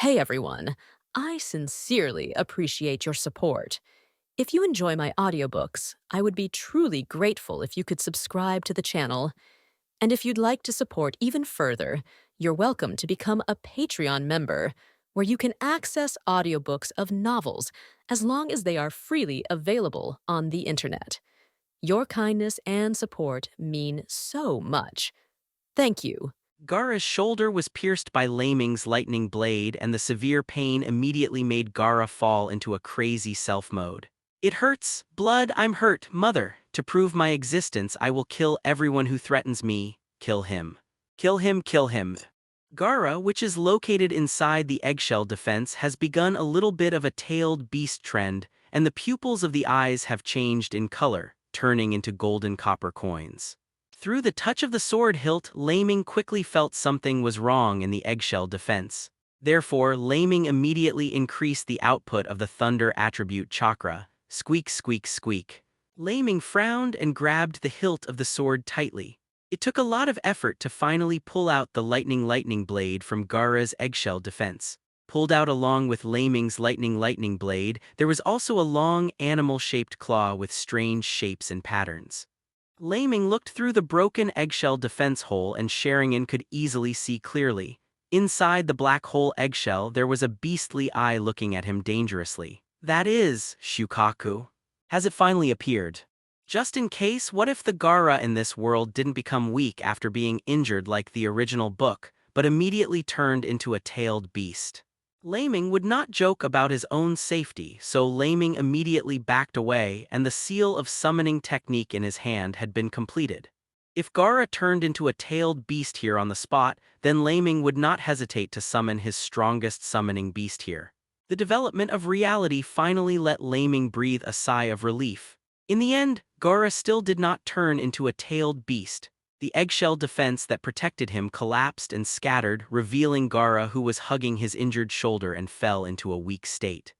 Hey everyone, I sincerely appreciate your support. If you enjoy my audiobooks, I would be truly grateful if you could subscribe to the channel. And if you'd like to support even further, you're welcome to become a Patreon member, where you can access audiobooks of novels as long as they are freely available on the internet. Your kindness and support mean so much. Thank you. Gaara's shoulder was pierced by Leiming's lightning blade, and the severe pain immediately made Gaara fall into a crazy self-mode. It hurts, blood, I'm hurt, mother. To prove my existence, I will kill everyone who threatens me. Kill him. Kill him, kill him. Gaara, which is located inside the eggshell defense, has begun a little bit of a tailed beast trend, and the pupils of the eyes have changed in color, turning into golden copper coins. Through the touch of the sword hilt, Leiming quickly felt something was wrong in the eggshell defense. Therefore, Leiming immediately increased the output of the thunder attribute chakra. Squeak, squeak, squeak. Leiming frowned and grabbed the hilt of the sword tightly. It took a lot of effort to finally pull out the lightning blade from Gaara's eggshell defense. Pulled out along with Leiming's lightning blade, there was also a long animal-shaped claw with strange shapes and patterns. Leiming looked through the broken eggshell defense hole, and Sharingan could easily see clearly. Inside the black hole eggshell, there was a beastly eye looking at him dangerously. That is, Shukaku. Has it finally appeared? Just in case, what if the Gaara in this world didn't become weak after being injured like the original book, but immediately turned into a tailed beast? Leiming would not joke about his own safety, so Leiming immediately backed away, and the seal of summoning technique in his hand had been completed. If Gaara turned into a tailed beast here on the spot, then Leiming would not hesitate to summon his strongest summoning beast here. The development of reality finally let Leiming breathe a sigh of relief. In the end, Gaara still did not turn into a tailed beast. The eggshell defense that protected him collapsed and scattered, revealing Gaara, who was hugging his injured shoulder and fell into a weak state.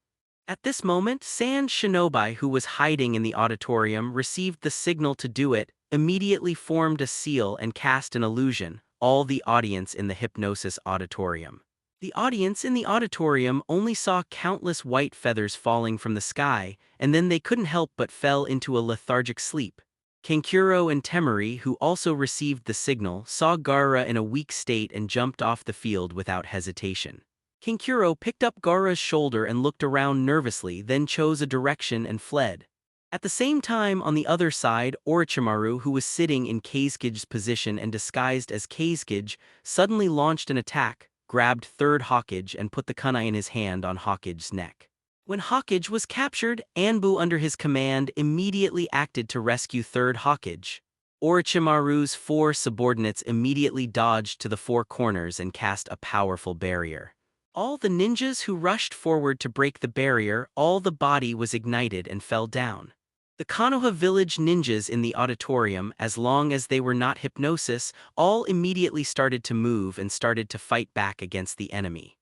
At this moment, Sand Shinobi, who was hiding in the auditorium, received the signal to do it, immediately formed a seal and cast an illusion, all the audience in the hypnosis auditorium. The audience in the auditorium only saw countless white feathers falling from the sky, and then they couldn't help but fell into a lethargic sleep. Kankuro and Temari, who also received the signal, saw Gaara in a weak state and jumped off the field without hesitation. Kankuro picked up Gaara's shoulder and looked around nervously, then chose a direction and fled. At the same time, on the other side, Orochimaru, who was sitting in Kazekage position and disguised as Kazekage, suddenly launched an attack, grabbed Third Hokage and put the kunai in his hand on Hokage's neck. When Hokage was captured, Anbu under his command immediately acted to rescue Third Hokage. Orochimaru's 4 subordinates immediately dodged to the 4 corners and cast a powerful barrier. All the ninjas who rushed forward to break the barrier, all the body was ignited and fell down. The Konoha village ninjas in the auditorium, as long as they were not hypnosis, all immediately started to move and started to fight back against the enemy.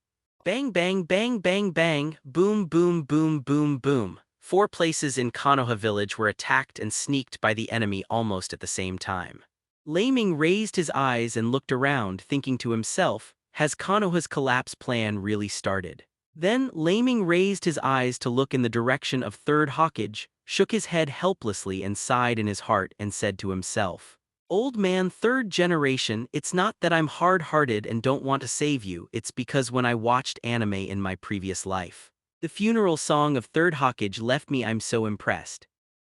Bang bang bang bang bang, boom boom boom boom boom. 4 places in Konoha village were attacked and sneaked by the enemy almost at the same time. Leiming raised his eyes and looked around, thinking to himself, has Konoha's collapse plan really started? Then Leiming raised his eyes to look in the direction of Third Hokage, shook his head helplessly and sighed in his heart and said to himself, "Old man, 3rd generation, it's not that I'm hard-hearted and don't want to save you, it's because when I watched anime in my previous life, the funeral song of 3rd Hokage left me. I'm so impressed.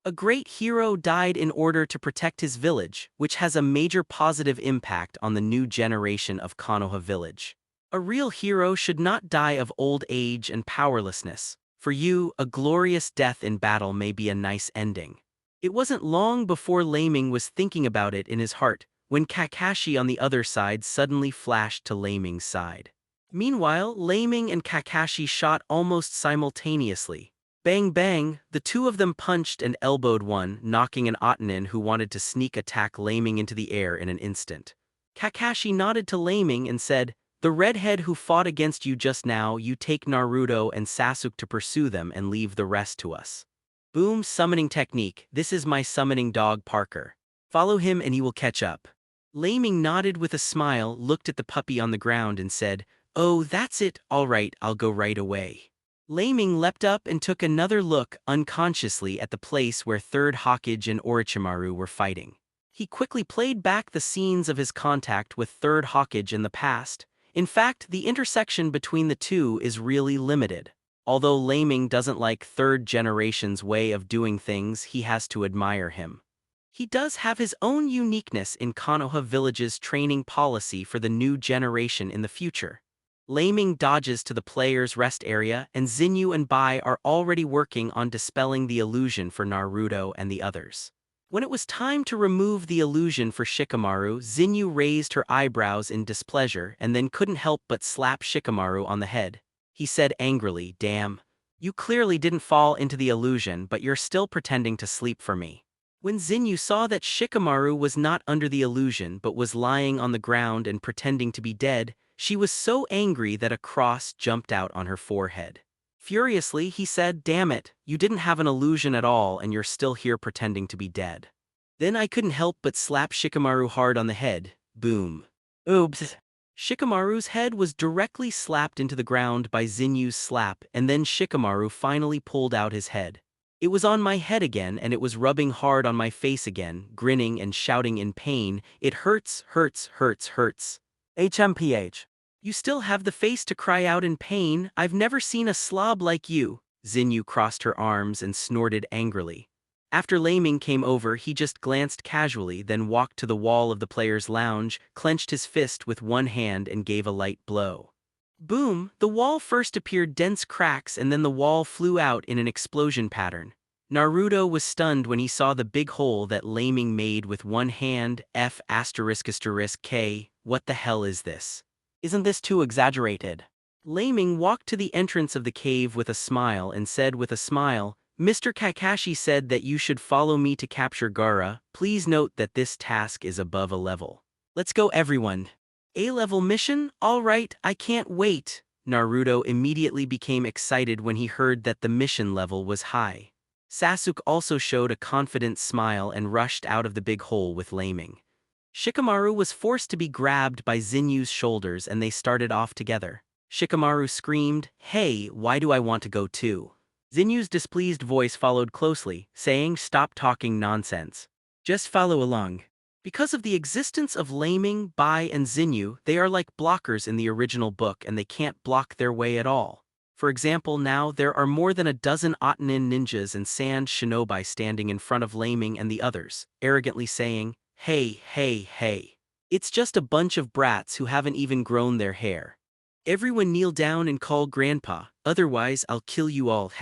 A great hero died in order to protect his village, which has a major positive impact on the new generation of Konoha village. A real hero should not die of old age and powerlessness. For you, a glorious death in battle may be a nice ending." It wasn't long before Leiming was thinking about it in his heart, when Kakashi on the other side suddenly flashed to Leiming's side. Meanwhile, Leiming and Kakashi shot almost simultaneously. Bang bang, the 2 of them punched and elbowed one, knocking an Otanin who wanted to sneak attack Leiming into the air in an instant. Kakashi nodded to Leiming and said, "The redhead who fought against you just now, you take Naruto and Sasuke to pursue them and leave the rest to us." Boom, summoning technique. This is my summoning dog Parker. Follow him and he will catch up. Leiming nodded with a smile, looked at the puppy on the ground and said, "Oh, that's it, alright, I'll go right away." Leiming leapt up and took another look unconsciously at the place where third Hokage and Orochimaru were fighting. He quickly played back the scenes of his contact with third Hokage in the past. In fact, the intersection between the two is really limited. Although Leiming doesn't like third generation's way of doing things, he has to admire him. He does have his own uniqueness in Konoha Village's training policy for the new generation in the future. Leiming dodges to the player's rest area, and Zinyu and Bai are already working on dispelling the illusion for Naruto and the others. When it was time to remove the illusion for Shikamaru, Zinyu raised her eyebrows in displeasure and then couldn't help but slap Shikamaru on the head. He said angrily, "Damn. You clearly didn't fall into the illusion, but you're still pretending to sleep for me." When Zinyu saw that Shikamaru was not under the illusion but was lying on the ground and pretending to be dead, she was so angry that a cross jumped out on her forehead. Furiously, he said, "Damn it, you didn't have an illusion at all and you're still here pretending to be dead." Then I couldn't help but slap Shikamaru hard on the head. Boom. Oops. Shikamaru's head was directly slapped into the ground by Zinyu's slap, and then Shikamaru finally pulled out his head. It was on my head again, and it was rubbing hard on my face again, grinning and shouting in pain, "It hurts, hurts, hurts, hurts. HMPH. You still have the face to cry out in pain. I've never seen a slob like you." Zinyu crossed her arms and snorted angrily. After Leiming came over, he just glanced casually, then walked to the wall of the player's lounge, clenched his fist with one hand and gave a light blow. Boom! The wall first appeared dense cracks and then the wall flew out in an explosion pattern. Naruto was stunned when he saw the big hole that Leiming made with one hand. F***K, what the hell is this? Isn't this too exaggerated? Leiming walked to the entrance of the cave with a smile and said with a smile, "Mr. Kakashi said that you should follow me to capture Gaara. Please note that this task is above a level. Let's go everyone." A-level mission? Alright, I can't wait. Naruto immediately became excited when he heard that the mission level was high. Sasuke also showed a confident smile and rushed out of the big hole with Leiming. Shikamaru was forced to be grabbed by Zinyu's shoulders and they started off together. Shikamaru screamed, "Hey, why do I want to go too?" Zinyu's displeased voice followed closely, saying, "Stop talking nonsense. Just follow along." Because of the existence of Leiming, Bai, and Zinyu, they are like blockers in the original book and they can't block their way at all. For example, now there are more than a dozen Otanin ninjas and sand shinobi standing in front of Leiming and the others, arrogantly saying, "Hey, hey, hey. It's just a bunch of brats who haven't even grown their hair. Everyone kneel down and call Grandpa, otherwise I'll kill you all."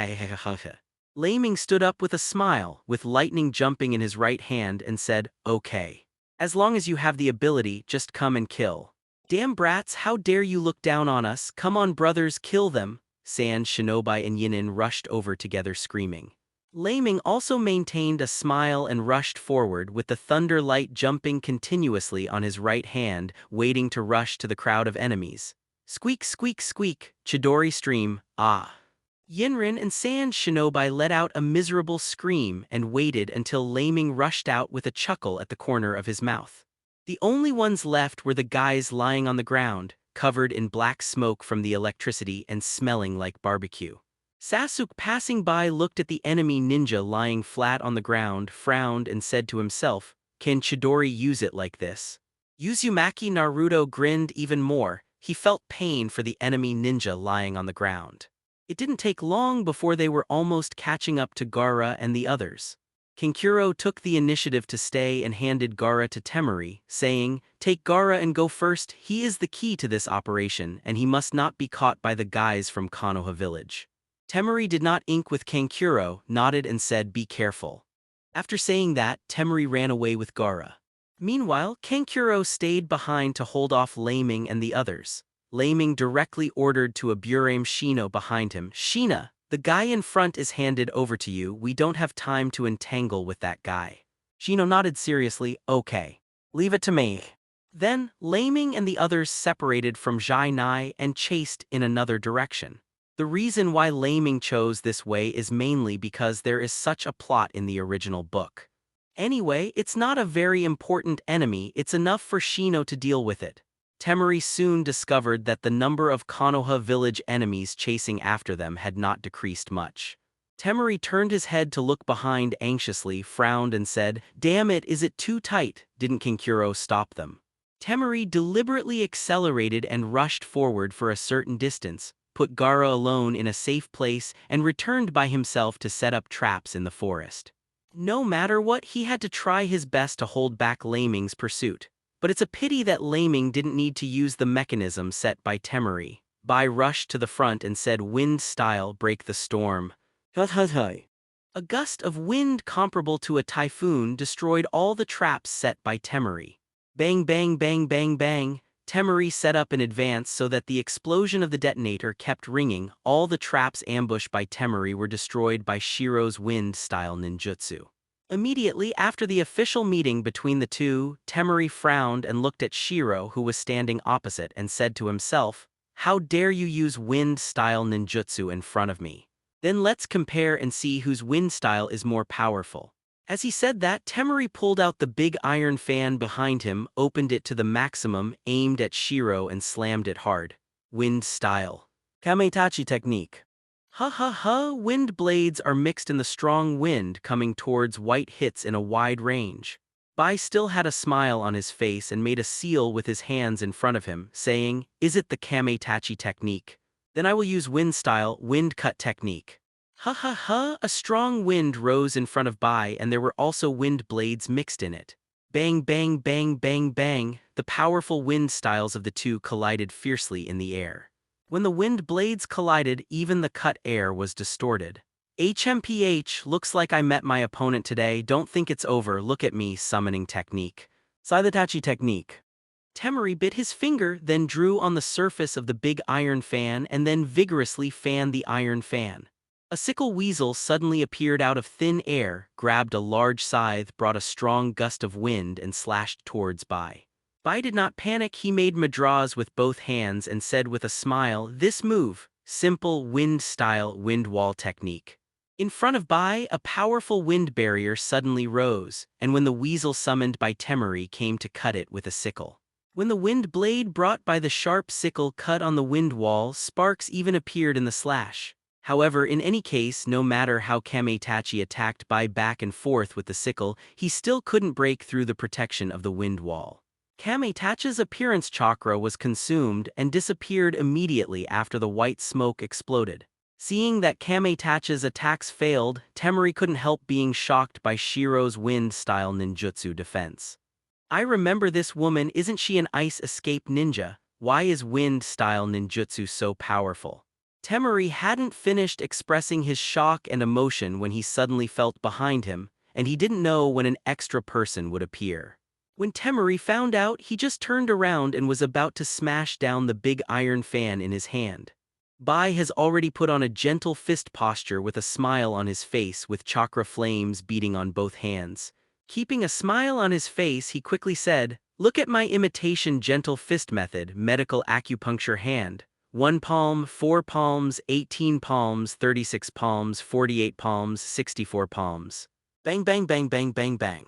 Leiming stood up with a smile, with lightning jumping in his right hand, and said, "Okay. As long as you have the ability, just come and kill." "Damn brats, how dare you look down on us? Come on brothers, kill them." Sand Shinobi and Yinin rushed over together screaming. Leiming also maintained a smile and rushed forward with the thunder light jumping continuously on his right hand, waiting to rush to the crowd of enemies. Squeak, squeak, squeak, Chidori stream, ah. Yinrin and Sand Shinobi let out a miserable scream and waited until Leiming rushed out with a chuckle at the corner of his mouth. The only ones left were the guys lying on the ground, covered in black smoke from the electricity and smelling like barbecue. Sasuke passing by looked at the enemy ninja lying flat on the ground, frowned and said to himself, "Can Chidori use it like this?" Uzumaki Naruto grinned even more. He felt pain for the enemy ninja lying on the ground. It didn't take long before they were almost catching up to Gaara and the others. Kankuro took the initiative to stay and handed Gaara to Temari, saying, "Take Gaara and go first. He is the key to this operation, and he must not be caught by the guys from Konoha Village." Temari did not ink with Kankuro, nodded and said, "Be careful." After saying that, Temari ran away with Gaara. Meanwhile, Kankuro stayed behind to hold off Leiming and the others. Leiming directly ordered to a Burame Shino behind him, "Shina, the guy in front is handed over to you. We don't have time to entangle with that guy." Shino nodded seriously, "Okay. Leave it to me." Then, Leiming and the others separated from Jai Nai and chased in another direction. The reason why Leiming chose this way is mainly because there is such a plot in the original book. Anyway, it's not a very important enemy, it's enough for Shino to deal with it. Temari soon discovered that the number of Konoha village enemies chasing after them had not decreased much. Temari turned his head to look behind anxiously, frowned and said, "Damn it, is it too tight?" Didn't Kinkuro stop them? Temari deliberately accelerated and rushed forward for a certain distance, put Gaara alone in a safe place, and returned by himself to set up traps in the forest. No matter what, he had to try his best to hold back Leiming's pursuit. But it's a pity that Leiming didn't need to use the mechanism set by Temari. Bai rushed to the front and said, "Wind style, break the storm." A gust of wind comparable to a typhoon destroyed all the traps set by Temari. Bang bang bang bang bang. Temari set up in advance so that the explosion of the detonator kept ringing. All the traps ambushed by Temari were destroyed by Shiro's wind-style ninjutsu. Immediately after the official meeting between the two, Temari frowned and looked at Shiro, who was standing opposite, and said to himself, "How dare you use wind-style ninjutsu in front of me? Then let's compare and see whose wind style is more powerful." As he said that, Temari pulled out the big iron fan behind him, opened it to the maximum, aimed at Shiro and slammed it hard. Wind style. Kametachi technique. Ha ha ha, wind blades are mixed in the strong wind coming towards white hits in a wide range. Bai still had a smile on his face and made a seal with his hands in front of him, saying, "Is it the Kametachi technique? Then I will use wind style, wind cut technique." Ha ha ha, a strong wind rose in front of Bai and there were also wind blades mixed in it. Bang bang bang bang bang, the powerful wind styles of the two collided fiercely in the air. When the wind blades collided, even the cut air was distorted. HMPH, looks like I met my opponent today, don't think it's over, look at me, summoning technique. Saidatachi technique. Temari bit his finger, then drew on the surface of the big iron fan and then vigorously fanned the iron fan. A sickle weasel suddenly appeared out of thin air, grabbed a large scythe, brought a strong gust of wind and slashed towards Bai. Bai did not panic, he made madras with both hands and said with a smile, "This move, simple wind-style wind wall technique." In front of Bai, a powerful wind barrier suddenly rose, and when the weasel summoned by Temari came to cut it with a sickle. When the wind blade brought by the sharp sickle cut on the wind wall, sparks even appeared in the slash. However, in any case, no matter how Kametachi attacked Bai back and forth with the sickle, he still couldn't break through the protection of the wind wall. Kametachi's appearance chakra was consumed and disappeared immediately after the white smoke exploded. Seeing that Kametachi's attacks failed, Temari couldn't help being shocked by Shiro's wind-style ninjutsu defense. "I remember this woman, isn't she an ice escape ninja? Why is wind-style ninjutsu so powerful?" Temari hadn't finished expressing his shock and emotion when he suddenly felt behind him, and he didn't know when an extra person would appear. When Temari found out, he just turned around and was about to smash down the big iron fan in his hand. Bai has already put on a gentle fist posture with a smile on his face with chakra flames beating on both hands. Keeping a smile on his face, he quickly said, "Look at my imitation gentle fist method, medical acupuncture hand. 1 palm, 4 palms, 18 palms, 36 palms, 48 palms, 64 palms. Bang bang bang bang bang bang."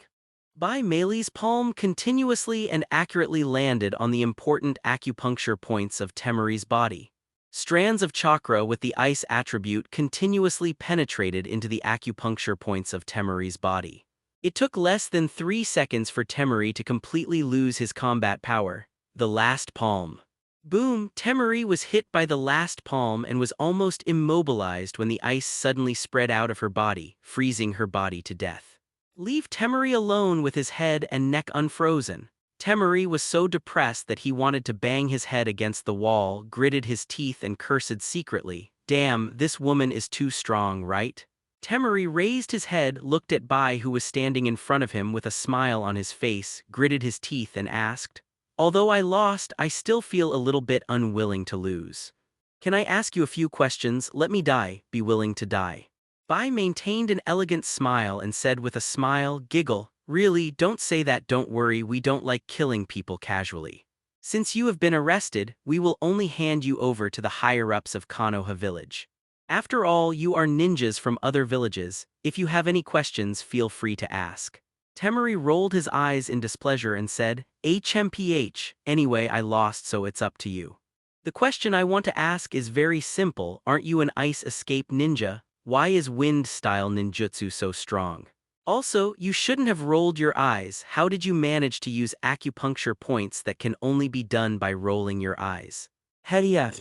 Bai Mei's palm continuously and accurately landed on the important acupuncture points of Temari's body. Strands of chakra with the ice attribute continuously penetrated into the acupuncture points of Temari's body. It took less than 3 seconds for Temari to completely lose his combat power. The last palm. Boom! Temari was hit by the last palm and was almost immobilized when the ice suddenly spread out of her body, freezing her body to death. Leave Temari alone with his head and neck unfrozen. Temari was so depressed that he wanted to bang his head against the wall, gritted his teeth and cursed secretly, "Damn, this woman is too strong, right?" Temari raised his head, looked at Bai who was standing in front of him with a smile on his face, gritted his teeth and asked, "Although I lost, I still feel a little bit unwilling to lose. Can I ask you a few questions? Let me die, be willing to die." Bai maintained an elegant smile and said with a smile, giggle, "Really, don't say that, don't worry, we don't like killing people casually. Since you have been arrested, we will only hand you over to the higher-ups of Konoha village. After all, you are ninjas from other villages. If you have any questions, feel free to ask." Temari rolled his eyes in displeasure and said, HMPH, anyway I lost so it's up to you. The question I want to ask is very simple, aren't you an ice escape ninja? Why is wind-style ninjutsu so strong? Also, you shouldn't have rolled your eyes, how did you manage to use acupuncture points that can only be done by rolling your eyes? Hurry.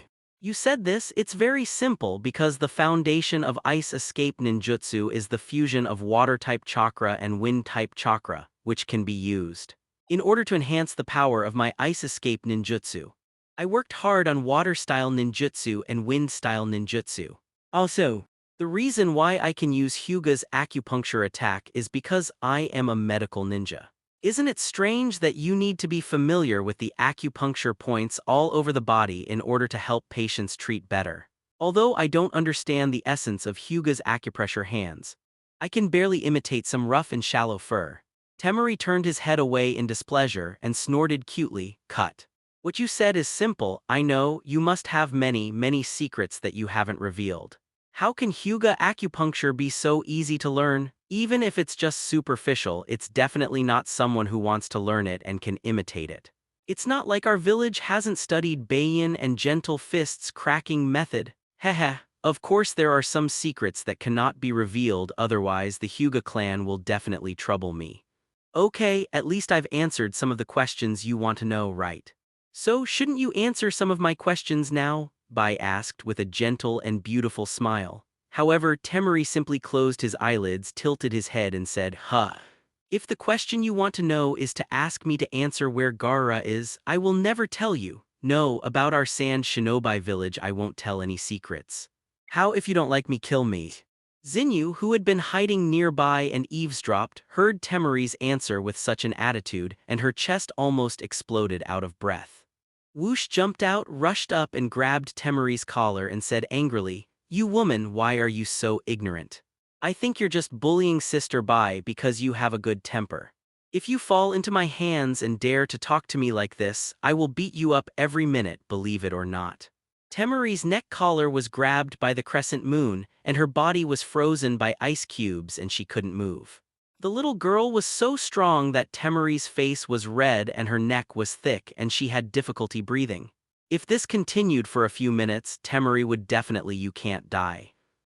You said this, it's very simple because the foundation of ice escape ninjutsu is the fusion of water-type chakra and wind-type chakra, which can be used. In order to enhance the power of my ice escape ninjutsu, I worked hard on water-style ninjutsu and wind-style ninjutsu. Also, the reason why I can use Hyuga's acupuncture attack is because I am a medical ninja. Isn't it strange that you need to be familiar with the acupuncture points all over the body in order to help patients treat better? Although I don't understand the essence of Hyuga's acupressure hands, I can barely imitate some rough and shallow fur. Temari turned his head away in displeasure and snorted cutely, cut. What you said is simple, I know, you must have many secrets that you haven't revealed. How can Hyuga acupuncture be so easy to learn? Even if it's just superficial, it's definitely not someone who wants to learn it and can imitate it. It's not like our village hasn't studied Beiyin and gentle fists cracking method. Heh. Of course there are some secrets that cannot be revealed, otherwise the Hyuga clan will definitely trouble me. Okay, at least I've answered some of the questions you want to know, right? So shouldn't you answer some of my questions now? Bai asked with a gentle and beautiful smile. However, Temari simply closed his eyelids, tilted his head and said, If the question you want to know is to ask me to answer where Gaara is, I will never tell you. No, about our sand shinobi village I won't tell any secrets. How if you don't like me kill me? Zinyu, who had been hiding nearby and eavesdropped, heard Temari's answer with such an attitude, and her chest almost exploded out of breath. Whoosh jumped out, rushed up and grabbed Temari's collar and said angrily, You woman, why are you so ignorant? I think you're just bullying Sister Bai because you have a good temper. If you fall into my hands and dare to talk to me like this, I will beat you up every minute, believe it or not. Temari's neck collar was grabbed by the crescent moon, and her body was frozen by ice cubes and she couldn't move. The little girl was so strong that Temari's face was red and her neck was thick and she had difficulty breathing. If this continued for a few minutes, Temari would definitely you can't die.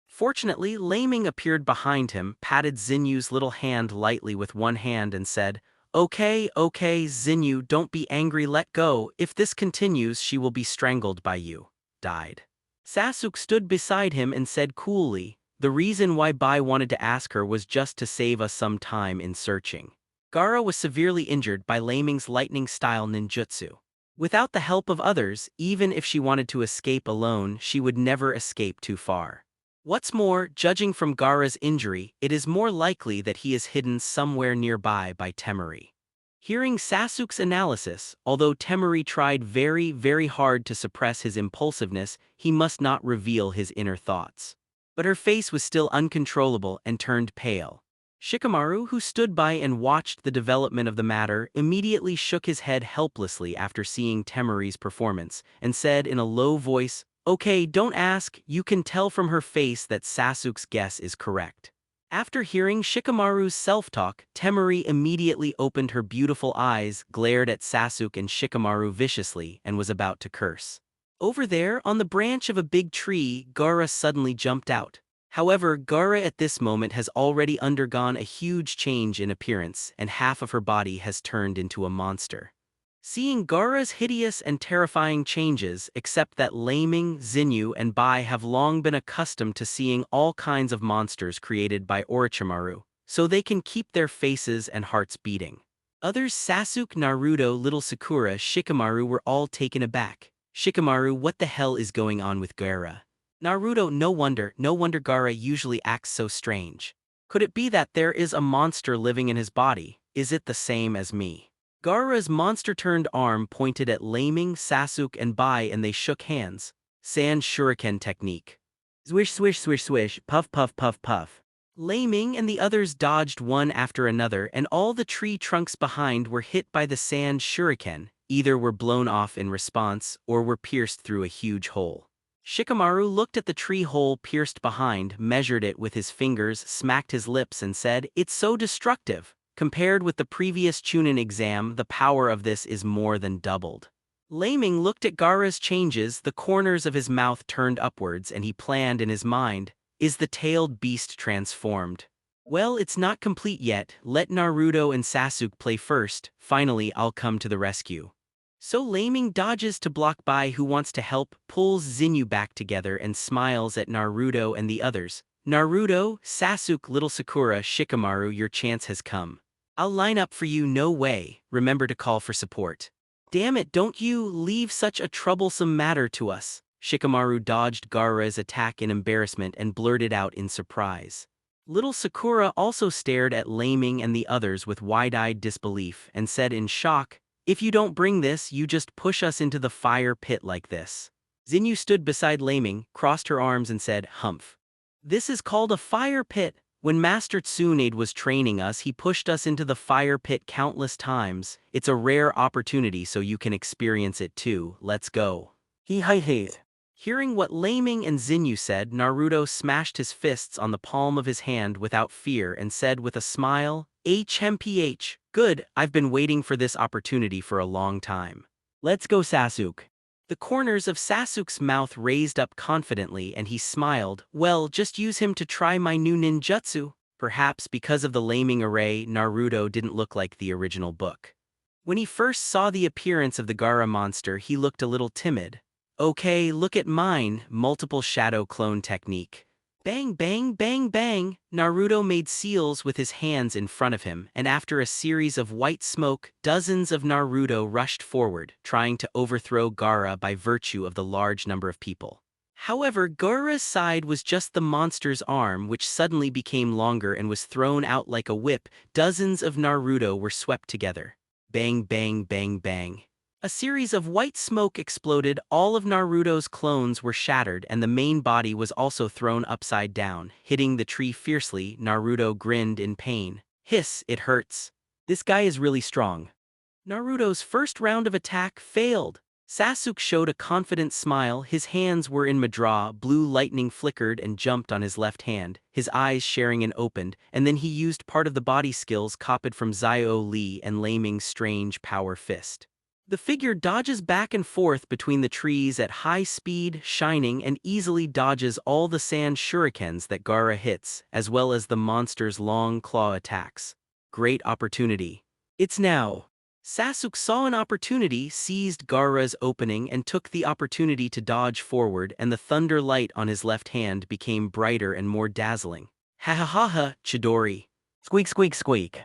Fortunately, Leiming appeared behind him, patted Zinyu's little hand lightly with one hand and said, Okay, Zinyu, don't be angry, let go, if this continues she will be strangled by you. Died. Sasuke stood beside him and said coolly, The reason why Bai wanted to ask her was just to save us some time in searching. Gaara was severely injured by Leiming's lightning-style ninjutsu. Without the help of others, even if she wanted to escape alone, she would never escape too far. What's more, judging from Gaara's injury, it is more likely that he is hidden somewhere nearby by Temari. Hearing Sasuke's analysis, although Temari tried very hard to suppress his impulsiveness, he must not reveal his inner thoughts. But her face was still uncontrollable and turned pale. Shikamaru, who stood by and watched the development of the matter, immediately shook his head helplessly after seeing Temari's performance, and said in a low voice, Okay, don't ask, you can tell from her face that Sasuke's guess is correct. After hearing Shikamaru's self-talk, Temari immediately opened her beautiful eyes, glared at Sasuke and Shikamaru viciously, and was about to curse. Over there, on the branch of a big tree, Gaara suddenly jumped out. However, Gaara at this moment has already undergone a huge change in appearance, and half of her body has turned into a monster. Seeing Gaara's hideous and terrifying changes, except that Leiming, Zinyu, and Bai have long been accustomed to seeing all kinds of monsters created by Orochimaru, so they can keep their faces and hearts beating. Others Sasuke, Naruto, little Sakura, Shikamaru were all taken aback. Shikamaru, what the hell is going on with Gaara? Naruto, no wonder Gaara usually acts so strange. Could it be that there is a monster living in his body? Is it the same as me? Gaara's monster-turned arm pointed at Leiming, Sasuke, and Bai and they shook hands. Sand shuriken technique. Swish, puff, puff. Leiming and the others dodged one after another and all the tree trunks behind were hit by the sand shuriken, either were blown off in response or were pierced through a huge hole. Shikamaru looked at the tree hole pierced behind, measured it with his fingers, smacked his lips and said, It's so destructive. Compared with the previous Chunin exam, the power of this is more than doubled. Leiming looked at Gaara's changes, the corners of his mouth turned upwards, and he planned in his mind, is the tailed beast transformed? Well, it's not complete yet, let Naruto and Sasuke play first, finally I'll come to the rescue. So Leiming dodges to block Bai, who wants to help, pulls Zinyu back together and smiles at Naruto and the others. Naruto, Sasuke, little Sakura, Shikamaru, your chance has come. I'll line up for you, no way, remember to call for support. Damn it, don't you leave such a troublesome matter to us. Shikamaru dodged Gaara's attack in embarrassment and blurted out in surprise. Little Sakura also stared at Leiming and the others with wide-eyed disbelief and said in shock, if you don't bring this, you just push us into the fire pit like this. Zinyu stood beside Leiming, crossed her arms and said, humph. This is called a fire pit. When Master Tsunade was training us, he pushed us into the fire pit countless times. It's a rare opportunity so you can experience it too. Let's go. He. Hearing what Leiming and Zinyu said, Naruto smashed his fists on the palm of his hand without fear and said with a smile, HMPH, good, I've been waiting for this opportunity for a long time. Let's go, Sasuke. The corners of Sasuke's mouth raised up confidently and he smiled, well, just use him to try my new ninjutsu. Perhaps because of the Leiming array, Naruto didn't look like the original book. When he first saw the appearance of the Gaara monster, he looked a little timid. Okay, look at mine, multiple shadow clone technique. Bang, bang, bang, bang! Naruto made seals with his hands in front of him, and after a series of white smoke, dozens of Naruto rushed forward, trying to overthrow Gaara by virtue of the large number of people. However, Gaara's side was just the monster's arm, which suddenly became longer and was thrown out like a whip. Dozens of Naruto were swept together. Bang, bang, bang, bang. A series of white smoke exploded, all of Naruto's clones were shattered, and the main body was also thrown upside down. Hitting the tree fiercely, Naruto grinned in pain. Hiss, it hurts. This guy is really strong. Naruto's first round of attack failed. Sasuke showed a confident smile, his hands were in Madara, blue lightning flickered and jumped on his left hand, his eyes Sharingan opened, and then he used part of the body skills copied from Zio Lee and Leiming's strange power fist. The figure dodges back and forth between the trees at high speed, shining, and easily dodges all the sand shurikens that Gaara hits, as well as the monster's long claw attacks. Great opportunity. It's now. Sasuke saw an opportunity, seized Gaara's opening, and took the opportunity to dodge forward, and the thunder light on his left hand became brighter and more dazzling. Ha ha ha ha, Chidori. Squeak squeak squeak.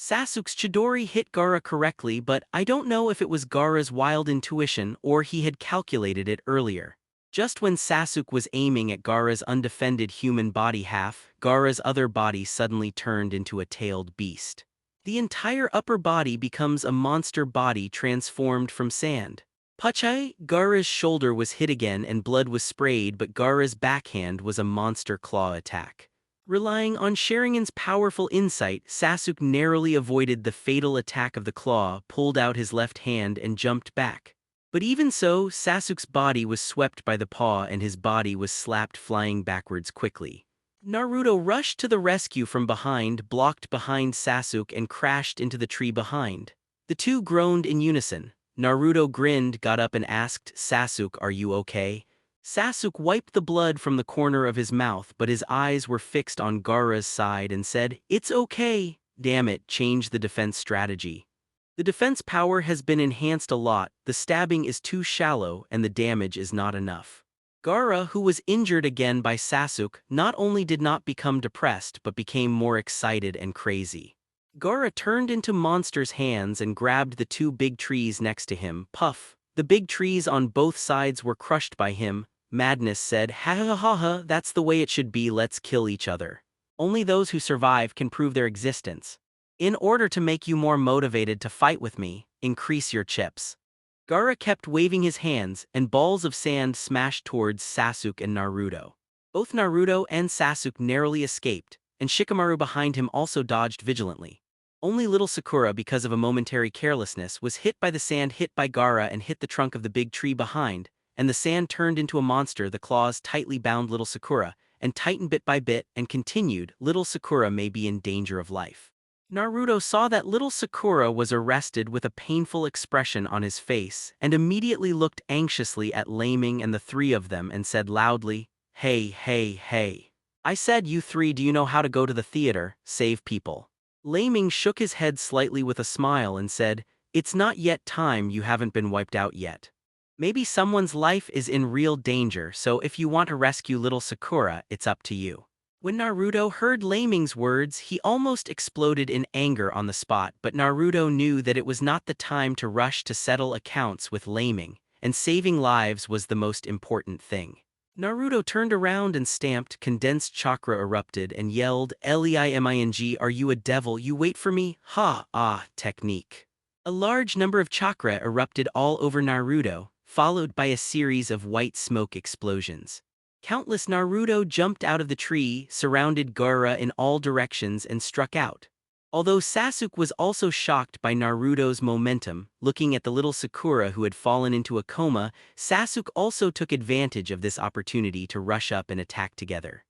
Sasuke's Chidori hit Gaara correctly, but I don't know if it was Gaara's wild intuition or he had calculated it earlier. Just when Sasuke was aiming at Gaara's undefended human body half, Gaara's other body suddenly turned into a tailed beast. The entire upper body becomes a monster body transformed from sand. Pachai, Gaara's shoulder was hit again and blood was sprayed, but Gaara's backhand was a monster claw attack. Relying on Sharingan's powerful insight, Sasuke narrowly avoided the fatal attack of the claw, pulled out his left hand and jumped back. But even so, Sasuke's body was swept by the paw and his body was slapped flying backwards quickly. Naruto rushed to the rescue from behind, blocked behind Sasuke and crashed into the tree behind. The two groaned in unison. Naruto grinned, got up and asked, Sasuke, are you okay? Sasuke wiped the blood from the corner of his mouth, but his eyes were fixed on Gaara's side and said, it's okay. Damn it, change the defense strategy. The defense power has been enhanced a lot, the stabbing is too shallow and the damage is not enough. Gaara, who was injured again by Sasuke, not only did not become depressed but became more excited and crazy. Gaara turned into Monster's hands and grabbed the two big trees next to him. Puff! The big trees on both sides were crushed by him. Madness said, ha ha ha ha, that's the way it should be, let's kill each other. Only those who survive can prove their existence. In order to make you more motivated to fight with me, increase your chips. Gaara kept waving his hands, and balls of sand smashed towards Sasuke and Naruto. Both Naruto and Sasuke narrowly escaped, and Shikamaru behind him also dodged vigilantly. Only little Sakura, because of a momentary carelessness, was hit by the sand hit by Gaara and hit the trunk of the big tree behind, and the sand turned into a monster. The claws tightly bound little Sakura, and tightened bit by bit, and continued, little Sakura may be in danger of life. Naruto saw that little Sakura was arrested with a painful expression on his face and immediately looked anxiously at Leiming and the three of them and said loudly, "Hey, hey, hey. I said you three, do you know how to go to the theater, save people?" Leiming shook his head slightly with a smile and said, "It's not yet time, you haven't been wiped out yet. Maybe someone's life is in real danger, so if you want to rescue little Sakura, it's up to you." When Naruto heard Leiming's words, he almost exploded in anger on the spot, but Naruto knew that it was not the time to rush to settle accounts with Leiming, and saving lives was the most important thing. Naruto turned around and stamped, condensed chakra erupted, and yelled, "Leiming, are you a devil? You wait for me? Ha, ah, technique." A large number of chakra erupted all over Naruto, followed by a series of white smoke explosions. Countless Naruto jumped out of the tree, surrounded Gaara in all directions, and struck out. Although Sasuke was also shocked by Naruto's momentum, looking at the little Sakura who had fallen into a coma, Sasuke also took advantage of this opportunity to rush up and attack together.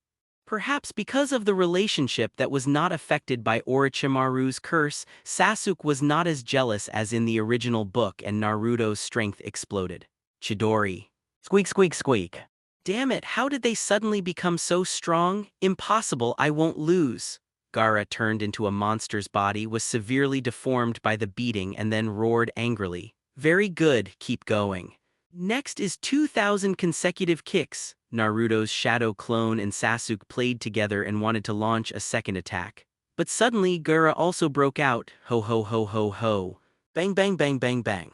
Perhaps because of the relationship that was not affected by Orochimaru's curse, Sasuke was not as jealous as in the original book and Naruto's strength exploded. Chidori. Squeak, squeak, squeak. Damn it, how did they suddenly become so strong? Impossible, I won't lose. Gaara turned into a monster's body, was severely deformed by the beating, and then roared angrily. Very good, keep going. Next is 2,000 consecutive kicks. Naruto's shadow clone and Sasuke played together and wanted to launch a second attack. But suddenly Gaara also broke out, ho ho ho ho ho. Bang bang bang bang bang.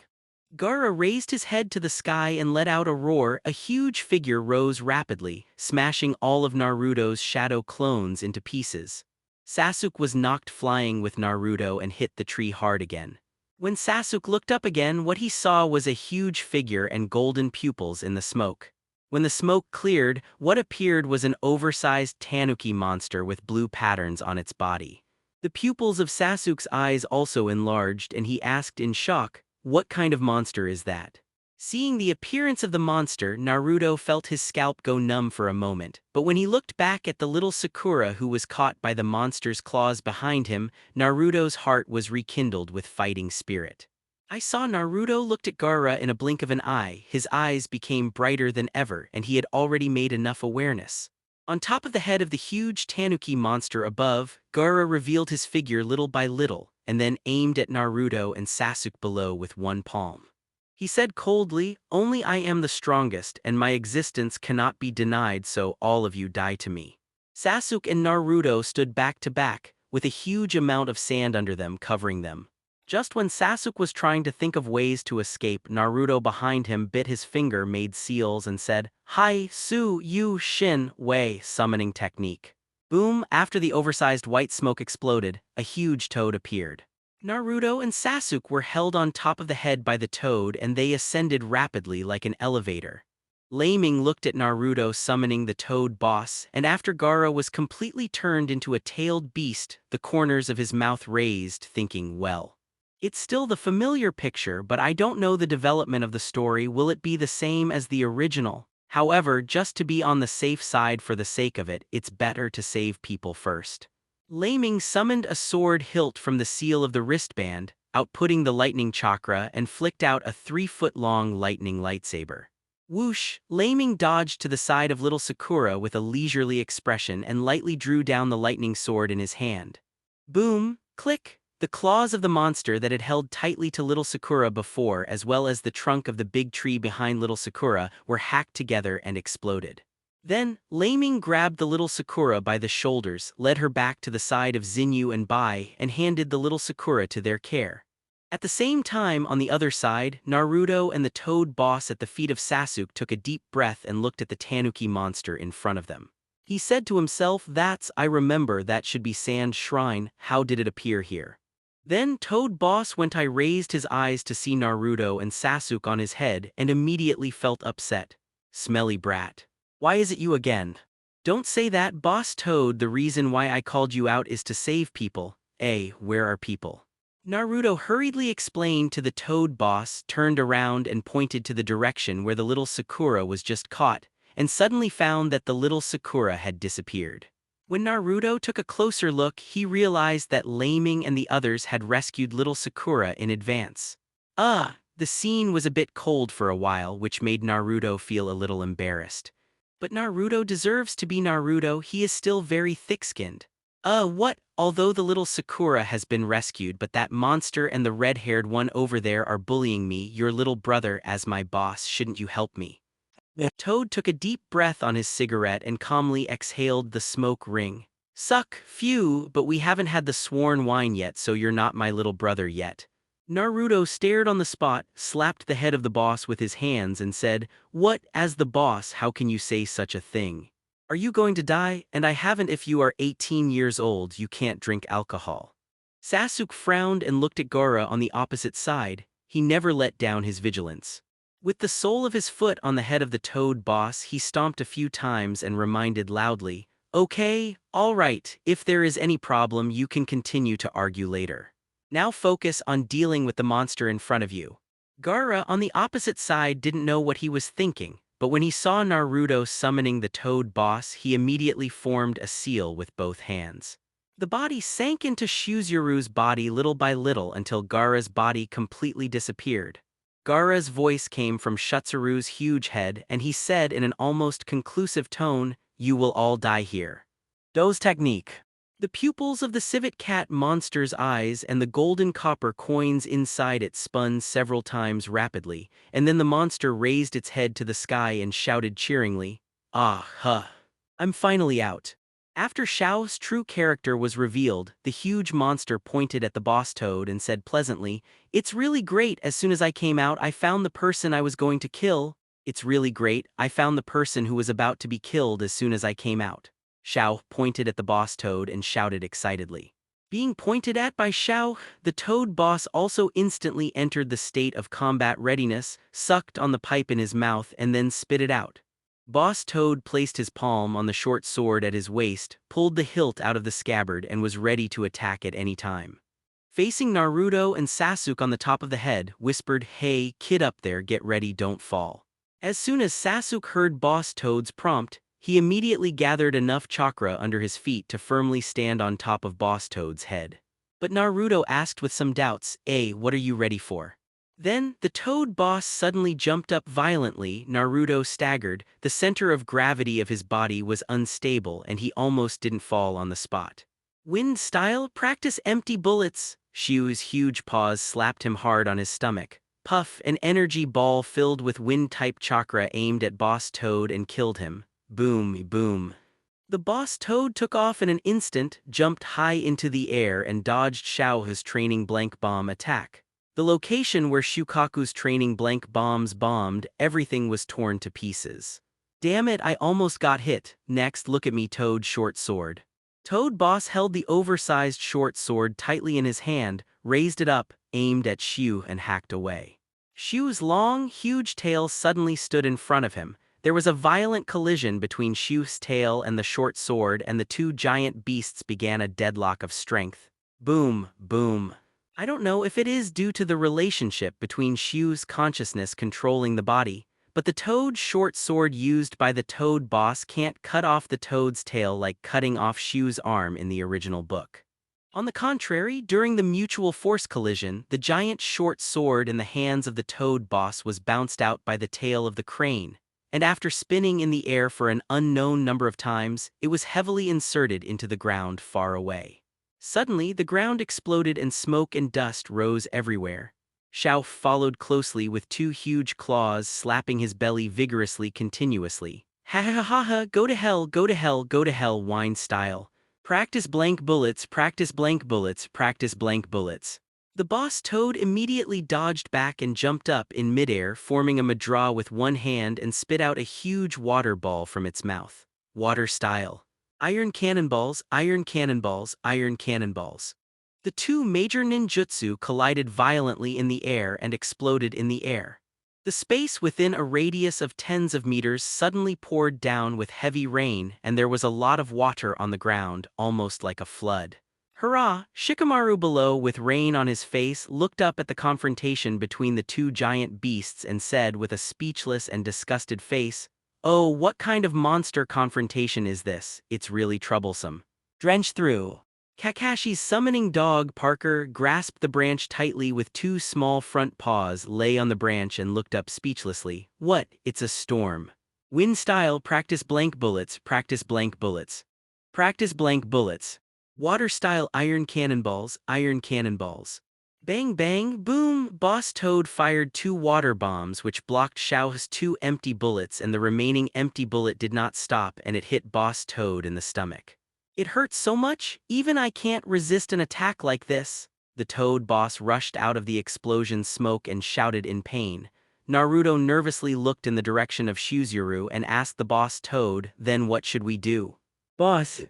Gaara raised his head to the sky and let out a roar. A huge figure rose rapidly, smashing all of Naruto's shadow clones into pieces. Sasuke was knocked flying with Naruto and hit the tree hard again. When Sasuke looked up again, what he saw was a huge figure and golden pupils in the smoke. When the smoke cleared, what appeared was an oversized tanuki monster with blue patterns on its body. The pupils of Sasuke's eyes also enlarged, and he asked in shock, "What kind of monster is that?" Seeing the appearance of the monster, Naruto felt his scalp go numb for a moment, but when he looked back at the little Sakura who was caught by the monster's claws behind him, Naruto's heart was rekindled with fighting spirit. I saw Naruto looked at Gaara in a blink of an eye, his eyes became brighter than ever, and he had already made enough awareness. On top of the head of the huge tanuki monster above, Gaara revealed his figure little by little, and then aimed at Naruto and Sasuke below with one palm. He said coldly, "Only I am the strongest, and my existence cannot be denied, so all of you die to me." Sasuke and Naruto stood back to back, with a huge amount of sand under them covering them. Just when Sasuke was trying to think of ways to escape, Naruto behind him bit his finger, made seals, and said, "Hai, Su, Yu, Shin, Wei," summoning technique. Boom! After the oversized white smoke exploded, a huge toad appeared. Naruto and Sasuke were held on top of the head by the toad, and they ascended rapidly like an elevator. Leiming looked at Naruto summoning the toad boss, and after Gaara was completely turned into a tailed beast, the corners of his mouth raised, thinking, well, it's still the familiar picture, but I don't know the development of the story. Will it be the same as the original? However, just to be on the safe side for the sake of it, it's better to save people first. Leiming summoned a sword hilt from the seal of the wristband, outputting the lightning chakra, and flicked out a 3-foot-long lightning lightsaber. Whoosh! Leiming dodged to the side of little Sakura with a leisurely expression and lightly drew down the lightning sword in his hand. Boom! Click! The claws of the monster that had held tightly to little Sakura before, as well as the trunk of the big tree behind little Sakura, were hacked together and exploded. Then, Leiming grabbed the little Sakura by the shoulders, led her back to the side of Zinyu and Bai, and handed the little Sakura to their care. At the same time, on the other side, Naruto and the toad boss at the feet of Sasuke took a deep breath and looked at the tanuki monster in front of them. He said to himself, I remember, that should be Sand Shrine, how did it appear here? Then Toad Boss raised his eyes to see Naruto and Sasuke on his head and immediately felt upset. Smelly brat. Why is it you again? Don't say that, Boss Toad. The reason why I called you out is to save people. Where are people? Naruto hurriedly explained to the Toad Boss, turned around and pointed to the direction where the little Sakura was just caught, and suddenly found that the little Sakura had disappeared. When Naruto took a closer look, he realized that Leiming and the others had rescued little Sakura in advance. The scene was a bit cold for a while, which made Naruto feel a little embarrassed. But Naruto deserves to be Naruto, he is still very thick-skinned. What? Although the little Sakura has been rescued, but that monster and the red-haired one over there are bullying me, your little brother as my boss, shouldn't you help me? Toad took a deep breath on his cigarette and calmly exhaled the smoke ring. Suck, phew, but we haven't had the sworn wine yet, so you're not my little brother yet. Naruto stared on the spot, slapped the head of the boss with his hands and said, "What, as the boss, how can you say such a thing? Are you going to die? And I haven't. If you are 18 years old, you can't drink alcohol." Sasuke frowned and looked at Gaara on the opposite side. He never let down his vigilance. With the sole of his foot on the head of the Toad boss, he stomped a few times and reminded loudly, "Okay, all right, if there is any problem you can continue to argue later. Now focus on dealing with the monster in front of you." Gaara on the opposite side didn't know what he was thinking, but when he saw Naruto summoning the Toad boss, he immediately formed a seal with both hands. The body sank into Shuzuru's body little by little until Gaara's body completely disappeared. Gaara's voice came from Shutsuru's huge head, and he said in an almost conclusive tone, "You will all die here." Do's technique. The pupils of the civet cat monster's eyes and the golden copper coins inside it spun several times rapidly, and then the monster raised its head to the sky and shouted cheeringly, "Ah, huh. I'm finally out." After Xiao's true character was revealed, the huge monster pointed at the boss Toad and said pleasantly, "It's really great. As soon as I came out, I found the person I was going to kill. It's really great. I found the person who was about to be killed as soon as I came out." Xiao pointed at the boss Toad and shouted excitedly. Being pointed at by Xiao, the Toad boss also instantly entered the state of combat readiness, sucked on the pipe in his mouth, and then spit it out. Boss Toad placed his palm on the short sword at his waist, pulled the hilt out of the scabbard, and was ready to attack at any time. Facing Naruto and Sasuke on the top of the head, whispered, "Hey, kid up there, get ready, don't fall." As soon as Sasuke heard Boss Toad's prompt, he immediately gathered enough chakra under his feet to firmly stand on top of Boss Toad's head. But Naruto asked with some doubts, "What are you ready for?" Then, the Toad boss suddenly jumped up violently. Naruto staggered, the center of gravity of his body was unstable and he almost didn't fall on the spot. "Wind style, practice empty bullets." Shu's huge paws slapped him hard on his stomach. Puff, an energy ball filled with wind-type chakra aimed at Boss Toad and killed him. Boom, boom. The Boss Toad took off in an instant, jumped high into the air and dodged Xiao's training blank bomb attack. The location where Shukaku's training blank bombs bombed, everything was torn to pieces. "Damn it, I almost got hit. Next, look at me, Toad short sword." Toad boss held the oversized short sword tightly in his hand, raised it up, aimed at Shu and hacked away. Shu's long, huge tail suddenly stood in front of him. There was a violent collision between Shu's tail and the short sword, and the two giant beasts began a deadlock of strength. Boom, boom. I don't know if it is due to the relationship between Shu's consciousness controlling the body, but the Toad short sword used by the Toad boss can't cut off the Toad's tail like cutting off Shu's arm in the original book. On the contrary, during the mutual force collision, the giant short sword in the hands of the Toad boss was bounced out by the tail of the crane, and after spinning in the air for an unknown number of times, it was heavily inserted into the ground far away. Suddenly, the ground exploded and smoke and dust rose everywhere. Xiao followed closely with two huge claws slapping his belly vigorously continuously. "Ha ha ha ha, go to hell, go to hell, go to hell," whine style. "Practice blank bullets, practice blank bullets, practice blank bullets." The Boss Toad immediately dodged back and jumped up in midair, forming a madra with one hand, and spit out a huge water ball from its mouth. Water style. Iron cannonballs, iron cannonballs, iron cannonballs. The two major ninjutsu collided violently in the air and exploded in the air. The space within a radius of tens of meters suddenly poured down with heavy rain, and there was a lot of water on the ground, almost like a flood. Hurrah! Shikamaru below, with rain on his face, looked up at the confrontation between the two giant beasts and said with a speechless and disgusted face, Oh, what kind of monster confrontation is this? It's really troublesome. Drench through. Kakashi's summoning dog, Parker, grasped the branch tightly with two small front paws, lay on the branch and looked up speechlessly. What? It's a storm. Wind style, practice blank bullets, practice blank bullets. Practice blank bullets. Water style, iron cannonballs, iron cannonballs. Bang bang, boom! Boss Toad fired two water bombs which blocked Xiao's two empty bullets, and the remaining empty bullet did not stop and it hit Boss Toad in the stomach. It hurts so much, even I can't resist an attack like this. The Toad boss rushed out of the explosion's smoke and shouted in pain. Naruto nervously looked in the direction of Shuzuru and asked the boss Toad, then what should we do? Boss.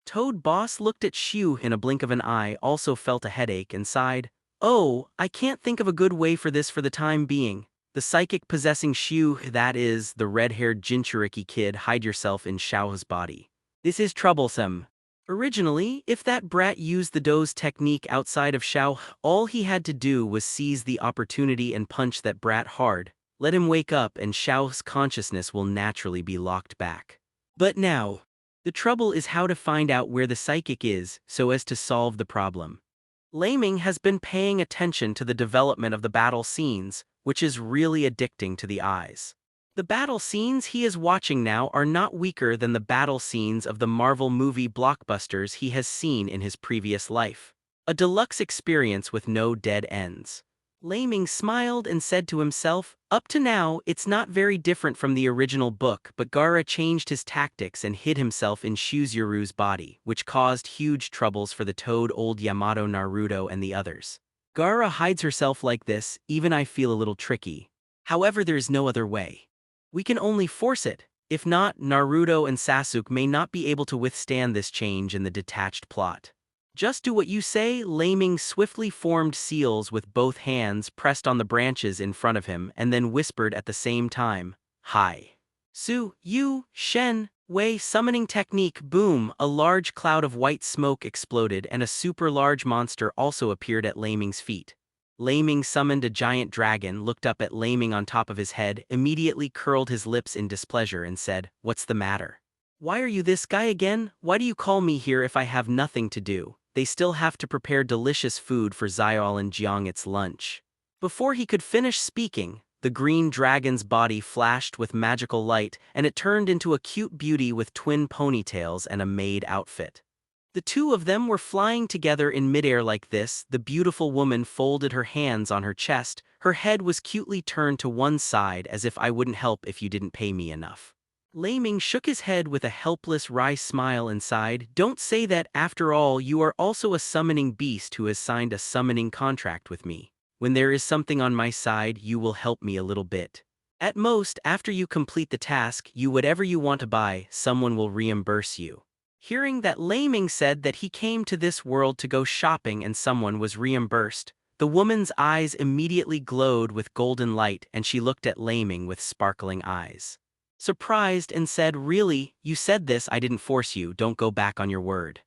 Toad boss looked at Shu in a blink of an eye, also felt a headache and sighed. Oh, I can't think of a good way for this for the time being. The psychic possessing Shu, that is, the red-haired Jinchuriki kid, hide yourself in Xiao's body. This is troublesome. Originally, if that brat used the doze technique outside of Xiao, all he had to do was seize the opportunity and punch that brat hard. Let him wake up and Xiao's consciousness will naturally be locked back. But now, the trouble is how to find out where the psychic is so as to solve the problem. Leiming has been paying attention to the development of the battle scenes, which is really addicting to the eyes. The battle scenes he is watching now are not weaker than the battle scenes of the Marvel movie blockbusters he has seen in his previous life. A deluxe experience with no dead ends. Leiming smiled and said to himself, up to now, it's not very different from the original book, but Gaara changed his tactics and hid himself in Shuzuru's body, which caused huge troubles for the Toad, old Yamato, Naruto, and the others. Gaara hides herself like this, even I feel a little tricky. However, there's no other way. We can only force it. If not, Naruto and Sasuke may not be able to withstand this change in the detached plot. Just do what you say. Leiming swiftly formed seals with both hands pressed on the branches in front of him and then whispered at the same time, Hi. Su, Yu, Shen, Wei summoning technique. Boom, a large cloud of white smoke exploded and a super large monster also appeared at Leiming's feet. Leiming summoned a giant dragon, looked up at Leiming on top of his head, immediately curled his lips in displeasure and said, What's the matter? Why are you this guy again? Why do you call me here if I have nothing to do? They still have to prepare delicious food for Xiao and Jiang its lunch. Before he could finish speaking, the green dragon's body flashed with magical light and it turned into a cute beauty with twin ponytails and a maid outfit. The two of them were flying together in midair like this. The beautiful woman folded her hands on her chest. Her head was cutely turned to one side as if I wouldn't help if you didn't pay me enough. Leiming shook his head with a helpless wry smile and sighed, Don't say that, after all you are also a summoning beast who has signed a summoning contract with me. When there is something on my side, you will help me a little bit. At most, after you complete the task, whatever you want to buy, someone will reimburse you. Hearing that Leiming said that he came to this world to go shopping and someone was reimbursed, the woman's eyes immediately glowed with golden light and she looked at Leiming with sparkling eyes. Surprised and said, Really, you said this, I didn't force you, don't go back on your word.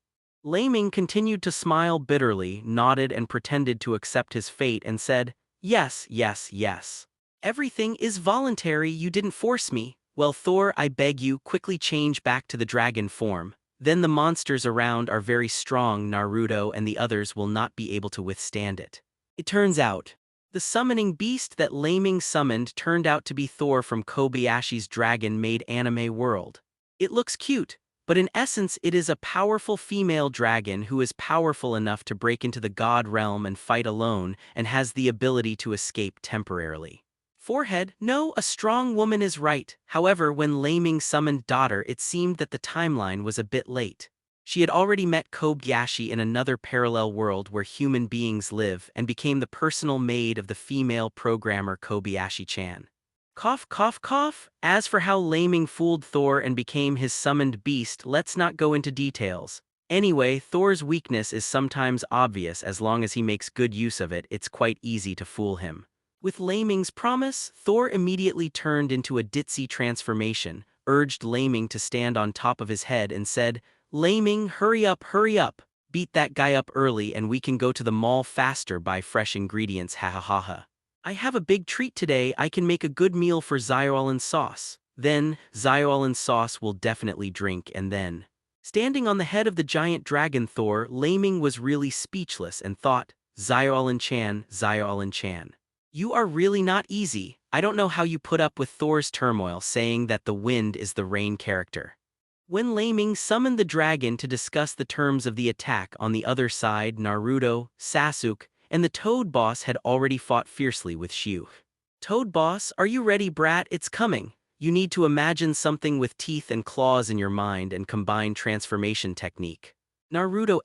Leiming continued to smile bitterly, nodded and pretended to accept his fate and said, Yes, yes, yes. Everything is voluntary, you didn't force me. Well, Thor, I beg you, quickly change back to the dragon form. Then the monsters around are very strong. Naruto and the others will not be able to withstand it. It turns out, the summoning beast that Leiming summoned turned out to be Thor from Kobayashi's dragon-made anime world. It looks cute, but in essence it is a powerful female dragon who is powerful enough to break into the god realm and fight alone and has the ability to escape temporarily. Forehead, no, a strong woman is right. However, when Leiming summoned daughter, it seemed that the timeline was a bit late. She had already met Kobayashi in another parallel world where human beings live and became the personal maid of the female programmer Kobayashi-chan. Cough, cough, cough. As for how Leiming fooled Thor and became his summoned beast, let's not go into details. Anyway, Thor's weakness is sometimes obvious. As long as he makes good use of it, it's quite easy to fool him. With Leiming's promise, Thor immediately turned into a ditzy transformation, urged Leiming to stand on top of his head and said, Leiming, hurry up, beat that guy up early and we can go to the mall faster, buy fresh ingredients, ha ha ha ha. I have a big treat today, I can make a good meal for Xiao and sauce. Then, Xiaolin's sauce will definitely drink and then. Standing on the head of the giant dragon Thor, Leiming was really speechless and thought, Xiaolin-chan, Xiaolin-chan. You are really not easy. I don't know how you put up with Thor's turmoil saying that the wind is the rain character. When Leiming summoned the dragon to discuss the terms of the attack on the other side, Naruto, Sasuke, and the Toad Boss had already fought fiercely with Shu. Toad Boss, are you ready, brat? It's coming. You need to imagine something with teeth and claws in your mind and combine transformation technique. Naruto,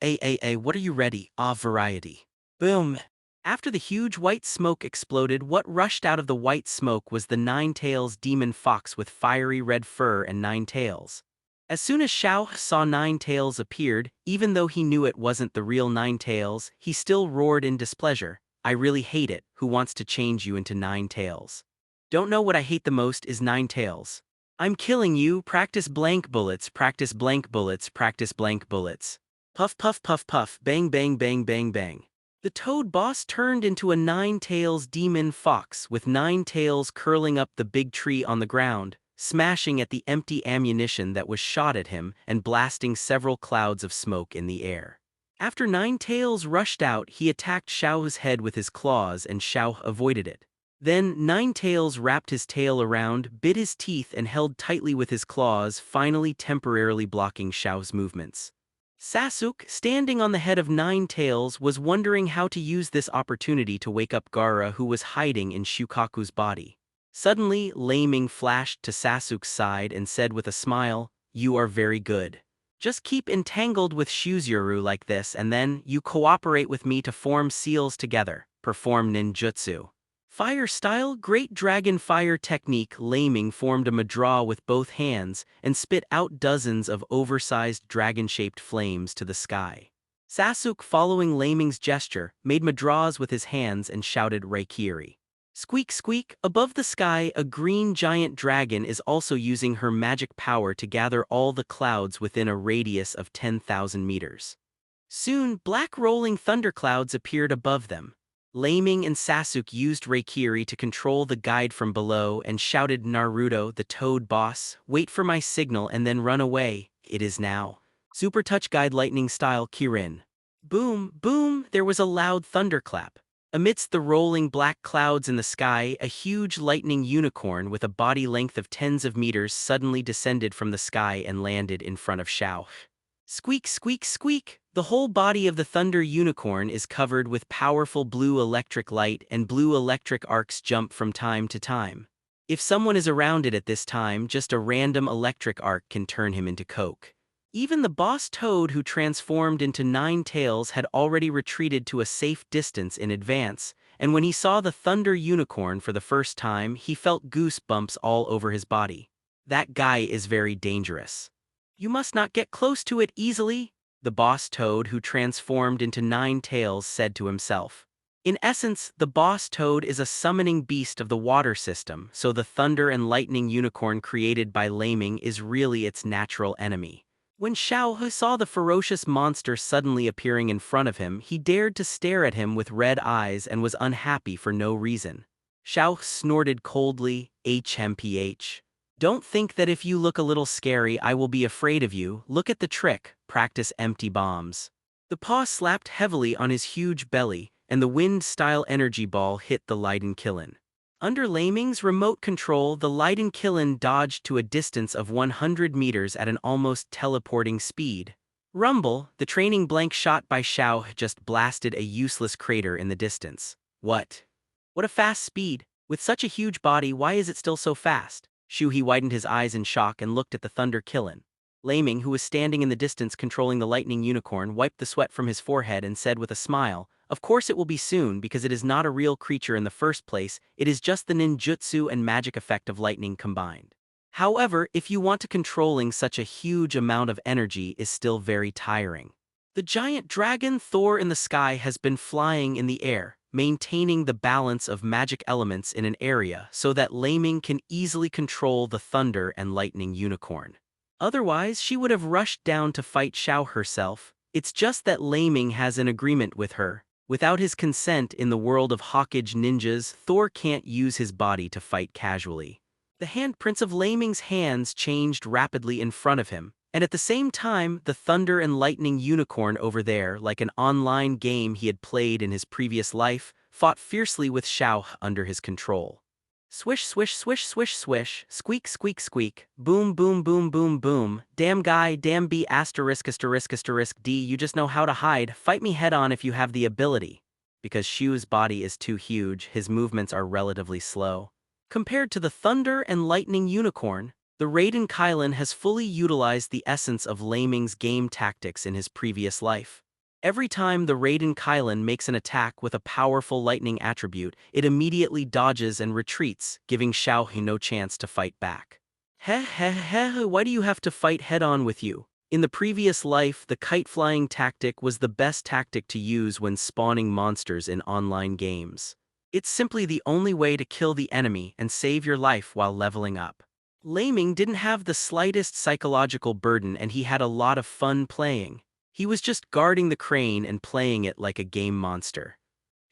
what are you ready? Variety. Boom. After the huge white smoke exploded, what rushed out of the white smoke was the Nine-Tails demon fox with fiery red fur and 9 tails. As soon as Shao saw 9 tails appeared, even though he knew it wasn't the real 9 tails, he still roared in displeasure. I really hate it. Who wants to change you into 9 tails? Don't know what I hate the most is 9 tails. I'm killing you. Practice blank bullets, practice blank bullets, practice blank bullets. Puff puff puff puff, bang bang bang bang bang. The Toad Boss turned into a 9 tails demon fox with 9 tails curling up the big tree on the ground, smashing at the empty ammunition that was shot at him and blasting several clouds of smoke in the air. After 9 tails rushed out, he attacked Shao's head with his claws and Shao avoided it. Then 9 tails wrapped his tail around, bit his teeth and held tightly with his claws, finally temporarily blocking Shao's movements. Sasuke, standing on the head of 9 tails, was wondering how to use this opportunity to wake up Gaara, who was hiding in Shukaku's body. Suddenly, Leiming flashed to Sasuke's side and said with a smile, "You are very good. Just keep entangled with Shuzuru like this and then you cooperate with me to form seals together, perform ninjutsu." Fire style, great dragon fire technique. Leiming formed a madra with both hands and spit out dozens of oversized dragon-shaped flames to the sky. Sasuke, following Leiming's gesture, made madras with his hands and shouted Raikiri. Squeak squeak, above the sky a green giant dragon is also using her magic power to gather all the clouds within a radius of 10,000 meters. Soon, black rolling thunderclouds appeared above them. Leiming and Sasuke used Raikiri to control the guide from below and shouted, Naruto, the Toad Boss, wait for my signal and then run away. It is now. Super Touch Guide Lightning Style Kirin. Boom, boom, there was a loud thunderclap. Amidst the rolling black clouds in the sky, a huge lightning unicorn with a body length of tens of meters suddenly descended from the sky and landed in front of Shao. Squeak squeak squeak! The whole body of the thunder unicorn is covered with powerful blue electric light and blue electric arcs jump from time to time. If someone is around it at this time, just a random electric arc can turn him into coke. Even the boss Toad, who transformed into 9 tails, had already retreated to a safe distance in advance, and when he saw the thunder unicorn for the first time, he felt goosebumps all over his body. That guy is very dangerous. You must not get close to it easily, the boss Toad, who transformed into 9 tails, said to himself. In essence, the boss Toad is a summoning beast of the water system, so the thunder and lightning unicorn created by Leiming is really its natural enemy. When Shao saw the ferocious monster suddenly appearing in front of him, he dared to stare at him with red eyes and was unhappy for no reason. Shao snorted coldly, HMPH. Don't think that if you look a little scary I will be afraid of you. Look at the trick, practice empty bombs. The paw slapped heavily on his huge belly, and the wind-style energy ball hit the Leiden Killen. Under Leiming's remote control, the Leiden Killen dodged to a distance of 100 meters at an almost teleporting speed. Rumble, the training blank shot by Shao, just blasted a useless crater in the distance. What? What a fast speed! With such a huge body, why is it still so fast? Shuhei widened his eyes in shock and looked at the Thunder Killen. Leiming, who was standing in the distance controlling the lightning unicorn, wiped the sweat from his forehead and said with a smile, "Of course it will be soon, because it is not a real creature in the first place, it is just the ninjutsu and magic effect of lightning combined. However, if you want to controlling such a huge amount of energy is still very tiring." The giant dragon Thor in the sky has been flying in the air, maintaining the balance of magic elements in an area so that Leiming can easily control the thunder and lightning unicorn. Otherwise, she would have rushed down to fight Shao herself. It's just that Leiming has an agreement with her. Without his consent, in the world of Hokage ninjas, Thor can't use his body to fight casually. The handprints of Leiming's hands changed rapidly in front of him, and at the same time, the thunder and lightning unicorn over there, like an online game he had played in his previous life, fought fiercely with Xiao under his control. Swish, swish, swish, swish, swish, squeak, squeak, squeak, boom, boom, boom, boom, boom, damn guy, damn B asterisk asterisk asterisk D, you just know how to hide, fight me head on if you have the ability. Because Shu's body is too huge, his movements are relatively slow. Compared to the thunder and lightning unicorn, the Raiden Kylan has fully utilized the essence of Leiming's game tactics in his previous life. Every time the Raiden Kylan makes an attack with a powerful lightning attribute, it immediately dodges and retreats, giving Xiaohe no chance to fight back. Heh, why do you have to fight head-on with you? In the previous life, the kite-flying tactic was the best tactic to use when spawning monsters in online games. It's simply the only way to kill the enemy and save your life while leveling up. Leiming didn't have the slightest psychological burden and he had a lot of fun playing. He was just guarding the crane and playing it like a game monster.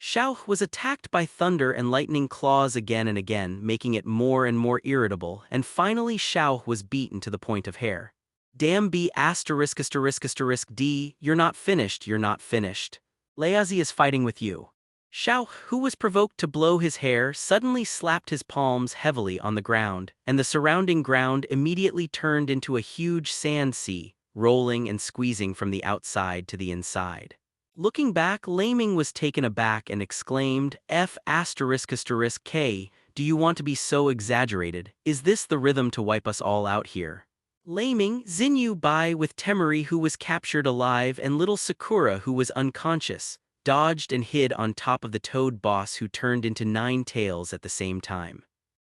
Xiao was attacked by thunder and lightning claws again and again, making it more and more irritable, and finally Xiao was beaten to the point of hair. Damn B asterisk asterisk asterisk D, you're not finished, you're not finished. Leazi is fighting with you. Xiao, who was provoked to blow his hair, suddenly slapped his palms heavily on the ground, and the surrounding ground immediately turned into a huge sand sea, rolling and squeezing from the outside to the inside. Looking back, Leiming was taken aback and exclaimed, F asterisk asterisk K, do you want to be so exaggerated? Is this the rhythm to wipe us all out here? Leiming, Xinyu Bai with Temari who was captured alive and little Sakura who was unconscious, dodged and hid on top of the toad boss who turned into 9 tails at the same time.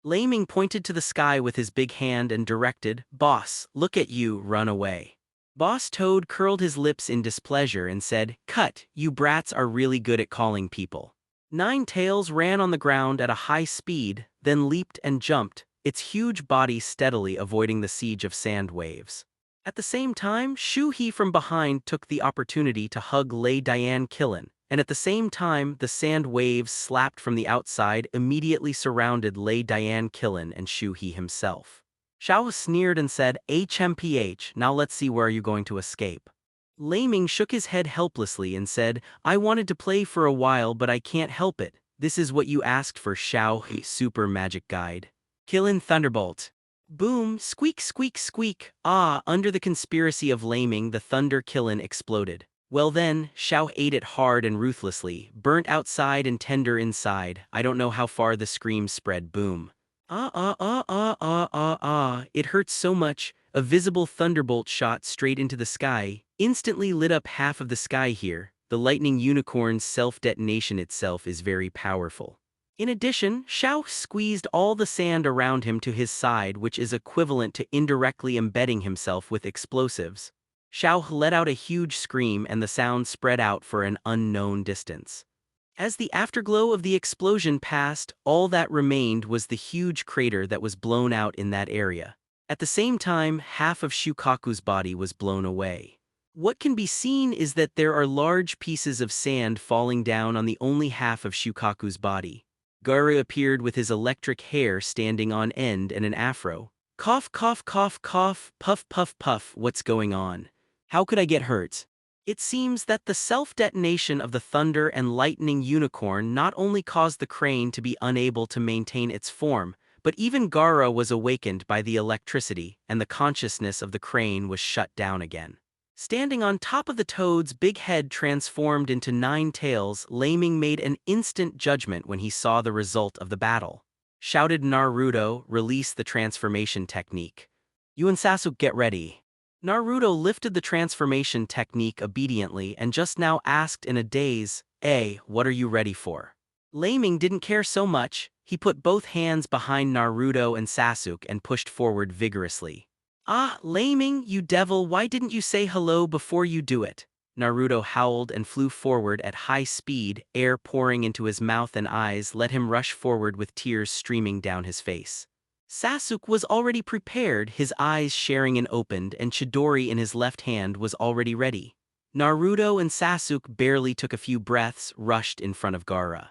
Leiming pointed to the sky with his big hand and directed, Boss, look at you, run away. Boss Toad curled his lips in displeasure and said, Cut, you brats are really good at calling people. 9 tails ran on the ground at a high speed, then leaped and jumped, its huge body steadily avoiding the siege of sand waves. At the same time, Shu He from behind took the opportunity to hug Lei Diane Killen, and at the same time the sand waves slapped from the outside immediately surrounded Lei Diane Killen and Shu He himself. Xiao sneered and said, HMPH, now let's see where you're going to escape. Leiming shook his head helplessly and said, I wanted to play for a while but I can't help it. This is what you asked for, Xiao He Super Magic Guide. Killen Thunderbolt. Boom, squeak, squeak, squeak. Ah, under the conspiracy of Leiming, the Thunder Killen exploded. Well then, Xiao ate it hard and ruthlessly, burnt outside and tender inside. I don't know how far the scream spread. Boom. It hurts so much. A visible thunderbolt shot straight into the sky, instantly lit up half of the sky here. The lightning unicorn's self-detonation itself is very powerful. In addition, Xiao squeezed all the sand around him to his side, which is equivalent to indirectly embedding himself with explosives. Xiao let out a huge scream and the sound spread out for an unknown distance. As the afterglow of the explosion passed, all that remained was the huge crater that was blown out in that area. At the same time, half of Shukaku's body was blown away. What can be seen is that there are large pieces of sand falling down on the only half of Shukaku's body. Gaara appeared with his electric hair standing on end and an afro. Cough, cough, cough, cough, puff, puff, puff, what's going on? How could I get hurt? It seems that the self-detonation of the thunder and lightning unicorn not only caused the crane to be unable to maintain its form, but even Gaara was awakened by the electricity, and the consciousness of the crane was shut down again. Standing on top of the toad's big head transformed into 9 tails, Leiming made an instant judgment when he saw the result of the battle. Shouted Naruto, release the transformation technique. You and Sasuke get ready. Naruto lifted the transformation technique obediently and just now asked in a daze, what are you ready for? Leiming didn't care so much. He put both hands behind Naruto and Sasuke and pushed forward vigorously. Ah, Leiming, you devil, why didn't you say hello before you do it? Naruto howled and flew forward at high speed, air pouring into his mouth and eyes let him rush forward with tears streaming down his face. Sasuke was already prepared, his eyes sharing and opened, and Chidori in his left hand was already ready. Naruto and Sasuke barely took a few breaths, rushed in front of Gaara.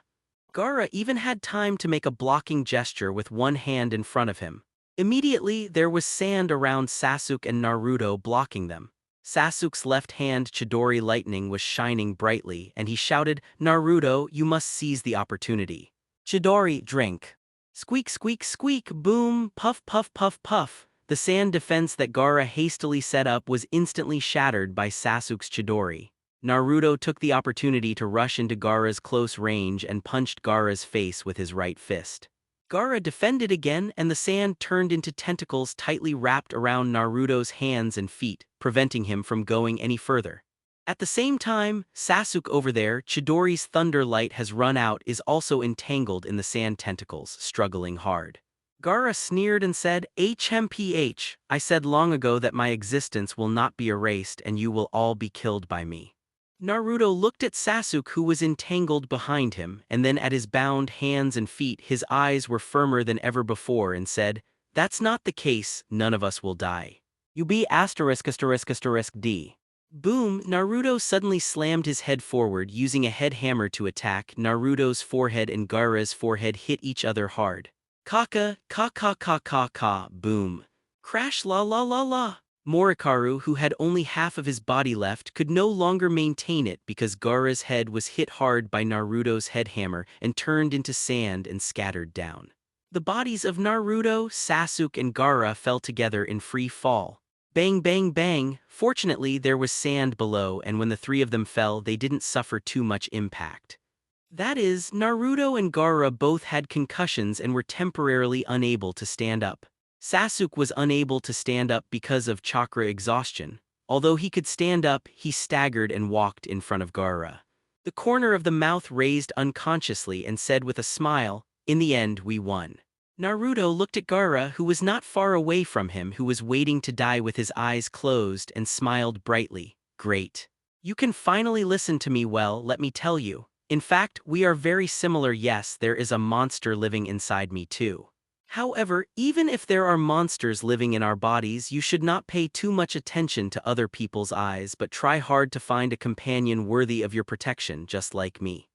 Gaara even had time to make a blocking gesture with one hand in front of him. Immediately, there was sand around Sasuke and Naruto blocking them. Sasuke's left hand Chidori lightning was shining brightly, and he shouted, "Naruto, you must seize the opportunity." Chidori, drink. Squeak, squeak, squeak, boom, puff, puff, puff, puff. The sand defense that Gaara hastily set up was instantly shattered by Sasuke's Chidori. Naruto took the opportunity to rush into Gaara's close range and punched Gaara's face with his right fist. Gaara defended again, and the sand turned into tentacles tightly wrapped around Naruto's hands and feet, preventing him from going any further. At the same time, Sasuke over there, Chidori's thunder light has run out, is also entangled in the sand tentacles, struggling hard. Gaara sneered and said, "HMPH, I said long ago that my existence will not be erased and you will all be killed by me." Naruto looked at Sasuke, who was entangled behind him, and then at his bound hands and feet. His eyes were firmer than ever before and said, "That's not the case, none of us will die. You be *****D. Boom, Naruto suddenly slammed his head forward, using a head hammer to attack. Naruto's forehead and Gaara's forehead hit each other hard. Kaka, ka ka ka ka ka, boom. Crash la la la la. Morikaru, who had only half of his body left, could no longer maintain it because Gaara's head was hit hard by Naruto's head hammer and turned into sand and scattered down. The bodies of Naruto, Sasuke, and Gaara fell together in free fall. Bang bang bang. Fortunately, there was sand below, and when the three of them fell, they didn't suffer too much impact. That is, Naruto and Gaara both had concussions and were temporarily unable to stand up. Sasuke was unable to stand up because of chakra exhaustion. Although he could stand up, he staggered and walked in front of Gaara. The corner of the mouth raised unconsciously and said with a smile, "In the end, we won." Naruto looked at Gaara, who was not far away from him, who was waiting to die with his eyes closed, and smiled brightly. "Great. You can finally listen to me well, let me tell you. In fact, we are very similar. Yes, there is a monster living inside me too. However, even if there are monsters living in our bodies, you should not pay too much attention to other people's eyes, but try hard to find a companion worthy of your protection, just like me.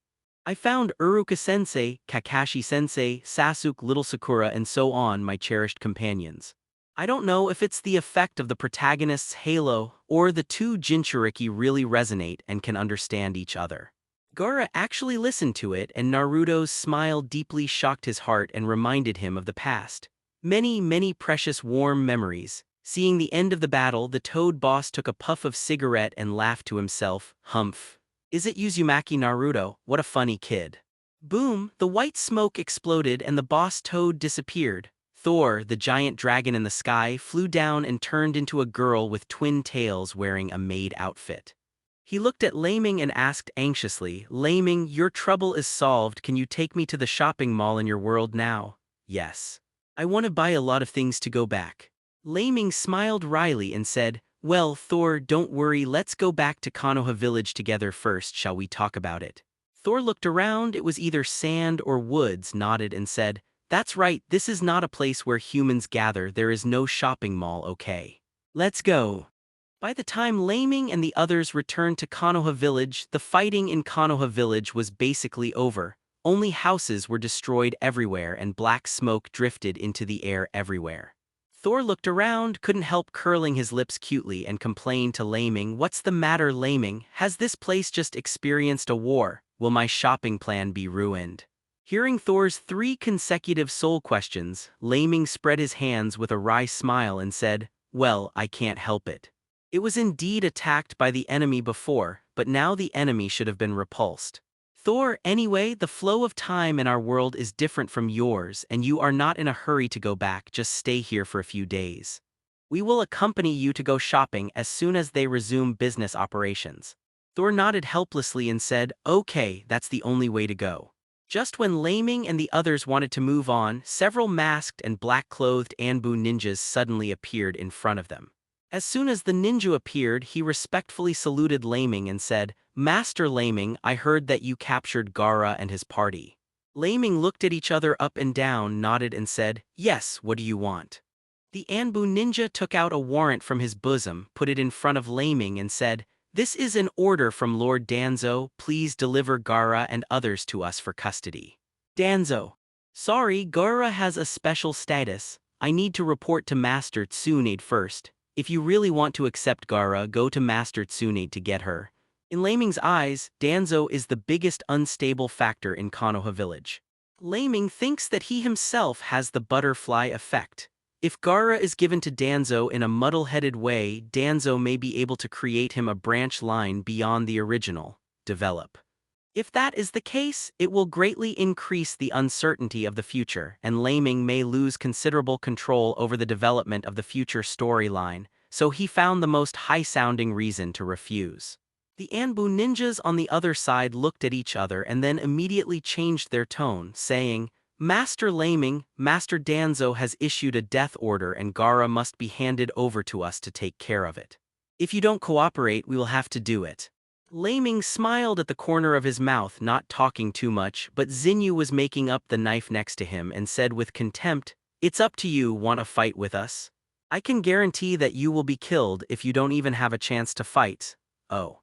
I found Uruka-sensei, Kakashi-sensei, Sasuke, little Sakura, and so on, my cherished companions. I don't know if it's the effect of the protagonist's halo, or the two Jinchuriki really resonate and can understand each other." Gaara actually listened to it, and Naruto's smile deeply shocked his heart and reminded him of the past. Many, many precious warm memories. Seeing the end of the battle, the Toad boss took a puff of cigarette and laughed to himself, "Humph. Is it Uzumaki Naruto? What a funny kid." Boom, the white smoke exploded and the boss Toad disappeared. Thor, the giant dragon in the sky, flew down and turned into a girl with twin tails wearing a maid outfit. He looked at Leiming and asked anxiously, "Leiming, your trouble is solved. Can you take me to the shopping mall in your world now?" "Yes. I want to buy a lot of things to go back." Leiming smiled wryly and said, "Well, Thor, don't worry, let's go back to Konoha village together first, shall we talk about it?" Thor looked around, it was either sand or woods, nodded and said, "That's right, this is not a place where humans gather, there is no shopping mall, okay? Let's go." By the time Leiming and the others returned to Konoha village, the fighting in Konoha village was basically over. Only houses were destroyed everywhere and black smoke drifted into the air everywhere. Thor looked around, couldn't help curling his lips cutely, and complained to Leiming, "What's the matter, Leiming? Has this place just experienced a war? Will my shopping plan be ruined?" Hearing Thor's 3 consecutive soul questions, Leiming spread his hands with a wry smile and said, "Well, I can't help it. It was indeed attacked by the enemy before, but now the enemy should have been repulsed. Thor, anyway, the flow of time in our world is different from yours, and you are not in a hurry to go back, just stay here for a few days. We will accompany you to go shopping as soon as they resume business operations." Thor nodded helplessly and said, "Okay, that's the only way to go." Just when Leiming and the others wanted to move on, several masked and black-clothed Anbu ninjas suddenly appeared in front of them. As soon as the ninja appeared, he respectfully saluted Leiming and said, "Master Leiming, I heard that you captured Gaara and his party." Leiming looked at each other up and down, nodded and said, "Yes, what do you want?" The Anbu ninja took out a warrant from his bosom, put it in front of Leiming and said, "This is an order from Lord Danzo, please deliver Gaara and others to us for custody." Danzo. Sorry, Gaara has a special status. I need to report to Master Tsunade first. If you really want to accept Gaara, go to Master Tsunade to get her. In Leiming's eyes, Danzo is the biggest unstable factor in Konoha village. Leiming thinks that he himself has the butterfly effect. If Gaara is given to Danzo in a muddle-headed way, Danzo may be able to create him a branch line beyond the original, develop. If that is the case, it will greatly increase the uncertainty of the future, and Leiming may lose considerable control over the development of the future storyline, so he found the most high-sounding reason to refuse. The Anbu ninjas on the other side looked at each other and then immediately changed their tone, saying, Master Leiming, Master Danzo has issued a death order and Gaara must be handed over to us to take care of it. If you don't cooperate, we will have to do it. Leiming smiled at the corner of his mouth, not talking too much, but Zinyu was making up the knife next to him and said with contempt, It's up to you, want to fight with us? I can guarantee that you will be killed if you don't even have a chance to fight. Oh.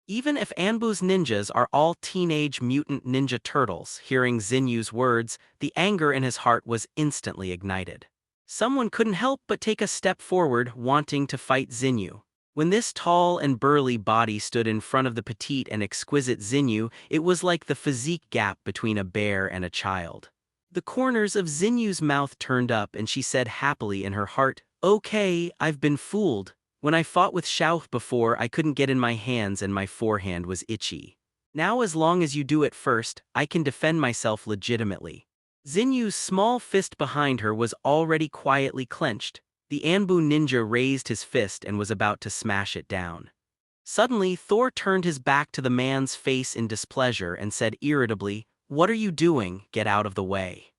Even if Anbu's ninjas are all teenage mutant ninja turtles, hearing Zinyu's words, the anger in his heart was instantly ignited. Someone couldn't help but take a step forward, wanting to fight Zinyu. When this tall and burly body stood in front of the petite and exquisite Zinyu, it was like the physique gap between a bear and a child. The corners of Zinyu's mouth turned up and she said happily in her heart, Okay, I've been fooled. When I fought with Xiao before, I couldn't get in my hands and my forehand was itchy. Now as long as you do it first, I can defend myself legitimately. Zinyu's small fist behind her was already quietly clenched. The Anbu ninja raised his fist and was about to smash it down. Suddenly, Thor turned his back to the man's face in displeasure and said irritably, What are you doing? Get out of the way.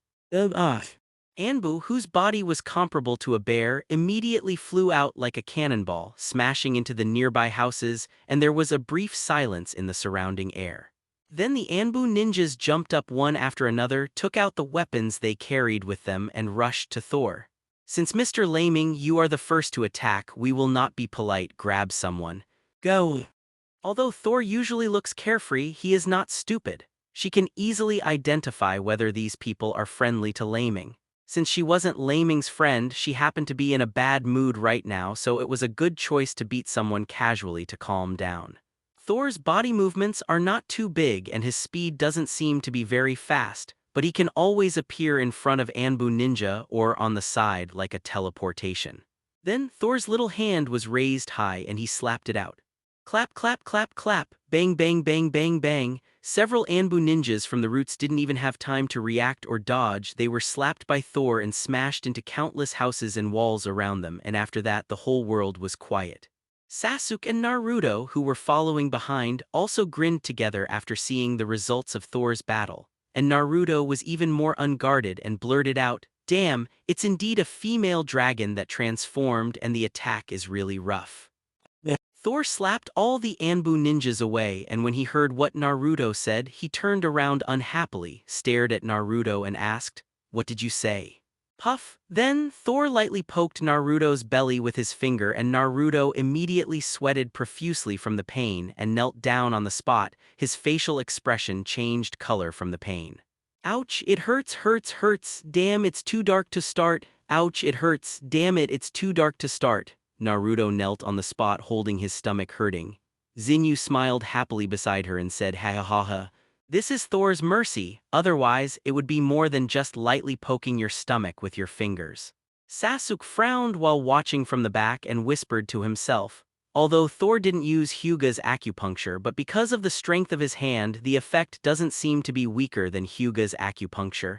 Anbu, whose body was comparable to a bear, immediately flew out like a cannonball, smashing into the nearby houses, and there was a brief silence in the surrounding air. Then the Anbu ninjas jumped up one after another, took out the weapons they carried with them, and rushed to Thor. Since Mr. Leiming, you are the first to attack, we will not be polite, grab someone. Go. Although Thor usually looks carefree, he is not stupid. She can easily identify whether these people are friendly to Leiming. Since she wasn't Leiming's friend, she happened to be in a bad mood right now, so it was a good choice to beat someone casually to calm down. Thor's body movements are not too big and his speed doesn't seem to be very fast, but he can always appear in front of Anbu Ninja or on the side like a teleportation. Then Thor's little hand was raised high and he slapped it out. Clap, clap, clap, clap, bang, bang, bang, bang, bang. Several Anbu ninjas from the roots didn't even have time to react or dodge. They were slapped by Thor and smashed into countless houses and walls around them, and after that the whole world was quiet. Sasuke and Naruto, who were following behind, also grinned together after seeing the results of Thor's battle. And Naruto was even more unguarded and blurted out, Damn, it's indeed a female dragon that transformed and the attack is really rough. Thor slapped all the Anbu ninjas away, and when he heard what Naruto said, he turned around unhappily, stared at Naruto and asked, What did you say? Puff. Then Thor lightly poked Naruto's belly with his finger and Naruto immediately sweated profusely from the pain and knelt down on the spot. His facial expression changed color from the pain. Ouch, it hurts, hurts, hurts, damn it's too dark to start, ouch it hurts, damn it it's too dark to start. Naruto knelt on the spot holding his stomach hurting. Zinyu smiled happily beside her and said ha ha ha ha. This is Thor's mercy, otherwise it would be more than just lightly poking your stomach with your fingers. Sasuke frowned while watching from the back and whispered to himself. Although Thor didn't use Hyuga's acupuncture, but because of the strength of his hand, the effect doesn't seem to be weaker than Hyuga's acupuncture.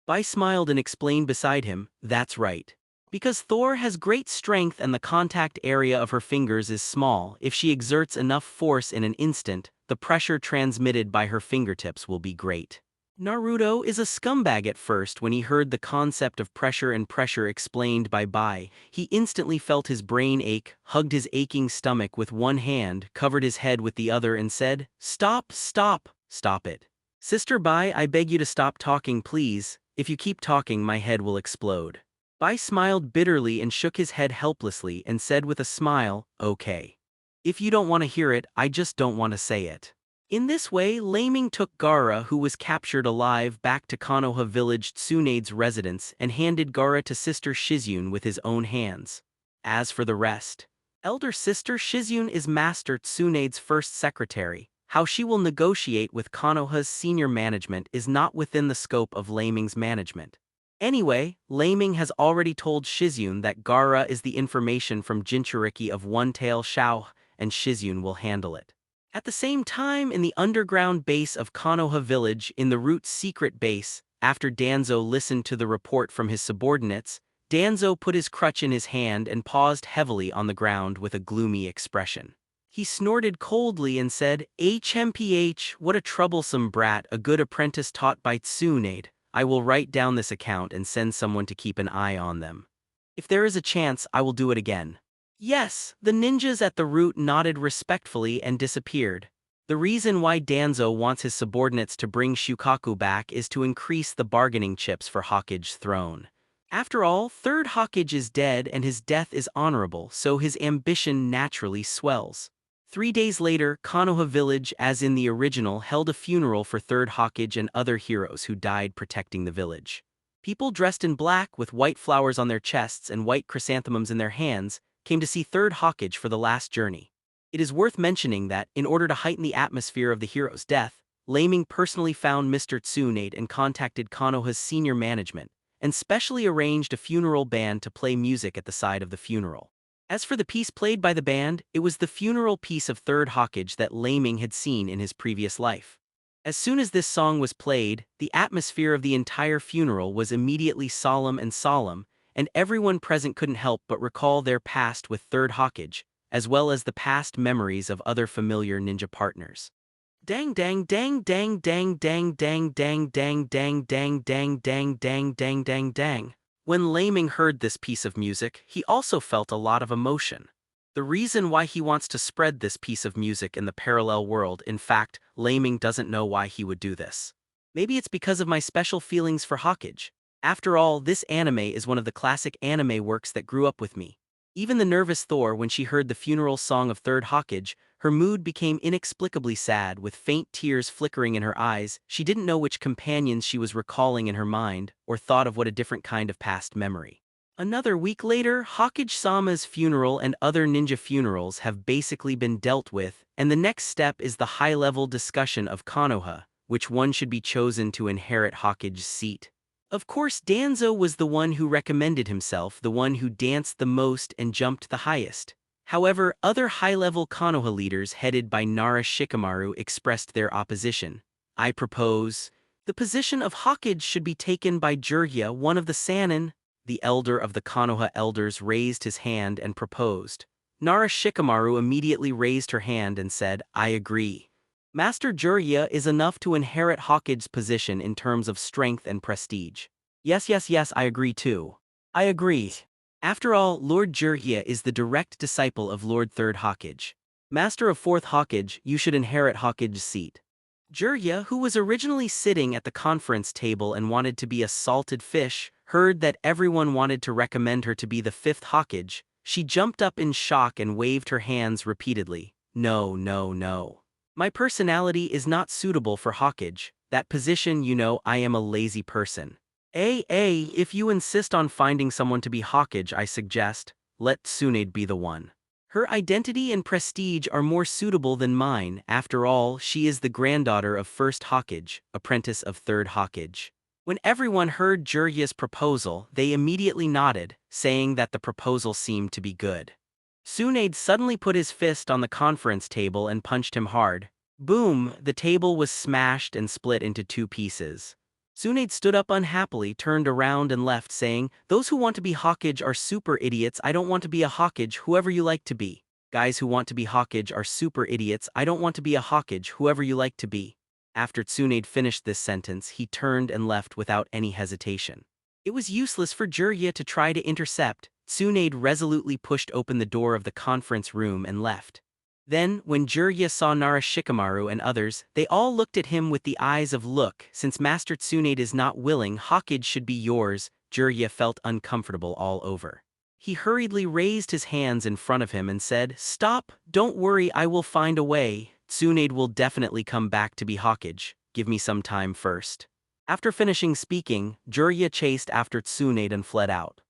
Bai smiled and explained beside him, That's right. Because Thor has great strength and the contact area of her fingers is small, if she exerts enough force in an instant, the pressure transmitted by her fingertips will be great. Naruto is a scumbag at first. When he heard the concept of pressure and pressure explained by Bai, he instantly felt his brain ache, hugged his aching stomach with one hand, covered his head with the other and said, Stop, stop, stop it. Sister Bai, I beg you to stop talking please, if you keep talking my head will explode. Bai smiled bitterly and shook his head helplessly and said with a smile, Okay. If you don't want to hear it, I just don't want to say it. In this way, Leiming took Gaara, who was captured alive, back to Konoha village Tsunade's residence and handed Gaara to sister Shizune with his own hands. As for the rest, elder sister Shizune is Master Tsunade's first secretary. How she will negotiate with Konoha's senior management is not within the scope of Leiming's management. Anyway, Leiming has already told Shizune that Gaara is the information from Jinchuriki of One-Tail Shao, and Shizune will handle it. At the same time, in the underground base of Konoha village, in the Root's secret base, after Danzo listened to the report from his subordinates, Danzo put his crutch in his hand and paused heavily on the ground with a gloomy expression. He snorted coldly and said, "HMPH, what a troublesome brat, a good apprentice taught by Tsunade. I will write down this account and send someone to keep an eye on them. If there is a chance, I will do it again." Yes, the ninjas at the Root nodded respectfully and disappeared. The reason why Danzo wants his subordinates to bring Shukaku back is to increase the bargaining chips for Hokage's throne. After all, third Hokage is dead and his death is honorable, so his ambition naturally swells. 3 days later, Konoha village, as in the original, held a funeral for third Hokage and other heroes who died protecting the village. People dressed in black with white flowers on their chests and white chrysanthemums in their hands came to see third Hokage for the last journey. It is worth mentioning that, in order to heighten the atmosphere of the hero's death, Leiming personally found Mr. Tsunade and contacted Konoha's senior management, and specially arranged a funeral band to play music at the side of the funeral. As for the piece played by the band, it was the funeral piece of third Hokage that Leiming had seen in his previous life. As soon as this song was played, the atmosphere of the entire funeral was immediately solemn, and everyone present couldn't help but recall their past with third Hokage, as well as the past memories of other familiar ninja partners. Dang dang dang dang dang dang dang dang dang dang dang dang dang dang dang dang dang. When Leiming heard this piece of music, he also felt a lot of emotion. The reason why he wants to spread this piece of music in the parallel world, in fact, Leiming doesn't know why he would do this. Maybe it's because of my special feelings for Hokage. After all, this anime is one of the classic anime works that grew up with me. Even the nervous Thor, when she heard the funeral song of third Hokage, her mood became inexplicably sad, with faint tears flickering in her eyes. She didn't know which companions she was recalling in her mind, or thought of what a different kind of past memory. Another week later, Hokage-sama's funeral and other ninja funerals have basically been dealt with, and the next step is the high-level discussion of Konoha, which one should be chosen to inherit Hokage's seat. Of course, Danzo was the one who recommended himself, the one who danced the most and jumped the highest. However, other high-level Konoha leaders headed by Nara Shikamaru expressed their opposition. "I propose the position of Hokage should be taken by Jiraiya, one of the Sannin." The elder of the Konoha elders raised his hand and proposed. Nara Shikamaru immediately raised her hand and said, "I agree. Master Jiraiya is enough to inherit Hokage's position in terms of strength and prestige." Yes, I agree too. I agree. After all, Lord Jiraiya is the direct disciple of Lord Third Hokage. Master of Fourth Hokage, you should inherit Hokage's seat. Jiraiya, who was originally sitting at the conference table and wanted to be a salted fish, heard that everyone wanted to recommend her to be the fifth Hokage. She jumped up in shock and waved her hands repeatedly. "No, no, no. My personality is not suitable for Hokage. That position, I am a lazy person. If you insist on finding someone to be Hokage, I suggest, let Tsunade be the one. Her identity and prestige are more suitable than mine. After all, she is the granddaughter of first Hokage, apprentice of third Hokage." When everyone heard Jiraiya's proposal, they immediately nodded, saying that the proposal seemed to be good. Tsunade suddenly put his fist on the conference table and punched him hard. Boom! The table was smashed and split into 2 pieces. Tsunade stood up unhappily, turned around and left, saying, "Those who want to be Hokage are super idiots. I don't want to be a Hokage, whoever you like to be. Guys who want to be Hokage are super idiots. I don't want to be a Hokage, whoever you like to be." After Tsunade finished this sentence, he turned and left without any hesitation. It was useless for Jiraiya to try to intercept. Tsunade resolutely pushed open the door of the conference room and left. Then, when Jiraiya saw Nara Shikamaru and others, they all looked at him with the eyes of "Look, since Master Tsunade is not willing, Hokage should be yours." Jiraiya felt uncomfortable all over. He hurriedly raised his hands in front of him and said, "Stop, don't worry, I will find a way." Tsunade will definitely come back to be Hokage. Give me some time first. After finishing speaking, Jiraiya chased after Tsunade and fled out.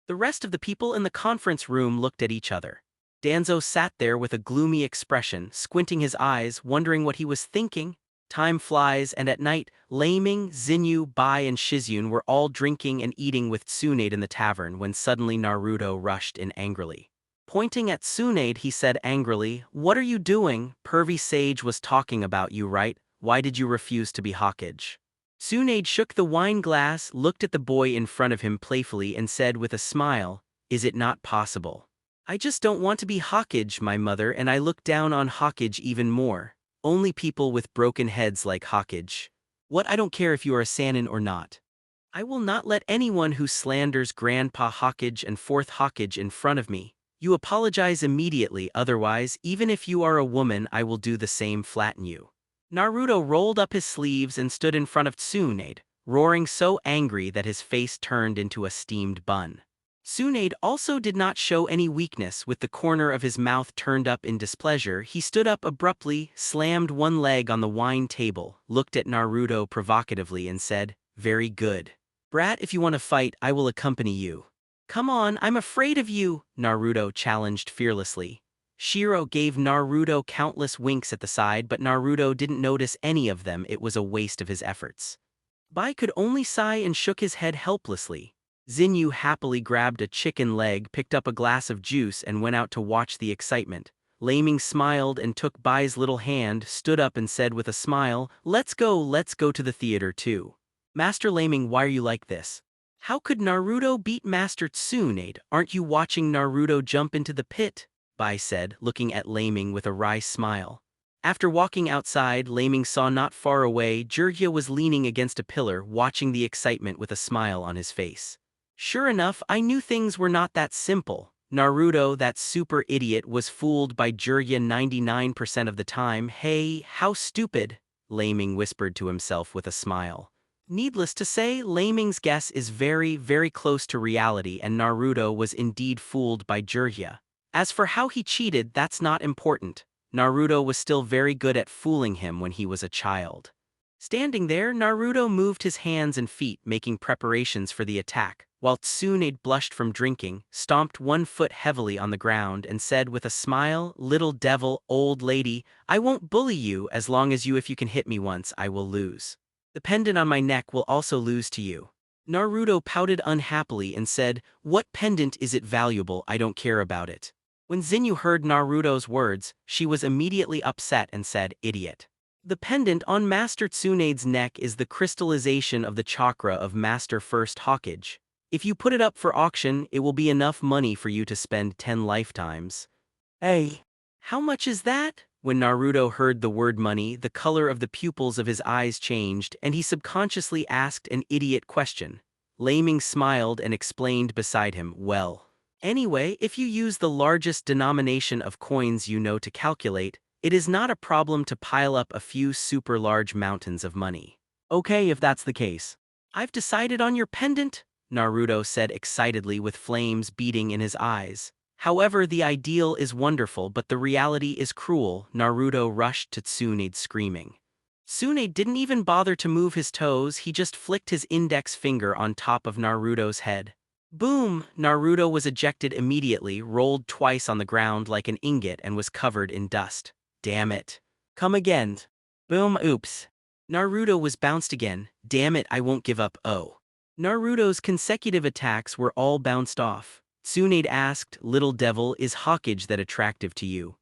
The rest of the people in the conference room looked at each other. Danzo sat there with a gloomy expression, squinting his eyes, wondering what he was thinking. Time flies, and at night, Leiming, Zinyu, Bai, and Shizune were all drinking and eating with Tsunade in the tavern when suddenly Naruto rushed in angrily. Pointing at Tsunade, he said angrily, "What are you doing? Pervy Sage was talking about you, right? Why did you refuse to be Hokage?" Tsunade shook the wine glass, looked at the boy in front of him playfully, and said with a smile, "Is it not possible? I just don't want to be Hokage, my mother, and I look down on Hokage even more. Only people with broken heads like Hokage. What, I don't care if you are a Sannin or not. I will not let anyone who slanders Grandpa Hokage and fourth Hokage in front of me. You apologize immediately, otherwise, even if you are a woman, I will do the same, flatten you." Naruto rolled up his sleeves and stood in front of Tsunade, roaring so angry that his face turned into a steamed bun. Tsunade also did not show any weakness. With the corner of his mouth turned up in displeasure, he stood up abruptly, slammed one leg on the wine table, looked at Naruto provocatively and said, "Very good. Brat, if you want to fight, I will accompany you." "Come on, I'm afraid of you," Naruto challenged fearlessly. Shiro gave Naruto countless winks at the side, but Naruto didn't notice any of them. It was a waste of his efforts. Bai could only sigh and shook his head helplessly. Zinyu happily grabbed a chicken leg, picked up a glass of juice, and went out to watch the excitement. Leiming smiled and took Bai's little hand, stood up and said with a smile, let's go to the theater too." "Master Leiming, why are you like this? How could Naruto beat Master Tsunade? Aren't you watching Naruto jump into the pit?" Bai said, looking at Leiming with a wry smile. After walking outside, Leiming saw not far away Jiraiya was leaning against a pillar, watching the excitement with a smile on his face. Sure enough, I knew things were not that simple. Naruto, that super idiot, was fooled by Jiraiya 99% of the time. "Hey, how stupid," Leiming whispered to himself with a smile. Needless to say, Leiming's guess is very, very close to reality, and Naruto was indeed fooled by Jiraiya. As for how he cheated, that's not important. Naruto was still very good at fooling him when he was a child. Standing there, Naruto moved his hands and feet, making preparations for the attack, while Tsunade blushed from drinking, stomped one foot heavily on the ground, and said with a smile, "Little devil, old lady, I won't bully you as long as if you can hit me once, I will lose. The pendant on my neck will also lose to you." Naruto pouted unhappily and said, "What pendant? Is it valuable? I don't care about it." When Zinyu heard Naruto's words, she was immediately upset and said, "Idiot. The pendant on Master Tsunade's neck is the crystallization of the chakra of Master First Hokage. If you put it up for auction, it will be enough money for you to spend 10 lifetimes. Hey, how much is that?" When Naruto heard the word money, the color of the pupils of his eyes changed, and he subconsciously asked an idiot question. Leiming smiled and explained beside him, "Well, anyway, if you use the largest denomination of coins you know to calculate, it is not a problem to pile up a few super large mountains of money." "Okay, if that's the case. I've decided on your pendant," Naruto said excitedly with flames beating in his eyes. "However, the ideal is wonderful, but the reality is cruel." Naruto rushed to Tsunade screaming. Tsunade didn't even bother to move his toes, he just flicked his index finger on top of Naruto's head. Boom! Naruto was ejected immediately, rolled twice on the ground like an ingot, and was covered in dust. "Damn it. Come again." Boom, oops. Naruto was bounced again. "Damn it, I won't give up, oh." Naruto's consecutive attacks were all bounced off. Tsunade asked, "Little devil, is Hokage that attractive to you?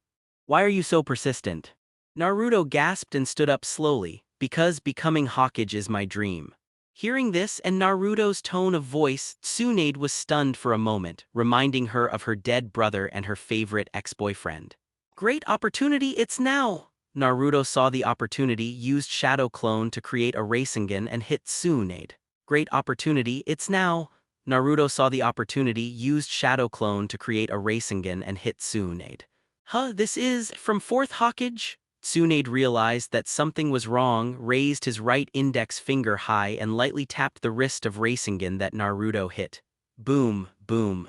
Why are you so persistent?" Naruto gasped and stood up slowly, "Because becoming Hokage is my dream." Hearing this and Naruto's tone of voice, Tsunade was stunned for a moment, reminding her of her dead brother and her favorite ex-boyfriend. "Great opportunity, it's now!" Naruto saw the opportunity, used Shadow Clone to create a Rasengan and hit Tsunade. "Great opportunity, it's now!" Naruto saw the opportunity, used Shadow Clone to create a Rasengan and hit Tsunade. This is from fourth Hokage?" Tsunade realized that something was wrong, raised his right index finger high and lightly tapped the wrist of Rasengan that Naruto hit. Boom, boom.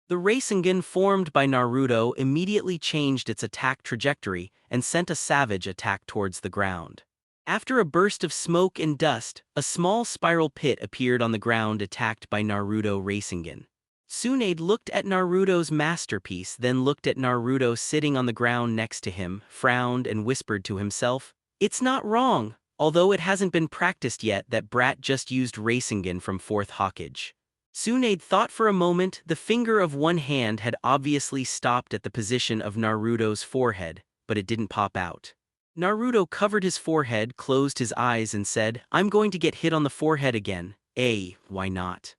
The Rasengan formed by Naruto immediately changed its attack trajectory and sent a savage attack towards the ground. After a burst of smoke and dust, a small spiral pit appeared on the ground attacked by Naruto Rasengan. Tsunade looked at Naruto's masterpiece, then looked at Naruto sitting on the ground next to him, frowned and whispered to himself, "It's not wrong, although it hasn't been practiced yet that Brat just used Rasengan from 4th Hokage." Tsunade thought for a moment. The finger of one hand had obviously stopped at the position of Naruto's forehead, but it didn't pop out. Naruto covered his forehead, closed his eyes and said, "I'm going to get hit on the forehead again. Why not?"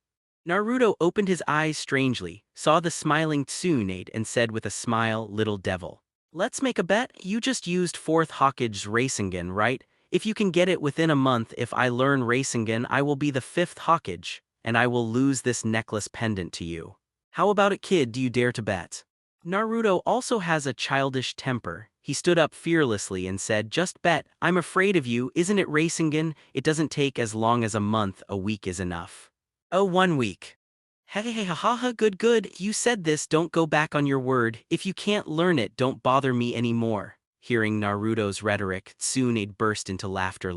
Naruto opened his eyes strangely, saw the smiling Tsunade and said with a smile, "Little devil. Let's make a bet. You just used 4th Hokage's Rasengan, right? If you can get it within a month, if I learn Rasengan, I will be the 5th Hokage, and I will lose this necklace pendant to you. How about it, kid? Do you dare to bet?" Naruto also has a childish temper. He stood up fearlessly and said, "Just bet. I'm afraid of you. Isn't it Rasengan? It doesn't take as long as a month. A week is enough." "Oh, 1 week. Hehehehaha, good. You said this, don't go back on your word. If you can't learn it, don't bother me anymore." Hearing Naruto's rhetoric, Tsunade burst into laughter.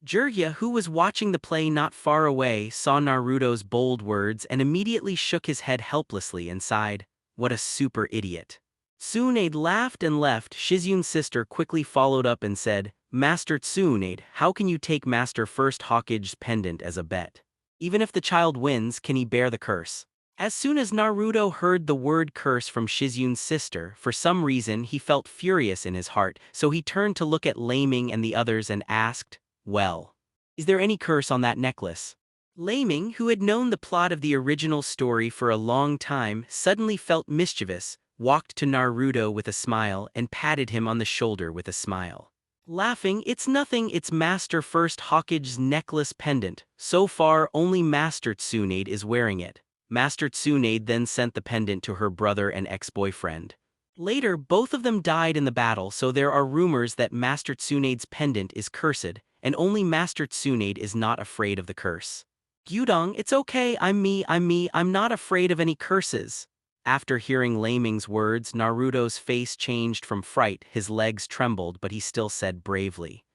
Jiraiya, who was watching the play not far away, saw Naruto's bold words and immediately shook his head helplessly and sighed, "What a super idiot." Tsunade laughed and left. Shizun's sister quickly followed up and said, "Master Tsunade, how can you take Master 1st Hokage's pendant as a bet? Even if the child wins, can he bear the curse?" As soon as Naruto heard the word curse from Shizun's sister, for some reason he felt furious in his heart, so he turned to look at Leiming and the others and asked, "Well, is there any curse on that necklace?" Leiming, who had known the plot of the original story for a long time, suddenly felt mischievous, walked to Naruto with a smile and patted him on the shoulder with a smile. Laughing, "It's nothing, it's Master 1st Hokage's necklace pendant. So far, only Master Tsunade is wearing it." Master Tsunade then sent the pendant to her brother and ex-boyfriend. Later, both of them died in the battle, so there are rumors that Master Tsunade's pendant is cursed, and only Master Tsunade is not afraid of the curse. "Gyudong, it's okay, I'm me, I'm not afraid of any curses." After hearing Leiming's words, Naruto's face changed from fright, his legs trembled, but he still said bravely.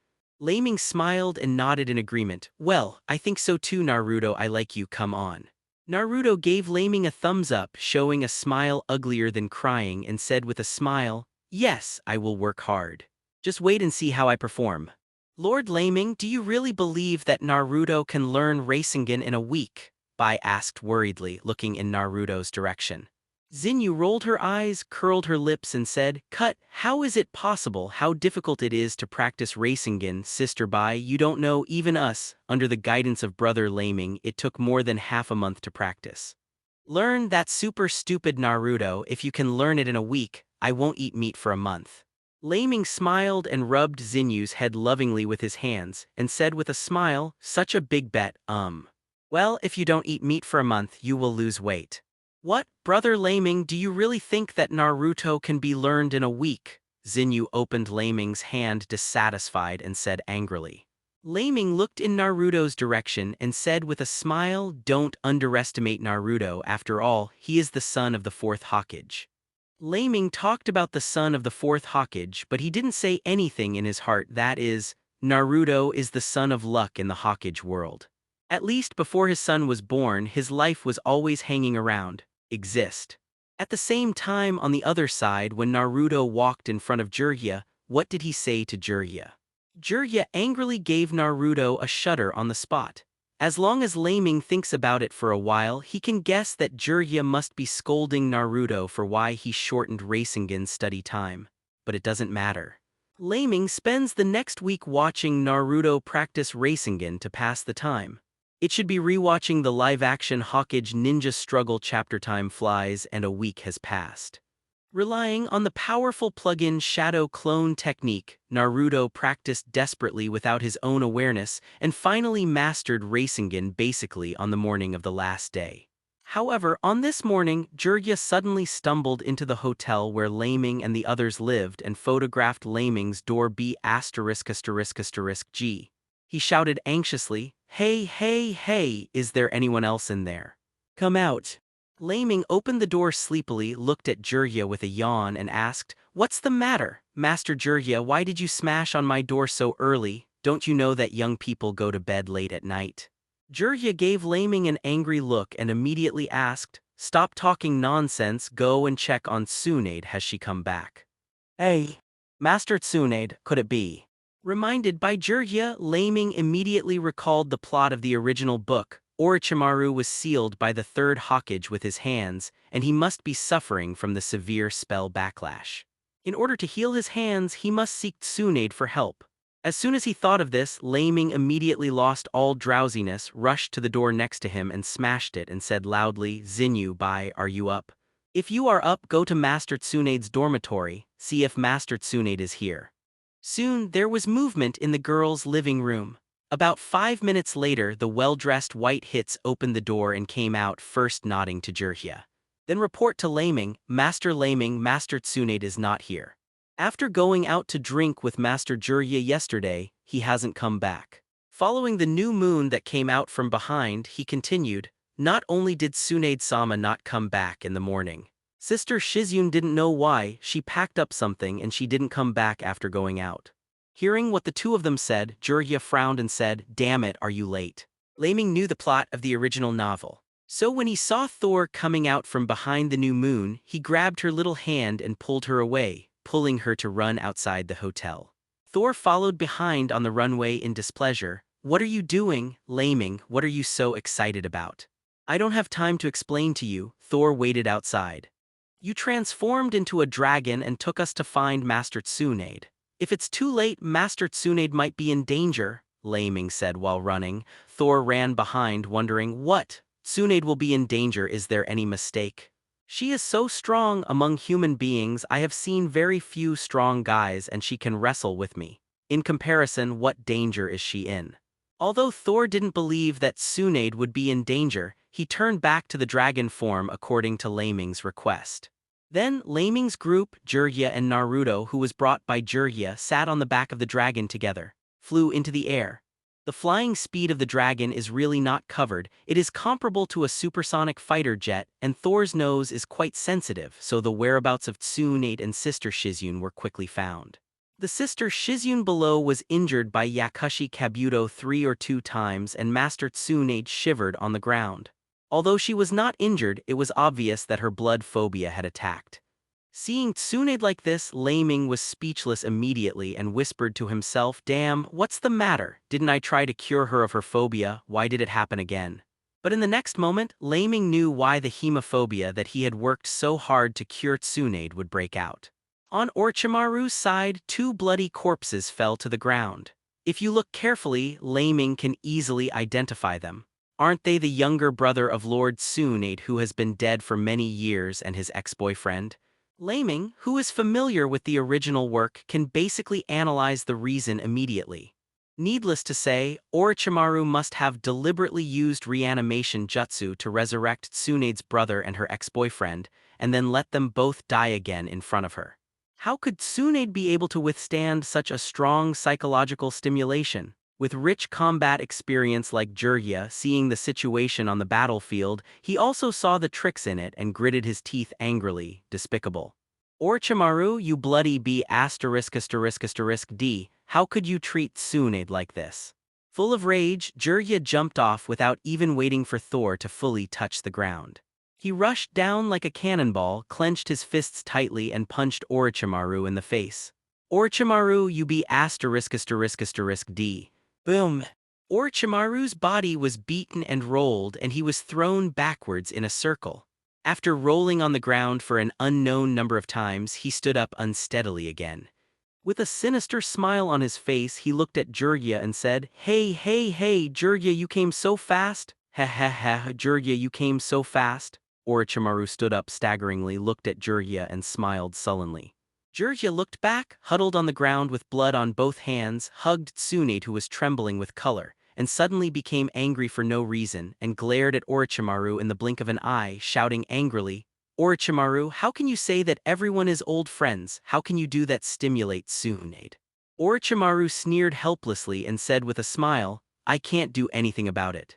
Leiming smiled and nodded in agreement. "Well, I think so too, Naruto, I like you, come on." Naruto gave Leiming a thumbs up, showing a smile uglier than crying, and said with a smile, "Yes, I will work hard. Just wait and see how I perform." "Lord Leiming, do you really believe that Naruto can learn Rasengan in a week?" Bai asked worriedly, looking in Naruto's direction. Zinyu rolled her eyes, curled her lips and said, "Cut, how is it possible? How difficult it is to practice Rasengan, Sister Bai, you don't know, even us, under the guidance of Brother Leiming, it took more than half a month to practice." "Learn that super stupid Naruto, if you can learn it in a week, I won't eat meat for a month." Leiming smiled and rubbed Zinyu's head lovingly with his hands, and said with a smile, "Such a big bet, Well, if you don't eat meat for a month, you will lose weight." "What, Brother Leiming, do you really think that Naruto can be learned in a week?" Zinyu opened Leiming's hand dissatisfied and said angrily. Leiming looked in Naruto's direction and said with a smile, "Don't underestimate Naruto, after all, he is the son of the 4th Hokage." Leiming talked about the son of the 4th Hokage, but he didn't say anything in his heart, that is, Naruto is the son of luck in the Hokage world. At least before his son was born, his life was always hanging around. Exist. At the same time, on the other side, when Naruto walked in front of Jiraiya, what did he say to Jiraiya? Jiraiya angrily gave Naruto a shudder on the spot. As long as Leiming thinks about it for a while, he can guess that Jiraiya must be scolding Naruto for why he shortened Rasengan's study time. But it doesn't matter. Leiming spends the next week watching Naruto practice Rasengan to pass the time. It should be rewatching the live-action Hokage ninja struggle chapter. Time flies and a week has passed. Relying on the powerful plug-in shadow clone technique, Naruto practiced desperately without his own awareness and finally mastered Rasengan basically on the morning of the last day. However, on this morning, Jiraiya suddenly stumbled into the hotel where Leiming and the others lived and photographed Leiming's door B*******G. He shouted anxiously, Hey, is there anyone else in there? Come out." Leiming opened the door sleepily, looked at Jirya with a yawn and asked, "What's the matter, Master Jirya? Why did you smash on my door so early? Don't you know that young people go to bed late at night?" Jirya gave Leiming an angry look and immediately asked, "Stop talking nonsense, go and check on Tsunade. Has she come back?" "Hey, Master Tsunade, could it be?" Reminded by Jirya, Leiming immediately recalled the plot of the original book. Orochimaru was sealed by the third Hokage with his hands, and he must be suffering from the severe spell backlash. In order to heal his hands, he must seek Tsunade for help. As soon as he thought of this, Leiming immediately lost all drowsiness, rushed to the door next to him and smashed it and said loudly, "Zinyu, are you up? If you are up, go to Master Tsunade's dormitory, see if Master Tsunade is here." Soon, there was movement in the girls' living room. About 5 minutes later, the well-dressed white hits opened the door and came out, first nodding to Jirya. Then report to Leiming, "Master Leiming, Master Tsunade is not here. After going out to drink with Master Jirya yesterday, he hasn't come back." Following the new moon that came out from behind, he continued, "Not only did Tsunade-sama not come back in the morning, Sister Shizune didn't know why. She packed up something and she didn't come back after going out." Hearing what the two of them said, Jirya frowned and said, "Damn it, are you late?" Leiming knew the plot of the original novel. So when he saw Thor coming out from behind the new moon, he grabbed her little hand and pulled her away, pulling her to run outside the hotel. Thor followed behind on the runway in displeasure. "What are you doing, Leiming? What are you so excited about?" "I don't have time to explain to you." Thor waited outside. "You transformed into a dragon and took us to find Master Tsunade. If it's too late, Master Tsunade might be in danger," Leiming said while running. Thor ran behind, wondering, "What? Tsunade will be in danger? Is there any mistake? She is so strong among human beings. I have seen very few strong guys and she can wrestle with me. In comparison, what danger is she in?" Although Thor didn't believe that Tsunade would be in danger, he turned back to the dragon form according to Leiming's request. Then, Leiming's group, Jirya and Naruto, who was brought by Jirya, sat on the back of the dragon together, flew into the air. The flying speed of the dragon is really not covered. It is comparable to a supersonic fighter jet, and Thor's nose is quite sensitive, so the whereabouts of Tsunade and Sister Shizune were quickly found. The Sister Shizune below was injured by Yakushi Kabuto 3 or 2 times, and Master Tsunade shivered on the ground. Although she was not injured, it was obvious that her blood phobia had attacked. Seeing Tsunade like this, Leiming was speechless immediately and whispered to himself, "Damn, what's the matter? Didn't I try to cure her of her phobia? Why did it happen again?" But in the next moment, Leiming knew why the hemophobia that he had worked so hard to cure Tsunade would break out. On Orochimaru's side, 2 bloody corpses fell to the ground. If you look carefully, Leiming can easily identify them. Aren't they the younger brother of Lord Tsunade, who has been dead for many years, and his ex-boyfriend? Leiming, who is familiar with the original work, can basically analyze the reason immediately. Needless to say, Orochimaru must have deliberately used reanimation jutsu to resurrect Tsunade's brother and her ex-boyfriend, and then let them both die again in front of her. How could Tsunade be able to withstand such a strong psychological stimulation? With rich combat experience like Jirya seeing the situation on the battlefield, he also saw the tricks in it and gritted his teeth angrily. Despicable. "Orochimaru, you bloody b*********, how could you treat Tsunade like this?" Full of rage, Jirya jumped off without even waiting for Thor to fully touch the ground. He rushed down like a cannonball, clenched his fists tightly and punched Orochimaru in the face. "Orochimaru, you b*******. Boom. Orochimaru's body was beaten and rolled, and he was thrown backwards in a circle. After rolling on the ground for an unknown number of times, he stood up unsteadily again. With a sinister smile on his face, he looked at Jirya and said, Hey, Jirya, you came so fast? Jirya, you came so fast?" Orochimaru stood up staggeringly, looked at Jirya and smiled sullenly. Jirya looked back, huddled on the ground with blood on both hands, hugged Tsunade, who was trembling with color, and suddenly became angry for no reason, and glared at Orochimaru in the blink of an eye, shouting angrily, "Orochimaru, how can you say that everyone is old friends? How can you do that? Stimulate Tsunade." Orochimaru sneered helplessly and said with a smile, "I can't do anything about it."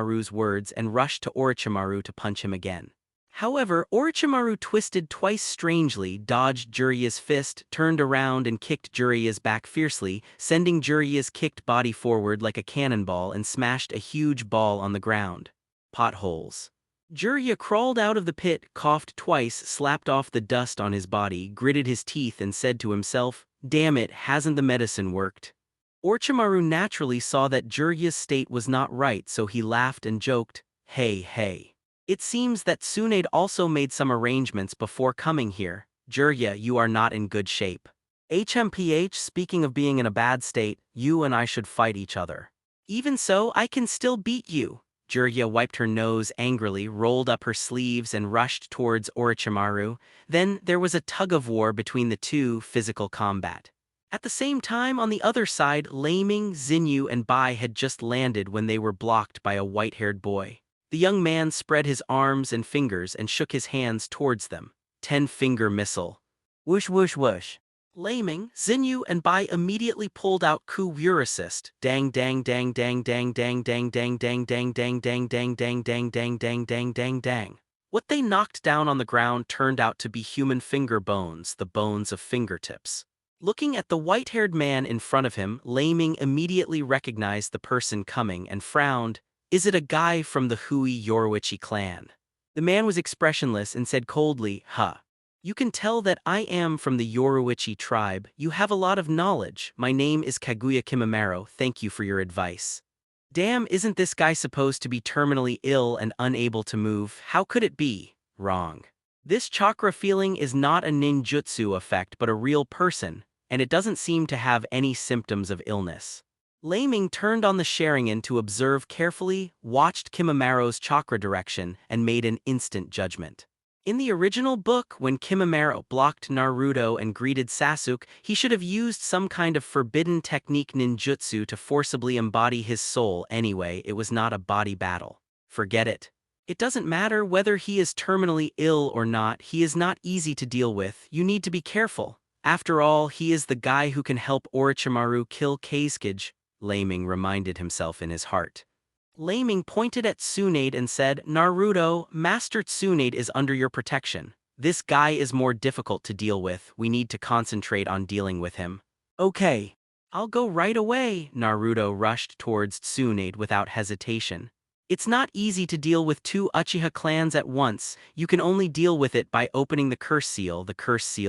Orochimaru's words and rushed to Orochimaru to punch him again. However, Orochimaru twisted twice strangely, dodged Jiraiya's fist, turned around and kicked Jiraiya's back fiercely, sending Jiraiya's kicked body forward like a cannonball and smashed a huge ball on the ground. Potholes. Jiraiya crawled out of the pit, coughed twice, slapped off the dust on his body, gritted his teeth and said to himself, "Damn it, hasn't the medicine worked?" Orochimaru naturally saw that Jiraiya's state was not right, so he laughed and joked, "Hey, hey. It seems that Tsunade also made some arrangements before coming here. Jiraiya, you are not in good shape. HMPH, speaking of being in a bad state, you and I should fight each other. Even so, I can still beat you." Jiraiya wiped her nose angrily, rolled up her sleeves and rushed towards Orochimaru. Then there was a tug-of-war between the two, physical combat. At the same time, on the other side, Leiming, Zinyu and Bai had just landed when they were blocked by a white-haired boy. The young man spread his arms and fingers and shook his hands towards them. 10-finger missile. Whoosh whoosh whoosh. Leiming, Zinyu and Bai immediately pulled out Ku-Wur assist. Dang dang dang dang dang dang dang dang dang dang dang dang dang dang dang dang dang dang dang dang. What they knocked down on the ground turned out to be human finger bones, the bones of fingertips. Looking at the white-haired man in front of him, Leiming immediately recognized the person coming and frowned. "Is it a guy from the Hui Yoruichi clan?" The man was expressionless and said coldly, "Huh. You can tell that I am from the Yoruichi tribe. You have a lot of knowledge. My name is Kaguya Kimimaro. Thank you for your advice." Damn, isn't this guy supposed to be terminally ill and unable to move? How could it be? Wrong. This chakra feeling is not a ninjutsu effect but a real person, and it doesn't seem to have any symptoms of illness. Leiming turned on the Sharingan to observe carefully, watched Kimimaro's chakra direction, and made an instant judgment. In the original book, when Kimimaro blocked Naruto and greeted Sasuke, he should have used some kind of forbidden technique ninjutsu to forcibly embody his soul anyway. It was not a body battle. Forget it. It doesn't matter whether he is terminally ill or not, he is not easy to deal with. You need to be careful. After all, he is the guy who can help Orochimaru kill Kazekage, Leiming reminded himself in his heart. Leiming pointed at Tsunade and said, "Naruto, Master Tsunade is under your protection. This guy is more difficult to deal with. We need to concentrate on dealing with him." "Okay. I'll go right away." Naruto rushed towards Tsunade without hesitation. "It's not easy to deal with two Uchiha clans at once. You can only deal with it by opening the curse seal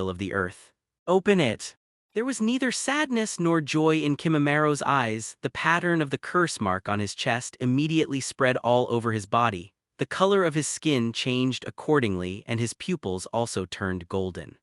of the earth." "Open it." There was neither sadness nor joy in Kimimaro's eyes. The pattern of the curse mark on his chest immediately spread all over his body. The color of his skin changed accordingly, and his pupils also turned golden.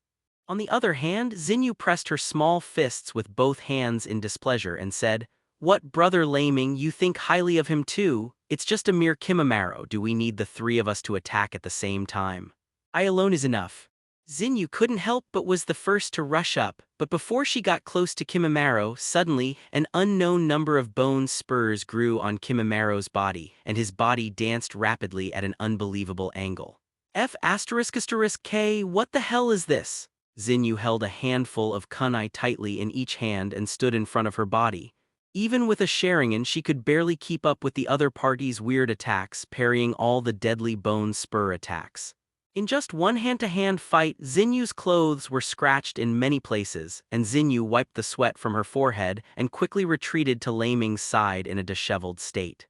On the other hand, Zinyu pressed her small fists with both hands in displeasure and said, "What, brother Leiming, you think highly of him too? It's just a mere Kimimaro. Do we need the three of us to attack at the same time? I alone is enough." Zinyu couldn't help but was the first to rush up, but before she got close to Kimimaro, suddenly, an unknown number of bone spurs grew on Kimimaro's body, and his body danced rapidly at an unbelievable angle. F***K, what the hell is this? Zinyu held a handful of kunai tightly in each hand and stood in front of her body. Even with a Sharingan, she could barely keep up with the other party's weird attacks, parrying all the deadly bone spur attacks. In just one hand-to-hand fight, Zinyu's clothes were scratched in many places, and Zinyu wiped the sweat from her forehead and quickly retreated to Leiming's side in a disheveled state.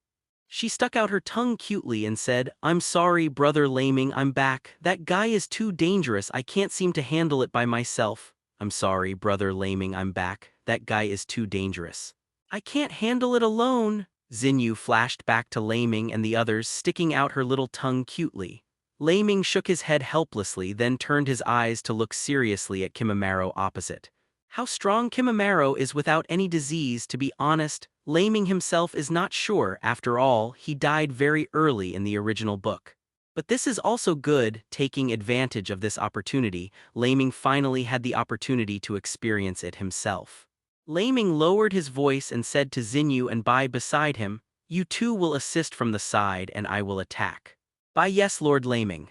She stuck out her tongue cutely and said, "I'm sorry, brother Leiming, I'm back. That guy is too dangerous, I can't seem to handle it by myself." "I'm sorry, brother Leiming, I'm back. That guy is too dangerous. I can't handle it alone." Xinyu flashed back to Leiming and the others, sticking out her little tongue cutely. Leiming shook his head helplessly, then turned his eyes to look seriously at Kimimaro opposite. How strong Kimimaro is without any disease, to be honest, Leiming himself is not sure. After all, he died very early in the original book. But this is also good. Taking advantage of this opportunity, Leiming finally had the opportunity to experience it himself. Leiming lowered his voice and said to Xinyu and Bai beside him, "You two will assist from the side and I will attack." "Bai, yes, Lord Leiming."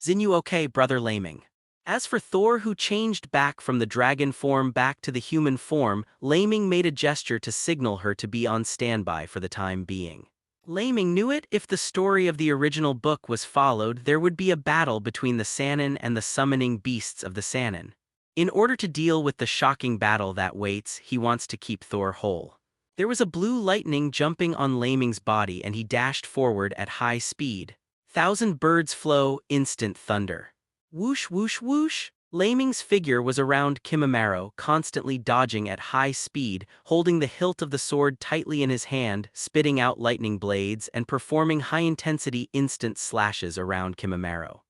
"Xinyu, okay, brother Leiming." As for Thor, who changed back from the dragon form back to the human form, Leiming made a gesture to signal her to be on standby for the time being. Leiming knew it. If the story of the original book was followed, there would be a battle between the Sannin and the summoning beasts of the Sannin. In order to deal with the shocking battle that waits, he wants to keep Thor whole. There was a blue lightning jumping on Leiming's body and he dashed forward at high speed. Thousand birds flow, instant thunder. Whoosh whoosh whoosh! Leiming's figure was around Kimimaro, constantly dodging at high speed, holding the hilt of the sword tightly in his hand, spitting out lightning blades, and performing high-intensity instant slashes around Kimimaro.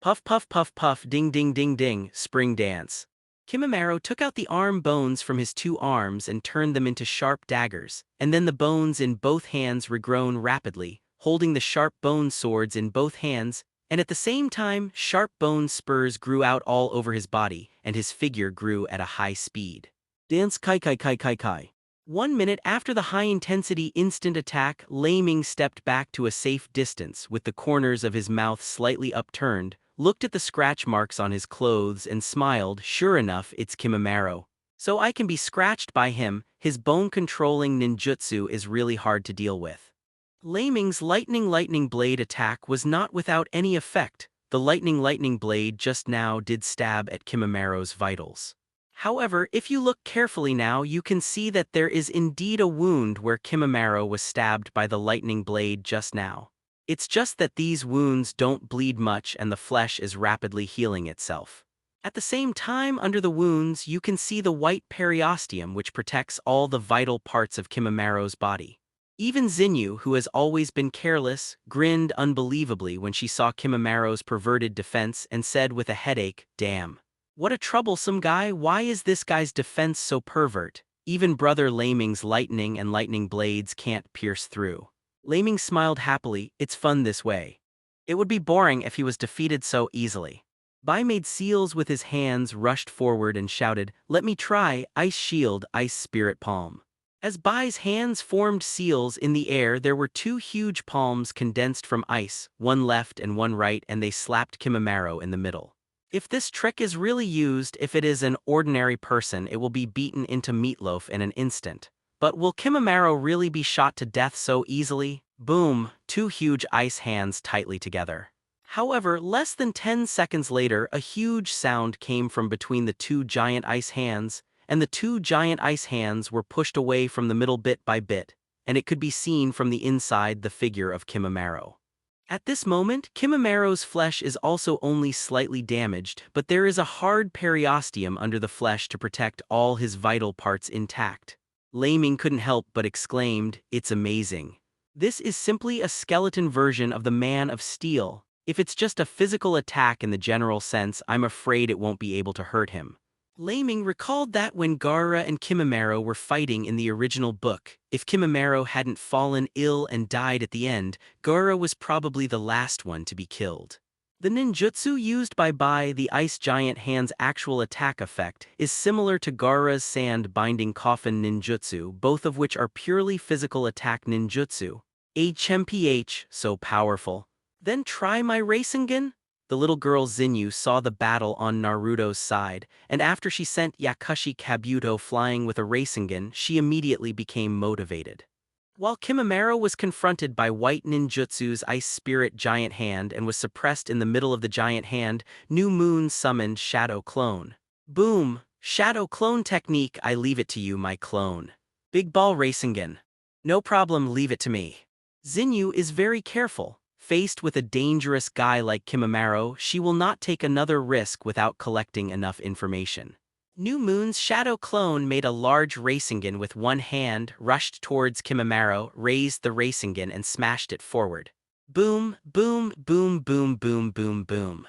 Puff puff puff puff, ding ding ding ding, spring dance. Kimimaro took out the arm bones from his two arms and turned them into sharp daggers, and then the bones in both hands regrown rapidly, holding the sharp bone swords in both hands, and at the same time, sharp bone spurs grew out all over his body, and his figure grew at a high speed. Dance kai kai kai kai kai. 1 minute after the high-intensity instant attack, Leiming stepped back to a safe distance with the corners of his mouth slightly upturned, looked at the scratch marks on his clothes and smiled. Sure enough, it's Kimimaro. So I can be scratched by him. His bone-controlling ninjutsu is really hard to deal with. Leiming's lightning blade attack was not without any effect. The lightning blade just now did stab at Kimimaro's vitals. However, if you look carefully now, you can see that there is indeed a wound where Kimimaro was stabbed by the lightning blade just now. It's just that these wounds don't bleed much and the flesh is rapidly healing itself. At the same time, under the wounds, you can see the white periosteum which protects all the vital parts of Kimimaro's body. Even Xinyu, who has always been careless, grinned unbelievably when she saw Kimimaro's perverted defense and said with a headache, "Damn. What a troublesome guy. Why is this guy's defense so pervert? Even brother Leiming's lightning blades can't pierce through." Leiming smiled happily. "It's fun this way. It would be boring if he was defeated so easily." Bai made seals with his hands, rushed forward and shouted, "Let me try, ice shield, ice spirit palm." As Bai's hands formed seals in the air, there were two huge palms condensed from ice, one left and one right, and they slapped Kimimaro in the middle. If this trick is really used, if it is an ordinary person, it will be beaten into meatloaf in an instant. But will Kimimaro really be shot to death so easily? Boom, two huge ice hands tightly together. However, less than 10 seconds later, a huge sound came from between the two giant ice hands, and the two giant ice hands were pushed away from the middle bit by bit, and it could be seen from the inside the figure of Kimimaro. At this moment, Kimimaro's flesh is also only slightly damaged, but there is a hard periosteum under the flesh to protect all his vital parts intact. Leiming couldn't help but exclaimed, "It's amazing. This is simply a skeleton version of the Man of Steel. If it's just a physical attack in the general sense, I'm afraid it won't be able to hurt him." Leiming recalled that when Gaara and Kimimaro were fighting in the original book, if Kimimaro hadn't fallen ill and died at the end, Gaara was probably the last one to be killed. The ninjutsu used by Bai, the ice giant hand's actual attack effect, is similar to Gaara's sand-binding coffin ninjutsu, both of which are purely physical attack ninjutsu. HMPH, so powerful. Then try my Rasengan? The little girl Xinyu saw the battle on Naruto's side, and after she sent Yakushi Kabuto flying with a Rasengan, she immediately became motivated. While Kimimaro was confronted by White Ninjutsu's Ice Spirit Giant Hand and was suppressed in the middle of the Giant Hand, New Moon summoned Shadow Clone. Boom! Shadow Clone technique, I leave it to you, my clone. Big Ball Rasengan. No problem, leave it to me. Xinyu is very careful. Faced with a dangerous guy like Kimimaro, she will not take another risk without collecting enough information. New Moon's shadow clone made a large Rasengan with one hand, rushed towards Kimimaro, raised the Rasengan and smashed it forward. Boom, boom, boom, boom, boom, boom, boom.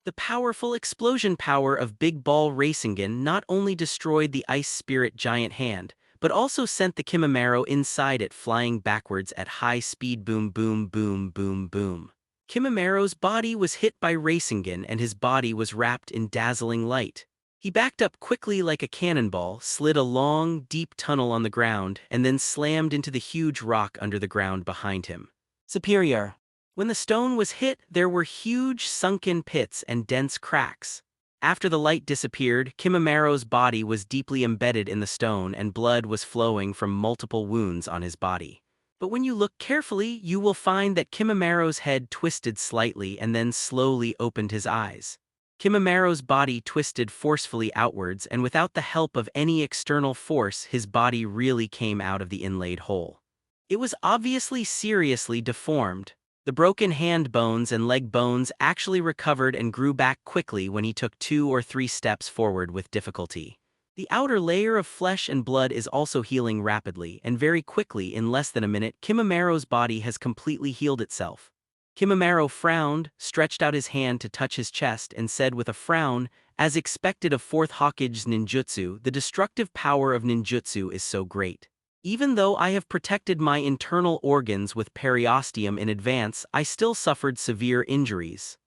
The powerful explosion power of Big Ball Rasengan not only destroyed the Ice Spirit giant hand, but also sent the Kimimaro inside it flying backwards at high speed. Boom, boom, boom, boom, boom. Kimimaro's body was hit by Rasengan and his body was wrapped in dazzling light. He backed up quickly like a cannonball, slid a long, deep tunnel on the ground, and then slammed into the huge rock under the ground behind him. Superior. When the stone was hit, there were huge sunken pits and dense cracks. After the light disappeared, Kimimaro's body was deeply embedded in the stone and blood was flowing from multiple wounds on his body. But when you look carefully, you will find that Kimimaro's head twisted slightly and then slowly opened his eyes. Kimimaro's body twisted forcefully outwards, and without the help of any external force, his body really came out of the inlaid hole. It was obviously seriously deformed. The broken hand bones and leg bones actually recovered and grew back quickly when he took 2 or 3 steps forward with difficulty. The outer layer of flesh and blood is also healing rapidly, and very quickly, in less than a minute, Kimimaro's body has completely healed itself. Kimimaro frowned, stretched out his hand to touch his chest, and said with a frown, "As expected of 4th Hokage's ninjutsu, the destructive power of ninjutsu is so great. Even though I have protected my internal organs with periosteum in advance, I still suffered severe injuries.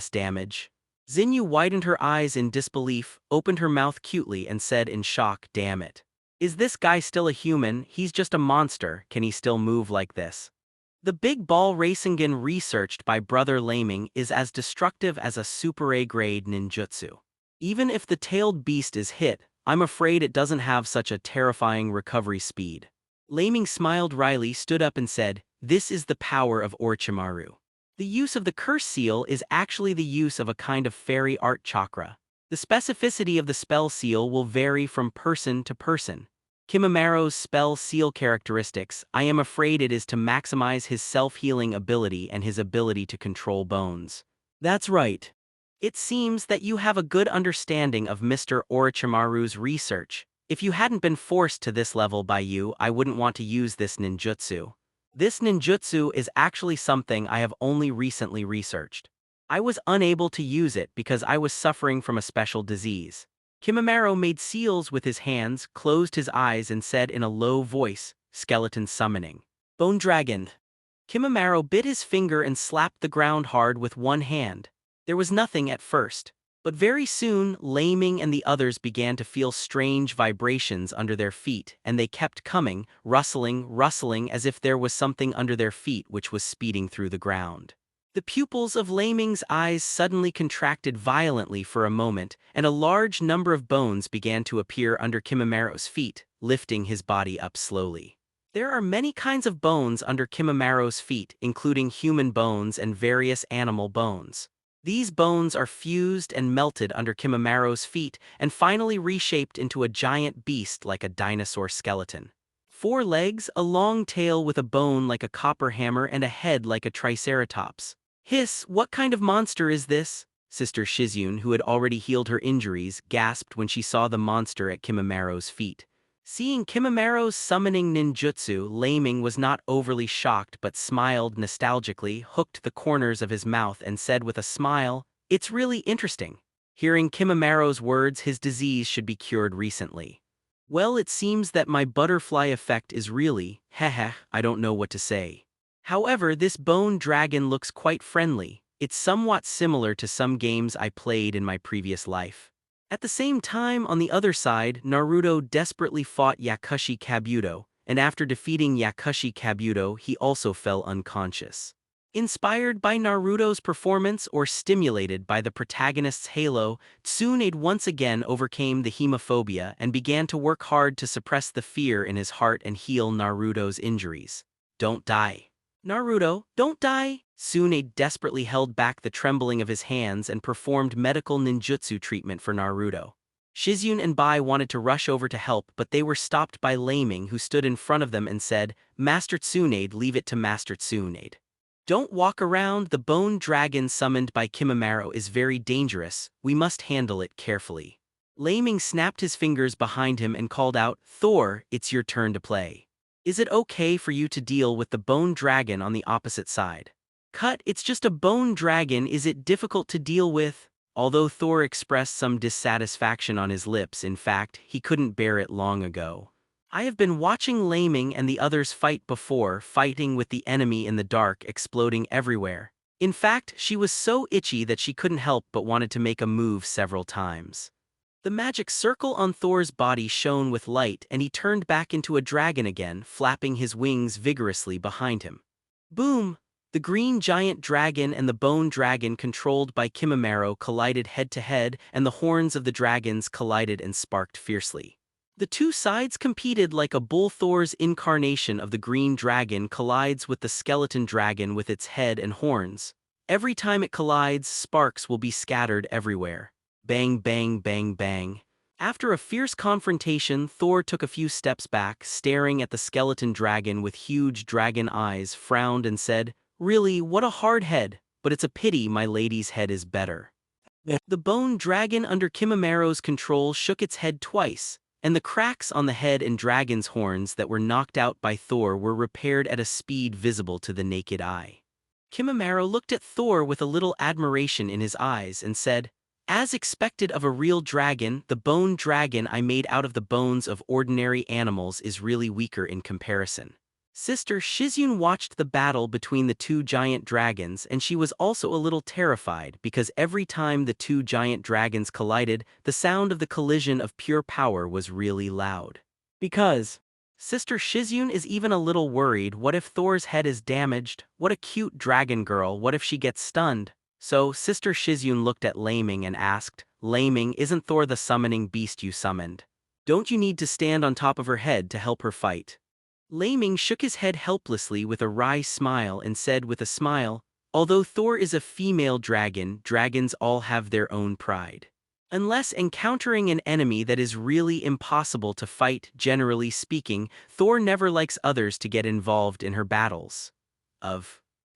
Damage." Zinyu widened her eyes in disbelief, opened her mouth cutely, and said in shock, "Damn it. Is this guy still a human? He's just a monster. Can he still move like this?" The Big Ball Rasengan researched by Brother Leiming is as destructive as a Super A-grade ninjutsu. Even if the tailed beast is hit, I'm afraid it doesn't have such a terrifying recovery speed. Leiming smiled wryly, stood up and said, "This is the power of Orochimaru. The use of the curse seal is actually the use of a kind of fairy art chakra. The specificity of the spell seal will vary from person to person. Kimimaro's spell seal characteristics, I am afraid it is to maximize his self-healing ability and his ability to control bones." "That's right. It seems that you have a good understanding of Mr. Orochimaru's research. If you hadn't been forced to this level by you, I wouldn't want to use this ninjutsu. This ninjutsu is actually something I have only recently researched. I was unable to use it because I was suffering from a special disease." Kimimaro made seals with his hands, closed his eyes, and said in a low voice, "Skeleton summoning. Bone Dragon." Kimimaro bit his finger and slapped the ground hard with one hand. There was nothing at first, but very soon Leiming and the others began to feel strange vibrations under their feet, and they kept coming, rustling, rustling, as if there was something under their feet which was speeding through the ground. The pupils of Leiming's eyes suddenly contracted violently for a moment, and a large number of bones began to appear under Kimimaro's feet, lifting his body up slowly. There are many kinds of bones under Kimimaro's feet, including human bones and various animal bones. These bones are fused and melted under Kimimaro's feet and finally reshaped into a giant beast like a dinosaur skeleton. 4 legs, a long tail with a bone like a copper hammer, and a head like a triceratops. "Hiss, what kind of monster is this?" Sister Shizune, who had already healed her injuries, gasped when she saw the monster at Kimimaro's feet. Seeing Kimimaro's summoning ninjutsu, Leiming was not overly shocked but smiled nostalgically, hooked the corners of his mouth, and said with a smile, "It's really interesting." Hearing Kimimaro's words, his disease should be cured recently. "Well, it seems that my butterfly effect is really, I don't know what to say. However, this bone dragon looks quite friendly. It's somewhat similar to some games I played in my previous life." At the same time, on the other side, Naruto desperately fought Yakushi Kabuto, and after defeating Yakushi Kabuto, he also fell unconscious. Inspired by Naruto's performance or stimulated by the protagonist's halo, Tsunade once again overcame the hemophobia and began to work hard to suppress the fear in his heart and heal Naruto's injuries. "Don't die. Naruto, don't die!" Tsunade desperately held back the trembling of his hands and performed medical ninjutsu treatment for Naruto. Shizune and Bai wanted to rush over to help, but they were stopped by Leiming, who stood in front of them and said, "Master Tsunade, leave it to Master Tsunade. Don't walk around. The bone dragon summoned by Kimimaro is very dangerous. We must handle it carefully." Leiming snapped his fingers behind him and called out, "Thor, it's your turn to play. Is it okay for you to deal with the bone dragon on the opposite side?" "Cut, it's just a bone dragon, is it difficult to deal with?" Although Thor expressed some dissatisfaction on his lips, in fact, he couldn't bear it long ago. "I have been watching Leiming and the others fight before, fighting with the enemy in the dark, exploding everywhere. In fact, she was so itchy that she couldn't help but wanted to make a move several times." The magic circle on Thor's body shone with light and he turned back into a dragon again, flapping his wings vigorously behind him. Boom! The green giant dragon and the bone dragon controlled by Kimimaro collided head-to-head, and the horns of the dragons collided and sparked fiercely. The two sides competed like a bull. Thor's incarnation of the green dragon collides with the skeleton dragon with its head and horns. Every time it collides, sparks will be scattered everywhere. Bang, bang, bang, bang. After a fierce confrontation, Thor took a few steps back, staring at the skeleton dragon with huge dragon eyes, frowned and said, "Really, what a hard head, but it's a pity my lady's head is better." The bone dragon under Kimimaro's control shook its head twice, and the cracks on the head and dragon's horns that were knocked out by Thor were repaired at a speed visible to the naked eye. Kimimaro looked at Thor with a little admiration in his eyes and said, "As expected of a real dragon, the bone dragon I made out of the bones of ordinary animals is really weaker in comparison." Sister Shizune watched the battle between the two giant dragons, and she was also a little terrified because every time the two giant dragons collided, the sound of the collision of pure power was really loud. Because Sister Shizune is even a little worried, what if Thor's head is damaged? What a cute dragon girl, what if she gets stunned? So Sister Shizune looked at Leiming and asked, "Leiming, isn't Thor the summoning beast you summoned? Don't you need to stand on top of her head to help her fight?" Leiming shook his head helplessly with a wry smile and said with a smile, "Although Thor is a female dragon, dragons all have their own pride. Unless encountering an enemy that is really impossible to fight, generally speaking, Thor never likes others to get involved in her battles."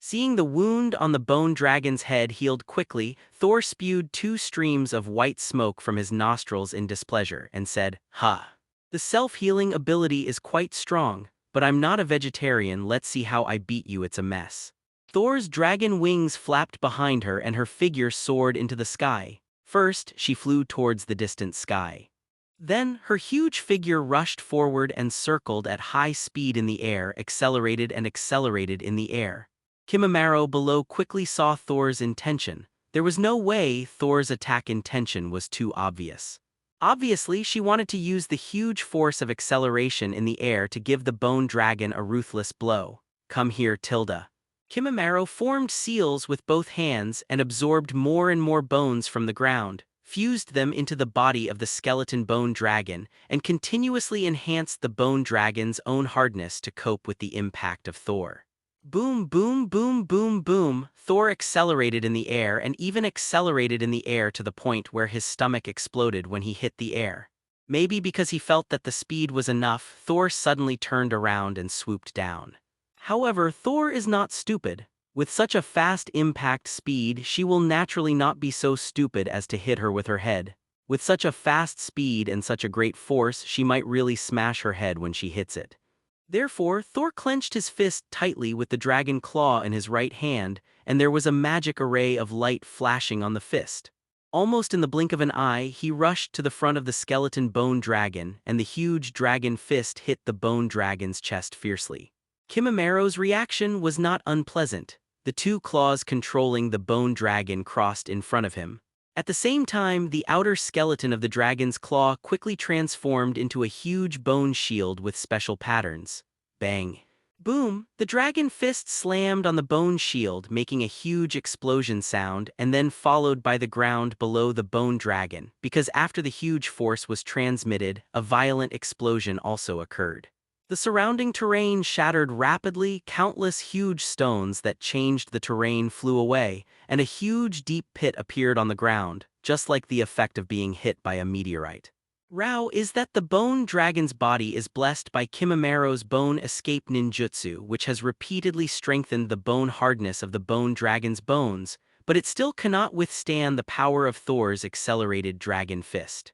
Seeing the wound on the bone dragon's head healed quickly, Thor spewed 2 streams of white smoke from his nostrils in displeasure and said, "Ha! The self-healing ability is quite strong, but I'm not a vegetarian, let's see how I beat you, it's a mess." Thor's dragon wings flapped behind her and her figure soared into the sky. First, she flew towards the distant sky. Then, her huge figure rushed forward and circled at high speed in the air, accelerated and accelerated in the air. Kimimaro below quickly saw Thor's intention. There was no way Thor's attack intention was too obvious. Obviously, she wanted to use the huge force of acceleration in the air to give the bone dragon a ruthless blow. "Come here, Tilda." Kimimaro formed seals with both hands and absorbed more and more bones from the ground, fused them into the body of the skeleton bone dragon, and continuously enhanced the bone dragon's own hardness to cope with the impact of Thor. Boom, boom, boom, boom, boom. Thor accelerated in the air and even accelerated in the air to the point where his stomach exploded when he hit the air. Maybe because he felt that the speed was enough, Thor suddenly turned around and swooped down. However, Thor is not stupid. With such a fast impact speed, she will naturally not be so stupid as to hit her with her head. With such a fast speed and such a great force, she might really smash her head when she hits it. Therefore, Thor clenched his fist tightly with the dragon claw in his right hand, and there was a magic array of light flashing on the fist. Almost in the blink of an eye, he rushed to the front of the skeleton bone dragon, and the huge dragon fist hit the bone dragon's chest fiercely. Kimimaro's reaction was not unpleasant. The 2 claws controlling the bone dragon crossed in front of him. At the same time, the outer skeleton of the dragon's claw quickly transformed into a huge bone shield with special patterns. Bang! Boom! The dragon fist slammed on the bone shield, making a huge explosion sound, and then followed by the ground below the bone dragon, because after the huge force was transmitted, a violent explosion also occurred. The surrounding terrain shattered rapidly, countless huge stones that changed the terrain flew away, and a huge deep pit appeared on the ground, just like the effect of being hit by a meteorite. Rao is that the bone dragon's body is blessed by Kimimaro's bone escape ninjutsu, which has repeatedly strengthened the bone hardness of the bone dragon's bones, but it still cannot withstand the power of Thor's accelerated dragon fist.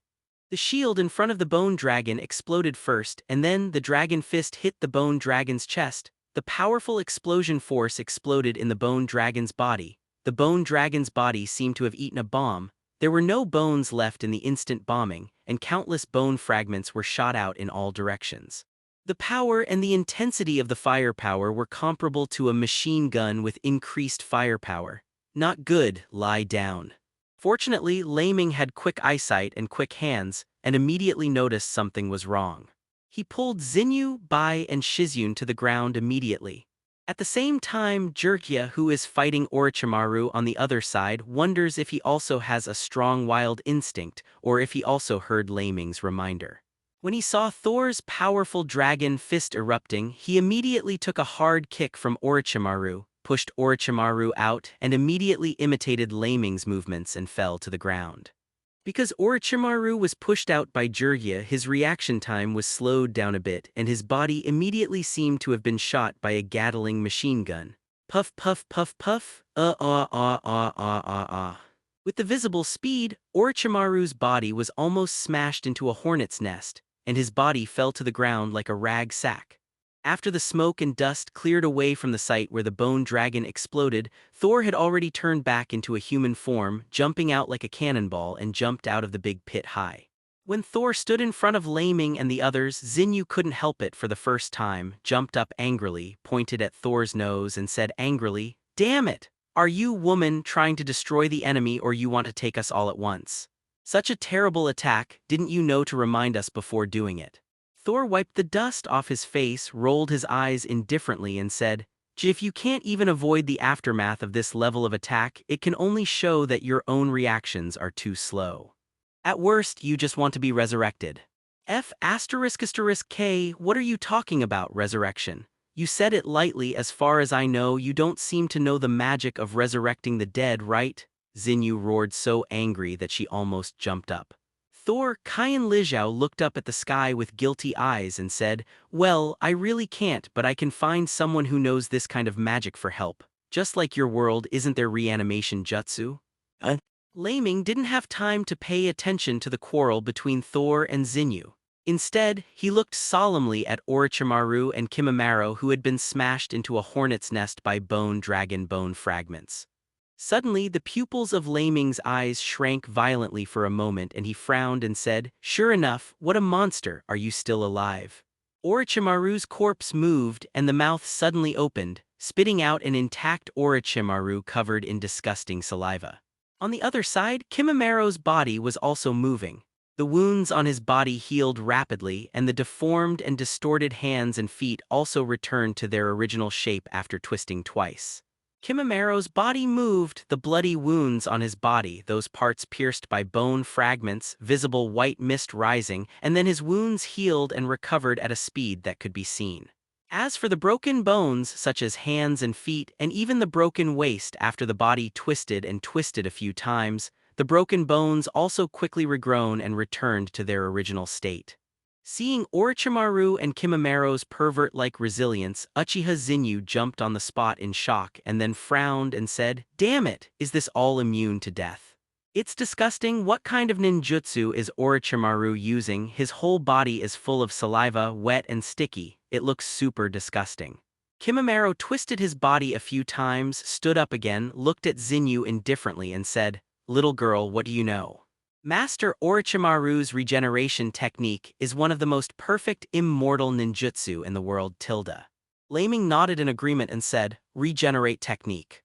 The shield in front of the bone dragon exploded first, and then the dragon fist hit the bone dragon's chest. The powerful explosion force exploded in the bone dragon's body. The bone dragon's body seemed to have eaten a bomb. There were no bones left in the instant bombing, and countless bone fragments were shot out in all directions. The power and the intensity of the firepower were comparable to a machine gun with increased firepower. Not good, lie down. Fortunately, Leiming had quick eyesight and quick hands, and immediately noticed something was wrong. He pulled Xinyu, Bai, and Shizune to the ground immediately. At the same time, Jirkia, who is fighting Orochimaru on the other side, wonders if he also has a strong wild instinct, or if he also heard Leiming's reminder. When he saw Thor's powerful dragon fist erupting, he immediately took a hard kick from Orochimaru, pushed Orochimaru out, and immediately imitated Leiming's movements and fell to the ground. Because Orochimaru was pushed out by Jirgia, his reaction time was slowed down a bit, and his body immediately seemed to have been shot by a Gatling machine gun. Puff puff puff puff, With the visible speed, Orochimaru's body was almost smashed into a hornet's nest, and his body fell to the ground like a rag sack. After the smoke and dust cleared away from the site where the bone dragon exploded, Thor had already turned back into a human form, jumping out like a cannonball, and jumped out of the big pit high. When Thor stood in front of Leiming and the others, Xinyu couldn't help it for the first time, jumped up angrily, pointed at Thor's nose, and said angrily, "Damn it! Are you, woman, trying to destroy the enemy, or you want to take us all at once? Such a terrible attack, didn't you know to remind us before doing it?" Thor wiped the dust off his face, rolled his eyes indifferently, and said, "If you can't even avoid the aftermath of this level of attack, it can only show that your own reactions are too slow. At worst, you just want to be resurrected." K, what are you talking about, resurrection? You said it lightly. As far as I know, you don't seem to know the magic of resurrecting the dead, right? Xinyu roared, so angry that she almost jumped up. Thor, Kai, and Lijiao looked up at the sky with guilty eyes and said, "Well, I really can't, but I can find someone who knows this kind of magic for help. Just like your world, isn't there reanimation jutsu?" Leiming didn't have time to pay attention to the quarrel between Thor and Xinyu. Instead, he looked solemnly at Orochimaru and Kimimaro, who had been smashed into a hornet's nest by bone dragon bone fragments. Suddenly, the pupils of Leiming's eyes shrank violently for a moment, and he frowned and said, "Sure enough, what a monster, are you still alive?" Orochimaru's corpse moved, and the mouth suddenly opened, spitting out an intact Orochimaru covered in disgusting saliva. On the other side, Kimimaro's body was also moving. The wounds on his body healed rapidly, and the deformed and distorted hands and feet also returned to their original shape after twisting twice. Kimimaro's body moved, the bloody wounds on his body, those parts pierced by bone fragments, visible white mist rising, and then his wounds healed and recovered at a speed that could be seen. As for the broken bones, such as hands and feet, and even the broken waist after the body twisted and twisted a few times, the broken bones also quickly regrown and returned to their original state. Seeing Orochimaru and Kimimaro's pervert-like resilience, Uchiha Xinyu jumped on the spot in shock and then frowned and said, "Damn it, is this all immune to death? It's disgusting. What kind of ninjutsu is Orochimaru using? His whole body is full of saliva, wet and sticky. It looks super disgusting." Kimimaro twisted his body a few times, stood up again, looked at Xinyu indifferently and said, "Little girl, what do you know? Master Orochimaru's regeneration technique is one of the most perfect immortal ninjutsu in the world. Leiming nodded in agreement and said, "Regenerate technique.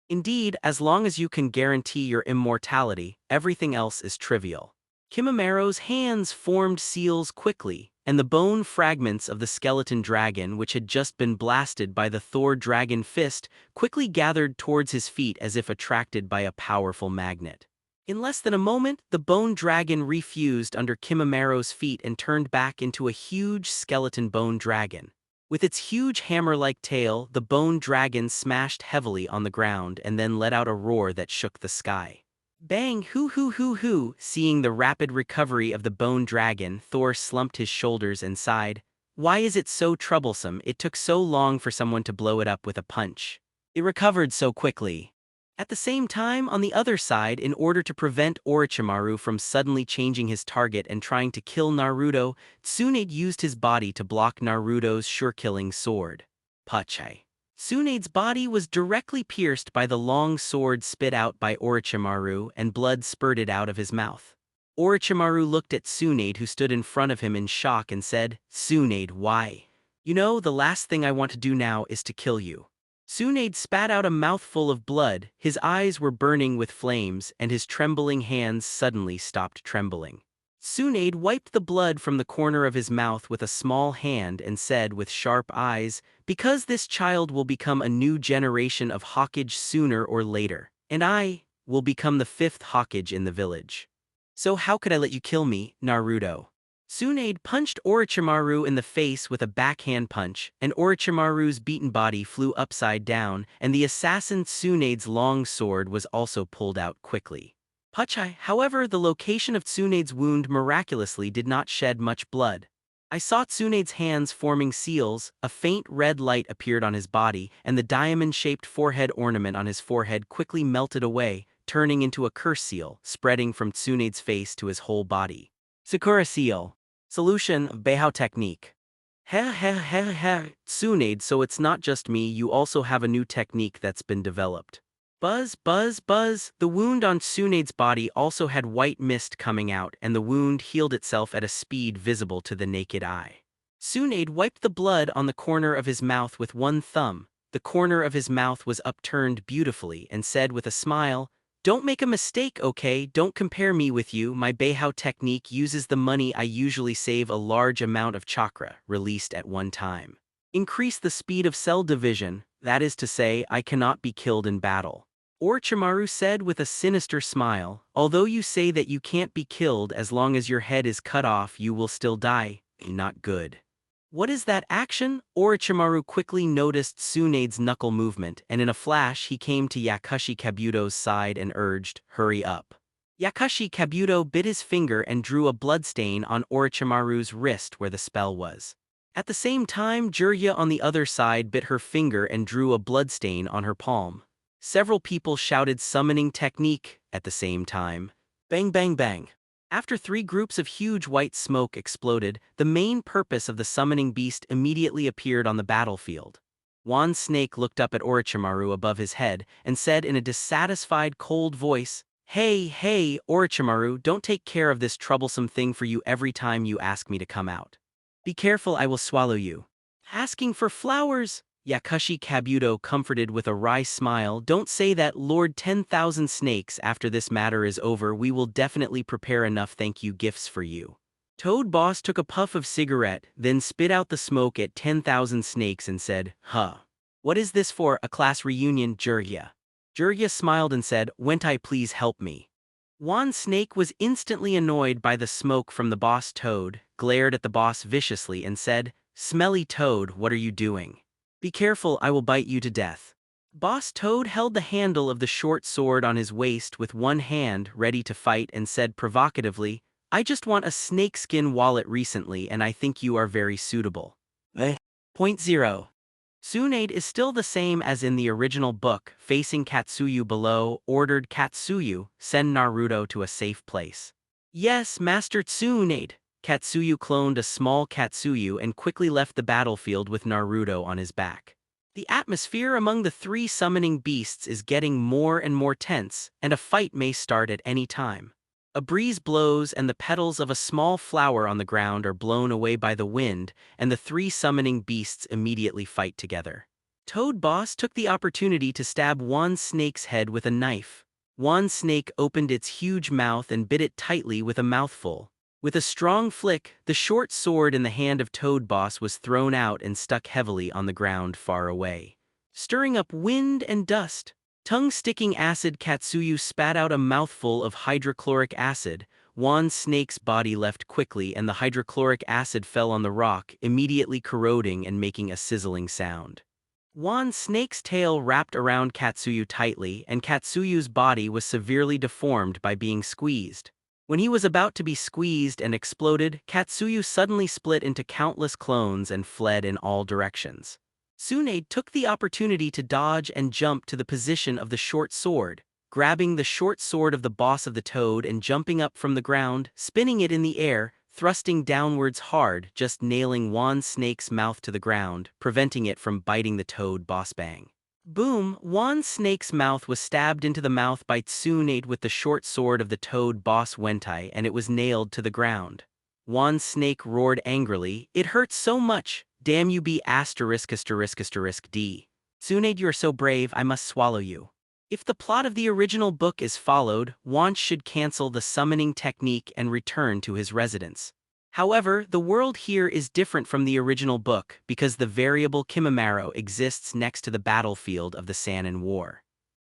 Indeed, as long as you can guarantee your immortality, everything else is trivial." Kimimaro's hands formed seals quickly, and the bone fragments of the skeleton dragon, which had just been blasted by the Thor dragon fist, quickly gathered towards his feet as if attracted by a powerful magnet. In less than a moment, the bone dragon refused under Kimimaro's feet and turned back into a huge skeleton bone dragon. With its huge hammer-like tail, the bone dragon smashed heavily on the ground and then let out a roar that shook the sky. Bang, hoo hoo hoo hoo! Seeing the rapid recovery of the bone dragon, Thor slumped his shoulders and sighed. "Why is it so troublesome? It took so long for someone to blow it up with a punch. It recovered so quickly." At the same time, on the other side, in order to prevent Orochimaru from suddenly changing his target and trying to kill Naruto, Tsunade used his body to block Naruto's sure-killing sword. Pachai. Tsunade's body was directly pierced by the long sword spit out by Orochimaru, and blood spurted out of his mouth. Orochimaru looked at Tsunade, who stood in front of him in shock, and said, "Tsunade, why? You know, the last thing I want to do now is to kill you." Tsunade spat out a mouthful of blood, his eyes were burning with flames, and his trembling hands suddenly stopped trembling. Tsunade wiped the blood from the corner of his mouth with a small hand and said with sharp eyes, "Because this child will become a new generation of Hokage sooner or later, and I will become the 5th Hokage in the village. So how could I let you kill me, Naruto?" Tsunade punched Orochimaru in the face with a backhand punch, and Orochimaru's beaten body flew upside down, and the assassin Tsunade's long sword was also pulled out quickly. Pachai, however, the location of Tsunade's wound miraculously did not shed much blood. I saw Tsunade's hands forming seals, a faint red light appeared on his body, and the diamond-shaped forehead ornament on his forehead quickly melted away, turning into a curse seal, spreading from Tsunade's face to his whole body. Sakura Seal. Solution of Beihao Technique. Heh heh heh heh, Tsunade, so it's not just me, you also have a new technique that's been developed. Buzz, buzz, buzz, the wound on Tsunade's body also had white mist coming out, and the wound healed itself at a speed visible to the naked eye. Tsunade wiped the blood on the corner of his mouth with one thumb. The corner of his mouth was upturned beautifully, and said with a smile, "Don't make a mistake, okay? Don't compare me with you. My Beihao technique uses the money I usually save a large amount of chakra, released at one time. Increase the speed of cell division, that is to say, I cannot be killed in battle." Orochimaru said with a sinister smile, "Although you say that you can't be killed as long as your head is cut off, you will still die. Not good." "What is that action?" Orochimaru quickly noticed Tsunade's knuckle movement, and in a flash he came to Yakushi Kabuto's side and urged, "Hurry up." Yakushi Kabuto bit his finger and drew a bloodstain on Orochimaru's wrist where the spell was. At the same time, Jirya on the other side bit her finger and drew a bloodstain on her palm. Several people shouted summoning technique at the same time. Bang bang bang. After 3 groups of huge white smoke exploded, the main purpose of the summoning beast immediately appeared on the battlefield. Wan Snake looked up at Orochimaru above his head and said in a dissatisfied, cold voice, "Hey, hey, Orochimaru, don't take care of this troublesome thing for you every time you ask me to come out. Be careful, I will swallow you." "Asking for flowers?" Yakushi Kabuto comforted with a wry smile. "Don't say that, Lord 10,000 Snakes. After this matter is over, we will definitely prepare enough thank you gifts for you." Toad Boss took a puff of cigarette, then spit out the smoke at 10,000 Snakes and said, "Huh. What is this for, a class reunion, Jirya?" Jirya smiled and said, "Wentai, please help me." Wan Snake was instantly annoyed by the smoke from the boss Toad, glared at the boss viciously and said, "Smelly Toad, what are you doing? Be careful, I will bite you to death." Boss Toad held the handle of the short sword on his waist with one hand, ready to fight, and said provocatively, "I just want a snakeskin wallet recently, and I think you are very suitable." Point 0. Tsunade is still the same as in the original book, facing Katsuyu below, ordered Katsuyu, send Naruto to a safe place. "Yes, Master Tsunade." Katsuyu cloned a small Katsuyu and quickly left the battlefield with Naruto on his back. The atmosphere among the 3 summoning beasts is getting more and more tense, and a fight may start at any time. A breeze blows and the petals of a small flower on the ground are blown away by the wind, and the 3 summoning beasts immediately fight together. Toad Boss took the opportunity to stab Wan Snake's head with a knife. Wan Snake opened its huge mouth and bit it tightly with a mouthful. With a strong flick, the short sword in the hand of Toad Boss was thrown out and stuck heavily on the ground far away, stirring up wind and dust. Tongue-sticking acid Katsuyu spat out a mouthful of hydrochloric acid. Wan Snake's body left quickly and the hydrochloric acid fell on the rock, immediately corroding and making a sizzling sound. Wan Snake's tail wrapped around Katsuyu tightly, and Katsuyu's body was severely deformed by being squeezed. When he was about to be squeezed and exploded, Katsuyu suddenly split into countless clones and fled in all directions. Tsunade took the opportunity to dodge and jump to the position of the short sword, grabbing the short sword of the boss of the toad and jumping up from the ground, spinning it in the air, thrusting downwards hard, just nailing Wan Snake's mouth to the ground, preventing it from biting the toad boss. Bang. Boom! Wan Snake's mouth was stabbed into the mouth by Tsunade with the short sword of the toad boss Wentai, and it was nailed to the ground. Wan Snake roared angrily, "It hurts so much! Damn you be asterisk asterisk asterisk D. Tsunade, you are so brave, I must swallow you." If the plot of the original book is followed, Wanch should cancel the summoning technique and return to his residence. However, the world here is different from the original book because the variable Kimimaro exists next to the battlefield of the Sannin War.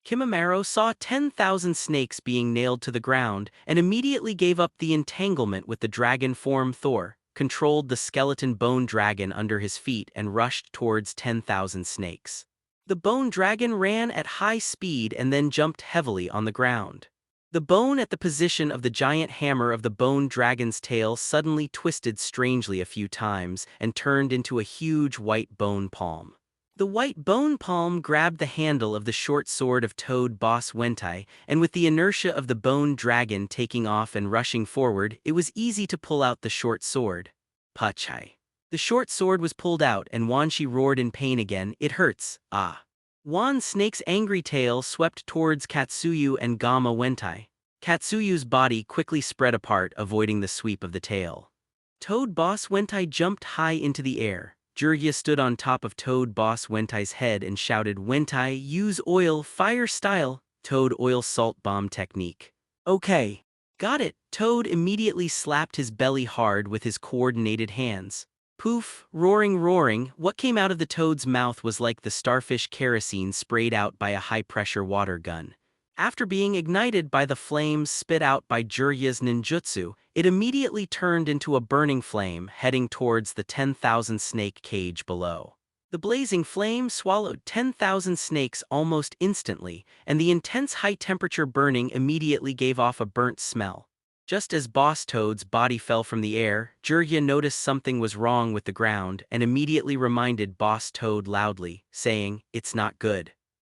Kimimaro saw 10,000 snakes being nailed to the ground and immediately gave up the entanglement with the dragon form. Thor controlled the skeleton bone dragon under his feet and rushed towards 10,000 snakes. The bone dragon ran at high speed and then jumped heavily on the ground. The bone at the position of the giant hammer of the bone dragon's tail suddenly twisted strangely a few times and turned into a huge white bone palm. The white bone palm grabbed the handle of the short sword of Toad Boss Wentai, and with the inertia of the bone dragon taking off and rushing forward, it was easy to pull out the short sword. Pachai. The short sword was pulled out and Wanshi roared in pain again, "It hurts, ah." Wan Snake's angry tail swept towards Katsuyu and Gamma Wentai. Katsuyu's body quickly spread apart, avoiding the sweep of the tail. Toad Boss Wentai jumped high into the air. Jirya stood on top of Toad Boss Wentai's head and shouted, "Wentai, use oil, fire style, Toad oil salt bomb technique." "Okay. Got it." Toad immediately slapped his belly hard with his coordinated hands. Poof, roaring, what came out of the toad's mouth was like the starfish kerosene sprayed out by a high-pressure water gun. After being ignited by the flames spit out by Jirya's ninjutsu, it immediately turned into a burning flame heading towards the 10,000 snake cage below. The blazing flame swallowed 10,000 snakes almost instantly, and the intense high-temperature burning immediately gave off a burnt smell. Just as Boss Toad's body fell from the air, Jirya noticed something was wrong with the ground and immediately reminded Boss Toad loudly, saying, "It's not good.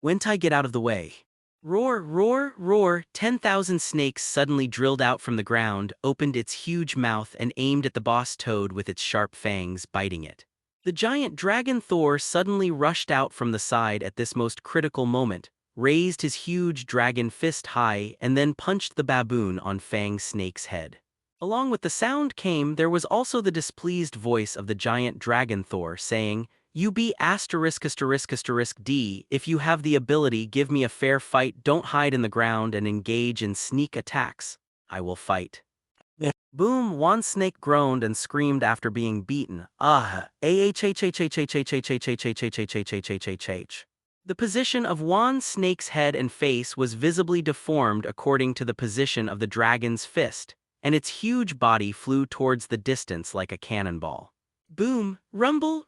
Wentai, get out of the way." Roar, 10,000 snakes suddenly drilled out from the ground, opened its huge mouth and aimed at the Boss Toad with its sharp fangs, biting it. The giant dragon Thor suddenly rushed out from the side at this most critical moment, raised his huge dragon fist high and then punched the baboon on Fang Snake's head. Along with the sound there was also the displeased voice of the giant dragon Thor saying, "You be asterisk asterisk asterisk D, if you have the ability give me a fair fight, don't hide in the ground and engage in sneak attacks. I will fight." Boom, one snake groaned and screamed after being beaten. The position of Wan Snake's head and face was visibly deformed according to the position of the dragon's fist, and its huge body flew towards the distance like a cannonball. Boom, rumble,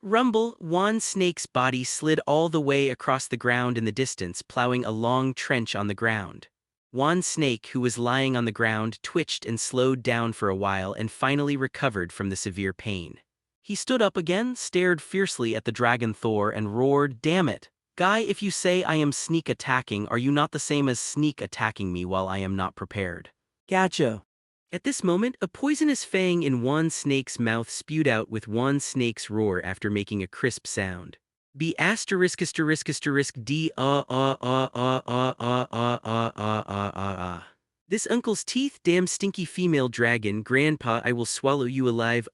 Wan Snake's body slid all the way across the ground in the distance, plowing a long trench on the ground. Wan Snake, who was lying on the ground, twitched and slowed down for a while and finally recovered from the severe pain. He stood up again, stared fiercely at the dragon Thor and roared, "Damn it! Guy, if you say I am sneak attacking, are you not the same as sneak attacking me while I am not prepared?" "Gotcha." At this moment, a poisonous fang in Wan Snake's mouth spewed out with Wan Snake's roar after making a crisp sound. "Be asterisk asterisk asterisk D This uncle's teeth, damn stinky female dragon, grandpa, I will swallow you alive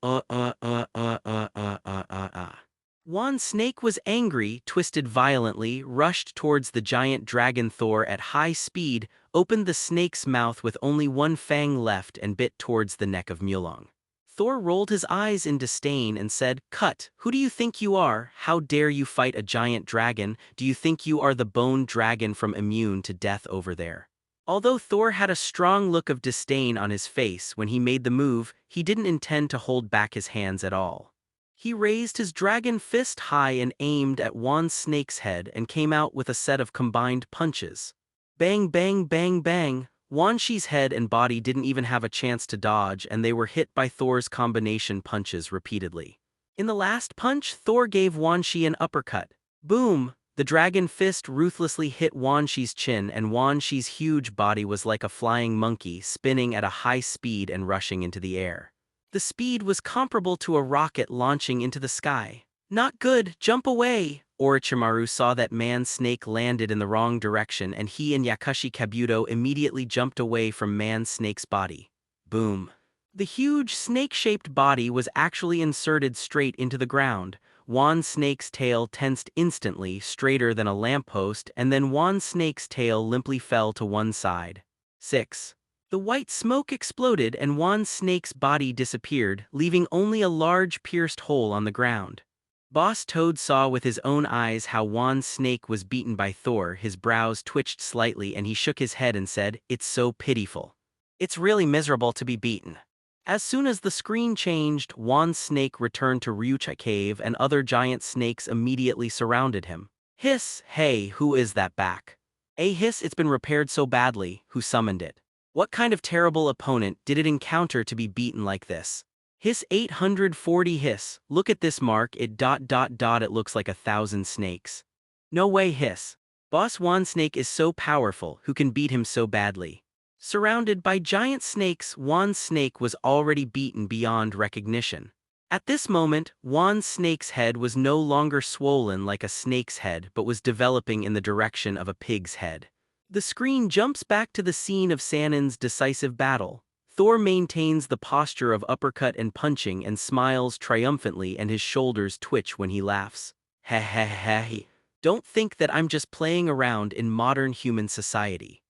Wan Snake was angry, twisted violently, rushed towards the giant dragon Thor at high speed, opened the snake's mouth with only one fang left and bit towards the neck of Mulong. Thor rolled his eyes in disdain and said, "Cut, who do you think you are? How dare you fight a giant dragon? Do you think you are the bone dragon from Immune to Death over there?" Although Thor had a strong look of disdain on his face when he made the move, he didn't intend to hold back his hands at all. He raised his dragon fist high and aimed at Wan Snake's head and came out with a set of combined punches. Bang, bang, bang, bang. Wan Shi's head and body didn't even have a chance to dodge, and they were hit by Thor's combination punches repeatedly. In the last punch, Thor gave Wan Shi an uppercut. Boom! The dragon fist ruthlessly hit Wan Shi's chin, and Wan Shi's huge body was like a flying monkey, spinning at a high speed and rushing into the air. The speed was comparable to a rocket launching into the sky. Not good, jump away! Orochimaru saw that man-snake landed in the wrong direction, and he and Yakashi Kabuto immediately jumped away from man-snake's body. Boom. The huge snake-shaped body was actually inserted straight into the ground. Wan Snake's tail tensed instantly, straighter than a lamppost, and then Wan Snake's tail limply fell to one side. 6. The white smoke exploded and Wan Snake's body disappeared, leaving only a large pierced hole on the ground. Boss Toad saw with his own eyes how Wan Snake was beaten by Thor. His brows twitched slightly and he shook his head and said, "It's so pitiful. It's really miserable to be beaten." As soon as the screen changed, Wan Snake returned to Ryucha Cave and other giant snakes immediately surrounded him. Hiss, hey, who is that back? Hiss, it's been repaired so badly, who summoned it? What kind of terrible opponent did it encounter to be beaten like this? Hiss 840 hiss, look at this mark, it ... it looks like 1,000 snakes. No way hiss. Boss Wan Snake is so powerful, who can beat him so badly? Surrounded by giant snakes, Wan Snake was already beaten beyond recognition. At this moment, Wan Snake's head was no longer swollen like a snake's head but was developing in the direction of a pig's head. The screen jumps back to the scene of Sannin's decisive battle. Thor maintains the posture of uppercut and punching and smiles triumphantly, and his shoulders twitch when he laughs. Heh heh heh. Don't think that I'm just playing around in modern human society.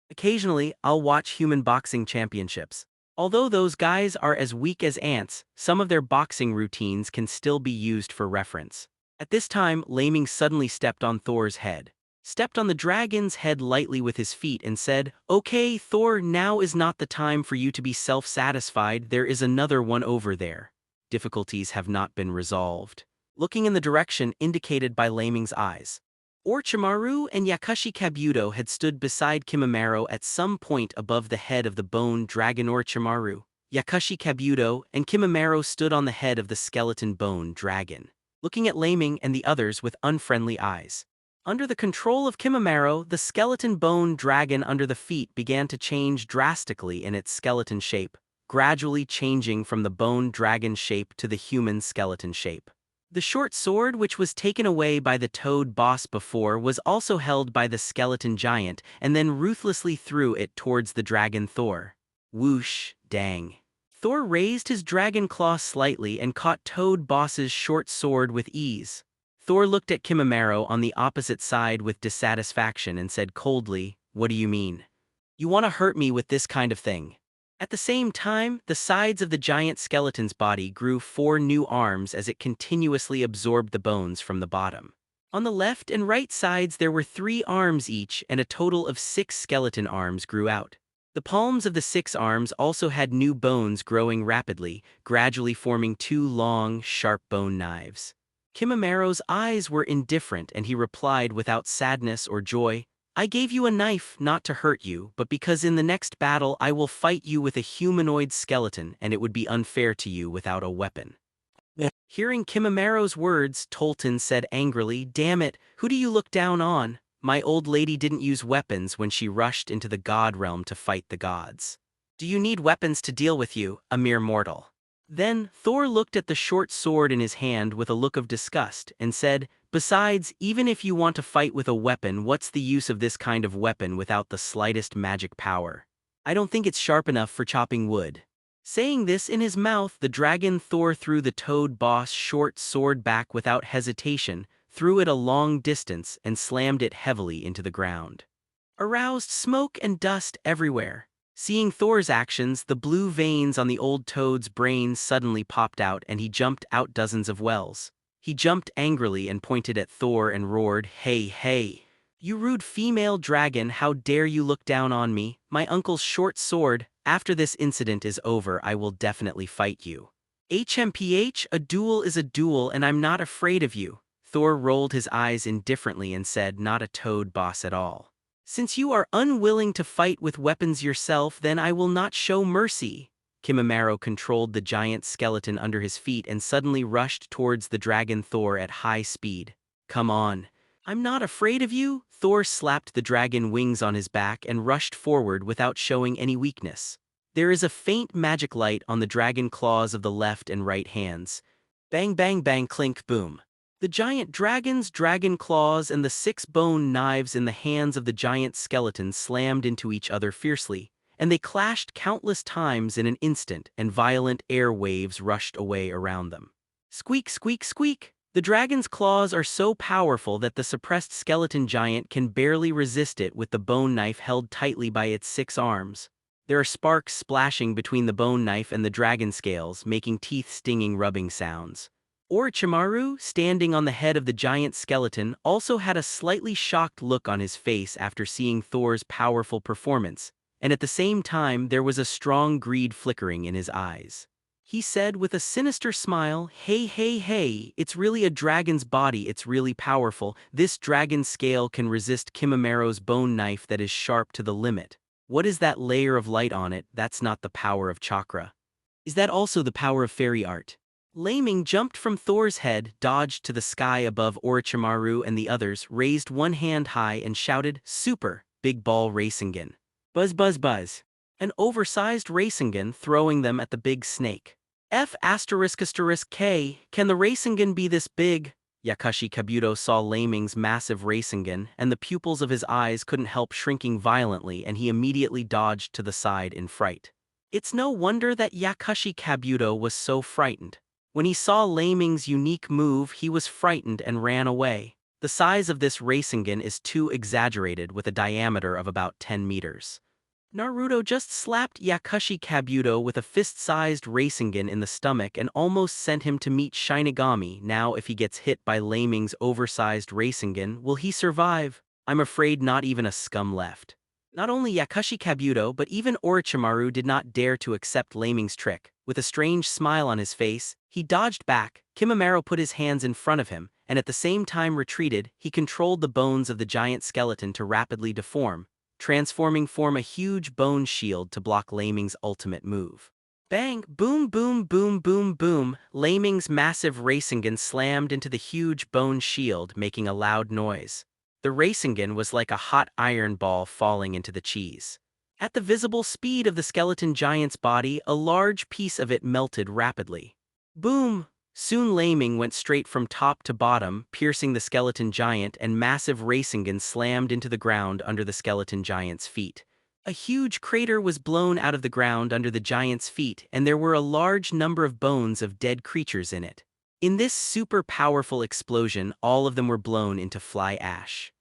Occasionally, I'll watch human boxing championships. Although those guys are as weak as ants, some of their boxing routines can still be used for reference. At this time, Leiming suddenly stepped on Thor's head. Stepped on the dragon's head lightly with his feet and said, "Okay, Thor, now is not the time for you to be self-satisfied, there is another one over there. Difficulties have not been resolved." Looking in the direction indicated by Leiming's eyes. Orochimaru and Yakashi Kabuto had stood beside Kimimaro at some point above the head of the bone dragon. Orochimaru, Yakashi Kabuto, and Kimimaro stood on the head of the skeleton bone dragon, looking at Leiming and the others with unfriendly eyes. Under the control of Kimimaro, the skeleton bone dragon under the feet began to change drastically in its skeleton shape, gradually changing from the bone dragon shape to the human skeleton shape. The short sword which was taken away by the Toad boss before was also held by the skeleton giant and then ruthlessly threw it towards the dragon Thor. Whoosh, dang. Thor raised his dragon claw slightly and caught Toad boss's short sword with ease. Thor looked at Kimimaro on the opposite side with dissatisfaction and said coldly, "What do you mean? You want to hurt me with this kind of thing?" At the same time, the sides of the giant skeleton's body grew 4 new arms as it continuously absorbed the bones from the bottom. On the left and right sides there were 3 arms each, and a total of 6 skeleton arms grew out. The palms of the 6 arms also had new bones growing rapidly, gradually forming 2 long, sharp bone knives. Kimimaro's eyes were indifferent and he replied without sadness or joy, "I gave you a knife not to hurt you, but because in the next battle I will fight you with a humanoid skeleton and it would be unfair to you without a weapon." Hearing Kimimaro's words, Tolton said angrily, "Damn it, who do you look down on? My old lady didn't use weapons when she rushed into the god realm to fight the gods. Do you need weapons to deal with you, a mere mortal?" Then, Thor looked at the short sword in his hand with a look of disgust and said, "Besides, even if you want to fight with a weapon, what's the use of this kind of weapon without the slightest magic power? I don't think it's sharp enough for chopping wood." Saying this in his mouth, the dragon Thor threw the Toad boss short sword back without hesitation, threw it a long distance, and slammed it heavily into the ground. Aroused smoke and dust everywhere. Seeing Thor's actions, the blue veins on the old Toad's brain suddenly popped out and he jumped out dozens of wells. He jumped angrily and pointed at Thor and roared, "Hey, hey! You rude female dragon, how dare you look down on me, my uncle's short sword? After this incident is over, I will definitely fight you. HMPH, a duel is a duel and I'm not afraid of you." Thor rolled his eyes indifferently and said, "Not a Toad boss at all. Since you are unwilling to fight with weapons yourself, then I will not show mercy. Kimimaro controlled the giant skeleton under his feet and suddenly rushed towards the dragon Thor at high speed. "Come on. I'm not afraid of you." Thor slapped the dragon wings on his back and rushed forward without showing any weakness. There is a faint magic light on the dragon claws of the left and right hands. Bang bang bang clink boom. The giant dragon's dragon claws and the 6-bone knives in the hands of the giant skeleton slammed into each other fiercely, and they clashed countless times in an instant, and violent air waves rushed away around them. Squeak squeak squeak! The dragon's claws are so powerful that the suppressed skeleton giant can barely resist it with the bone knife held tightly by its 6 arms. There are sparks splashing between the bone knife and the dragon scales, making teeth-stinging rubbing sounds. Orochimaru, standing on the head of the giant skeleton, also had a slightly shocked look on his face after seeing Thor's powerful performance, and at the same time there was a strong greed flickering in his eyes. He said with a sinister smile, "Hey, hey, hey, it's really a dragon's body, it's really powerful. This dragon scale can resist Kimimaro's bone knife that is sharp to the limit. What is that layer of light on it? That's not the power of chakra. Is that also the power of fairy art?" Leiming jumped from Thor's head, dodged to the sky above Orochimaru and the others, raised one hand high and shouted, "Super, Big Ball Rasengan. Buzz buzz buzz." An oversized Rasengan throwing them at the big snake. F***K, can the Rasengan be this big? Yakashi Kabuto saw Leiming's massive Rasengan, and the pupils of his eyes couldn't help shrinking violently, and he immediately dodged to the side in fright. It's no wonder that Yakashi Kabuto was so frightened. When he saw Leiming's unique move, he was frightened and ran away. The size of this Rasengan is too exaggerated, with a diameter of about 10 meters. Naruto just slapped Yakashi Kabuto with a fist-sized Rasengan in the stomach and almost sent him to meet Shinigami. Now if he gets hit by Leiming's oversized Rasengan, will he survive? I'm afraid not even a scum left. Not only Yakashi Kabuto but even Orochimaru did not dare to accept Leiming's trick. With a strange smile on his face, he dodged back. Kimimaro put his hands in front of him, and at the same time retreated. He controlled the bones of the giant skeleton to rapidly deform, form a huge bone shield to block Leiming's ultimate move. Bang! Boom boom boom boom boom! Leiming's massive Rasengan slammed into the huge bone shield, making a loud noise. The Rasengan was like a hot iron ball falling into the cheese. At the visible speed of the skeleton giant's body, a large piece of it melted rapidly. Boom! Soon Leiming went straight from top to bottom, piercing the skeleton giant, and massive Rasengan slammed into the ground under the skeleton giant's feet. A huge crater was blown out of the ground under the giant's feet, and there were a large number of bones of dead creatures in it. In this super powerful explosion, all of them were blown into fly ash.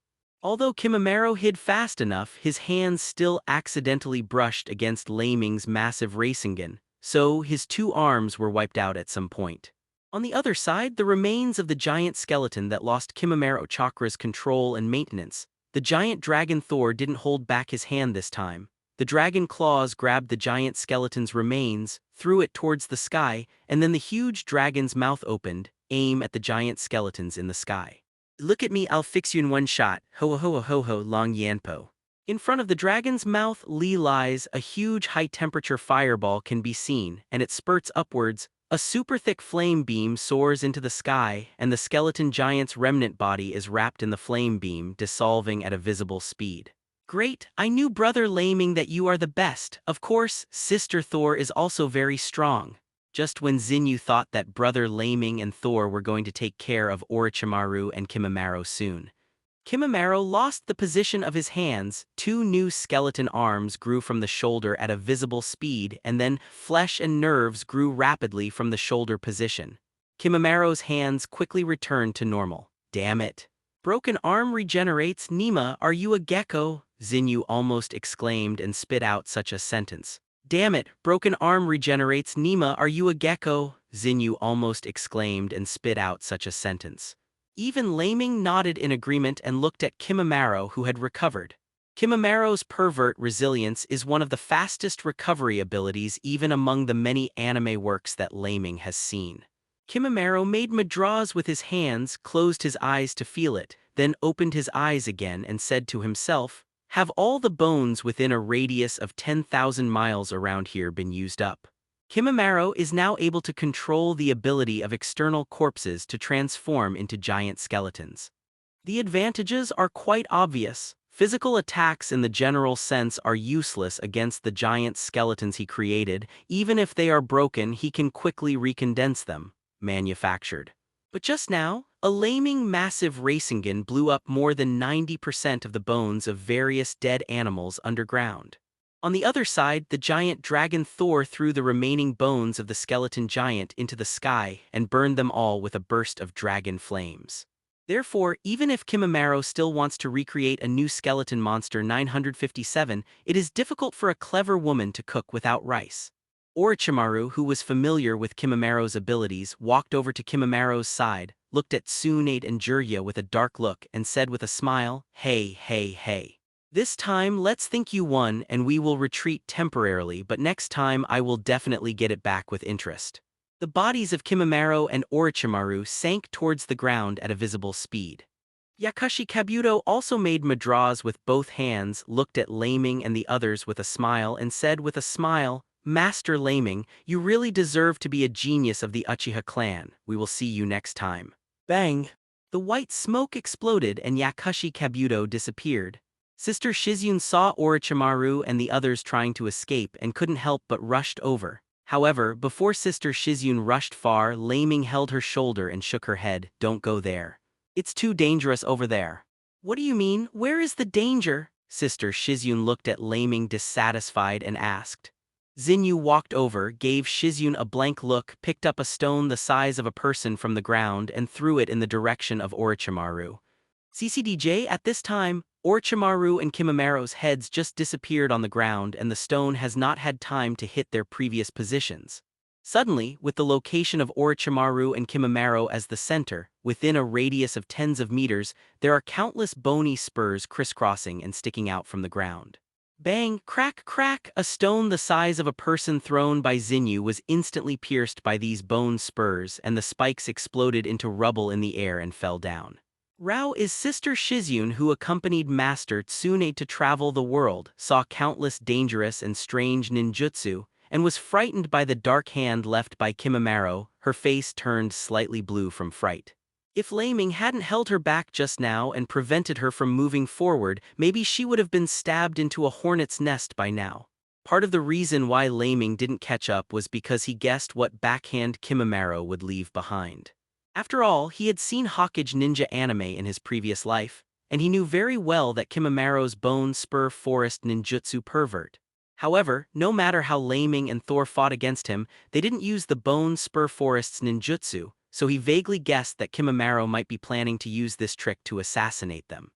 Although Kimimaro hid fast enough, his hands still accidentally brushed against Leiming's massive Rasengan, so his 2 arms were wiped out at some point. On the other side, the remains of the giant skeleton that lost Kimimaro chakra's control and maintenance. The giant dragon Thor didn't hold back his hand this time. The dragon claws grabbed the giant skeleton's remains, threw it towards the sky, and then the huge dragon's mouth opened, aim at the giant skeletons in the sky. "Look at me, I'll fix you in one shot, ho ho ho ho long yanpo." In front of the dragon's mouth lies a huge high-temperature fireball can be seen, and it spurts upwards. A super thick flame beam soars into the sky, and the skeleton giant's remnant body is wrapped in the flame beam, dissolving at a visible speed. "Great, I knew Brother Leiming that you are the best. Of course, Sister Thor is also very strong." Just when Zinyu thought that Brother Leiming and Thor were going to take care of Orochimaru and Kimimaro soon, Kimimaro lost the position of his hands. 2 new skeleton arms grew from the shoulder at a visible speed, and then flesh and nerves grew rapidly from the shoulder position. Kimimaro's hands quickly returned to normal. "Damn it. Broken arm regenerates. Nima, are you a gecko?" Zinyu almost exclaimed and spit out such a sentence. "Damn it, broken arm regenerates. Nima, are you a gecko?" Zinyu almost exclaimed and spit out such a sentence. Even Leiming nodded in agreement and looked at Kimimaro, who had recovered. Kimimaro's pervert resilience is one of the fastest recovery abilities even among the many anime works that Leiming has seen. Kimimaro made madras with his hands, closed his eyes to feel it, then opened his eyes again and said to himself, "Have all the bones within a radius of 10,000 miles around here been used up?" Kimimaro is now able to control the ability of external corpses to transform into giant skeletons. The advantages are quite obvious. Physical attacks in the general sense are useless against the giant skeletons he created. Even if they are broken, he can quickly recondense them. Manufactured. But just now, a Leiming massive Rasengan blew up more than 90% of the bones of various dead animals underground. On the other side, the giant dragon Thor threw the remaining bones of the skeleton giant into the sky and burned them all with a burst of dragon flames. Therefore, even if Kimimaro still wants to recreate a new skeleton monster 957, it is difficult for a clever woman to cook without rice. Orochimaru, who was familiar with Kimimaro's abilities, walked over to Kimimaro's side, looked at Tsunade and Jirya with a dark look, and said with a smile, "Hey, hey, hey. This time let's think you won and we will retreat temporarily, but next time I will definitely get it back with interest." The bodies of Kimimaro and Orochimaru sank towards the ground at a visible speed. Yakashi Kabuto also made madras with both hands, looked at Leiming and the others with a smile, and said with a smile, "Master Leiming, you really deserve to be a genius of the Uchiha clan. We will see you next time." Bang! The white smoke exploded and Yakashi Kabuto disappeared. Sister Shizune saw Orochimaru and the others trying to escape and couldn't help but rushed over. However, before Sister Shizune rushed far, Leiming held her shoulder and shook her head. "Don't go there. It's too dangerous over there." "What do you mean? Where is the danger?" Sister Shizune looked at Leiming dissatisfied and asked. Zinyu walked over, gave Shizune a blank look, picked up a stone the size of a person from the ground and threw it in the direction of Orochimaru. CCDJ, at this time, Orochimaru and Kimimaro's heads just disappeared on the ground and the stone has not had time to hit their previous positions. Suddenly, with the location of Orochimaru and Kimimaro as the center, within a radius of tens of meters, there are countless bony spurs crisscrossing and sticking out from the ground. Bang, crack, crack! A stone the size of a person thrown by Zinyu was instantly pierced by these bone spurs and the spikes exploded into rubble in the air and fell down. Rao is Sister Shizune, who accompanied Master Tsunade to travel the world, saw countless dangerous and strange ninjutsu, and was frightened by the dark hand left by Kimimaro. Her face turned slightly blue from fright. If Leiming hadn't held her back just now and prevented her from moving forward, maybe she would have been stabbed into a hornet's nest by now. Part of the reason why Leiming didn't catch up was because he guessed what backhand Kimimaro would leave behind. After all, he had seen Hokage ninja anime in his previous life, and he knew very well that Kimimaro's bone spur forest ninjutsu pervert. However, no matter how Leiming and Thor fought against him, they didn't use the bone spur forest's ninjutsu, so he vaguely guessed that Kimimaro might be planning to use this trick to assassinate them.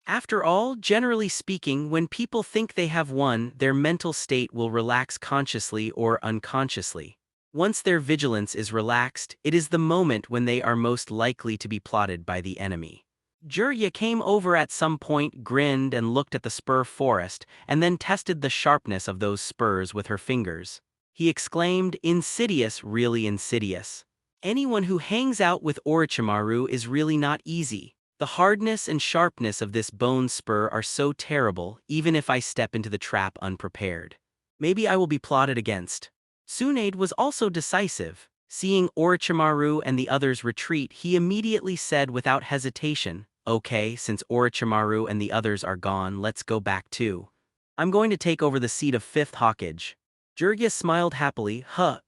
After all, generally speaking, when people think they have won, their mental state will relax consciously or unconsciously. Once their vigilance is relaxed, it is the moment when they are most likely to be plotted by the enemy. Jirya came over at some point, grinned and looked at the spur forest, and then tested the sharpness of those spurs with her fingers. He exclaimed, "Insidious, really insidious. Anyone who hangs out with Orochimaru is really not easy. The hardness and sharpness of this bone spur are so terrible, even if I step into the trap unprepared. Maybe I will be plotted against." Tsunade was also decisive. Seeing Orochimaru and the others retreat, he immediately said without hesitation, "Okay, since Orochimaru and the others are gone, let's go back too. I'm going to take over the seat of 5th Hokage." Jirya smiled happily.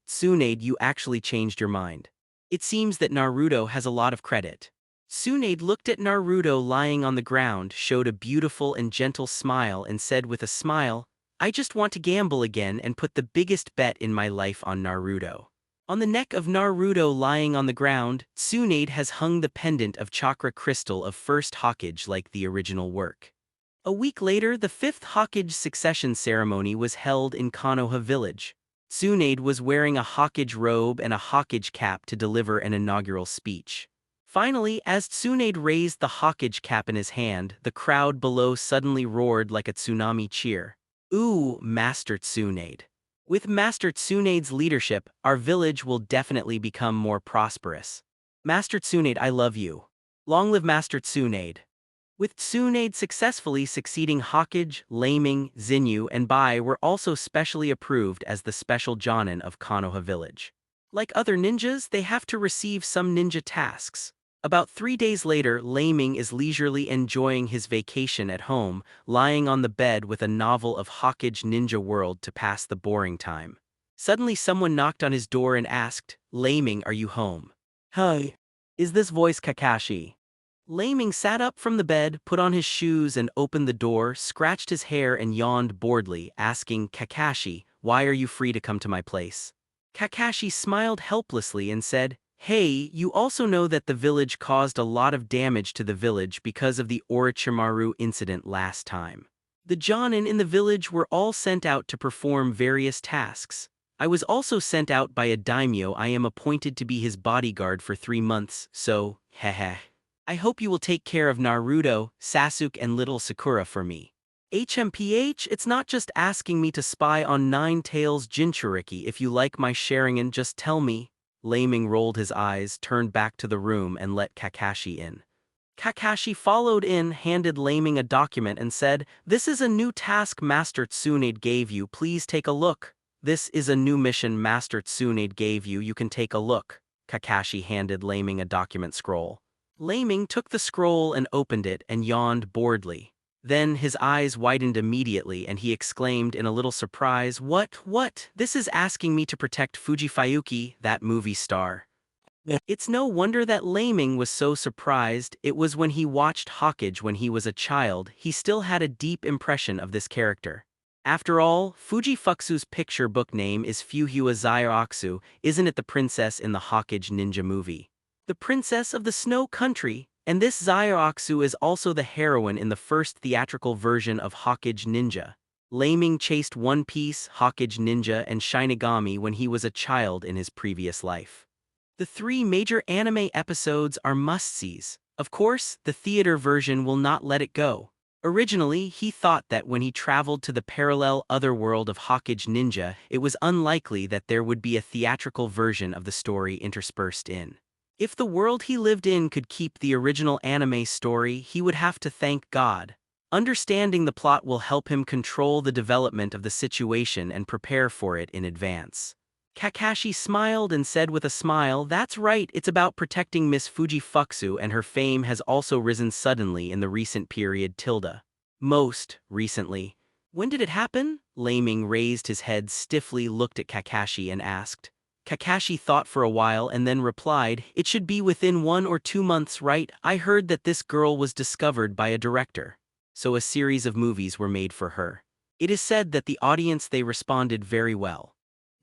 Tsunade, you actually changed your mind. It seems that Naruto has a lot of credit." Tsunade looked at Naruto lying on the ground, showed a beautiful and gentle smile and said with a smile, "I just want to gamble again and put the biggest bet in my life on Naruto." On the neck of Naruto lying on the ground, Tsunade has hung the pendant of chakra crystal of 1st Hokage like the original work. A week later, the 5th Hokage succession ceremony was held in Konoha village. Tsunade was wearing a Hokage robe and a Hokage cap to deliver an inaugural speech. Finally, as Tsunade raised the Hokage cap in his hand, the crowd below suddenly roared like a tsunami cheer. "Ooh, Master Tsunade. With Master Tsunade's leadership, our village will definitely become more prosperous. Master Tsunade, I love you. Long live Master Tsunade." with Tsunade successfully succeeding Hokage, Leiming, Zinyu, and Bai were also specially approved as the special Jonin of Konoha Village. Like other ninjas, they have to receive some ninja tasks. About 3 days later, Leiming is leisurely enjoying his vacation at home, lying on the bed with a novel of Hokage Ninja World to pass the boring time. Suddenly someone knocked on his door and asked, "Leiming, are you home?" "Hi. Is this voice Kakashi?" Leiming sat up from the bed, put on his shoes and opened the door, scratched his hair and yawned boredly, asking, "Kakashi, why are you free to come to my place?" Kakashi smiled helplessly and said, "Hey, you also know that the village caused a lot of damage to the village because of the Orochimaru incident last time. The Jonin in the village were all sent out to perform various tasks. I was also sent out by a daimyo. I am appointed to be his bodyguard for 3 months, so, heh. I hope you will take care of Naruto, Sasuke and little Sakura for me. HMPH, it's not just asking me to spy on Nine Tails Jinchuriki. If you like my Sharingan, just tell me." Leiming rolled his eyes, turned back to the room and let Kakashi in. Kakashi followed in, handed Leiming a document and said, "This is a new task Master Tsunade gave you. Please take a look." "This is a new mission Master Tsunade gave you. You can take a look." Kakashi handed Leiming a document scroll. Leiming took the scroll and opened it and yawned boredly. Then his eyes widened immediately and he exclaimed in a little surprise, What? This is asking me to protect Fujifayuki, that movie star." It's no wonder that Leiming was so surprised. It was when he watched Hokage when he was a child, he still had a deep impression of this character. After all, Fujifuxu's picture book name is Fuhua Zairoxu, isn't it the princess in the Hokage ninja movie? The princess of the Snow Country, and this Zairoxu is also the heroine in the first theatrical version of Hokage Ninja. Leiming chased One Piece, Hokage Ninja, and Shinigami when he was a child in his previous life. The 3 major anime episodes are must-sees. Of course, the theater version will not let it go. Originally, he thought that when he traveled to the parallel otherworld of Hokage Ninja, it was unlikely that there would be a theatrical version of the story interspersed in. If the world he lived in could keep the original anime story, he would have to thank God. Understanding the plot will help him control the development of the situation and prepare for it in advance. Kakashi smiled and said with a smile, "That's right, it's about protecting Miss Fujifuxu, and her fame has also risen suddenly in the recent period. Most recently." "When did it happen?" Leiming raised his head stiffly, looked at Kakashi and asked. Kakashi thought for a while and then replied, "It should be within 1 or 2 months, right? I heard that this girl was discovered by a director. So a series of movies were made for her. It is said that the audience they responded very well."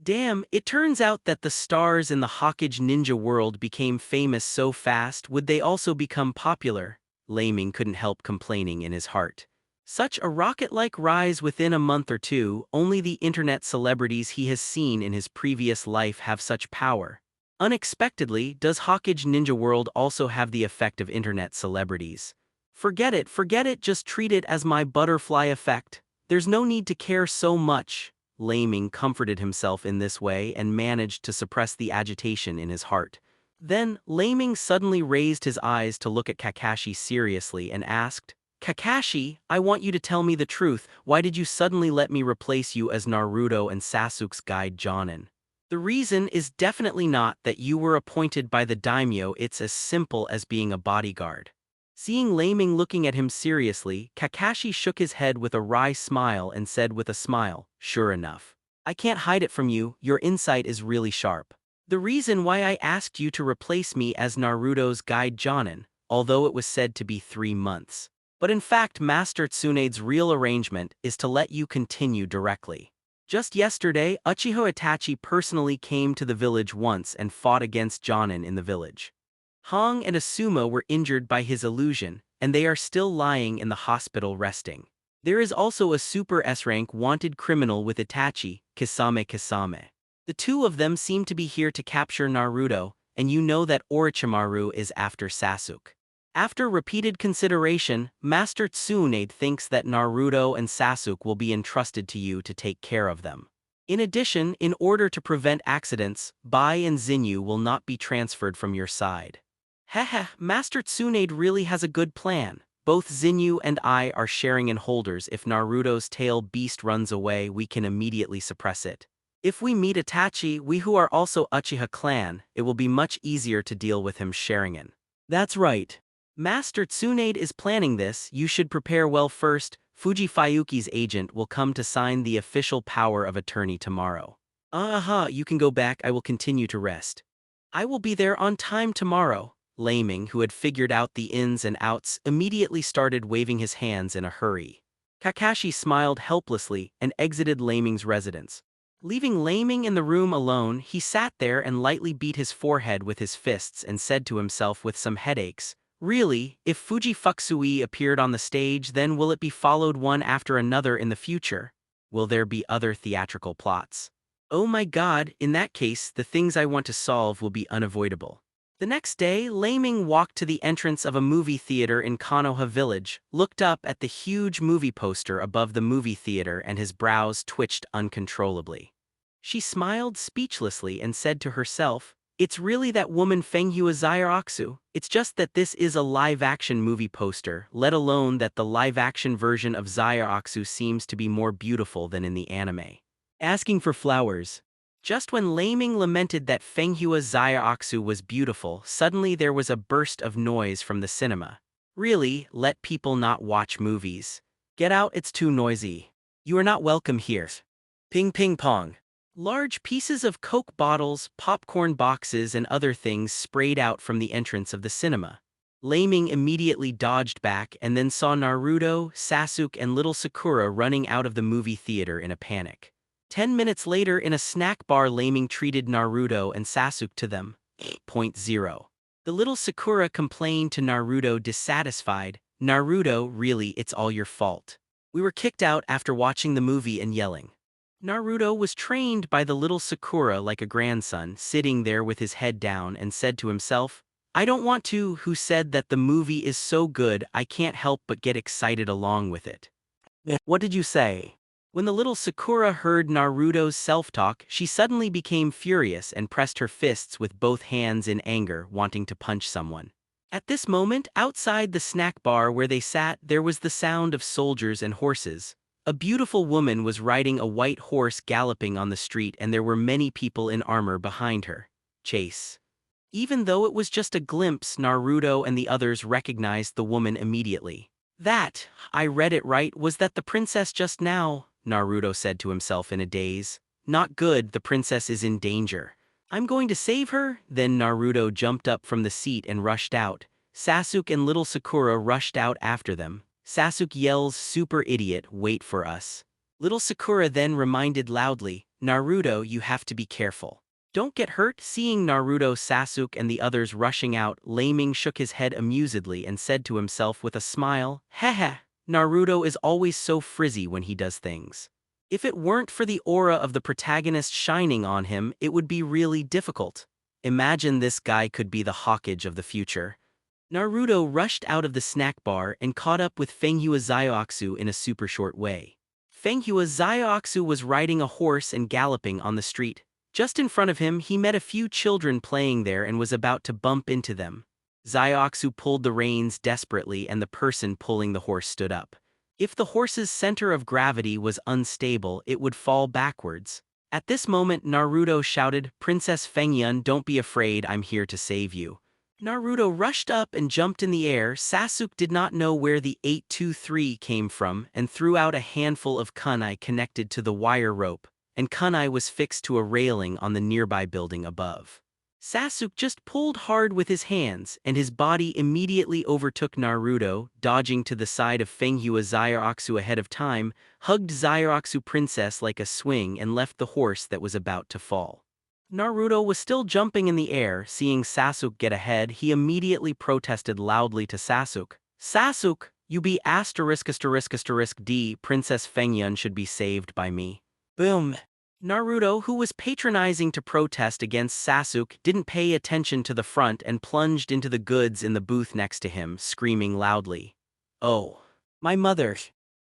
Damn, it turns out that the stars in the Hokage ninja world became famous so fast. Would they also become popular? Leiming couldn't help complaining in his heart. Such a rocket-like rise within a month or two. Only the internet celebrities he has seen in his previous life have such power. Unexpectedly, does Hokage Ninja World also have the effect of internet celebrities? Forget it, just treat it as my butterfly effect. There's no need to care so much." Leiming comforted himself in this way and managed to suppress the agitation in his heart. Then, Leiming suddenly raised his eyes to look at Kakashi seriously and asked, "Kakashi, I want you to tell me the truth. Why did you suddenly let me replace you as Naruto and Sasuke's guide Jonin?" "The reason is definitely not that you were appointed by the daimyo. It's as simple as being a bodyguard." Seeing Leiming looking at him seriously, Kakashi shook his head with a wry smile and said with a smile, "Sure enough. I can't hide it from you, your insight is really sharp. The reason why I asked you to replace me as Naruto's guide Jonin, although it was said to be 3 months. But in fact Master Tsunade's real arrangement is to let you continue directly. Just yesterday, Uchiha Itachi personally came to the village once and fought against Jonin in the village. Hong and Asuma were injured by his illusion, and they are still lying in the hospital resting. There is also a Super S-rank wanted criminal with Itachi, Kisame. The 2 of them seem to be here to capture Naruto, and you know that Orochimaru is after Sasuke. After repeated consideration, Master Tsunade thinks that Naruto and Sasuke will be entrusted to you to take care of them. In addition, in order to prevent accidents, Bai and Zinyu will not be transferred from your side." Master Tsunade really has a good plan. Both Zinyu and I are Sharingan holders. If Naruto's tail beast runs away, we can immediately suppress it. If we meet Itachi, we who are also Uchiha clan, it will be much easier to deal with him Sharingan. That's right. Master Tsunade is planning this. You should prepare well first. Fuji Fuyuki's agent will come to sign the official power of attorney tomorrow. Aha, you can go back. I will continue to rest. I will be there on time tomorrow. Leiming, who had figured out the ins and outs, immediately started waving his hands in a hurry. Kakashi smiled helplessly and exited Leiming's residence. Leaving Leiming in the room alone, he sat there and lightly beat his forehead with his fists and said to himself with some headaches, "Really, if Fuji Fuxui appeared on the stage, then will it be followed one after another in the future? Will there be other theatrical plots? Oh my god, in that case, the things I want to solve will be unavoidable." The next day, Leiming walked to the entrance of a movie theater in Konoha village, looked up at the huge movie poster above the movie theater and his brows twitched uncontrollably. She smiled speechlessly and said to herself, "It's really that woman Fenghua Zyroxu. It's just that this is a live-action movie poster, let alone that the live-action version of Zyroxu seems to be more beautiful than in the anime." Asking for flowers. Just when Leiming lamented that Fenghua Zyroxu was beautiful, suddenly there was a burst of noise from the cinema. Really, let people not watch movies. Get out, it's too noisy. You are not welcome here. Ping ping pong. Large pieces of Coke bottles, popcorn boxes, and other things sprayed out from the entrance of the cinema. Leiming immediately dodged back and then saw Naruto, Sasuke, and little Sakura running out of the movie theater in a panic. 10 minutes later, in a snack bar, Leiming treated Naruto and Sasuke to them. 0. The little Sakura complained to Naruto dissatisfied, "Naruto, really, it's all your fault. We were kicked out after watching the movie and yelling." Naruto was trained by the little Sakura like a grandson, sitting there with his head down and said to himself, "I don't want to. Who said that the movie is so good I can't help but get excited along with it?" What did you say? When the little Sakura heard Naruto's self-talk, she suddenly became furious and pressed her fists with both hands in anger, wanting to punch someone. At this moment, outside the snack bar where they sat, there was the sound of soldiers and horses. A beautiful woman was riding a white horse galloping on the street, and there were many people in armor behind her. Chase. Even though it was just a glimpse, Naruto and the others recognized the woman immediately. "That, I read it right, was that the princess just now?" Naruto said to himself in a daze. "Not good, the princess is in danger. I'm going to save her." Then Naruto jumped up from the seat and rushed out. Sasuke and little Sakura rushed out after them. Sasuke yells, "Super idiot, wait for us." Little Sakura then reminded loudly, "Naruto, you have to be careful. Don't get hurt." Seeing Naruto, Sasuke, and the others rushing out, Leiming shook his head amusedly and said to himself with a smile, "Heh. Naruto is always so frizzy when he does things. If it weren't for the aura of the protagonist shining on him, it would be really difficult. Imagine this guy could be the Hokage of the future." Naruto rushed out of the snack bar and caught up with Fenghua Zyroxu in a super short way. Fenghua Zyroxu was riding a horse and galloping on the street. Just in front of him, he met a few children playing there and was about to bump into them. Zyroxu pulled the reins desperately and the person pulling the horse stood up. If the horse's center of gravity was unstable, it would fall backwards. At this moment, Naruto shouted, "Princess Fengyun, don't be afraid, I'm here to save you." Naruto rushed up and jumped in the air. Sasuke did not know where the 823 came from and threw out a handful of kunai connected to the wire rope, and kunai was fixed to a railing on the nearby building above. Sasuke just pulled hard with his hands, and his body immediately overtook Naruto, dodging to the side of Fenghua Zyroxu ahead of time, hugged Zyroxu princess like a swing and left the horse that was about to fall. Naruto was still jumping in the air. Seeing Sasuke get ahead, he immediately protested loudly to Sasuke, "Sasuke, you be ****D, Princess Fengyun should be saved by me." Boom. Naruto, who was patronizing to protest against Sasuke, didn't pay attention to the front and plunged into the goods in the booth next to him, screaming loudly, "Oh, my mother!"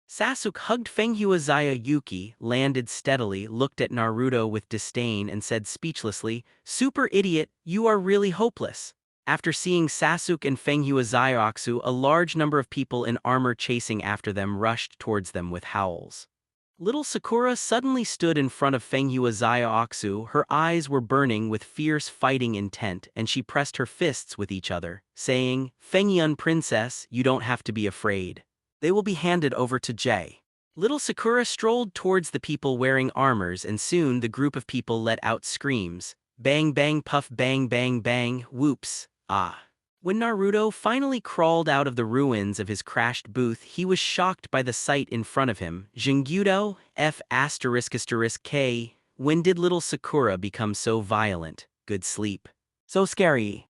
Sasuke hugged Fenghua Zyuki, landed steadily, looked at Naruto with disdain and said speechlessly, "Super idiot, you are really hopeless." After seeing Sasuke and Fengyue Zaioksu, a large number of people in armor chasing after them rushed towards them with howls. Little Sakura suddenly stood in front of Fengyue Zaioksu. Her eyes were burning with fierce fighting intent, and she pressed her fists with each other, saying, "Fengyun princess, you don't have to be afraid. They will be handed over to Jay." Little Sakura strolled towards the people wearing armors, and soon the group of people let out screams. Bang bang puff bang bang bang, whoops, ah. When Naruto finally crawled out of the ruins of his crashed booth, he was shocked by the sight in front of him. Jingyudo, F***K, when did little Sakura become so violent? Good sleep. So scary.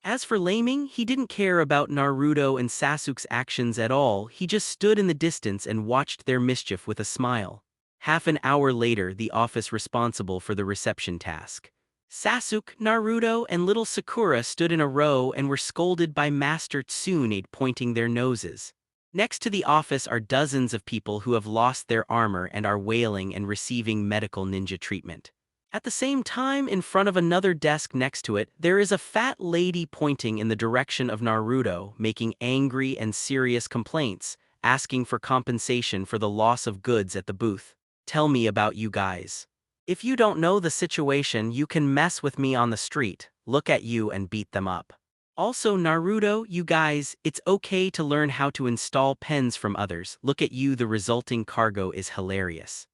As for Leiming, he didn't care about Naruto and Sasuke's actions at all. He just stood in the distance and watched their mischief with a smile. Half an hour later, the office responsible for the reception task. Sasuke, Naruto, and little Sakura stood in a row and were scolded by Master Tsunade, pointing their noses. Next to the office are dozens of people who have lost their armor and are wailing and receiving medical ninja treatment. At the same time, in front of another desk next to it, there is a fat lady pointing in the direction of Naruto, making angry and serious complaints, asking for compensation for the loss of goods at the booth. Tell me about you guys. If you don't know the situation, you can mess with me on the street, look at you and beat them up. Also Naruto, you guys, it's okay to learn how to install pens from others, look at you, the resulting cargo is hilarious.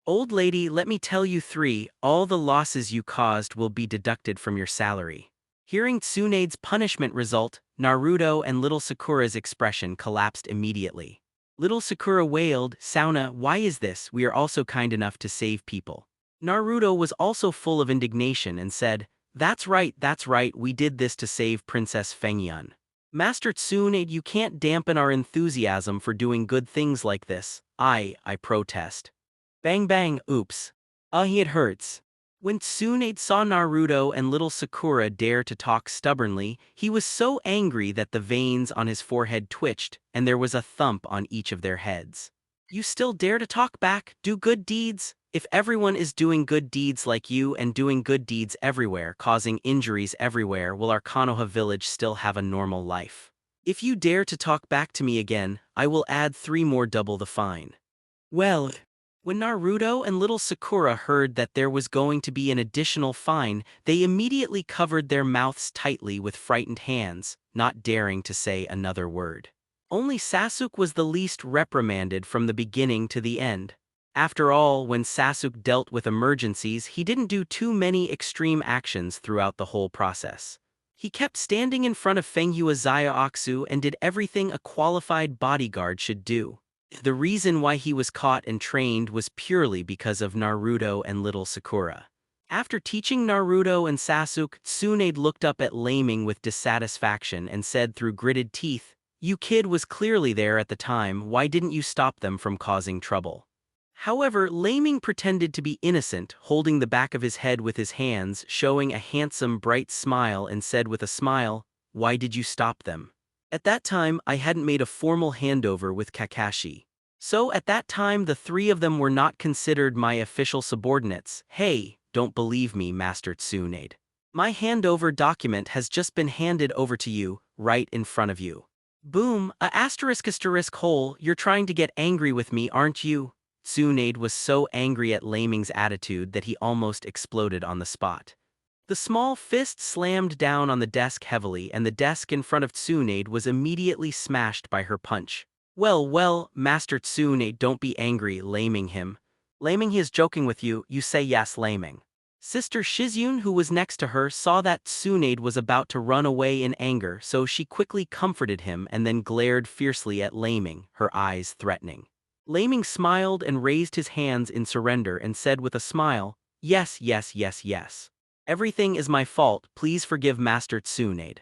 Old lady, let me tell you all the losses you caused will be deducted from your salary. Hearing Tsunade's punishment result, Naruto and little Sakura's expression collapsed immediately. Little Sakura wailed, "Sauna, why is this? We are also kind enough to save people." Naruto was also full of indignation and said, that's right, we did this to save Princess Fengyun. Master Tsunade, you can't dampen our enthusiasm for doing good things like this. I protest. Bang bang, oops. It hurts. When Tsunade saw Naruto and little Sakura dare to talk stubbornly, he was so angry that the veins on his forehead twitched, and there was a thump on each of their heads. You still dare to talk back, do good deeds? If everyone is doing good deeds like you and doing good deeds everywhere, causing injuries everywhere, will our Konoha village still have a normal life? If you dare to talk back to me again, I will add 3 more double the fine. Well, when Naruto and little Sakura heard that there was going to be an additional fine, they immediately covered their mouths tightly with frightened hands, not daring to say another word. Only Sasuke was the least reprimanded from the beginning to the end. After all, when Sasuke dealt with emergencies, he didn't do too many extreme actions throughout the whole process. He kept standing in front of Fengyue Zaioksu and did everything a qualified bodyguard should do. The reason why he was caught and trained was purely because of Naruto and little Sakura. After teaching Naruto and Sasuke, Tsunade looked up at Leiming with dissatisfaction and said through gritted teeth, "You kid was clearly there at the time, why didn't you stop them from causing trouble?" However, Leiming pretended to be innocent, holding the back of his head with his hands, showing a handsome, bright smile, and said with a smile, "Why did you stop them?" At that time, I hadn't made a formal handover with Kakashi. So at that time, the 3 of them were not considered my official subordinates. Hey, don't believe me, Master Tsunade. My handover document has just been handed over to you, right in front of you. Boom, a **** hole, you're trying to get angry with me, aren't you? Tsunade was so angry at Leiming's attitude that he almost exploded on the spot. The small fist slammed down on the desk heavily, and the desk in front of Tsunade was immediately smashed by her punch. Well, Master Tsunade, don't be angry, Leiming him. Leiming, he is joking with you, you say yes, Leiming. Sister Shizune, who was next to her, saw that Tsunade was about to run away in anger, so she quickly comforted him and then glared fiercely at Leiming, her eyes threatening. Leiming smiled and raised his hands in surrender and said with a smile, yes. Everything is my fault, please forgive Master Tsunade.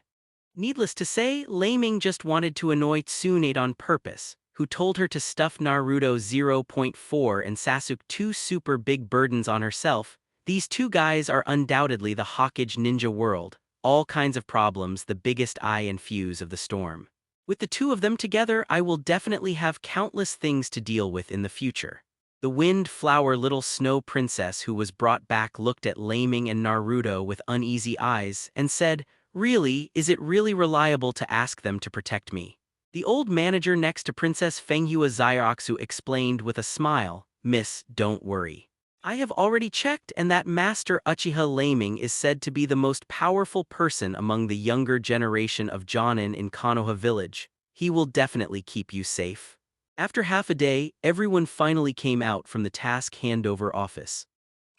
Needless to say, Leiming just wanted to annoy Tsunade on purpose, who told her to stuff Naruto 0.4 and Sasuke 2 super big burdens on herself. These 2 guys are undoubtedly the Hokage ninja world, all kinds of problems, the biggest eye and fuse of the storm. With the 2 of them together, I will definitely have countless things to deal with in the future. The wind flower little snow princess who was brought back looked at Leiming and Naruto with uneasy eyes and said, Really, is it really reliable to ask them to protect me? The old manager next to Princess Fenghua Zyroxu explained with a smile, Miss, don't worry. I have already checked, and that Master Uchiha Leiming is said to be the most powerful person among the younger generation of Jonin in Konoha village. He will definitely keep you safe. After half a day, everyone finally came out from the task handover office.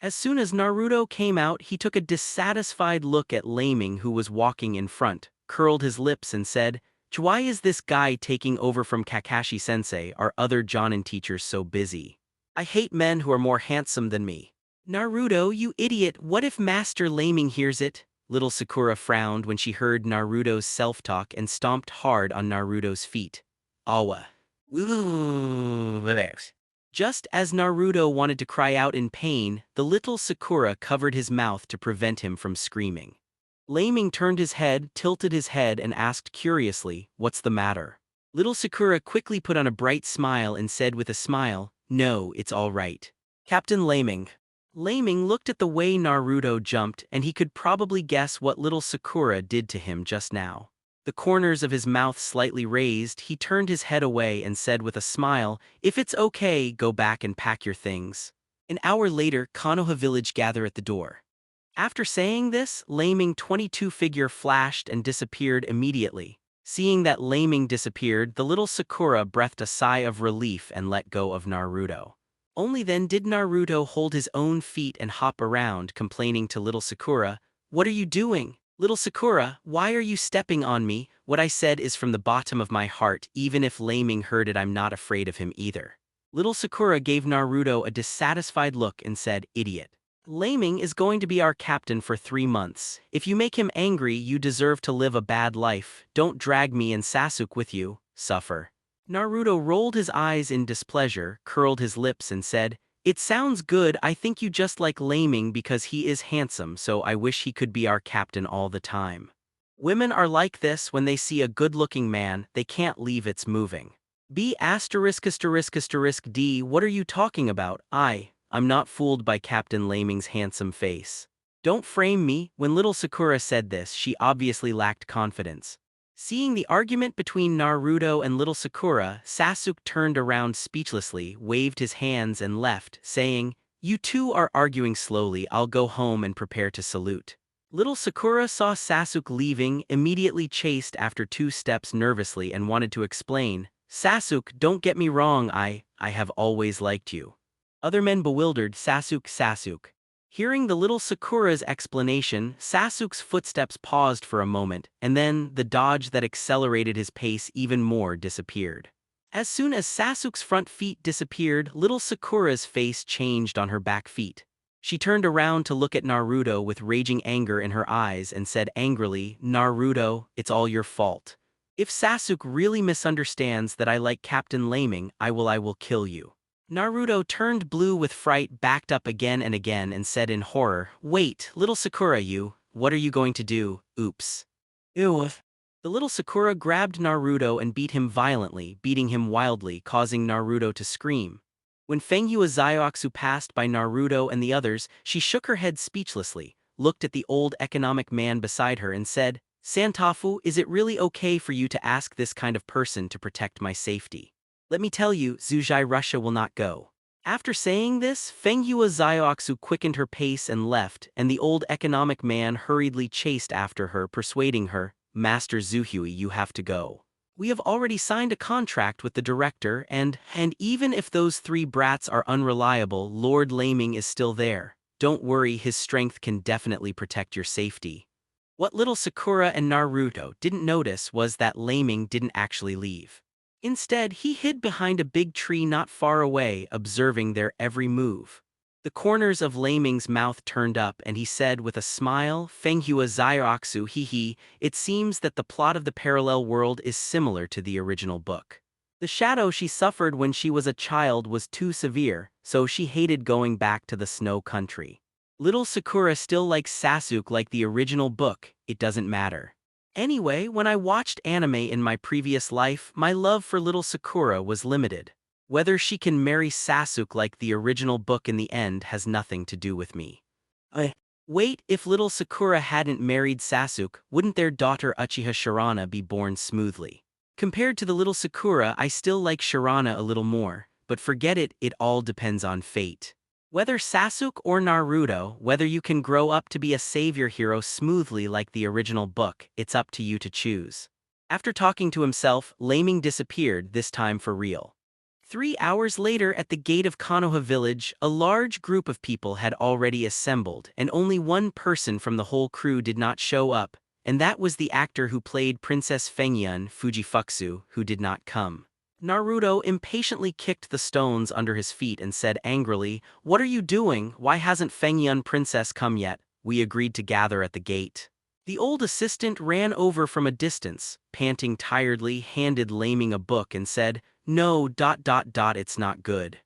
As soon as Naruto came out, he took a dissatisfied look at Leiming, who was walking in front, curled his lips and said, Why is this guy taking over from Kakashi-sensei, our other Jonin teachers, so busy? I hate men who are more handsome than me. Naruto, you idiot, what if Master Leiming hears it? Little Sakura frowned when she heard Naruto's self-talk and stomped hard on Naruto's feet. Awa. Just as Naruto wanted to cry out in pain, the little Sakura covered his mouth to prevent him from screaming. Leiming turned his head, tilted his head, and asked curiously, What's the matter? Little Sakura quickly put on a bright smile and said with a smile, No, it's all right. Captain Leiming. Leiming looked at the way Naruto jumped, and he could probably guess what little Sakura did to him just now. The corners of his mouth slightly raised, he turned his head away and said with a smile, If it's okay, go back and pack your things. An hour later, Konoha village gathered at the door. After saying this, Leiming 22 figure flashed and disappeared immediately. Seeing that Leiming disappeared, the little Sakura breathed a sigh of relief and let go of Naruto. Only then did Naruto hold his own feet and hop around, complaining to little Sakura, What are you doing? Little Sakura, why are you stepping on me? What I said is from the bottom of my heart. Even if Leiming heard it, I'm not afraid of him either. Little Sakura gave Naruto a dissatisfied look and said, Idiot. Leiming is going to be our captain for 3 months. If you make him angry, you deserve to live a bad life. Don't drag me and Sasuke with you. Suffer. Naruto rolled his eyes in displeasure, curled his lips and said, It sounds good. I think you just like Leiming because he is handsome, so I wish he could be our captain all the time. Women are like this. When they see a good-looking man, they can't leave it's moving. B********D, what are you talking about? I'm not fooled by Captain Leiming's handsome face. Don't frame me. When little Sakura said this, she obviously lacked confidence. Seeing the argument between Naruto and little Sakura, Sasuke turned around speechlessly, waved his hands and left, saying, You two are arguing slowly, I'll go home and prepare to salute. Little Sakura saw Sasuke leaving, immediately chased after 2 steps nervously and wanted to explain, Sasuke, don't get me wrong, I have always liked you. Other men bewildered, Sasuke. Hearing the little Sakura's explanation, Sasuke's footsteps paused for a moment, and then the dodge that accelerated his pace even more disappeared. As soon as Sasuke's front feet disappeared, little Sakura's face changed on her back feet. She turned around to look at Naruto with raging anger in her eyes and said angrily, Naruto, it's all your fault. If Sasuke really misunderstands that I like Captain Leiming, I will kill you. Naruto turned blue with fright, backed up again and again and said in horror, Wait, little Sakura, what are you going to do? Oops. Ew. The little Sakura grabbed Naruto and beat him violently, beating him wildly, causing Naruto to scream. When Fenghua Zyroxu passed by Naruto and the others, she shook her head speechlessly, looked at the old economic man beside her and said, Santafu, is it really okay for you to ask this kind of person to protect my safety? Let me tell you, Zujai Russia will not go. After saying this, Fenghua Zyroxu quickened her pace and left, and the old economic man hurriedly chased after her, persuading her, Master Zuhui, you have to go. We have already signed a contract with the director, and even if those 3 brats are unreliable, Lord Leiming is still there. Don't worry, his strength can definitely protect your safety. What little Sakura and Naruto didn't notice was that Leiming didn't actually leave. Instead, he hid behind a big tree not far away, observing their every move. The corners of Leiming's mouth turned up and he said with a smile, Fenghua Zyroxu, it seems that the plot of the parallel world is similar to the original book. The shadow she suffered when she was a child was too severe, so she hated going back to the snow country. Little Sakura still likes Sasuke like the original book, it doesn't matter. Anyway, when I watched anime in my previous life, my love for little Sakura was limited. Whether she can marry Sasuke like the original book in the end has nothing to do with me. Wait, if little Sakura hadn't married Sasuke, wouldn't their daughter Uchiha Shirana be born smoothly? Compared to the little Sakura, I still like Shirana a little more, but forget it, it all depends on fate. Whether Sasuke or Naruto, whether you can grow up to be a savior hero smoothly like the original book, it's up to you to choose. After talking to himself, Leiming disappeared, this time for real. 3 hours later at the gate of Konoha village, a large group of people had already assembled, and only one person from the whole crew did not show up, and that was the actor who played Princess Fengyun Fujifuksu, who did not come. Naruto impatiently kicked the stones under his feet and said angrily, "What are you doing? Why hasn't Fengyun Princess come yet? We agreed to gather at the gate." The old assistant ran over from a distance, panting tiredly, handed Leiming a book and said, "No, it's not good."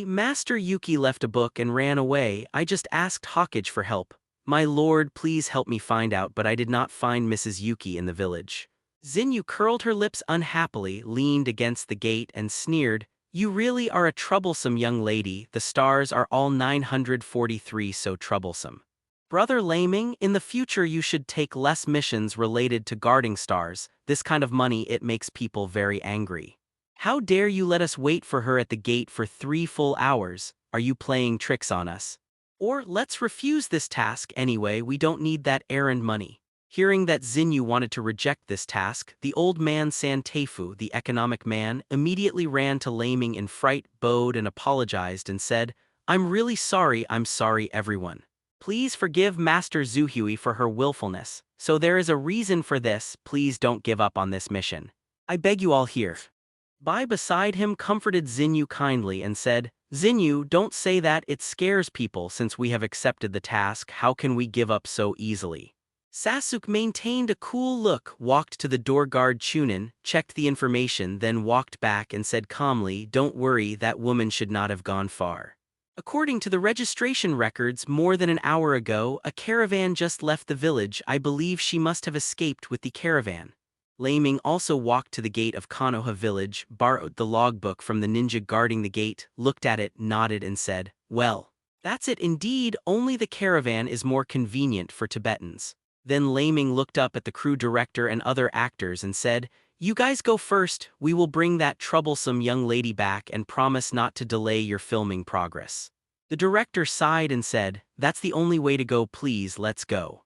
Master Yuki left a book and ran away. I just asked Hawkage for help. My lord, please help me find out, but I did not find Mrs. Yuki in the village. Zinyu curled her lips unhappily, leaned against the gate and sneered, "You really are a troublesome young lady. The stars are all 943 so troublesome. Brother Leiming, in the future you should take less missions related to guarding stars. This kind of money, it makes people very angry. How dare you let us wait for her at the gate for 3 full hours? Are you playing tricks on us? Or let's refuse this task anyway, we don't need that errand money." Hearing that Zinyu wanted to reject this task, the old man Santeifu, the economic man, immediately ran to Leiming in fright, bowed and apologized and said, I'm sorry everyone. Please forgive Master Zuhui for her willfulness, so there is a reason for this, please don't give up on this mission. I beg you all here. Bai beside him comforted Zinyu kindly and said, Zinyu, don't say that, it scares people since we have accepted the task, how can we give up so easily? Sasuke maintained a cool look, walked to the door guard Chunin, checked the information, then walked back and said calmly, don't worry, that woman should not have gone far. According to the registration records, more than an hour ago, a caravan just left the village. I believe she must have escaped with the caravan. Leiming also walked to the gate of Konoha village, borrowed the logbook from the ninja guarding the gate, looked at it, nodded and said, well, that's it indeed, only the caravan is more convenient for Tibetans. Then Leiming looked up at the crew director and other actors and said, you guys go first, we will bring that troublesome young lady back and promise not to delay your filming progress. The director sighed and said, that's the only way to go, please, let's go.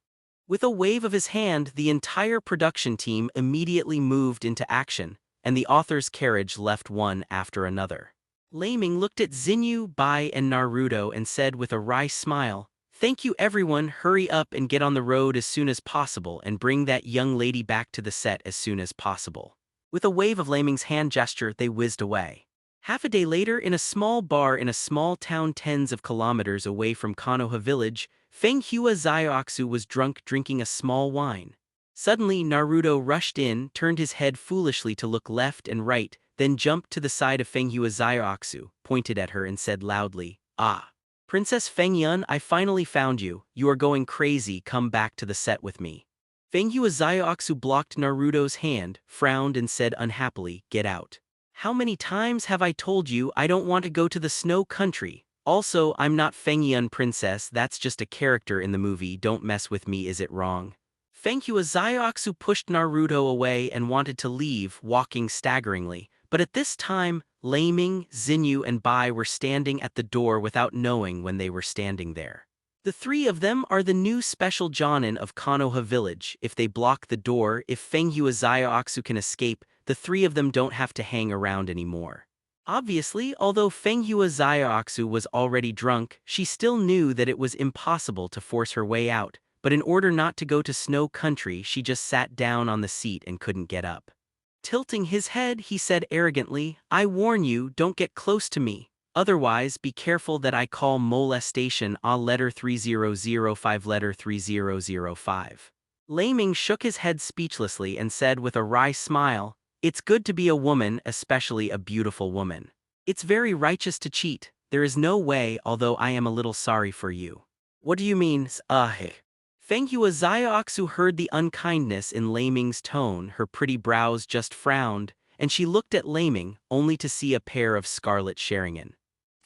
With a wave of his hand, the entire production team immediately moved into action, and the author's carriage left one after another. Leiming looked at Zinyu, Bai and Naruto and said with a wry smile, thank you everyone, hurry up and get on the road as soon as possible and bring that young lady back to the set as soon as possible. With a wave of Leiming's hand gesture, they whizzed away. Half a day later, in a small bar in a small town tens of kilometers away from Konoha village, Fenghua Zyoxu was drunk drinking a small wine. Suddenly, Naruto rushed in, turned his head foolishly to look left and right, then jumped to the side of Fenghua Zyoxu, pointed at her and said loudly, ah. Princess Fengyun, I finally found you. You are going crazy, come back to the set with me. Fenghua Zyoxu blocked Naruto's hand, frowned and said unhappily, get out. How many times have I told you I don't want to go to the snow country? Also, I'm not Fengyun princess, that's just a character in the movie, don't mess with me, is it wrong? Fenghua Zyoxu pushed Naruto away and wanted to leave, walking staggeringly, but at this time, Leiming, Zinyu and Bai were standing at the door without knowing when they were standing there. The three of them are the new special Jonin of Konoha village. If they block the door, if Fenghua Zyoxu can escape, the three of them don't have to hang around anymore. Obviously, although Fenghua Zyoxu was already drunk, she still knew that it was impossible to force her way out, but in order not to go to snow country, she just sat down on the seat and couldn't get up. Tilting his head, he said arrogantly, I warn you, don't get close to me. Otherwise, be careful that I call molestation a letter 3005 letter 3005. Leiming shook his head speechlessly and said with a wry smile, it's good to be a woman, especially a beautiful woman. It's very righteous to cheat, there is no way, although I am a little sorry for you. What do you mean, Fenghua Zyoxu heard the unkindness in Leiming's tone, her pretty brows just frowned, and she looked at Leiming, only to see a pair of scarlet Sharingan.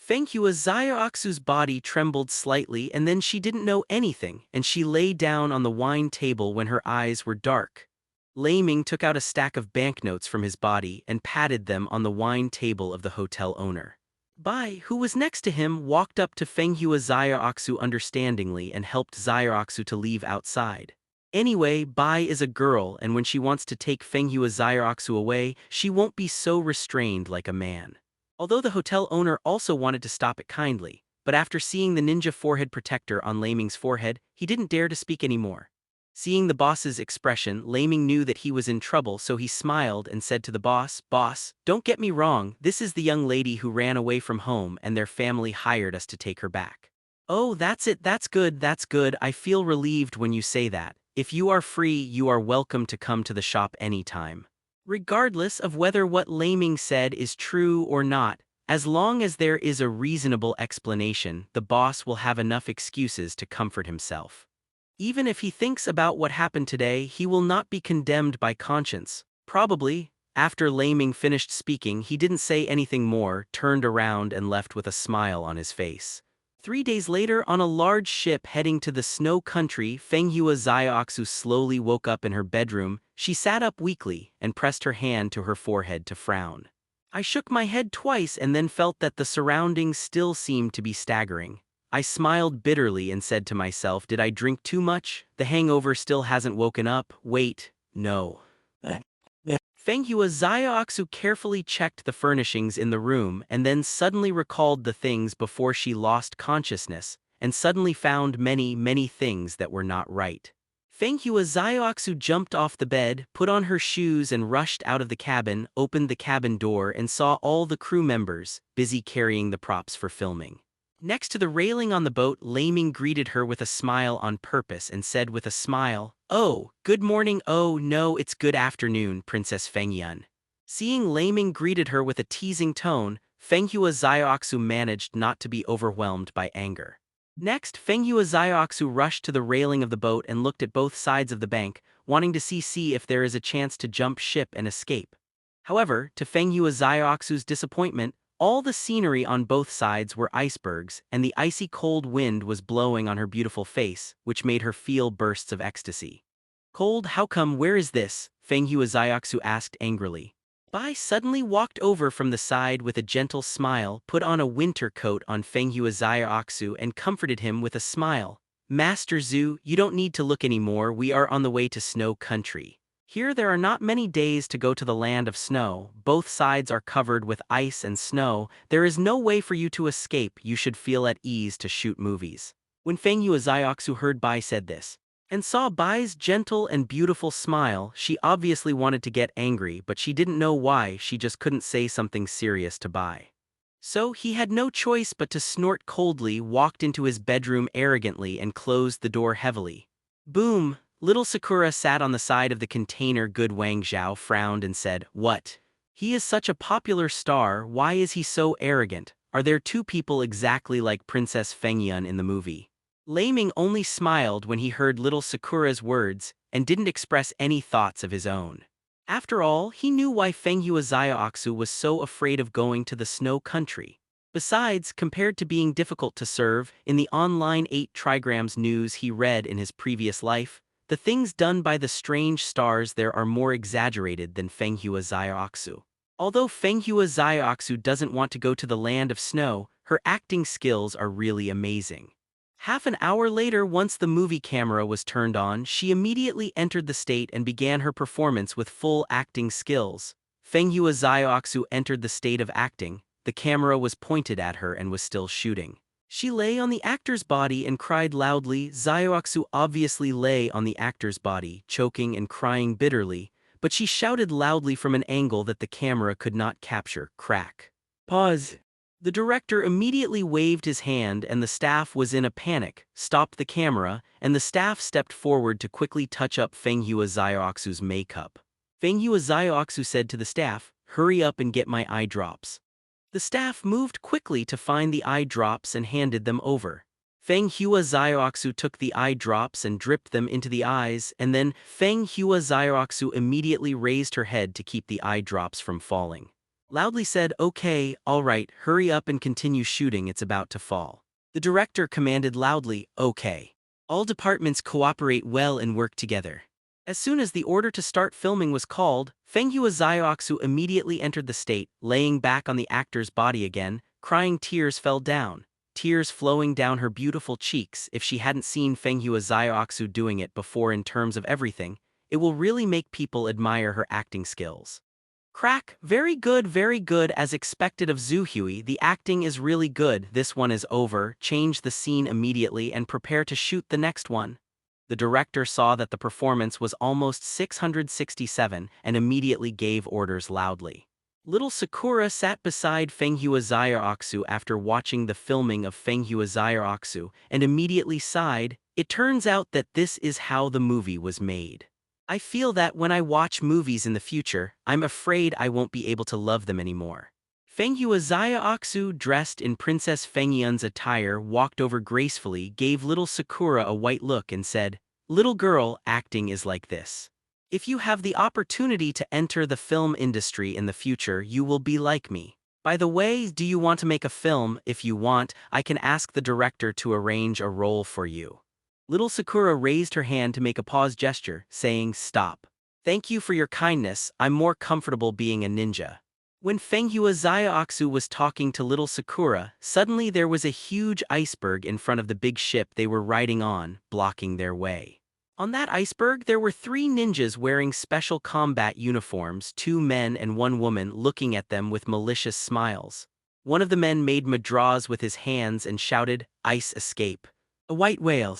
Fenghua Zayaksu's body trembled slightly and then she didn't know anything and she lay down on the wine table when her eyes were dark. Leiming took out a stack of banknotes from his body and patted them on the wine table of the hotel owner. Bai, who was next to him, walked up to Fenghua Zayaksu understandingly and helped Zayaksu to leave outside. Anyway, Bai is a girl and when she wants to take Fenghua Zayaksu away, she won't be so restrained like a man. Although the hotel owner also wanted to stop it kindly, but after seeing the ninja forehead protector on Leiming's forehead, he didn't dare to speak anymore. Seeing the boss's expression, Leiming knew that he was in trouble, so he smiled and said to the boss, "Boss, don't get me wrong, this is the young lady who ran away from home and their family hired us to take her back." "Oh, that's it, that's good, I feel relieved when you say that. If you are free, you are welcome to come to the shop anytime." Regardless of whether what Leiming said is true or not, as long as there is a reasonable explanation, the boss will have enough excuses to comfort himself. Even if he thinks about what happened today, he will not be condemned by conscience. Probably. After Leiming finished speaking, he didn't say anything more, turned around and left with a smile on his face. 3 days later, on a large ship heading to the snow country, Fenghua Zayaksu slowly woke up in her bedroom. She sat up weakly and pressed her hand to her forehead to frown. I shook my head twice and then felt that the surroundings still seemed to be staggering. I smiled bitterly and said to myself, did I drink too much? The hangover still hasn't woken up. Wait, no. Fenghua Zayaksu carefully checked the furnishings in the room and then suddenly recalled the things before she lost consciousness, and suddenly found many things that were not right. Fenghua Zayaksu jumped off the bed, put on her shoes and rushed out of the cabin, opened the cabin door and saw all the crew members, busy carrying the props for filming. Next to the railing on the boat, Leiming greeted her with a smile on purpose and said with a smile, "Oh, good morning. Oh no, it's good afternoon, Princess Fengyun." Seeing Leiming greeted her with a teasing tone, Fenghua Zayaksu managed not to be overwhelmed by anger. Next, Fenghua Zayaksu rushed to the railing of the boat and looked at both sides of the bank, wanting to see if there is a chance to jump ship and escape. However, to Fenghua Zayaksu's disappointment, all the scenery on both sides were icebergs, and the icy cold wind was blowing on her beautiful face, which made her feel bursts of ecstasy. "Cold, how come? Where is this?" Fenghua Zayaksu asked angrily. Bai suddenly walked over from the side with a gentle smile, put on a winter coat on Fenghua Zayaksu and comforted him with a smile. "Master Zhu, you don't need to look anymore, we are on the way to snow country. Here there are not many days to go to the land of snow, both sides are covered with ice and snow, there is no way for you to escape, you should feel at ease to shoot movies." When Fenghua Zayaksu heard Bai said this, and saw Bai's gentle and beautiful smile, she obviously wanted to get angry but she didn't know why, she just couldn't say something serious to Bai. So he had no choice but to snort coldly, walked into his bedroom arrogantly and closed the door heavily. Boom! Little Sakura sat on the side of the container. Good Wang Zhao frowned and said, "What? He is such a popular star, why is he so arrogant? Are there two people exactly like Princess Fengyun in the movie?" Leiming only smiled when he heard little Sakura's words and didn't express any thoughts of his own. After all, he knew why Fenghua Zayaksu was so afraid of going to the snow country. Besides, compared to being difficult to serve, in the online 8 trigrams news he read in his previous life, the things done by the strange stars there are more exaggerated than Fenghua Zayaksu. Although Fenghua Zayaksu doesn't want to go to the land of snow, her acting skills are really amazing. Half an hour later, once the movie camera was turned on, she immediately entered the state and began her performance with full acting skills. Fenghua Zayaksu entered the state of acting, the camera was pointed at her and was still shooting. She lay on the actor's body and cried loudly. Zayaksu obviously lay on the actor's body, choking and crying bitterly, but she shouted loudly from an angle that the camera could not capture. Crack. Pause. The director immediately waved his hand and the staff was in a panic, stopped the camera, and the staff stepped forward to quickly touch up Fenghua Zayaksu's makeup. Fenghua Zayaksu said to the staff, "Hurry up and get my eye drops." The staff moved quickly to find the eye drops and handed them over. Fenghua Zayaksu took the eye drops and dripped them into the eyes, and then Fenghua Zayaksu immediately raised her head to keep the eye drops from falling. Loudly said, "Okay, all right, hurry up and continue shooting, it's about to fall." The director commanded loudly, "Okay. All departments cooperate well and work together." As soon as the order to start filming was called, Fenghua Zioxu immediately entered the state, laying back on the actor's body again, crying tears fell down, tears flowing down her beautiful cheeks. If she hadn't seen Fenghua Zioxu doing it before in terms of everything, it will really make people admire her acting skills. Crack, very good as expected of Zuhui, the acting is really good, this one is over, change the scene immediately and prepare to shoot the next one. The director saw that the performance was almost 667 and immediately gave orders loudly. Little Sakura sat beside Fenghua Zioxu after watching the filming of Fenghua Zioxu and immediately sighed. It turns out that this is how the movie was made. I feel that when I watch movies in the future, I'm afraid I won't be able to love them anymore. Fenghua Zioxu, dressed in Princess Fengyun's attire, walked over gracefully, gave little Sakura a white look and said, "Little girl, acting is like this. If you have the opportunity to enter the film industry in the future, you will be like me. By the way, do you want to make a film? If you want, I can ask the director to arrange a role for you." Little Sakura raised her hand to make a pause gesture, saying, "Stop. Thank you for your kindness, I'm more comfortable being a ninja." When Fenghua Zioxu was talking to little Sakura, suddenly there was a huge iceberg in front of the big ship they were riding on, blocking their way. On that iceberg there were 3 ninjas wearing special combat uniforms, 2 men and 1 woman looking at them with malicious smiles. One of the men made mudras with his hands and shouted, "Ice escape." A white whale.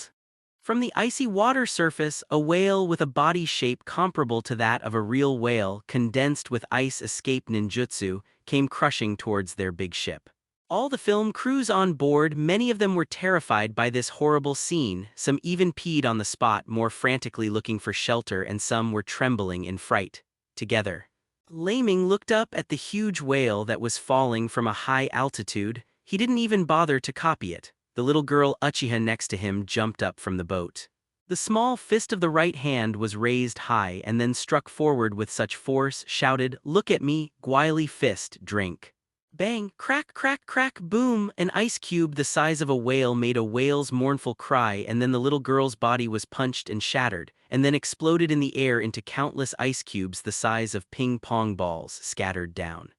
From the icy water surface, a whale with a body shape comparable to that of a real whale, condensed with ice escape ninjutsu, came crushing towards their big ship. All the film crews on board, many of them were terrified by this horrible scene, some even peed on the spot, more frantically looking for shelter, and some were trembling in fright. Together, Leiming looked up at the huge whale that was falling from a high altitude. He didn't even bother to copy it. The little girl Uchiha next to him jumped up from the boat. The small fist of the right hand was raised high and then struck forward with such force, shouted, "Look at me, Guile fist, drink." Bang, crack, crack, crack, boom! An ice cube the size of a whale made a whale's mournful cry, and then the little girl's body was punched and shattered, and then exploded in the air into countless ice cubes the size of ping-pong balls scattered down.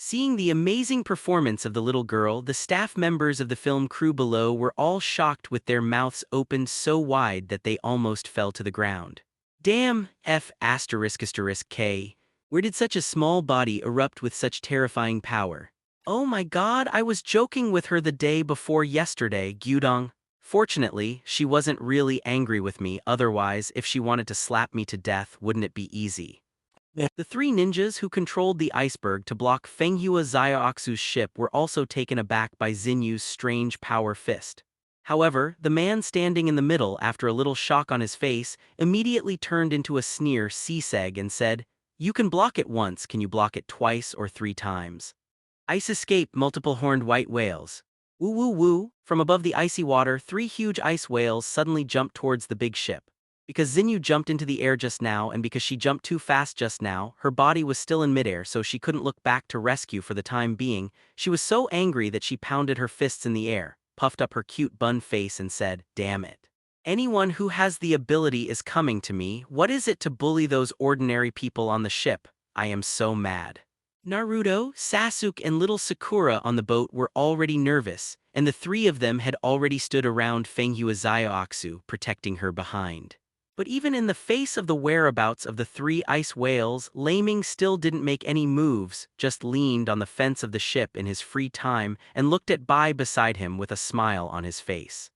Seeing the amazing performance of the little girl, the staff members of the film crew below were all shocked with their mouths opened so wide that they almost fell to the ground. Damn, F***K. Where did such a small body erupt with such terrifying power? Oh my god, I was joking with her the day before yesterday, Gyudong. Fortunately, she wasn't really angry with me, otherwise, if she wanted to slap me to death, wouldn't it be easy? The 3 ninjas who controlled the iceberg to block Fenghua Zioxu's ship were also taken aback by Xinyu's strange power fist. However, the man standing in the middle, after a little shock on his face, immediately turned into a sneer Siseg and said, "You can block it once, can you block it twice or 3 times? Ice escape multiple horned white whales." Woo woo woo, from above the icy water 3 huge ice whales suddenly jumped towards the big ship. Because Xinyu jumped into the air just now and because she jumped too fast just now, her body was still in midair so she couldn't look back to rescue for the time being. She was so angry that she pounded her fists in the air, puffed up her cute bun face and said, "Damn it. Anyone who has the ability is coming to me. What is it to bully those ordinary people on the ship? I am so mad." Naruto, Sasuke and little Sakura on the boat were already nervous, and the 3 of them had already stood around Fenghua Zioxu, protecting her behind. But even in the face of the whereabouts of the 3 ice whales, Leiming still didn't make any moves, just leaned on the fence of the ship in his free time and looked at Bai beside him with a smile on his face.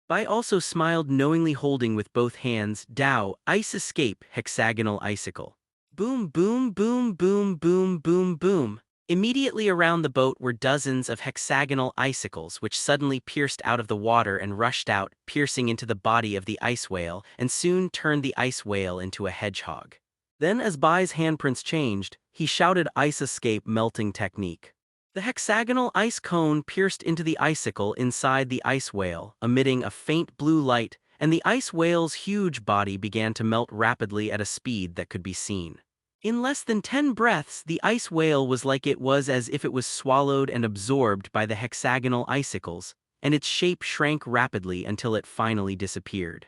Bai also smiled knowingly, holding with both hands Dao, ice escape, hexagonal icicle. Boom boom boom boom boom boom boom. Immediately around the boat were dozens of hexagonal icicles which suddenly pierced out of the water and rushed out, piercing into the body of the ice whale, and soon turned the ice whale into a hedgehog. Then as Bai's handprints changed, he shouted ice escape melting technique. The hexagonal ice cone pierced into the icicle inside the ice whale, emitting a faint blue light, and the ice whale's huge body began to melt rapidly at a speed that could be seen. In less than 10 breaths, the ice whale was like it was as if it was swallowed and absorbed by the hexagonal icicles, and its shape shrank rapidly until it finally disappeared.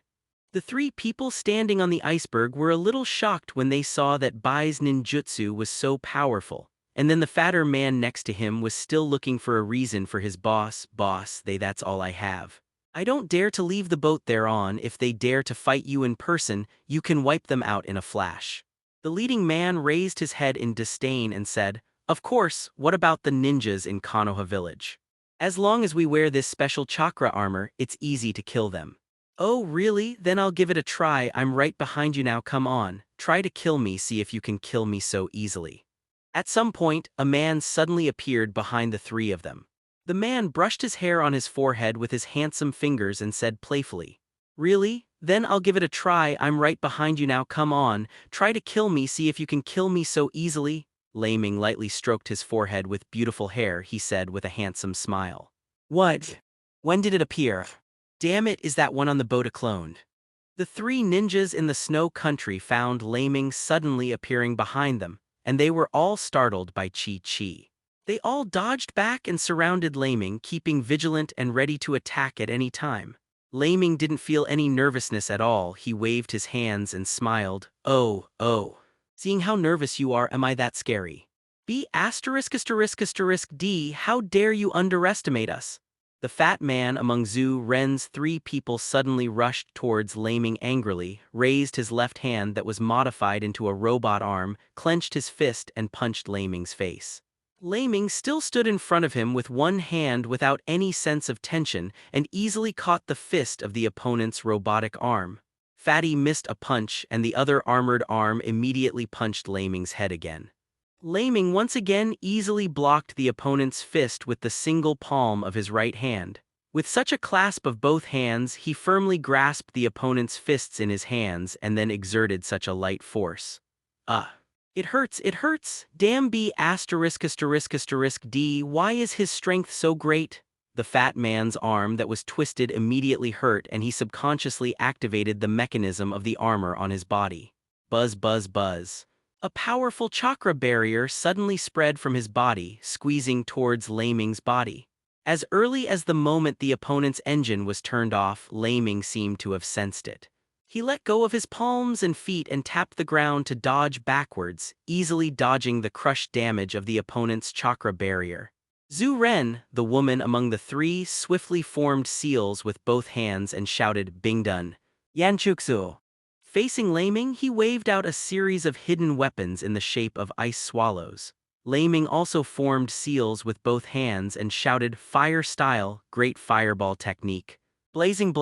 The three people standing on the iceberg were a little shocked when they saw that Bai's ninjutsu was so powerful, and then the fatter man next to him was still looking for a reason for his boss, that's all I have. I don't dare to leave the boat they're on. If they dare to fight you in person, you can wipe them out in a flash. The leading man raised his head in disdain and said, "Of course, what about the ninjas in Konoha village? As long as we wear this special chakra armor, it's easy to kill them." "Oh really? Then I'll give it a try. I'm right behind you now, come on. Try to kill me, see if you can kill me so easily." At some point, a man suddenly appeared behind the three of them. The man brushed his hair on his forehead with his handsome fingers and said playfully, "Really? Then I'll give it a try. I'm right behind you now, come on. Try to kill me, see if you can kill me so easily." Leiming lightly stroked his forehead with beautiful hair. He said with a handsome smile, "What? When did it appear? Damn it, is that one on the boat a cloned?" The three ninjas in the snow country found Leiming suddenly appearing behind them, and they were all startled by Chi. They all dodged back and surrounded Leiming, keeping vigilant and ready to attack at any time. Leiming didn't feel any nervousness at all. He waved his hands and smiled. Oh. Seeing how nervous you are, am I that scary? B********, how dare you underestimate us? The fat man among Zhu Ren's three people suddenly rushed towards Leiming angrily, raised his left hand that was modified into a robot arm, clenched his fist and punched Leiming's face. Leiming still stood in front of him with one hand without any sense of tension and easily caught the fist of the opponent's robotic arm. Fatty missed a punch and the other armored arm immediately punched Leiming's head again. Leiming once again easily blocked the opponent's fist with the single palm of his right hand. With such a clasp of both hands, he firmly grasped the opponent's fists in his hands and then exerted such a light force. It hurts, damn B*******D, why is his strength so great? The fat man's arm that was twisted immediately hurt and he subconsciously activated the mechanism of the armor on his body. Buzz. A powerful chakra barrier suddenly spread from his body, squeezing towards Leiming's body. As early as the moment the opponent's engine was turned off, Leiming seemed to have sensed it. He let go of his palms and feet and tapped the ground to dodge backwards, easily dodging the crush damage of the opponent's chakra barrier. Zhu Ren, the woman among the three, swiftly formed seals with both hands and shouted, "Bingdun! Yanchuksu!" Facing Leiming, he waved out a series of hidden weapons in the shape of ice swallows. Leiming also formed seals with both hands and shouted, "Fire style, great fireball technique. Blazing."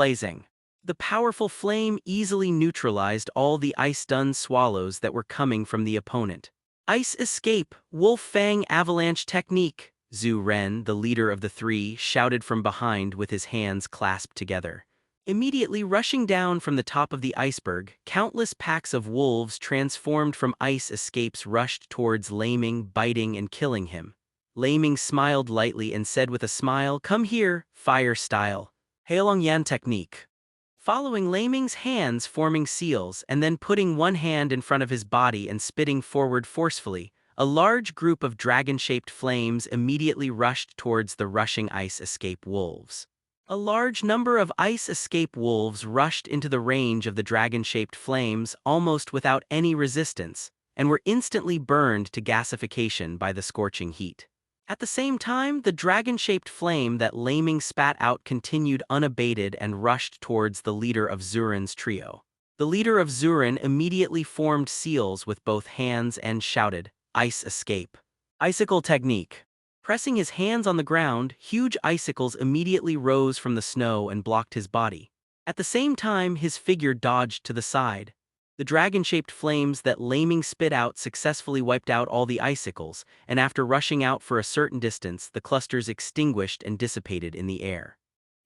The powerful flame easily neutralized all the ice-stun swallows that were coming from the opponent. "Ice escape, wolf fang avalanche technique," Zhu Ren, the leader of the three, shouted from behind with his hands clasped together. Immediately rushing down from the top of the iceberg, countless packs of wolves transformed from ice escapes rushed towards Leiming, biting and killing him. Leiming smiled lightly and said with a smile, "Come here, fire style. Heilong Yan technique." Following Leiming's hands forming seals and then putting one hand in front of his body and spitting forward forcefully, a large group of dragon-shaped flames immediately rushed towards the rushing ice escape wolves. A large number of ice escape wolves rushed into the range of the dragon-shaped flames almost without any resistance, and were instantly burned to gasification by the scorching heat. At the same time, the dragon-shaped flame that Leiming spat out continued unabated and rushed towards the leader of Zuren's trio. The leader of Zuren immediately formed seals with both hands and shouted, "Ice escape. Icicle technique." Pressing his hands on the ground, huge icicles immediately rose from the snow and blocked his body. At the same time, his figure dodged to the side. The dragon-shaped flames that Leiming spit out successfully wiped out all the icicles, and after rushing out for a certain distance, the clusters extinguished and dissipated in the air.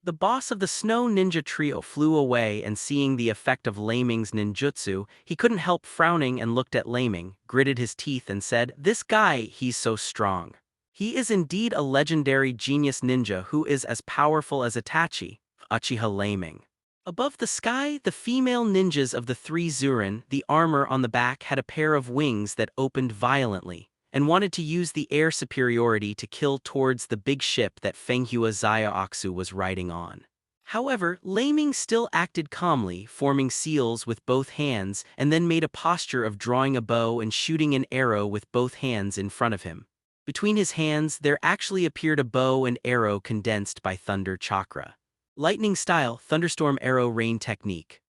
The boss of the Snow Ninja Trio flew away, and seeing the effect of Leiming's ninjutsu, he couldn't help frowning and looked at Leiming, gritted his teeth and said, "This guy, he's so strong. He is indeed a legendary genius ninja who is as powerful as Itachi, Uchiha Leiming." Above the sky, the female ninjas of the three Zurin, the armor on the back had a pair of wings that opened violently, and wanted to use the air superiority to kill towards the big ship that Fenghua Xiaoxu was riding on. However, Leiming still acted calmly, forming seals with both hands, and then made a posture of drawing a bow and shooting an arrow with both hands in front of him. Between his hands, there actually appeared a bow and arrow condensed by thunder chakra. Lightning style, thunderstorm arrow rain technique.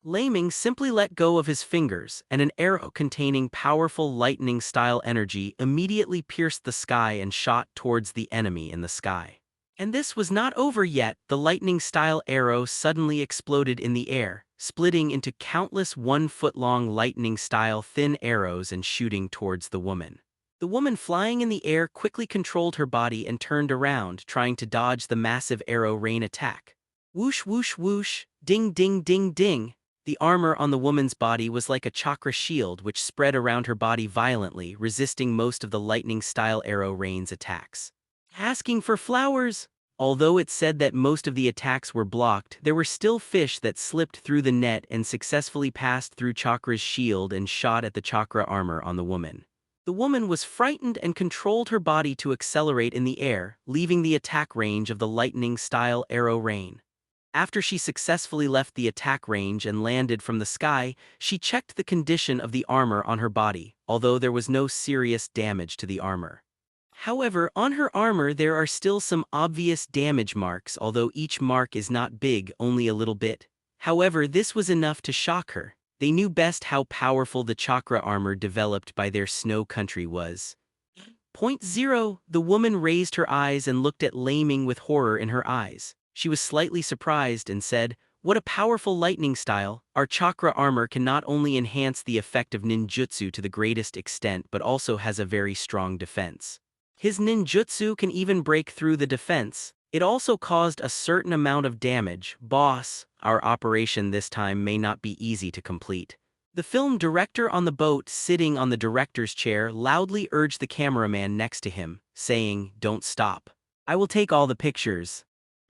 Leiming simply let go of his fingers, and an arrow containing powerful lightning style energy immediately pierced the sky and shot towards the enemy in the sky. And this was not over yet. The lightning style arrow suddenly exploded in the air, splitting into countless 1-foot-long lightning style thin arrows and shooting towards the woman. The woman flying in the air quickly controlled her body and turned around, trying to dodge the massive arrow rain attack. Whoosh whoosh whoosh, ding ding ding ding. The armor on the woman's body was like a chakra shield which spread around her body violently, resisting most of the lightning-style arrow rain's attacks. Asking for flowers? Although it said that most of the attacks were blocked, there were still fish that slipped through the net and successfully passed through Chakra's shield and shot at the chakra armor on the woman. The woman was frightened and controlled her body to accelerate in the air, leaving the attack range of the lightning-style arrow rain. After she successfully left the attack range and landed from the sky, she checked the condition of the armor on her body, although there was no serious damage to the armor. However, on her armor there are still some obvious damage marks, although each mark is not big, only a little bit. However, this was enough to shock her. They knew best how powerful the chakra armor developed by their snow country was. Point 0. The woman raised her eyes and looked at Leiming with horror in her eyes. She was slightly surprised and said, "What a powerful lightning style! Our chakra armor can not only enhance the effect of ninjutsu to the greatest extent but also has a very strong defense. His ninjutsu can even break through the defense. It also caused a certain amount of damage. Boss, our operation this time may not be easy to complete." The film director on the boat, sitting on the director's chair, loudly urged the cameraman next to him, saying, "Don't stop. I will take all the pictures."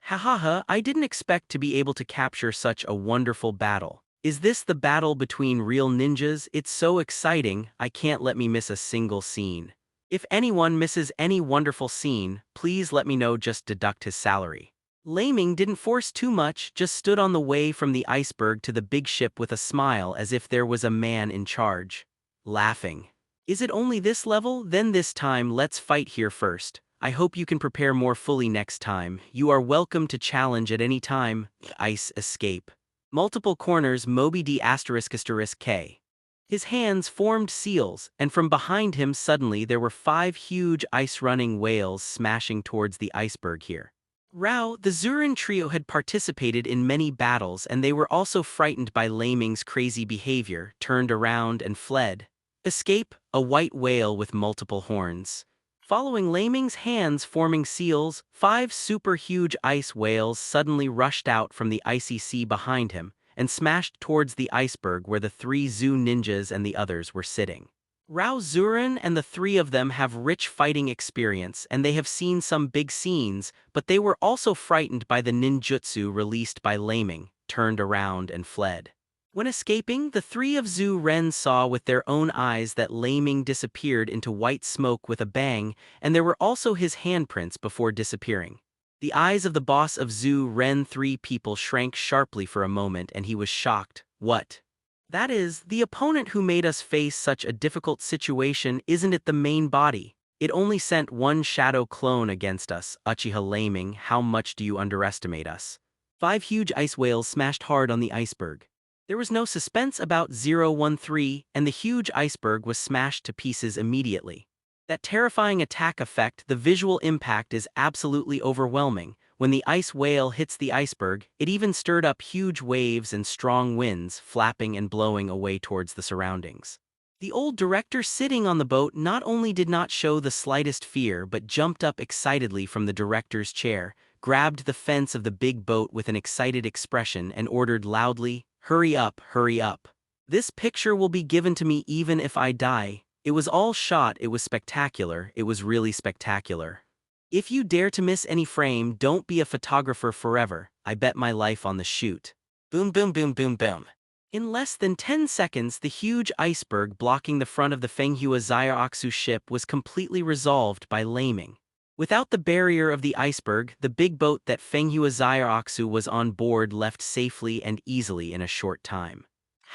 "Ha, I didn't expect to be able to capture such a wonderful battle. Is this the battle between real ninjas? It's so exciting, I can't let me miss a single scene. If anyone misses any wonderful scene, please let me know, just deduct his salary." Leiming didn't force too much, just stood on the way from the iceberg to the big ship with a smile as if there was a man in charge. Laughing. "Is it only this level? Then this time let's fight here first. I hope you can prepare more fully next time. You are welcome to challenge at any time." Ice escape. Multiple corners Moby D **K. His hands formed seals, and from behind him suddenly there were 5 huge ice-running whales smashing towards the iceberg here. Rao, the Zurin trio had participated in many battles and they were also frightened by Leiming's crazy behavior, turned around and fled. Escape, a white whale with multiple horns. Following Leiming's hands forming seals, 5 super huge ice whales suddenly rushed out from the icy sea behind him and smashed towards the iceberg where the 3 Zoo ninjas and the others were sitting. Rao Zurin and the 3 of them have rich fighting experience and they have seen some big scenes, but they were also frightened by the ninjutsu released by Leiming, turned around and fled. When escaping, the 3 of Zhu Ren saw with their own eyes that Leiming disappeared into white smoke with a bang, and there were also his handprints before disappearing. The eyes of the boss of Zhu Ren 3 people shrank sharply for a moment and he was shocked. "What? That is, the opponent who made us face such a difficult situation, isn't it the main body? It only sent 1 shadow clone against us. Uchiha Leiming, how much do you underestimate us?" 5 huge ice whales smashed hard on the iceberg. There was no suspense about 013, and the huge iceberg was smashed to pieces immediately. That terrifying attack effect, the visual impact is absolutely overwhelming. When the ice whale hits the iceberg, it even stirred up huge waves and strong winds, flapping and blowing away towards the surroundings. The old director sitting on the boat not only did not show the slightest fear but jumped up excitedly from the director's chair, grabbed the fence of the big boat with an excited expression and ordered loudly, "Hurry up, hurry up. This picture will be given to me even if I die." It was all shot, it was spectacular, it was really spectacular. If you dare to miss any frame, don't be a photographer forever. I bet my life on the shoot. Boom, boom, boom, boom, boom. In less than 10 seconds, the huge iceberg blocking the front of the Fenghua Zyroxu ship was completely resolved by Leiming. Without the barrier of the iceberg, the big boat that Fenghua Zyroxu was on board left safely and easily in a short time.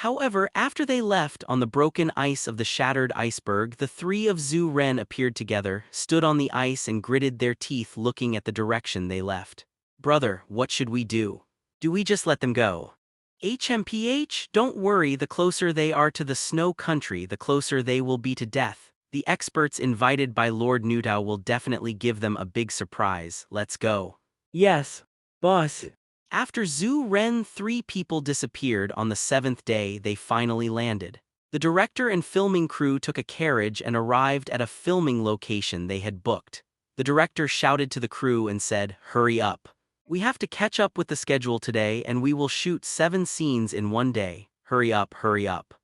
However, after they left on the broken ice of the shattered iceberg, the three of Zhu Ren appeared together, stood on the ice and gritted their teeth looking at the direction they left. Brother, what should we do? Do we just let them go? HMPH, don't worry, the closer they are to the snow country, the closer they will be to death. The experts invited by Lord Newtow will definitely give them a big surprise. Let's go. Yes, boss. After Zhu Ren, 3 people disappeared on the 7th day, they finally landed. The director and filming crew took a carriage and arrived at a filming location they had booked. The director shouted to the crew and said, "Hurry up. We have to catch up with the schedule today and we will shoot 7 scenes in one day. Hurry up, hurry up."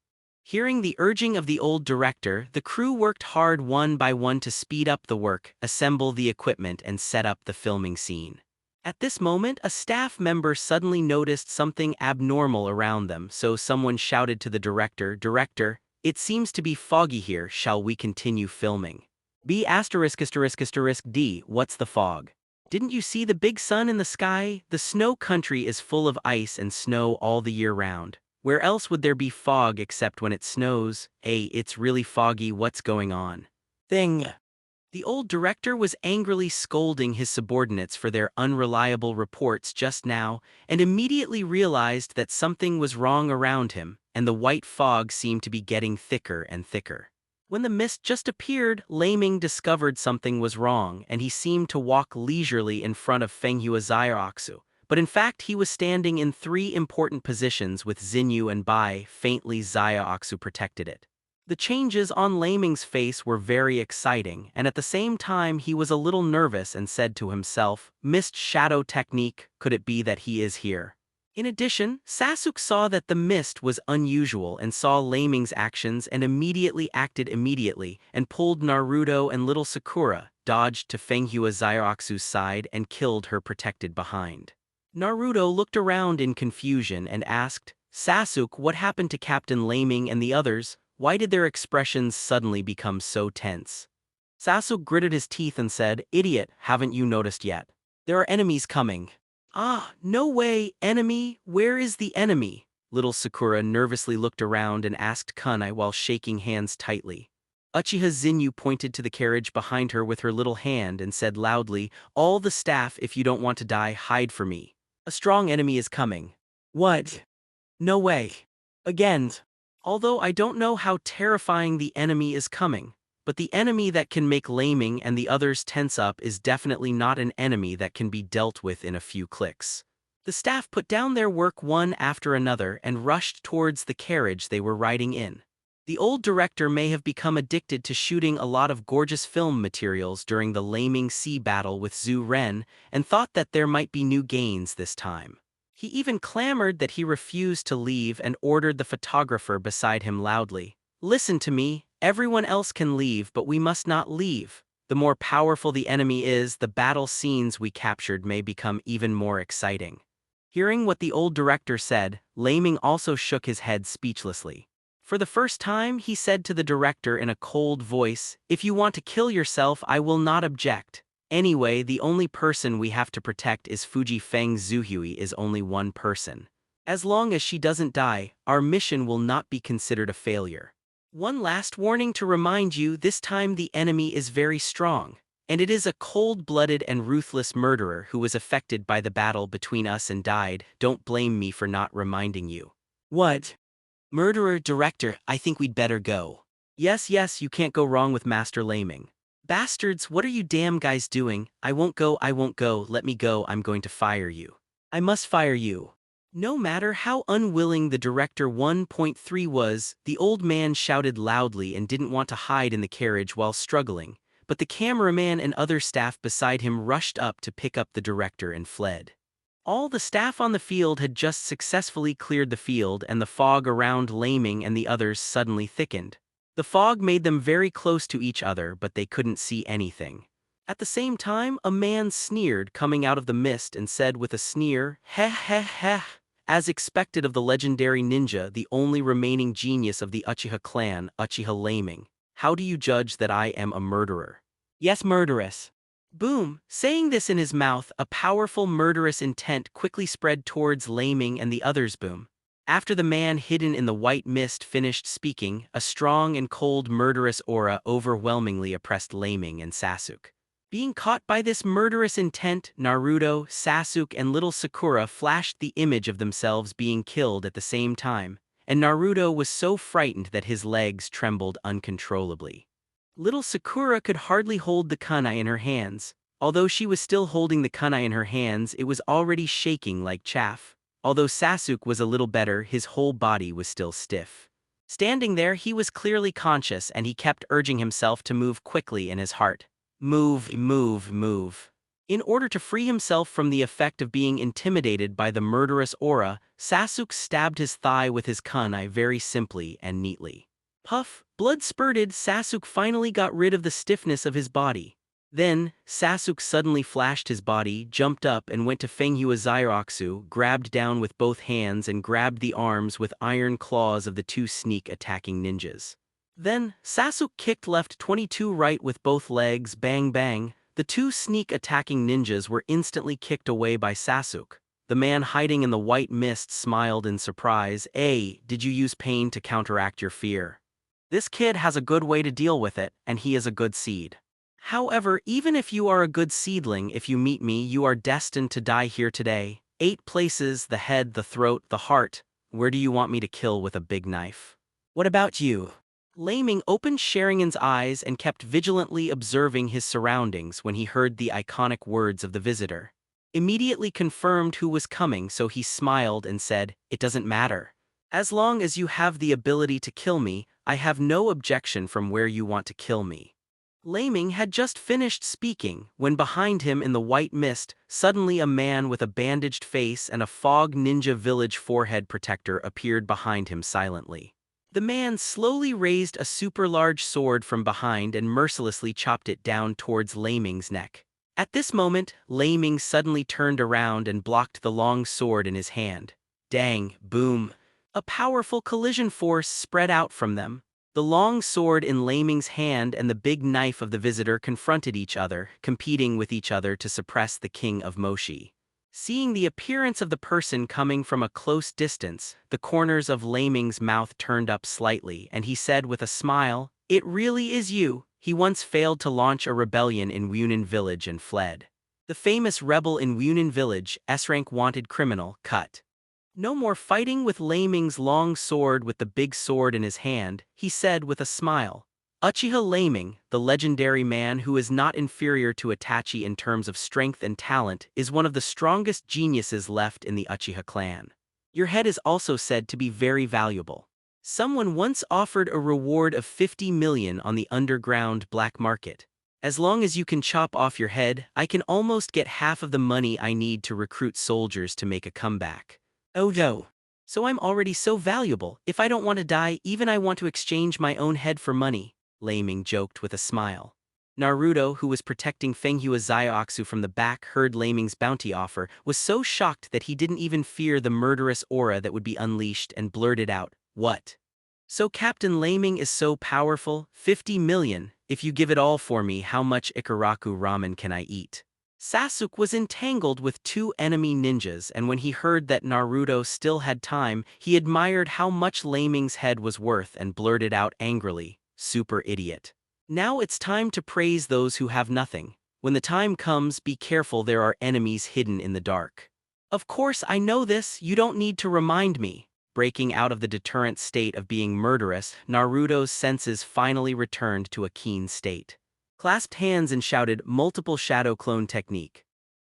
Hearing the urging of the old director, the crew worked hard one by one to speed up the work, assemble the equipment, and set up the filming scene. At this moment, a staff member suddenly noticed something abnormal around them, so someone shouted to the director, "Director, it seems to be foggy here, shall we continue filming?" B*********, D, what's the fog? Didn't you see the big sun in the sky? The snow country is full of ice and snow all the year round. Where else would there be fog except when it snows? Hey, it's really foggy, what's going on? Thing. The old director was angrily scolding his subordinates for their unreliable reports just now, and immediately realized that something was wrong around him, and the white fog seemed to be getting thicker and thicker. When the mist just appeared, Leiming discovered something was wrong, and he seemed to walk leisurely in front of Fenghua Zyroxu. But in fact, he was standing in 3 important positions with Xinyu and Bai. Faintly, Zyroxu protected it. The changes on Leiming's face were very exciting, and at the same time he was a little nervous and said to himself, "Mist shadow technique, could it be that he is here?" In addition, Sasuke saw that the mist was unusual and saw Leiming's actions and immediately acted immediately and pulled Naruto and little Sakura, dodged to Fenghua Zyroxu's side and killed her protected behind. Naruto looked around in confusion and asked, "Sasuke, what happened to Captain Leiming and the others? Why did their expressions suddenly become so tense?" Sasuke gritted his teeth and said, "Idiot, haven't you noticed yet? There are enemies coming." "Ah, no way, enemy, where is the enemy?" Little Sakura nervously looked around and asked Kunai while shaking hands tightly. Uchiha Xinyu pointed to the carriage behind her with her little hand and said loudly, "All the staff, if you don't want to die, hide for me. A strong enemy is coming." What? "No way. Again. Although I don't know how terrifying the enemy is coming, but the enemy that can make Leiming and the others tense up is definitely not an enemy that can be dealt with in a few clicks." The staff put down their work one after another and rushed towards the carriage they were riding in. The old director may have become addicted to shooting a lot of gorgeous film materials during the Leiming sea battle with Zhu Ren and thought that there might be new gains this time. He even clamored that he refused to leave and ordered the photographer beside him loudly, "Listen to me, everyone else can leave but we must not leave. The more powerful the enemy is, the battle scenes we captured may become even more exciting." Hearing what the old director said, Leiming also shook his head speechlessly. For the first time, he said to the director in a cold voice, "If you want to kill yourself, I will not object. Anyway, the only person we have to protect is Fuji Feng. Zuhui is only one person. As long as she doesn't die, our mission will not be considered a failure. One last warning to remind you, this time the enemy is very strong, and it is a cold-blooded and ruthless murderer who was affected by the battle between us and died. Don't blame me for not reminding you." What? "Murderer, director, I think we'd better go." Yes, you can't go wrong with Master Leiming." "Bastards, what are you damn guys doing? I won't go, let me go, I'm going to fire you." I must fire you." No matter how unwilling the director 1.3 was, the old man shouted loudly and didn't want to hide in the carriage while struggling, but the cameraman and other staff beside him rushed up to pick up the director and fled. All the staff on the field had just successfully cleared the field and the fog around Leiming and the others suddenly thickened. The fog made them very close to each other, but they couldn't see anything. At the same time, a man sneered coming out of the mist and said with a sneer, "Heh heh heh." As expected of the legendary ninja, the only remaining genius of the Uchiha clan, Uchiha Leiming. How do you judge that I am a murderer? Yes, murderous. Boom! Saying this in his mouth, a powerful murderous intent quickly spread towards Leiming and the others. Boom. After the man hidden in the white mist finished speaking, a strong and cold murderous aura overwhelmingly oppressed Leiming and Sasuke. Being caught by this murderous intent, Naruto, Sasuke, and little Sakura flashed the image of themselves being killed at the same time, and Naruto was so frightened that his legs trembled uncontrollably. Little Sakura could hardly hold the kunai in her hands. Although she was still holding the kunai in her hands, it was already shaking like chaff. Although Sasuke was a little better, his whole body was still stiff. Standing there, he was clearly conscious, and he kept urging himself to move quickly in his heart. Move, move, move. In order to free himself from the effect of being intimidated by the murderous aura, Sasuke stabbed his thigh with his kunai very simply and neatly. Puff, blood spurted. Sasuke finally got rid of the stiffness of his body. Then, Sasuke suddenly flashed his body, jumped up and went to Fenghua Zyroxu, grabbed down with both hands and grabbed the arms with iron claws of the two sneak-attacking ninjas. Then, Sasuke kicked left 22 right with both legs, bang bang. The two sneak-attacking ninjas were instantly kicked away by Sasuke. The man hiding in the white mist smiled in surprise. Did you use pain to counteract your fear? This kid has a good way to deal with it, and he is a good seed. However, even if you are a good seedling, if you meet me, you are destined to die here today. 8 places: the head, the throat, the heart. Where do you want me to kill with a big knife? What about you? Leiming opened Sharingan's eyes and kept vigilantly observing his surroundings when he heard the iconic words of the visitor. Immediately confirmed who was coming, so he smiled and said, "It doesn't matter. As long as you have the ability to kill me, I have no objection from where you want to kill me." Leiming had just finished speaking when behind him in the white mist, suddenly a man with a bandaged face and a fog ninja village forehead protector appeared behind him silently. The man slowly raised a super large sword from behind and mercilessly chopped it down towards Leiming's neck. At this moment, Leiming suddenly turned around and blocked the long sword in his hand. Dang, boom. A powerful collision force spread out from them. The long sword in Leiming's hand and the big knife of the visitor confronted each other, competing with each other to suppress the king of Moshi. Seeing the appearance of the person coming from a close distance, the corners of Leiming's mouth turned up slightly, and he said with a smile, "It really is you." He once failed to launch a rebellion in Wunan village and fled. The famous rebel in Wunan village, S-rank wanted criminal, cut. No more fighting with Leiming's long sword with the big sword in his hand, he said with a smile. Uchiha Leiming, the legendary man who is not inferior to Itachi in terms of strength and talent, is one of the strongest geniuses left in the Uchiha clan. Your head is also said to be very valuable. Someone once offered a reward of 50 million on the underground black market. As long as you can chop off your head, I can almost get half of the money I need to recruit soldiers to make a comeback. Oh no. So I'm already so valuable, if I don't want to die, even I want to exchange my own head for money, Leiming joked with a smile. Naruto, who was protecting Fenghua Zyroxu from the back, heard Leiming's bounty offer, was so shocked that he didn't even fear the murderous aura that would be unleashed and blurted out, "What? So Captain Leiming is so powerful? 50 million, if you give it all for me, how much Ikaraku ramen can I eat?" Sasuke was entangled with 2 enemy ninjas, and when he heard that Naruto still had time, he admired how much Leiming's head was worth and blurted out angrily, "Super idiot. Now it's time to praise those who have nothing. When the time comes, be careful, there are enemies hidden in the dark." "Of course I know this, you don't need to remind me." Breaking out of the deterrent state of being murderous, Naruto's senses finally returned to a keen state. Clasped hands and shouted, "Multiple shadow clone technique."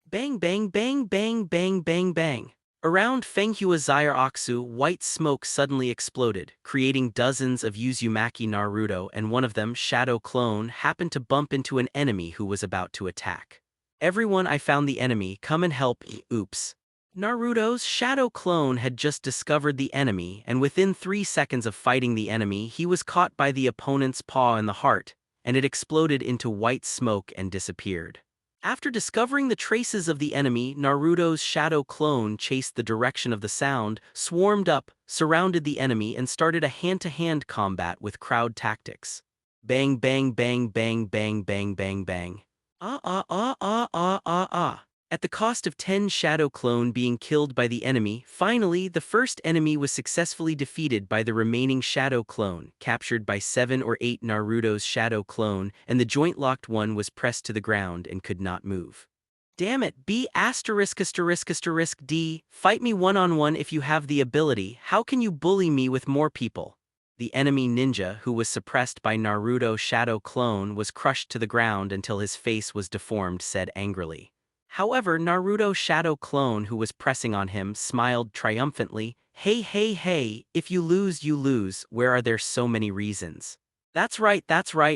Bang bang bang bang bang bang bang. Around Fenghua Zyroxu, white smoke suddenly exploded, creating dozens of Uzumaki Naruto, and one of them, Shadow Clone, happened to bump into an enemy who was about to attack. "Everyone, I found the enemy, come and help." Oops. Naruto's Shadow Clone had just discovered the enemy, and within 3 seconds of fighting the enemy, he was caught by the opponent's paw in the heart, and it exploded into white smoke and disappeared. After discovering the traces of the enemy, Naruto's shadow clone chased the direction of the sound, swarmed up, surrounded the enemy, and started a hand-to-hand combat with crowd tactics. Bang bang bang bang bang bang bang bang. Ah ah ah ah ah ah ah. At the cost of 10 shadow clone being killed by the enemy, finally, the first enemy was successfully defeated by the remaining shadow clone, captured by 7 or 8 Naruto's shadow clone, and the joint-locked one was pressed to the ground and could not move. Damn it, B asterisk asterisk asterisk D, fight me one-on-one if you have the ability. How can you bully me with more people? The enemy ninja, who was suppressed by Naruto's shadow clone, was crushed to the ground until his face was deformed, said angrily. However, Naruto's shadow clone, who was pressing on him, smiled triumphantly. Hey hey hey, if you lose you lose, where are there so many reasons? That's right,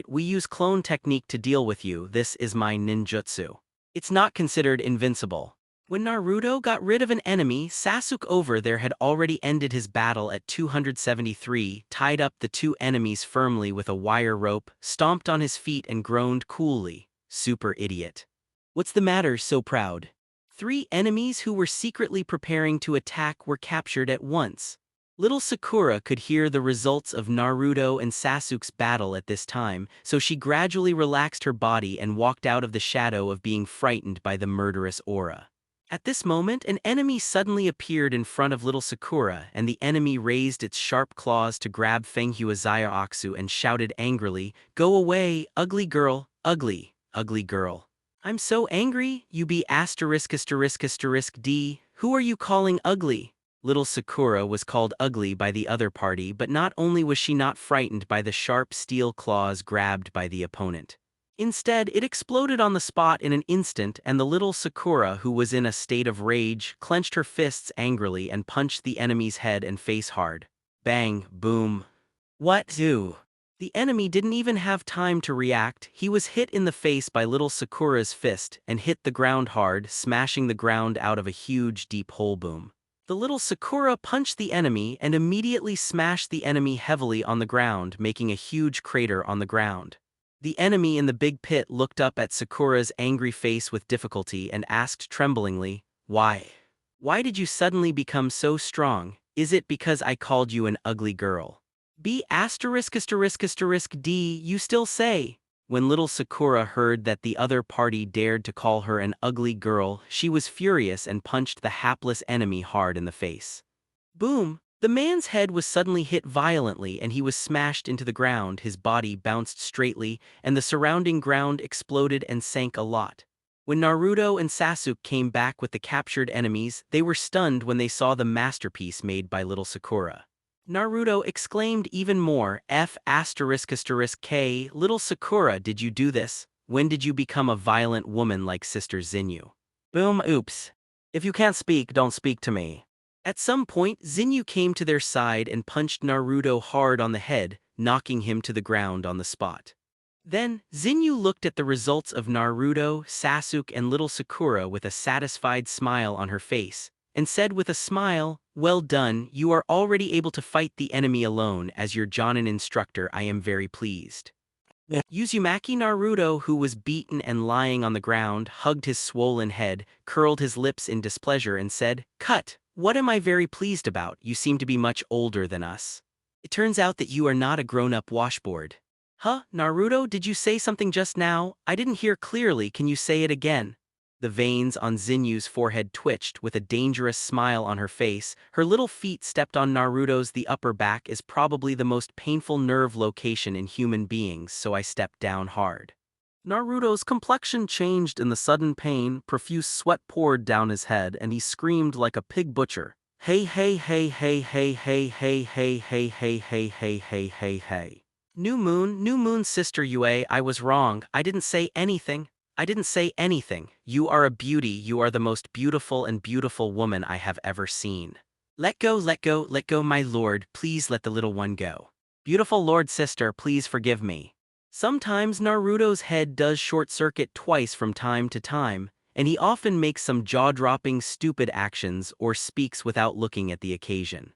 we use clone technique to deal with you, this is my ninjutsu. It's not considered invincible. When Naruto got rid of an enemy, Sasuke over there had already ended his battle at 273, tied up the 2 enemies firmly with a wire rope, stomped on his feet and groaned coolly, "Super idiot. What's the matter, so proud?" 3 enemies who were secretly preparing to attack were captured at once. Little Sakura could hear the results of Naruto and Sasuke's battle at this time, so she gradually relaxed her body and walked out of the shadow of being frightened by the murderous aura. At this moment, an enemy suddenly appeared in front of little Sakura, and the enemy raised its sharp claws to grab Fenghuazayaoxu and shouted angrily, "Go away, ugly girl, ugly, ugly girl. I'm so angry, you be asterisk asterisk asterisk D, who are you calling ugly?" Little Sakura was called ugly by the other party, but not only was she not frightened by the sharp steel claws grabbed by the opponent. Instead, it exploded on the spot in an instant, and the little Sakura, who was in a state of rage, clenched her fists angrily and punched the enemy's head and face hard. Bang, boom. What do? The enemy didn't even have time to react. He was hit in the face by little Sakura's fist and hit the ground hard, smashing the ground out of a huge deep hole. Boom. The little Sakura punched the enemy and immediately smashed the enemy heavily on the ground, making a huge crater on the ground. The enemy in the big pit looked up at Sakura's angry face with difficulty and asked tremblingly, "Why? Why did you suddenly become so strong? Is it because I called you an ugly girl?" B asterisk asterisk asterisk D, you still say? When little Sakura heard that the other party dared to call her an ugly girl, she was furious and punched the hapless enemy hard in the face. Boom! The man's head was suddenly hit violently and he was smashed into the ground, his body bounced straightly, and the surrounding ground exploded and sank a lot. When Naruto and Sasuke came back with the captured enemies, they were stunned when they saw the masterpiece made by little Sakura. Naruto exclaimed even more, F asterisk asterisk K, little Sakura, did you do this? When did you become a violent woman like Sister Zinyu? Boom, oops. If you can't speak, don't speak to me. At some point, Zinyu came to their side and punched Naruto hard on the head, knocking him to the ground on the spot. Then, Zinyu looked at the results of Naruto, Sasuke, and little Sakura with a satisfied smile on her face, and said with a smile, "Well done, you are already able to fight the enemy alone. As your Jonin instructor, I am very pleased." Uzumaki Naruto, who was beaten and lying on the ground, hugged his swollen head, curled his lips in displeasure and said, "Cut! What am I very pleased about? You seem to be much older than us. It turns out that you are not a grown-up washboard." Huh, Naruto, did you say something just now? I didn't hear clearly, can you say it again? The veins on Zinyu's forehead twitched with a dangerous smile on her face. Her little feet stepped on Naruto's. The upper back is probably the most painful nerve location in human beings, so I stepped down hard. Naruto's complexion changed in the sudden pain, profuse sweat poured down his head, and he screamed like a pig butcher. Hey hey hey hey hey hey hey hey hey hey hey hey hey hey hey. New moon sister Yue, I was wrong, I didn't say anything. I didn't say anything. You are a beauty, you are the most beautiful and beautiful woman I have ever seen. Let go, my lord, please let the little one go. Beautiful lord sister, please forgive me. Sometimes Naruto's head does short-circuit twice from time to time, and he often makes some jaw-dropping stupid actions or speaks without looking at the occasion.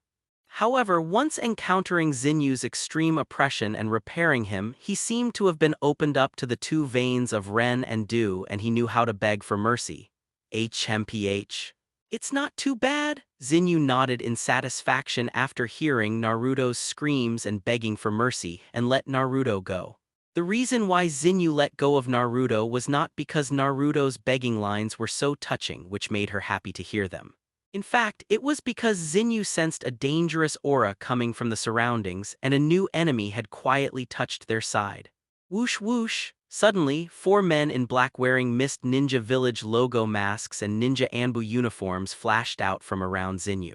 However, once encountering Xinyu's extreme oppression and repairing him, he seemed to have been opened up to the two veins of Ren and Du, and he knew how to beg for mercy. HMPH. It's not too bad, Xinyu nodded in satisfaction after hearing Naruto's screams and begging for mercy, and let Naruto go. The reason why Xinyu let go of Naruto was not because Naruto's begging lines were so touching, which made her happy to hear them. In fact, it was because Xinyu sensed a dangerous aura coming from the surroundings, and a new enemy had quietly touched their side. Whoosh whoosh! Suddenly, 4 men in black wearing Mist Ninja Village logo masks and Ninja Anbu uniforms flashed out from around Xinyu.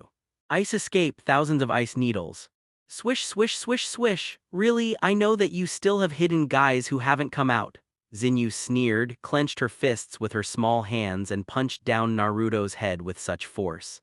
Ice escape, thousands of ice needles. Swish swish swish swish, really, I know that you still have hidden guys who haven't come out. Xinyu sneered, clenched her fists with her small hands and punched down Naruto's head with such force.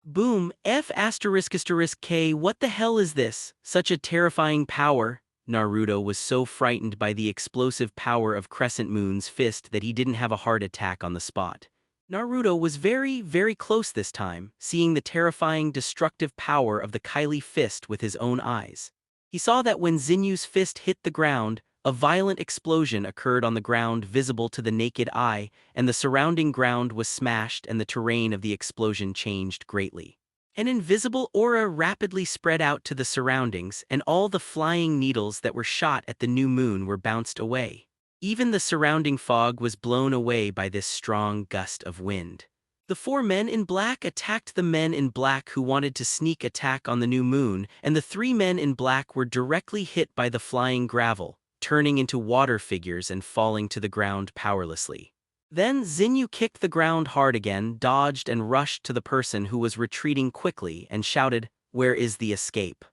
Boom, F***K, what the hell is this? Such a terrifying power. Naruto was so frightened by the explosive power of Crescent Moon's fist that he didn't have a heart attack on the spot. Naruto was very, very close this time, seeing the terrifying, destructive power of the Kylie fist with his own eyes. He saw that when Xinyu's fist hit the ground, a violent explosion occurred on the ground visible to the naked eye, and the surrounding ground was smashed and the terrain of the explosion changed greatly. An invisible aura rapidly spread out to the surroundings, and all the flying needles that were shot at the new moon were bounced away. Even the surrounding fog was blown away by this strong gust of wind. The 4 men in black attacked the men in black who wanted to sneak attack on the new moon, and the 3 men in black were directly hit by the flying gravel, turning into water figures and falling to the ground powerlessly. Then Xinyu kicked the ground hard again, dodged and rushed to the person who was retreating quickly and shouted, "Where is the escape?"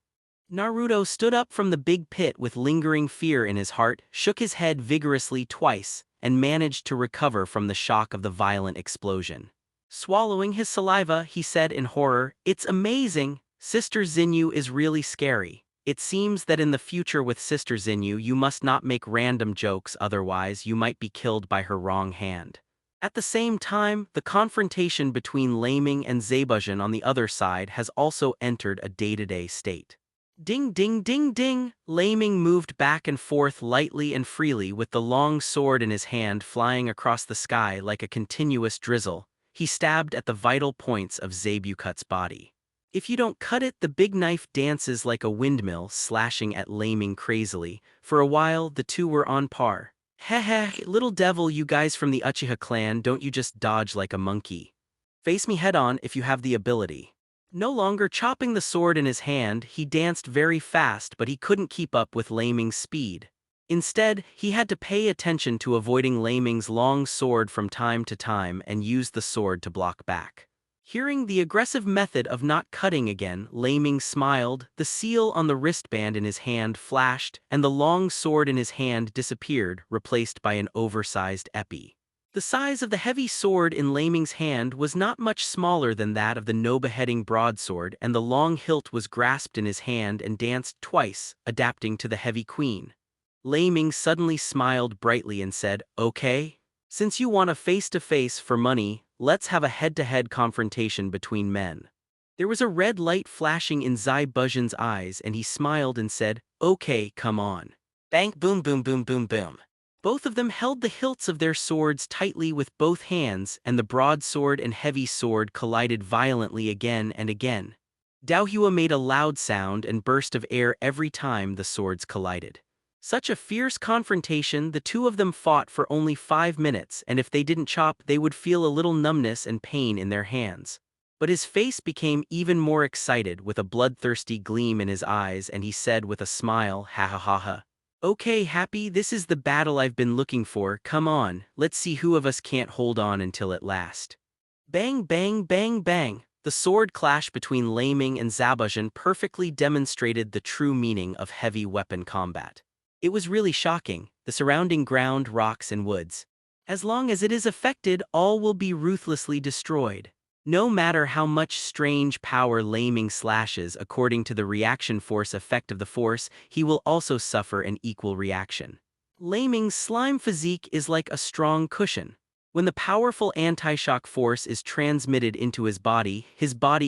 Naruto stood up from the big pit with lingering fear in his heart, shook his head vigorously twice, and managed to recover from the shock of the violent explosion. Swallowing his saliva, he said in horror, "It's amazing! Sister Xinyu is really scary. It seems that in the future with Sister Xinyu you must not make random jokes, otherwise you might be killed by her wrong hand." At the same time, the confrontation between Leiming and Zabujan on the other side has also entered a day-to-day state. Ding ding ding ding! Leiming moved back and forth lightly and freely with the long sword in his hand flying across the sky like a continuous drizzle. He stabbed at the vital points of Zabukut's body. If you don't cut it, the big knife dances like a windmill, slashing at Leiming crazily. For a while, the two were on par. Heh, little devil, you guys from the Uchiha clan, don't you just dodge like a monkey? Face me head on if you have the ability. No longer chopping the sword in his hand, he danced very fast, but he couldn't keep up with Leiming's speed. Instead, he had to pay attention to avoiding Leiming's long sword from time to time and use the sword to block back. Hearing the aggressive method of not cutting again, Leiming smiled, the seal on the wristband in his hand flashed, and the long sword in his hand disappeared, replaced by an oversized epee. The size of the heavy sword in Leiming's hand was not much smaller than that of the no-beheading broadsword, and the long hilt was grasped in his hand and danced twice, adapting to the heavy queen. Leiming suddenly smiled brightly and said, "Okay? Since you want a face-to-face for money, let's have a head-to-head confrontation between men." There was a red light flashing in Zabujan's eyes, and he smiled and said, "Okay, come on." Bang, boom, boom, boom, boom, boom. Both of them held the hilts of their swords tightly with both hands, and the broadsword and heavy sword collided violently again and again. Daohua made a loud sound and burst of air every time the swords collided. Such a fierce confrontation, the two of them fought for only 5 minutes, and if they didn't chop, they would feel a little numbness and pain in their hands. But his face became even more excited with a bloodthirsty gleam in his eyes, and he said with a smile, "Ha ha ha ha. Okay, Happy, this is the battle I've been looking for. Come on, let's see who of us can't hold on until it lasts." Bang, bang, bang, bang. The sword clash between Leiming and Zabujan perfectly demonstrated the true meaning of heavy weapon combat. It was really shocking, the surrounding ground, rocks and woods. As long as it is affected, all will be ruthlessly destroyed. No matter how much strange power Leiming slashes according to the reaction force effect of the force, he will also suffer an equal reaction. Leiming's slime physique is like a strong cushion. When the powerful anti-shock force is transmitted into his body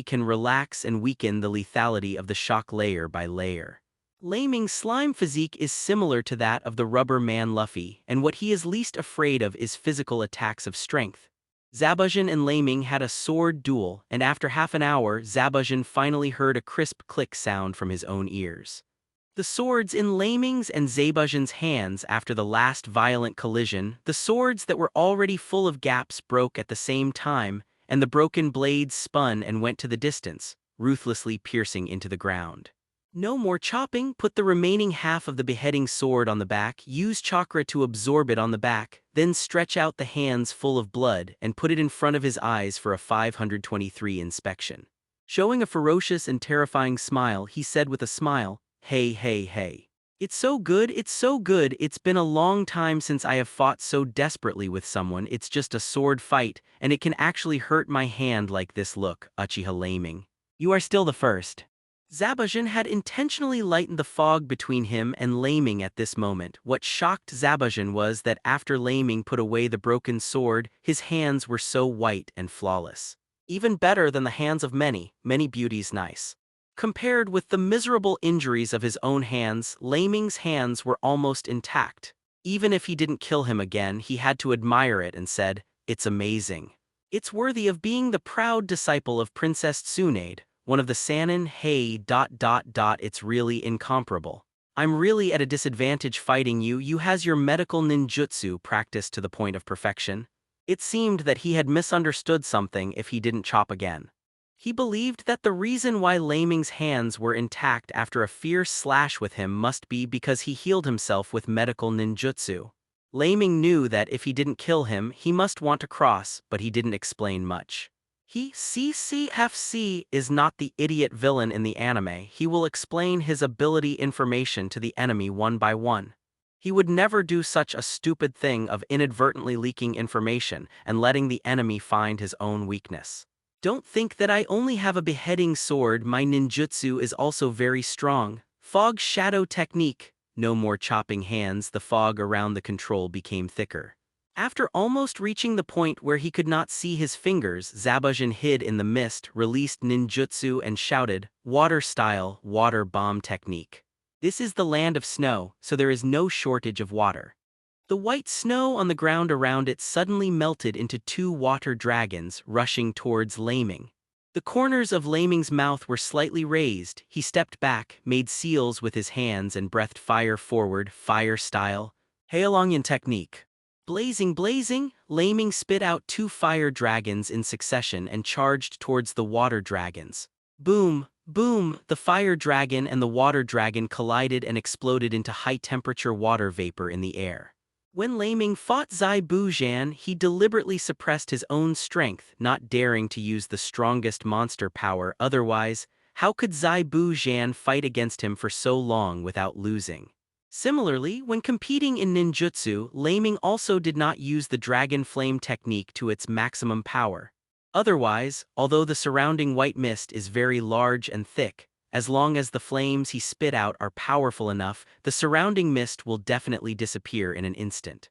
can relax and weaken the lethality of the shock layer by layer. Leiming's slime physique is similar to that of the rubber man Luffy, and what he is least afraid of is physical attacks of strength. Zabujan and Leiming had a sword duel, and after half an hour, Zabujan finally heard a crisp click sound from his own ears. The swords in Leiming's and Zabujan's hands after the last violent collision, the swords that were already full of gaps broke at the same time, and the broken blades spun and went to the distance, ruthlessly piercing into the ground. No more chopping, put the remaining half of the beheading sword on the back, use chakra to absorb it on the back, then stretch out the hands full of blood and put it in front of his eyes for a 523 inspection. Showing a ferocious and terrifying smile, he said with a smile, "Hey, hey, hey. It's so good, it's been a long time since I have fought so desperately with someone. It's just a sword fight, and it can actually hurt my hand like this. Look, Uchiha Leiming. You are still the first." Zabujan had intentionally lightened the fog between him and Leiming at this moment. What shocked Zabujan was that after Leiming put away the broken sword, his hands were so white and flawless. Even better than the hands of many beauties nice. Compared with the miserable injuries of his own hands, Leiming's hands were almost intact. Even if he didn't kill him again, he had to admire it and said, "It's amazing. It's worthy of being the proud disciple of Princess Tsunade. One of the Sannin, hey, it's really incomparable. I'm really at a disadvantage fighting you. You has your medical ninjutsu practiced to the point of perfection." It seemed that he had misunderstood something if he didn't chop again. He believed that the reason why Leiming's hands were intact after a fierce slash with him must be because he healed himself with medical ninjutsu. Leiming knew that if he didn't kill him, he must want to cross, but he didn't explain much. He CCFC is not the idiot villain in the anime. He will explain his ability information to the enemy one by one. He would never do such a stupid thing of inadvertently leaking information and letting the enemy find his own weakness. Don't think that I only have a beheading sword. My ninjutsu is also very strong. Fog shadow technique. No more chopping hands. The fog around the control became thicker. After almost reaching the point where he could not see his fingers, Zabujan hid in the mist, released ninjutsu and shouted, "Water style, water bomb technique. This is the land of snow, so there is no shortage of water." The white snow on the ground around it suddenly melted into two water dragons rushing towards Leiming. The corners of Leiming's mouth were slightly raised. He stepped back, made seals with his hands and breathed fire forward, fire style. Heilongyan technique. Blazing, Leiming spit out two fire dragons in succession and charged towards the water dragons. Boom, boom, the fire dragon and the water dragon collided and exploded into high-temperature water vapor in the air. When Leiming fought Zabujan, he deliberately suppressed his own strength, not daring to use the strongest monster power. Otherwise, how could Zabujan fight against him for so long without losing? Similarly, when competing in ninjutsu, Leiming also did not use the dragon flame technique to its maximum power. Otherwise, although the surrounding white mist is very large and thick, as long as the flames he spit out are powerful enough, the surrounding mist will definitely disappear in an instant.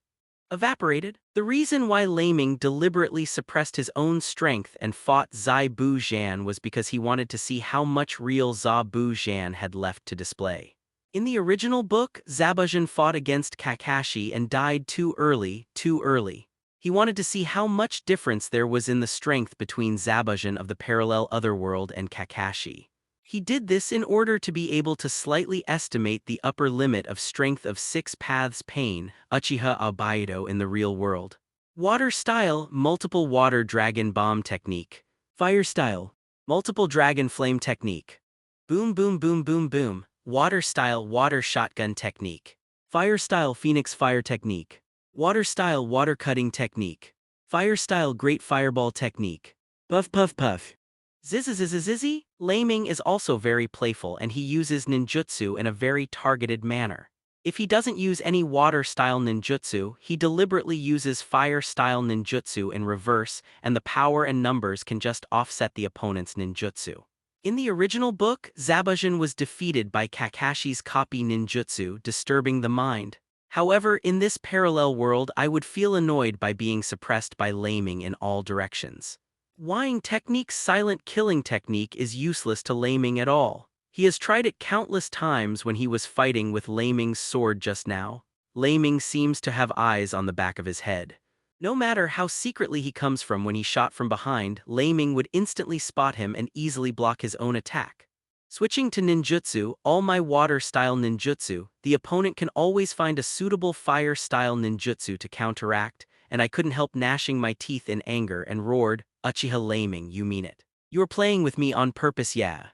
Evaporated. The reason why Leiming deliberately suppressed his own strength and fought Zabujan was because he wanted to see how much real Zabujan had left to display. In the original book, Zabujan fought against Kakashi and died too early. He wanted to see how much difference there was in the strength between Zabujan of the parallel otherworld and Kakashi. He did this in order to be able to slightly estimate the upper limit of strength of 6 paths pain, Uchiha Obaido in the real world. Water style, multiple water dragon bomb technique. Fire style, multiple dragon flame technique. Boom boom boom boom boom. Water style water shotgun technique. Fire style phoenix fire technique. Water style water cutting technique. Fire style great fireball technique. Puff puff puff. Zizzy. Leiming is also very playful and he uses ninjutsu in a very targeted manner. If he doesn't use any water style ninjutsu, he deliberately uses fire style ninjutsu in reverse, and the power and numbers can just offset the opponent's ninjutsu. In the original book, Zabujan was defeated by Kakashi's copy ninjutsu, disturbing the mind. However, in this parallel world I would feel annoyed by being suppressed by Leiming in all directions. Wying technique's silent killing technique is useless to Leiming at all. He has tried it countless times when he was fighting with Leiming's sword just now. Leiming seems to have eyes on the back of his head. No matter how secretly he comes from when he shot from behind, Leiming would instantly spot him and easily block his own attack. Switching to ninjutsu, all my water-style ninjutsu, the opponent can always find a suitable fire-style ninjutsu to counteract, and I couldn't help gnashing my teeth in anger and roared, "Uchiha Leiming, you mean it. You're playing with me on purpose, yeah."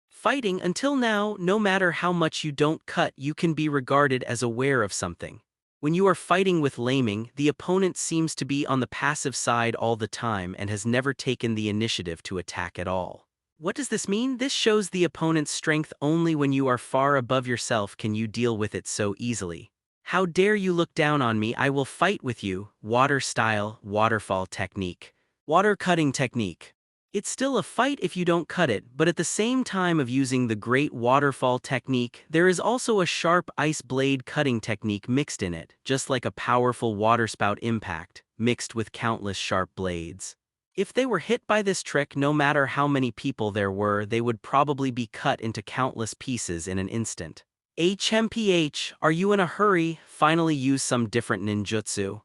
Fighting until now, no matter how much you don't cut, you can be regarded as aware of something. When you are fighting with Leiming, the opponent seems to be on the passive side all the time and has never taken the initiative to attack at all. What does this mean? This shows the opponent's strength. Only when you are far above yourself can you deal with it so easily. How dare you look down on me? I will fight with you. Water style, waterfall technique. Water cutting technique. It's still a fight if you don't cut it, but at the same time of using the great waterfall technique, there is also a sharp ice blade cutting technique mixed in it, just like a powerful waterspout impact, mixed with countless sharp blades. If they were hit by this trick, no matter how many people there were, they would probably be cut into countless pieces in an instant. HMPH, are you in a hurry? Finally use some different ninjutsu.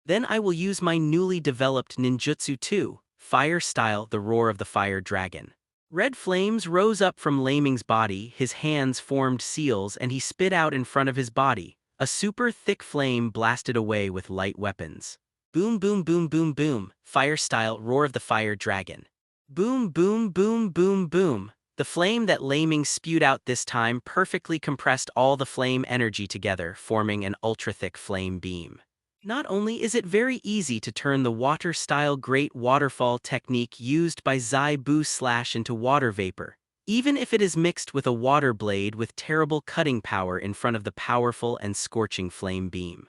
Then I will use my newly developed ninjutsu too. Fire style, the roar of the fire dragon. Red flames rose up from Leiming's body, his hands formed seals and he spit out in front of his body. A super thick flame blasted away with light weapons. Boom boom boom boom boom, fire style, roar of the fire dragon. Boom boom boom boom boom. The flame that Leiming spewed out this time perfectly compressed all the flame energy together, forming an ultra-thick flame beam. Not only is it very easy to turn the water-style great waterfall technique used by Zai Bu Slash into water vapor, even if it is mixed with a water blade with terrible cutting power in front of the powerful and scorching flame beam.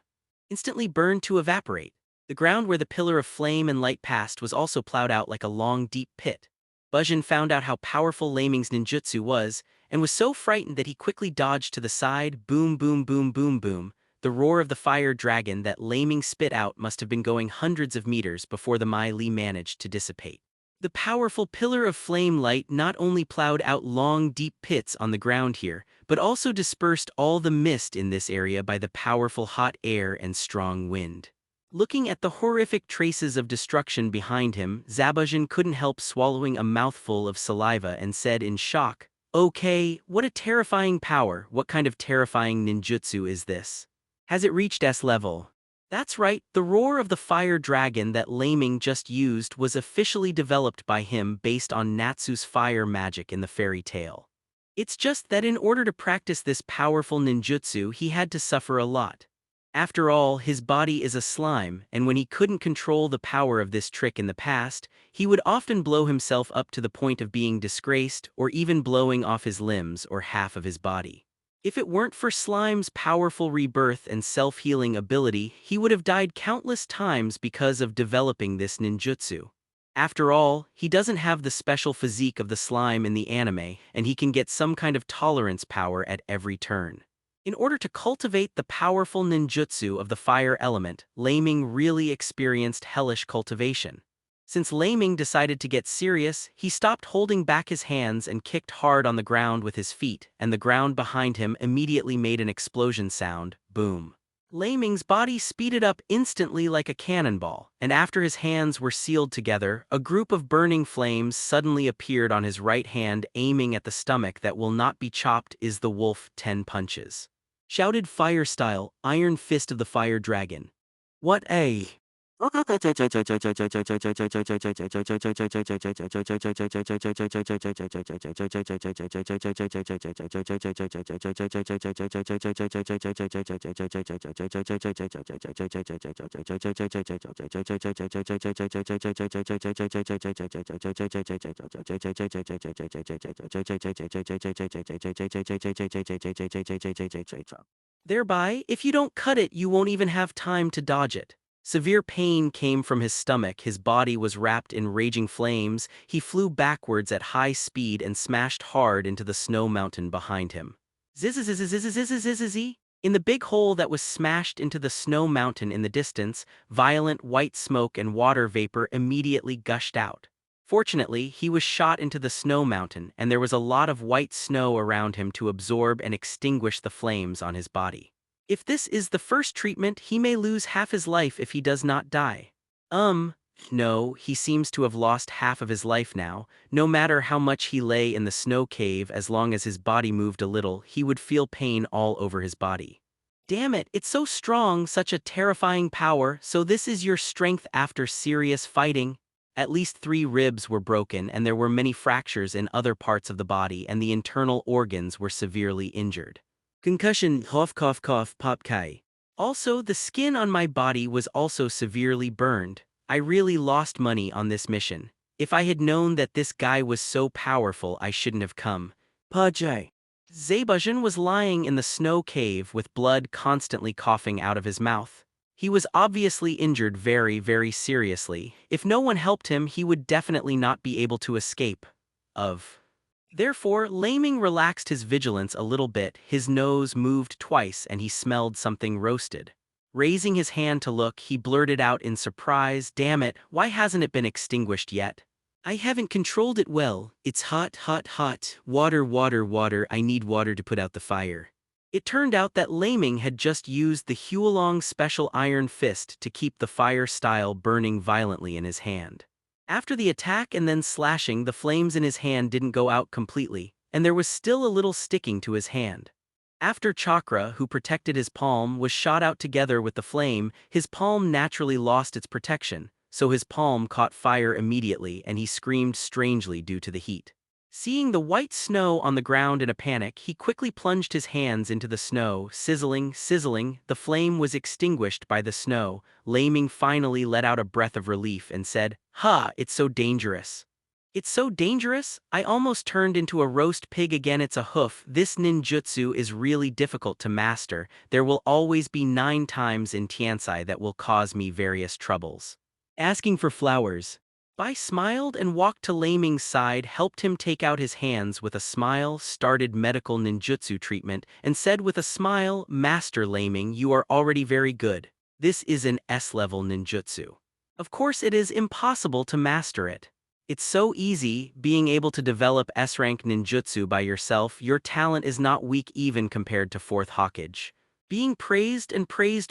Instantly burned to evaporate. The ground where the pillar of flame and light passed was also plowed out like a long, deep pit. Bujin found out how powerful Leiming's ninjutsu was, and was so frightened that he quickly dodged to the side. Boom boom boom boom boom. The roar of the fire dragon that Leiming spit out must have been going hundreds of meters before the Mai Li managed to dissipate. The powerful pillar of flame light not only plowed out long, deep pits on the ground here, but also dispersed all the mist in this area by the powerful hot air and strong wind. Looking at the horrific traces of destruction behind him, Zabujin couldn't help swallowing a mouthful of saliva and said in shock, "Okay, what a terrifying power. What kind of terrifying ninjutsu is this? Has it reached S level?" That's right, the roar of the fire dragon that Leiming just used was officially developed by him based on Natsu's fire magic in the fairy tale. It's just that in order to practice this powerful ninjutsu he had to suffer a lot. After all, his body is a slime, and when he couldn't control the power of this trick in the past, he would often blow himself up to the point of being disgraced or even blowing off his limbs or half of his body. If it weren't for Slime's powerful rebirth and self-healing ability, he would have died countless times because of developing this ninjutsu. After all, he doesn't have the special physique of the slime in the anime, and he can get some kind of tolerance power at every turn. In order to cultivate the powerful ninjutsu of the fire element, Leiming really experienced hellish cultivation. Since Leiming decided to get serious, he stopped holding back his hands and kicked hard on the ground with his feet, and the ground behind him immediately made an explosion sound, boom. Leiming's body speeded up instantly like a cannonball, and after his hands were sealed together, a group of burning flames suddenly appeared on his right hand, aiming at the stomach that will not be chopped. Is the wolf 10 punches? Shouted fire style, iron fist of the fire dragon. What a... Thereby, if you don't cut it, you won't even have time to dodge it. Severe pain came from his stomach, his body was wrapped in raging flames, he flew backwards at high speed and smashed hard into the snow mountain behind him. Zzzzzzzzzzzzzzzzzz. In the big hole that was smashed into the snow mountain in the distance, violent white smoke and water vapor immediately gushed out. Fortunately, he was shot into the snow mountain, and there was a lot of white snow around him to absorb and extinguish the flames on his body. If this is the first treatment, he may lose half his life if he does not die. No, he seems to have lost half of his life now. No matter how much he lay in the snow cave, as long as his body moved a little, he would feel pain all over his body. Damn it, it's so strong, such a terrifying power. So this is your strength after serious fighting? At least 3 ribs were broken, and there were many fractures in other parts of the body, and the internal organs were severely injured. Concussion, cough, pop kai. Also, the skin on my body was also severely burned. I really lost money on this mission. If I had known that this guy was so powerful, I shouldn't have come. Pajai. Zabujan was lying in the snow cave with blood constantly coughing out of his mouth. He was obviously injured very, very seriously. If no one helped him, he would definitely not be able to escape. Therefore, Leiming relaxed his vigilance a little bit. His nose moved twice and he smelled something roasted. Raising his hand to look, he blurted out in surprise, "Damn it, why hasn't it been extinguished yet? I haven't controlled it well. It's hot. Water. I need water to put out the fire." It turned out that Leiming had just used the Huolong special iron fist to keep the fire style burning violently in his hand. After the attack and then slashing, the flames in his hand didn't go out completely, and there was still a little sticking to his hand. After Chakra, who protected his palm, was shot out together with the flame, his palm naturally lost its protection, so his palm caught fire immediately and he screamed strangely due to the heat. Seeing the white snow on the ground in a panic, he quickly plunged his hands into the snow, sizzling, the flame was extinguished by the snow. Leiming finally let out a breath of relief and said, "Ha, it's so dangerous. It's so dangerous? I almost turned into a roast pig again. It's a hoof. This ninjutsu is really difficult to master. There will always be 9 times in Tiansai that will cause me various troubles." Asking for flowers. Bai smiled and walked to Leiming's side, helped him take out his hands with a smile, started medical ninjutsu treatment, and said with a smile, "Master Leiming, you are already very good. This is an S-level ninjutsu. Of course it is impossible to master it. It's so easy, being able to develop S-rank ninjutsu by yourself. Your talent is not weak even compared to 4th Hokage." Being praised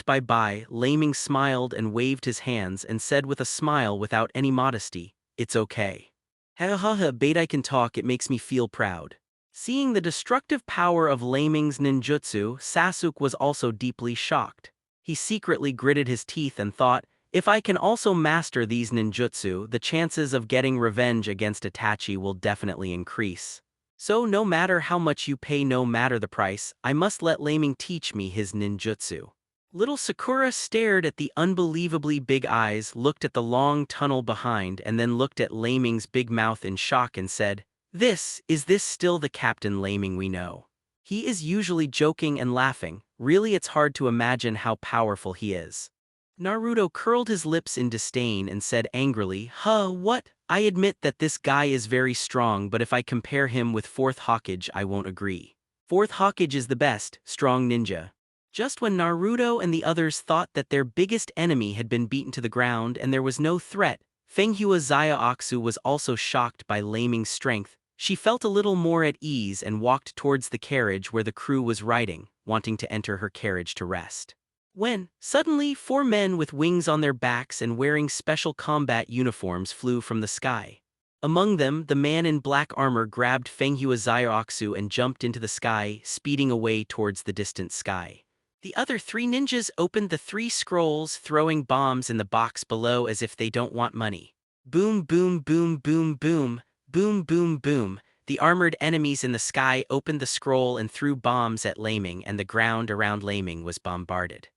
by Bai, Leiming smiled and waved his hands and said with a smile without any modesty, "It's okay. Ha, bait I can talk, it makes me feel proud." Seeing the destructive power of Leiming's ninjutsu, Sasuke was also deeply shocked. He secretly gritted his teeth and thought, if I can also master these ninjutsu, the chances of getting revenge against Itachi will definitely increase. So no matter how much you pay, no matter the price, I must let Leiming teach me his ninjutsu. Little Sakura stared at the unbelievably big eyes, looked at the long tunnel behind, and then looked at Leiming's big mouth in shock and said, Is this still the Captain Leiming we know? He is usually joking and laughing. Really, it's hard to imagine how powerful he is." Naruto curled his lips in disdain and said angrily, What? I admit that this guy is very strong, but if I compare him with 4th Hokage, I won't agree. 4th Hokage is the best, strong ninja." Just when Naruto and the others thought that their biggest enemy had been beaten to the ground and there was no threat, Fenghua Zyaksu was also shocked by Leiming's strength. She felt a little more at ease and walked towards the carriage where the crew was riding, wanting to enter her carriage to rest. When, suddenly, 4 men with wings on their backs and wearing special combat uniforms flew from the sky. Among them, the man in black armor grabbed Fenghua Zyaksu and jumped into the sky, speeding away towards the distant sky. The other 3 ninjas opened the 3 scrolls, throwing bombs in the box below as if they don't want money. Boom, boom, boom, boom, boom, boom, boom, boom. The armored enemies in the sky opened the scroll and threw bombs at Leiming, and the ground around Leiming was bombarded.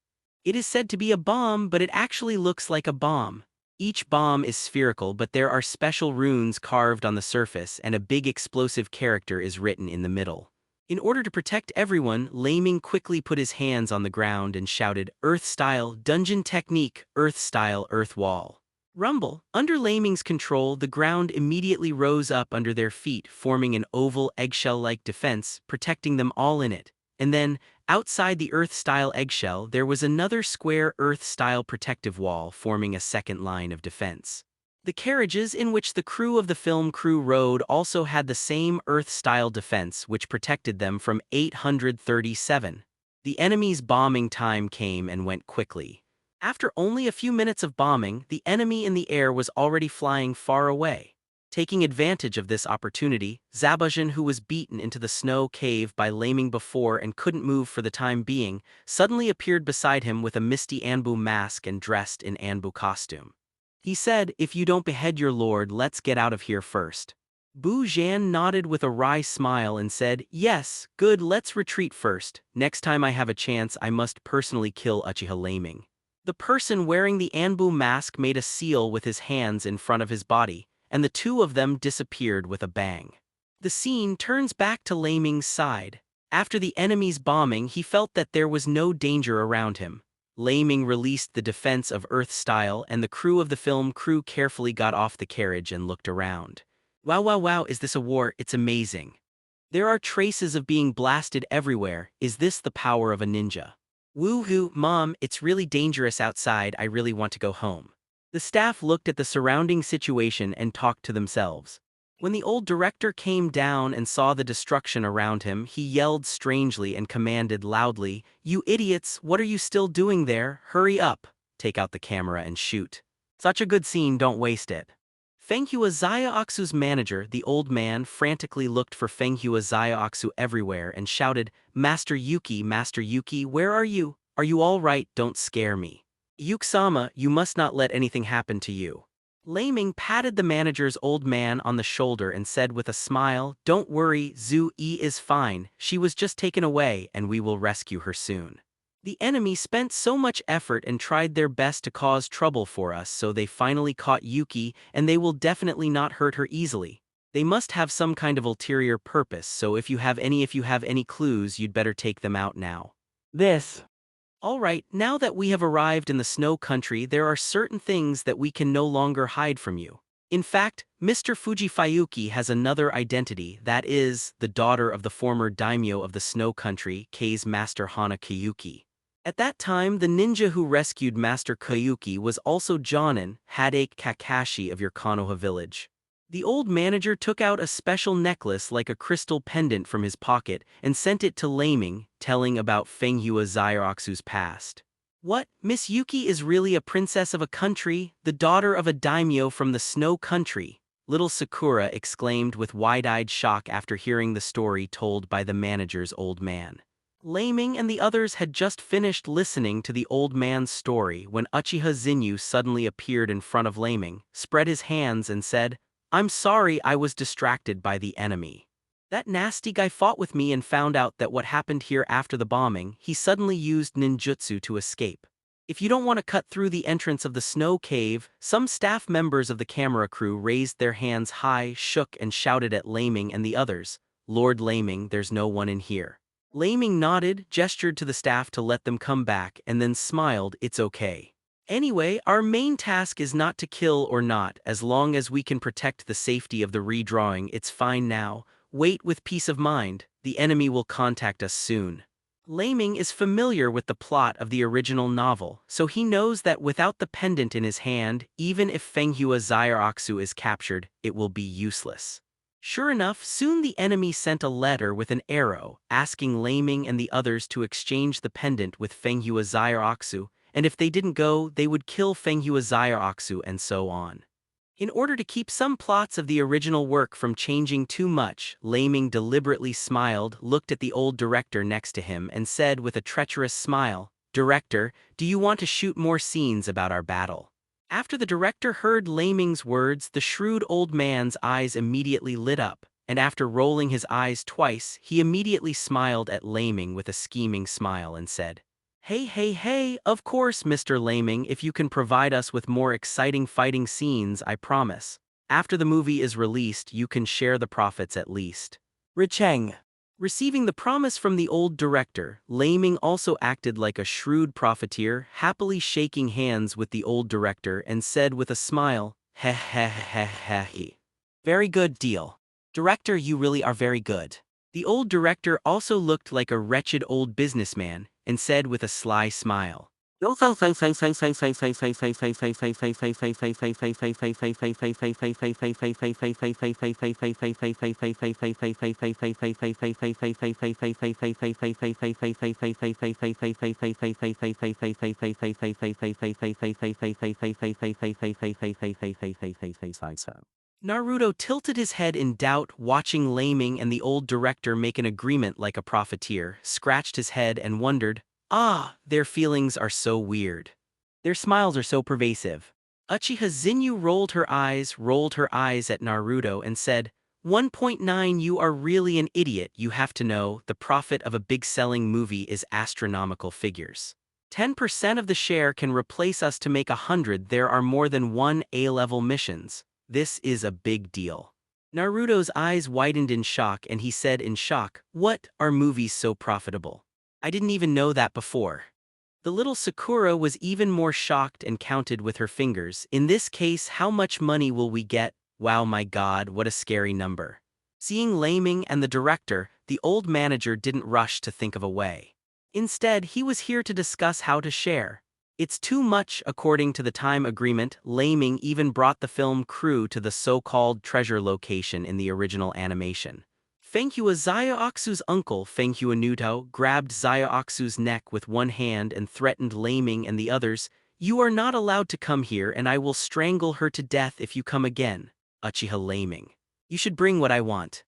It is said to be a bomb, but it actually looks like a bomb. Each bomb is spherical, but there are special runes carved on the surface, and a big explosive character is written in the middle. In order to protect everyone, Leiming quickly put his hands on the ground and shouted, "Earth-style, dungeon technique, earth-style, earth wall." Rumble. Under Leiming's control, the ground immediately rose up under their feet, forming an oval eggshell-like defense, protecting them all in it. And then, Outside the Earth-style eggshell, there was another square Earth-style protective wall forming a second line of defense. The carriages in which the crew of the film crew rode also had the same Earth-style defense which protected them from 837. The enemy's bombing time came and went quickly. After only a few minutes of bombing, the enemy in the air was already flying far away. Taking advantage of this opportunity, Zabujan, who was beaten into the snow cave by Leiming before and couldn't move for the time being, suddenly appeared beside him with a misty Anbu mask and dressed in Anbu costume. He said, "If you don't behead your lord, let's get out of here first." Bu Zhan nodded with a wry smile and said, "Yes, good, let's retreat first. Next time I have a chance, I must personally kill Uchiha Leiming." The person wearing the Anbu mask made a seal with his hands in front of his body, and the two of them disappeared with a bang. The scene turns back to Leiming's side. After the enemy's bombing, he felt that there was no danger around him. Leiming released the defense of Earth-style, and the crew of the film crew carefully got off the carriage and looked around. Wow, wow, wow, is this a war? It's amazing. There are traces of being blasted everywhere. Is this the power of a ninja? Woohoo, Mom, it's really dangerous outside. I really want to go home. The staff looked at the surrounding situation and talked to themselves. When the old director came down and saw the destruction around him, he yelled strangely and commanded loudly, "You idiots, what are you still doing there? Hurry up! Take out the camera and shoot. Such a good scene, don't waste it." Fenghua Zyaksu's manager, the old man, frantically looked for Fenghua Zyaksu everywhere and shouted, Master Yuki, where are you? Are you all right? Don't scare me." "Yuki-sama, you must not let anything happen to you." Leiming patted the manager's old man on the shoulder and said with a smile, "Don't worry, Zhu-E is fine. She was just taken away and we will rescue her soon. The enemy spent so much effort and tried their best to cause trouble for us, so they finally caught Yuki and they will definitely not hurt her easily. They must have some kind of ulterior purpose, so if you have any clues, you'd better take them out now." This. All right, now that we have arrived in the snow country, there are certain things that we can no longer hide from you. In fact, Mr. Fujifayuki has another identity, that is, the daughter of the former daimyo of the snow country, Kei's master Hana Kayuki. At that time, the ninja who rescued Master Kayuki was also Jonin, Hadake Kakashi of your Konoha village. The old manager took out a special necklace like a crystal pendant from his pocket and sent it to Leiming, telling about Fenghua Zyaksu's past. "What, Miss Yuki is really a princess of a country, the daughter of a daimyo from the snow country," little Sakura exclaimed with wide-eyed shock after hearing the story told by the manager's old man. Leiming and the others had just finished listening to the old man's story when Uchiha Zinyu suddenly appeared in front of Leiming, spread his hands and said, "I'm sorry, I was distracted by the enemy. That nasty guy fought with me and found out that what happened here after the bombing, he suddenly used ninjutsu to escape. If you don't want to cut through the entrance of the snow cave," some staff members of the camera crew raised their hands high, shook and shouted at Leiming and the others, "Lord Leiming, there's no one in here." Leiming nodded, gestured to the staff to let them come back, and then smiled, "It's okay. Anyway, our main task is not to kill or not, as long as we can protect the safety of the redrawing, it's fine now. Wait with peace of mind, the enemy will contact us soon." Leiming is familiar with the plot of the original novel, so he knows that without the pendant in his hand, even if Fenghua Zyaksu is captured, it will be useless. Sure enough, soon the enemy sent a letter with an arrow, asking Leiming and the others to exchange the pendant with Fenghua Zyaksu, and if they didn't go, they would kill Fenghua Zyaksu and so on. In order to keep some plots of the original work from changing too much, Leiming deliberately smiled, looked at the old director next to him and said with a treacherous smile, "Director, do you want to shoot more scenes about our battle?" After the director heard Leiming's words, the shrewd old man's eyes immediately lit up, and after rolling his eyes twice, he immediately smiled at Leiming with a scheming smile and said, Hey, of course, Mr. Leiming, if you can provide us with more exciting fighting scenes, I promise. After the movie is released, you can share the profits at least." Richeng. Receiving the promise from the old director, Leiming also acted like a shrewd profiteer, happily shaking hands with the old director and said with a smile, "He. Very good deal. Director, you really are very good." The old director also looked like a wretched old businessman, and said with a sly smile, Naruto tilted his head in doubt, watching Leiming and the old director make an agreement like a profiteer, scratched his head and wondered, their feelings are so weird. Their smiles are so pervasive. Uchiha Zinyu rolled her eyes at Naruto and said, 1.9 You are really an idiot. You have to know, the profit of a big-selling movie is astronomical figures. 10% of the share can replace us to make 100. There are more than one A-level missions. This is a big deal. Naruto's eyes widened in shock and he said in shock, what are movies so profitable? I didn't even know that before. The little Sakura was even more shocked and counted with her fingers. In this case, how much money will we get? Wow, my god, what a scary number. Seeing Leiming and the director, the old manager didn't rush to think of a way. Instead, he was here to discuss how to share. It's too much, according to the time agreement. Leiming even brought the film crew to the so-called treasure location in the original animation. Fenghua Zyaoxu's uncle, Fenghua Nuto, grabbed Zyaoxu's neck with one hand and threatened Leiming and the others, you are not allowed to come here and I will strangle her to death if you come again. Uchiha Leiming. You should bring what I want.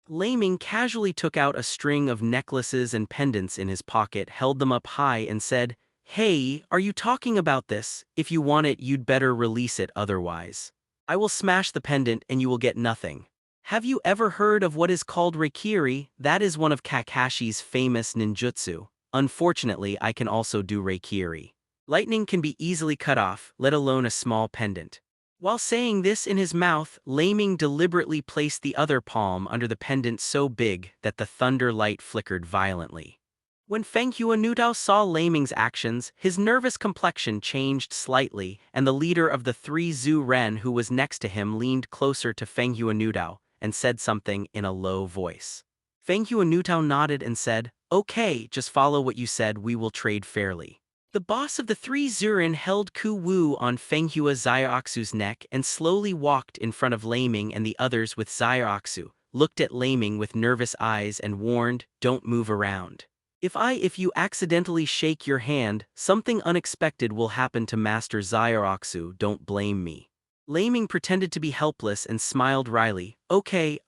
Leiming casually took out a string of necklaces and pendants in his pocket, held them up high and said, hey, are you talking about this? If you want it, you'd better release it otherwise. I will smash the pendant and you will get nothing. Have you ever heard of what is called Reikiri? That is one of Kakashi's famous ninjutsu. Unfortunately, I can also do Reikiri. Lightning can be easily cut off, let alone a small pendant. While saying this in his mouth, Leiming deliberately placed the other palm under the pendant so big that the thunder light flickered violently. When Fenghua Nuto saw Leiming's actions, his nervous complexion changed slightly, and the leader of the three Zu-Ren who was next to him leaned closer to Fenghua Nuto and said something in a low voice. Fenghua Nuto nodded and said, okay, just follow what you said, we will trade fairly. The boss of the three Zu-Ren held Ku-Wu on Fenghua Zyaoxu's neck and slowly walked in front of Leiming and the others with Zyaoxu, looked at Leiming with nervous eyes and warned, don't move around. If you accidentally shake your hand, something unexpected will happen to Master Zyaoxu, don't blame me. Leiming pretended to be helpless and smiled wryly, okay,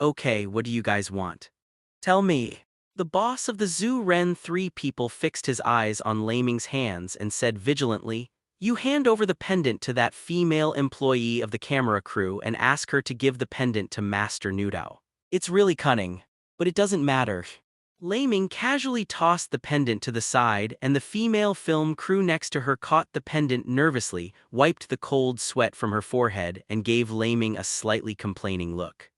what do you guys want? Tell me. The boss of the Zu-Ren three people fixed his eyes on Leiming's hands and said vigilantly, you hand over the pendant to that female employee of the camera crew and ask her to give the pendant to Master Nuto. It's really cunning, but it doesn't matter. Leiming casually tossed the pendant to the side and the female film crew next to her caught the pendant nervously, wiped the cold sweat from her forehead and gave Leiming a slightly complaining look.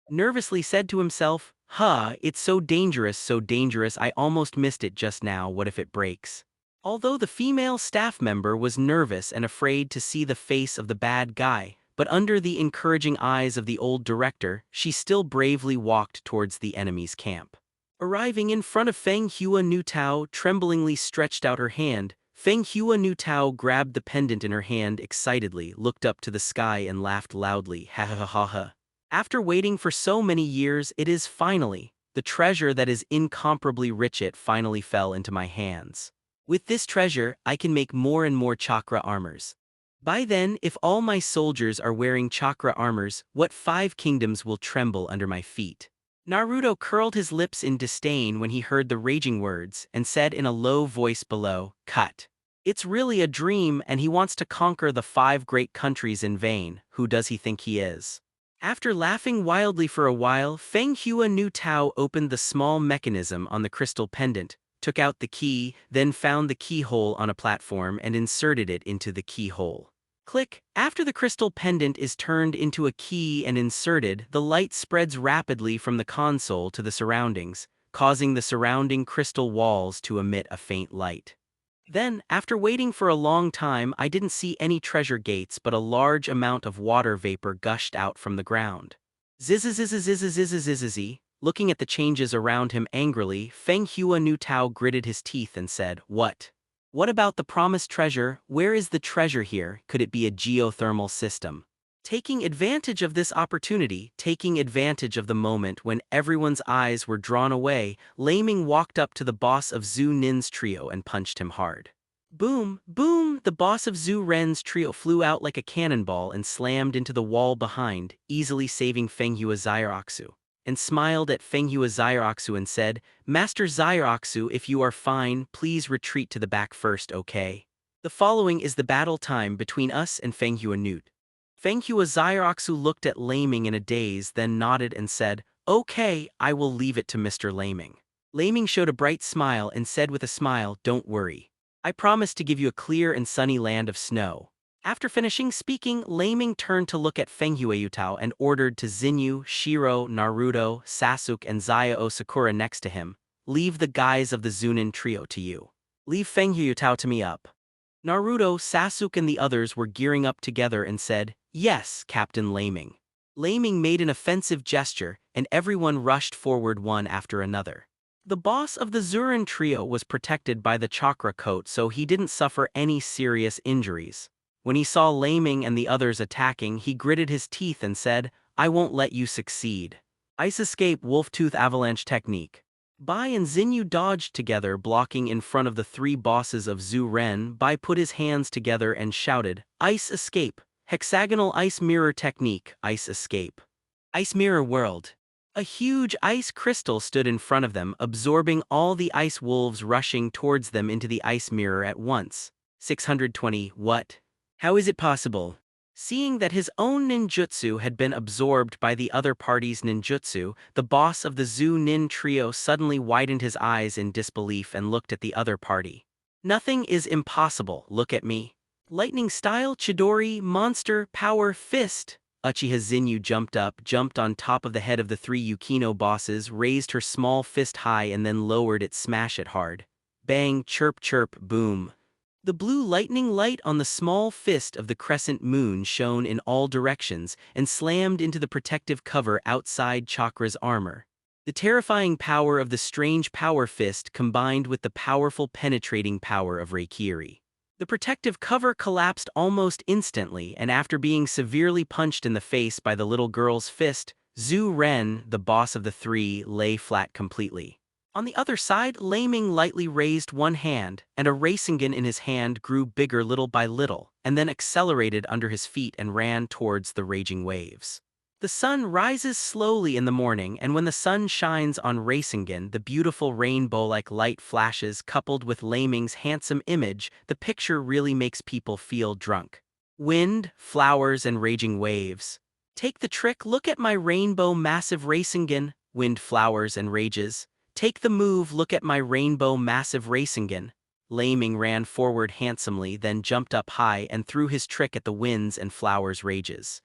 Nervously said to himself, it's so dangerous, I almost missed it just now, what if it breaks? Although the female staff member was nervous and afraid to see the face of the bad guy, but under the encouraging eyes of the old director, she still bravely walked towards the enemy's camp. Arriving in front of Fenghua Nuto, tremblingly stretched out her hand. Fenghua Nuto grabbed the pendant in her hand excitedly, looked up to the sky and laughed loudly, ha ha ha ha ha. After waiting for so many years, it is finally, the treasure that is incomparably rich, it finally fell into my hands. With this treasure, I can make more and more chakra armors. By then, if all my soldiers are wearing chakra armors, what 5 kingdoms will tremble under my feet? Naruto curled his lips in disdain when he heard the raging words and said in a low voice below, cut. It's really a dream and he wants to conquer the 5 great countries in vain, who does he think he is? After laughing wildly for a while, Fenghua Nuto opened the small mechanism on the crystal pendant, took out the key, then found the keyhole on a platform and inserted it into the keyhole. Click. After the crystal pendant is turned into a key and inserted, the light spreads rapidly from the console to the surroundings, causing the surrounding crystal walls to emit a faint light. Then, after waiting for a long time, I didn't see any treasure gates but a large amount of water vapor gushed out from the ground. Zzzzzzzzzzzzzzzzzz. Looking at the changes around him angrily, Feng Hua Nu Tao gritted his teeth and said, "What? What about the promised treasure? Where is the treasure here? Could it be a geothermal system?" Taking advantage of this opportunity, taking advantage of the moment when everyone's eyes were drawn away, Leiming walked up to the boss of Zhu Nin's trio and punched him hard. Boom, boom! The boss of Zhu Ren's trio flew out like a cannonball and slammed into the wall behind, easily saving Feng Hua Zyroxu, and smiled at Feng Hua Zyroxu and said, "Master Zyroxu, if you are fine, please retreat to the back first, okay? The following is the battle time between us and Feng Hua Newt." Feng Hua Zyroxu looked at Leiming in a daze, then nodded and said, "Okay, I will leave it to Mr. Leiming." Leiming showed a bright smile and said with a smile, "Don't worry. I promise to give you a clear and sunny land of snow." After finishing speaking, Leiming turned to look at Feng Hua Yutao and ordered to Zinyu, Shiro, Naruto, Sasuke and Zaya Sakura next to him, "Leave the guys of the Zunin trio to you. Leave Feng Hua Yutao to me up." Naruto, Sasuke and the others were gearing up together and said, "Yes, Captain Leiming." Leiming made an offensive gesture, and everyone rushed forward one after another. The boss of the Zurin trio was protected by the chakra coat, so he didn't suffer any serious injuries. When he saw Leiming and the others attacking, he gritted his teeth and said, "I won't let you succeed." Ice Escape Wolf Tooth Avalanche Technique. Bai and Zinyu dodged together, blocking in front of the three bosses of Zhu Ren. Bai put his hands together and shouted, "Ice Escape! Hexagonal Ice Mirror Technique, Ice Escape." Ice Mirror World. A huge ice crystal stood in front of them, absorbing all the ice wolves rushing towards them into the ice mirror at once. 620. What? How is it possible? Seeing that his own ninjutsu had been absorbed by the other party's ninjutsu, the boss of the Zhu Nin trio suddenly widened his eyes in disbelief and looked at the other party. "Nothing is impossible, look at me. Lightning style Chidori, monster, power, fist." Uchiha Zinyu jumped up, jumped on top of the head of the three Yukino bosses, raised her small fist high and then lowered it, smash it hard. Bang, chirp chirp, boom. The blue lightning light on the small fist of the crescent moon shone in all directions and slammed into the protective cover outside Chakra's armor. The terrifying power of the strange power fist combined with the powerful penetrating power of Reikiri. The protective cover collapsed almost instantly, and after being severely punched in the face by the little girl's fist, Zhu Ren, the boss of the three, lay flat completely. On the other side, Leiming lightly raised one hand, and a Rasengan in his hand grew bigger little by little, and then accelerated under his feet and ran towards the raging waves. The sun rises slowly in the morning, and when the sun shines on Rasengan, the beautiful rainbow-like light flashes coupled with Leiming's handsome image, the picture really makes people feel drunk. Wind, flowers, and raging waves. Take the trick, look at my rainbow massive Rasengan, wind, flowers, and rages. Take the move, look at my rainbow massive Rasengan. Leiming ran forward handsomely, then jumped up high and threw his trick at the winds and flowers rages.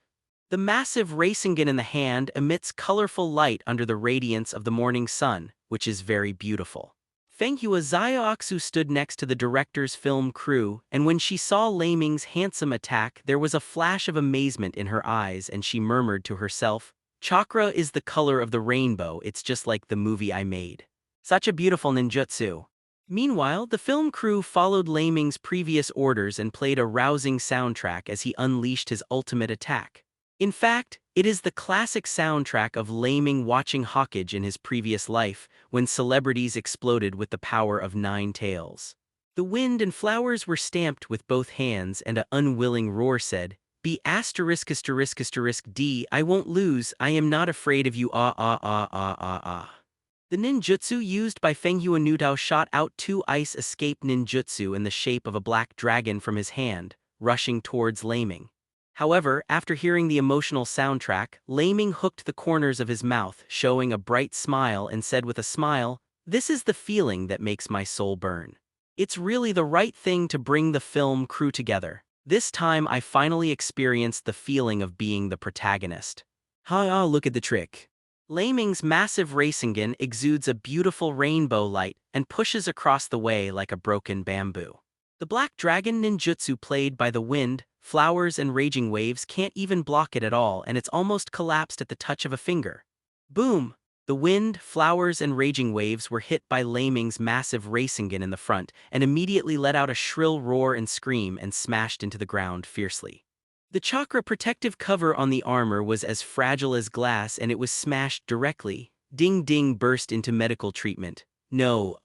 The massive Rasengan in the hand emits colorful light under the radiance of the morning sun, which is very beautiful. Feng Hua Zyroxu stood next to the director's film crew, and when she saw Leiming's handsome attack, there was a flash of amazement in her eyes and she murmured to herself, "Chakra is the color of the rainbow, it's just like the movie I made. Such a beautiful ninjutsu." Meanwhile, the film crew followed Leiming's previous orders and played a rousing soundtrack as he unleashed his ultimate attack. In fact, it is the classic soundtrack of Leiming watching Hawkage in his previous life, when celebrities exploded with the power of 9 tails. The wind and flowers were stamped with both hands and an unwilling roar said, "Be asterisk asterisk asterisk D, I won't lose, I am not afraid of you ah ah ah ah ah ah." The ninjutsu used by Feng Hua Nutao shot out 2 ice escape ninjutsu in the shape of a black dragon from his hand, rushing towards Leiming. However, after hearing the emotional soundtrack, Leiming hooked the corners of his mouth, showing a bright smile and said with a smile, "This is the feeling that makes my soul burn. It's really the right thing to bring the film crew together. This time I finally experienced the feeling of being the protagonist. Ha, look at the trick." Leiming's massive Rasengan exudes a beautiful rainbow light and pushes across the way like a broken bamboo. The black dragon ninjutsu played by the wind, flowers and raging waves can't even block it at all, and it's almost collapsed at the touch of a finger. Boom! The wind, flowers, and raging waves were hit by Leiming's massive Rasengan in the front and immediately let out a shrill roar and scream and smashed into the ground fiercely. The chakra protective cover on the armor was as fragile as glass and it was smashed directly. Ding ding burst into medical treatment. No,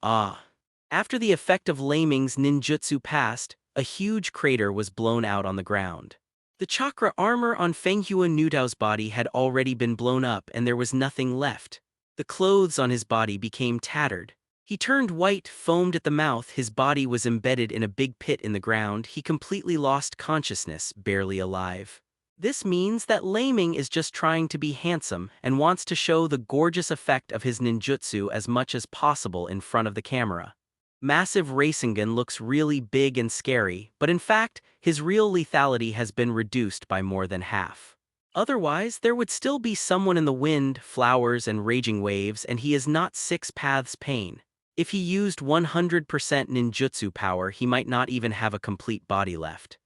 After the effect of Leiming's ninjutsu passed, a huge crater was blown out on the ground. The chakra armor on Fenghua Nutao's body had already been blown up and there was nothing left. The clothes on his body became tattered. He turned white, foamed at the mouth, his body was embedded in a big pit in the ground, he completely lost consciousness, barely alive. This means that Leiming is just trying to be handsome and wants to show the gorgeous effect of his ninjutsu as much as possible in front of the camera. Massive Rasengan looks really big and scary, but in fact, his real lethality has been reduced by more than half. Otherwise, there would still be someone in the wind, flowers, and raging waves, and he is not 6 paths pain. If he used 100% ninjutsu power, he might not even have a complete body left.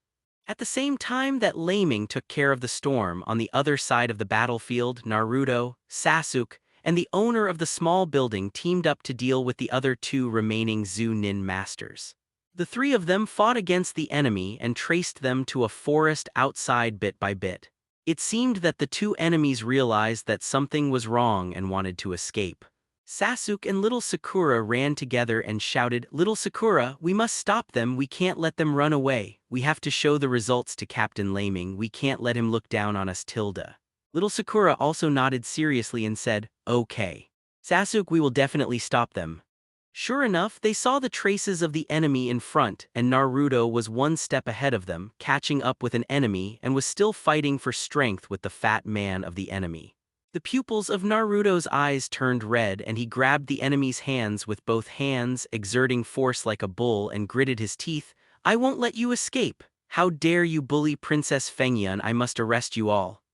At the same time that Leiming took care of the storm, on the other side of the battlefield, Naruto, Sasuke, and the owner of the small building teamed up to deal with the other 2 remaining Zunin masters. The 3 of them fought against the enemy and traced them to a forest outside bit by bit. It seemed that the 2 enemies realized that something was wrong and wanted to escape. Sasuke and little Sakura ran together and shouted, "Little Sakura, we must stop them, we can't let them run away. We have to show the results to Captain Leiming, we can't let him look down on us tilde." Little Sakura also nodded seriously and said, "Okay. Sasuke, we will definitely stop them." Sure enough, they saw the traces of the enemy in front, and Naruto was 1 step ahead of them, catching up with an enemy and was still fighting for strength with the fat man of the enemy. The pupils of Naruto's eyes turned red and he grabbed the enemy's hands with both hands, exerting force like a bull and gritted his teeth. "I won't let you escape. How dare you bully Princess Fengyun, I must arrest you all."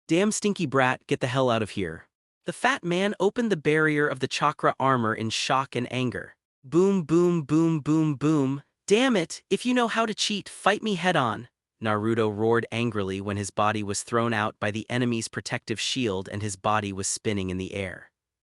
Damn stinky brat, get the hell out of here. The fat man opened the barrier of the chakra armor in shock and anger. Boom boom boom boom boom. "Damn it, if you know how to cheat, fight me head on." Naruto roared angrily when his body was thrown out by the enemy's protective shield and his body was spinning in the air.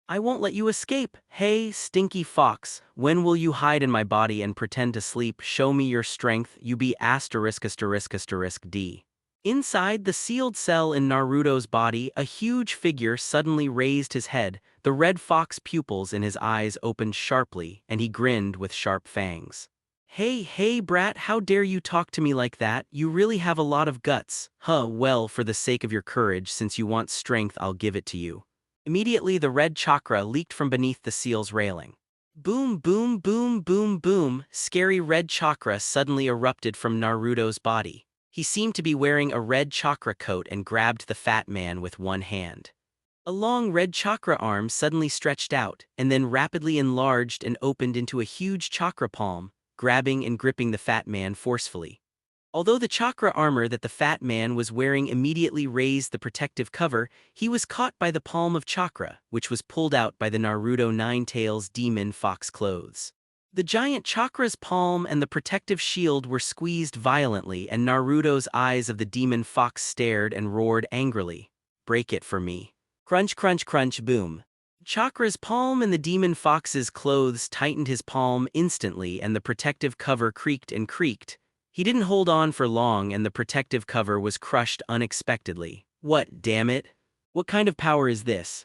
"I won't let you escape. Hey, stinky fox, when will you hide in my body and pretend to sleep? Show me your strength, you be ****D. Inside the sealed cell in Naruto's body, a huge figure suddenly raised his head, the red fox pupils in his eyes opened sharply, and he grinned with sharp fangs. Hey brat, how dare you talk to me like that? You really have a lot of guts." Well, for the sake of your courage, since you want strength, I'll give it to you." Immediately the red chakra leaked from beneath the seal's railing. Boom boom boom boom boom, scary red chakra suddenly erupted from Naruto's body. He seemed to be wearing a red chakra coat and grabbed the fat man with 1 hand. A long red chakra arm suddenly stretched out, and then rapidly enlarged and opened into a huge chakra palm, grabbing and gripping the fat man forcefully. Although the chakra armor that the fat man was wearing immediately raised the protective cover, he was caught by the palm of chakra, which was pulled out by the Naruto Nine-Tails demon fox clothes. The giant chakra's palm and the protective shield were squeezed violently, and Naruto's eyes of the demon fox stared and roared angrily. "Break it for me." Crunch crunch crunch boom. Chakra's palm and the demon fox's clothes tightened his palm instantly, and the protective cover creaked and creaked. He didn't hold on for long and the protective cover was crushed unexpectedly. What, damn it? What kind of power is this?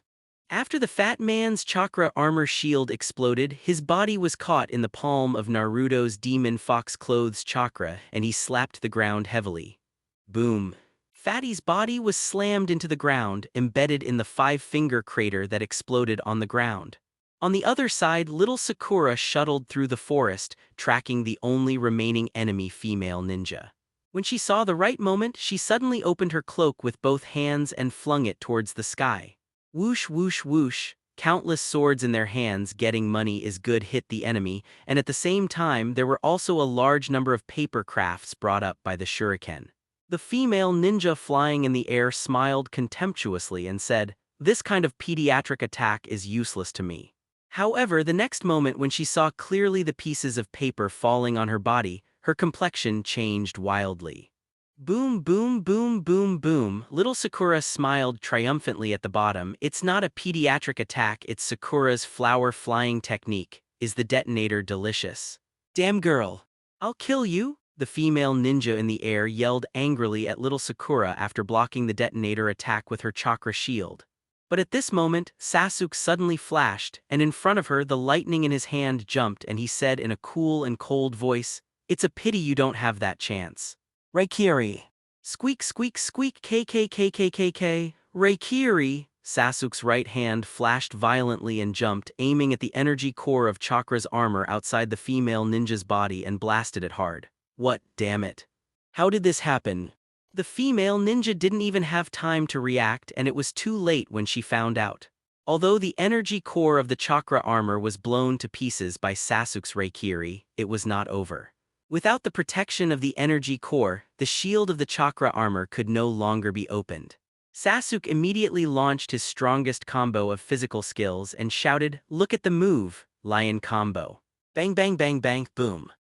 After the fat man's chakra armor shield exploded, his body was caught in the palm of Naruto's demon fox clothes chakra and he slapped the ground heavily. Boom. Fatty's body was slammed into the ground, embedded in the 5-finger crater that exploded on the ground. On the other side, little Sakura shuttled through the forest, tracking the only remaining enemy female ninja. When she saw the right moment, she suddenly opened her cloak with both hands and flung it towards the sky. Whoosh whoosh whoosh, countless swords in their hands, getting money is good, hit the enemy, and at the same time there were also a large number of paper crafts brought up by the shuriken. The female ninja flying in the air smiled contemptuously and said, "This kind of pediatric attack is useless to me." However, the next moment when she saw clearly the pieces of paper falling on her body, her complexion changed wildly. Boom, boom, boom, boom, boom. Little Sakura smiled triumphantly at the bottom. It's not a pediatric attack, it's Sakura's flower flying technique. Is the detonator delicious? Damn girl. I'll kill you, the female ninja in the air yelled angrily at little Sakura after blocking the detonator attack with her chakra shield. But at this moment, Sasuke suddenly flashed, and in front of her the lightning in his hand jumped and he said in a cool and cold voice, "It's a pity you don't have that chance." Raikiri. Squeak squeak squeak KKKKKK. Raikiri. Sasuke's right hand flashed violently and jumped, aiming at the energy core of Chakra's armor outside the female ninja's body and blasted it hard. What, damn it. How did this happen? The female ninja didn't even have time to react, and it was too late when she found out. Although the energy core of the chakra armor was blown to pieces by Sasuke's Raikiri, it was not over. Without the protection of the energy core, the shield of the chakra armor could no longer be opened. Sasuke immediately launched his strongest combo of physical skills and shouted, "Look at the move, lion combo." Bang bang bang bang boom.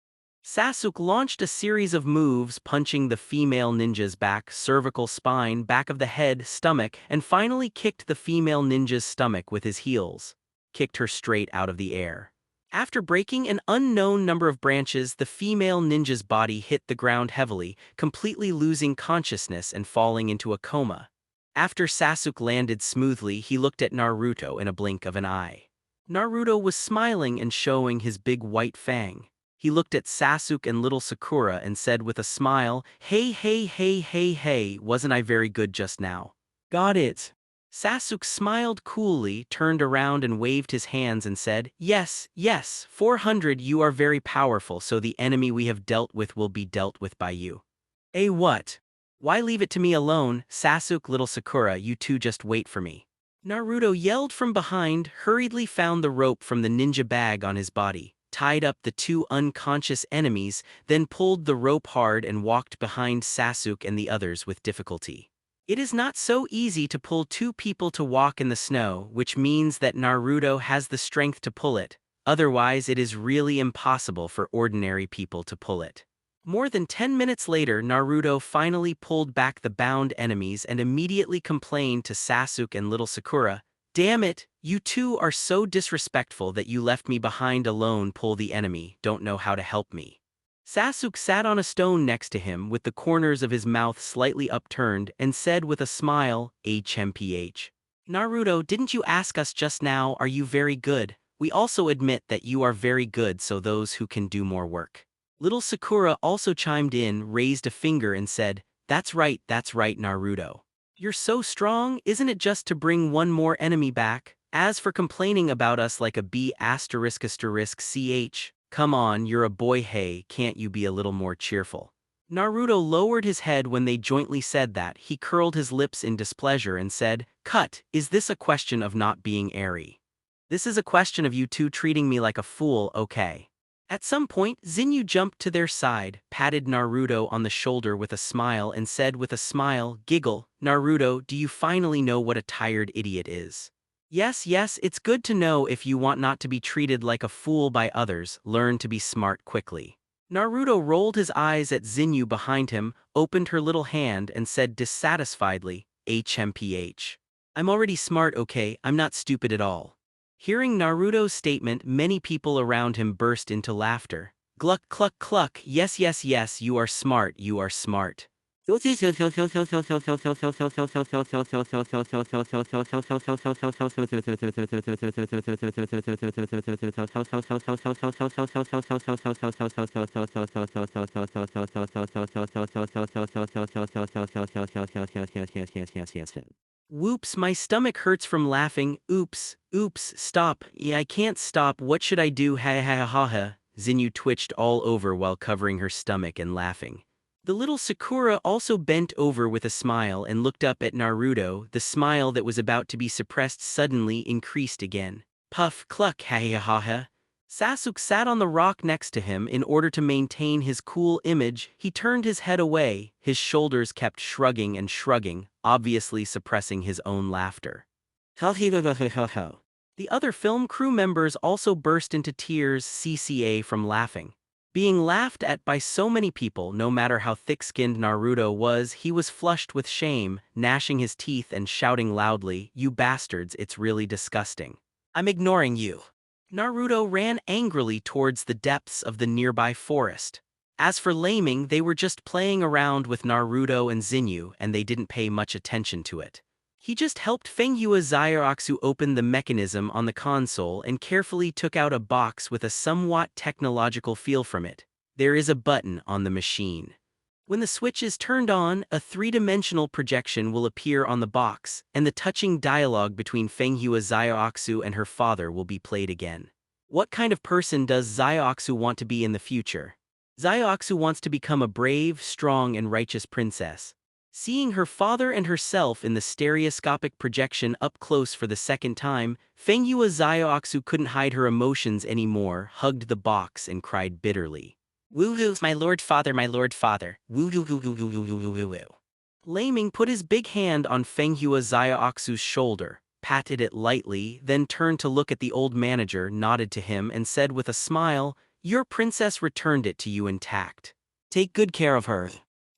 Sasuke launched a series of moves punching the female ninja's back, cervical spine, back of the head, stomach, and finally kicked the female ninja's stomach with his heels. Kicked her straight out of the air. After breaking an unknown number of branches, the female ninja's body hit the ground heavily, completely losing consciousness and falling into a coma. After Sasuke landed smoothly, he looked at Naruto in a blink of an eye. Naruto was smiling and showing his big white fang. He looked at Sasuke and little Sakura and said with a smile, "Hey, hey, hey, hey, hey, wasn't I very good just now?" Got it. Sasuke smiled coolly, turned around and waved his hands and said, "Yes, yes, 400, you are very powerful, so the enemy we have dealt with will be dealt with by you." What? Why leave it to me alone? Sasuke, little Sakura, you two just wait for me. Naruto yelled from behind, hurriedly found the rope from the ninja bag on his body, tied up the two unconscious enemies, then pulled the rope hard and walked behind Sasuke and the others with difficulty. It is not so easy to pull two people to walk in the snow, which means that Naruto has the strength to pull it. Otherwise, it is really impossible for ordinary people to pull it. More than 10 minutes later, Naruto finally pulled back the bound enemies and immediately complained to Sasuke and little Sakura, "Damn it, you two are so disrespectful that you left me behind alone. Pull the enemy, don't know how to help me." Sasuke sat on a stone next to him with the corners of his mouth slightly upturned and said with a smile, "HMPH. Naruto, didn't you ask us just now, are you very good? We also admit that you are very good, so those who can do more work." Little Sakura also chimed in, raised a finger and said, that's right, Naruto. You're so strong, isn't it just to bring one more enemy back? As for complaining about us like a B****ch, come on, you're a boy, hey, can't you be a little more cheerful? Naruto lowered his head when they jointly said that. He curled his lips in displeasure and said, "Cut, is this a question of not being airy? This is a question of you two treating me like a fool, okay?" At some point, Zinyu jumped to their side, patted Naruto on the shoulder with a smile and said with a smile, giggle, "Naruto, do you finally know what a tired idiot is? Yes, it's good to know. If you want not to be treated like a fool by others, learn to be smart quickly." Naruto rolled his eyes at Zinyu behind him, opened her little hand and said dissatisfiedly, "HMPH. I'm already smart, okay, I'm not stupid at all." Hearing Naruto's statement, many people around him burst into laughter. Gluck cluck cluck, yes, you are smart, you are smart. Whoops, my stomach hurts from laughing. Oops, stop. Yeah, I can't stop. What should I do? Ha ha ha ha ha. Zinyu twitched all over while covering her stomach and laughing. The little Sakura also bent over with a smile and looked up at Naruto. The smile that was about to be suppressed suddenly increased again. Puff, cluck, ha ha ha ha. Sasuke sat on the rock next to him. In order to maintain his cool image, he turned his head away. His shoulders kept shrugging and shrugging, obviously suppressing his own laughter. The other film crew members also burst into tears, CCA, from laughing. Being laughed at by so many people, no matter how thick-skinned Naruto was, he was flushed with shame, gnashing his teeth and shouting loudly, "You bastards, it's really disgusting. I'm ignoring you." Naruto ran angrily towards the depths of the nearby forest. As for Leiming, they were just playing around with Naruto and Zinyu, and they didn't pay much attention to it. He just helped Fengyue Zyroxu open the mechanism on the console and carefully took out a box with a somewhat technological feel from it. There is a button on the machine. When the switch is turned on, a three-dimensional projection will appear on the box, and the touching dialogue between Fengyue Zyroxu and her father will be played again. What kind of person does Zyroxu want to be in the future? Zyroxu wants to become a brave, strong, and righteous princess. Seeing her father and herself in the stereoscopic projection up close for the second time, Fengyue Zyroxu couldn't hide her emotions anymore, hugged the box and cried bitterly. "Woo-hoo, my lord father, woo-hoo-hoo-hoo-hoo-hoo-hoo-hoo-hoo-hoo." Leiming put his big hand on Fengyue Zyroxu's shoulder, patted it lightly, then turned to look at the old manager, nodded to him, and said with a smile, "Your princess returned it to you intact. Take good care of her."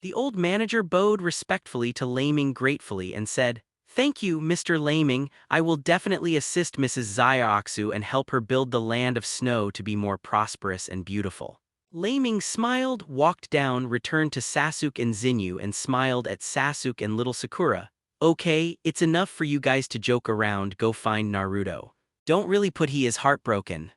The old manager bowed respectfully to Leiming gratefully and said, "Thank you, Mr. Leiming. I will definitely assist Mrs. Zyroxu and help her build the land of snow to be more prosperous and beautiful." Leiming smiled, walked down, returned to Sasuke and Zinyu and smiled at Sasuke and little Sakura. "Okay, it's enough for you guys to joke around, go find Naruto. Don't really put he is heartbroken."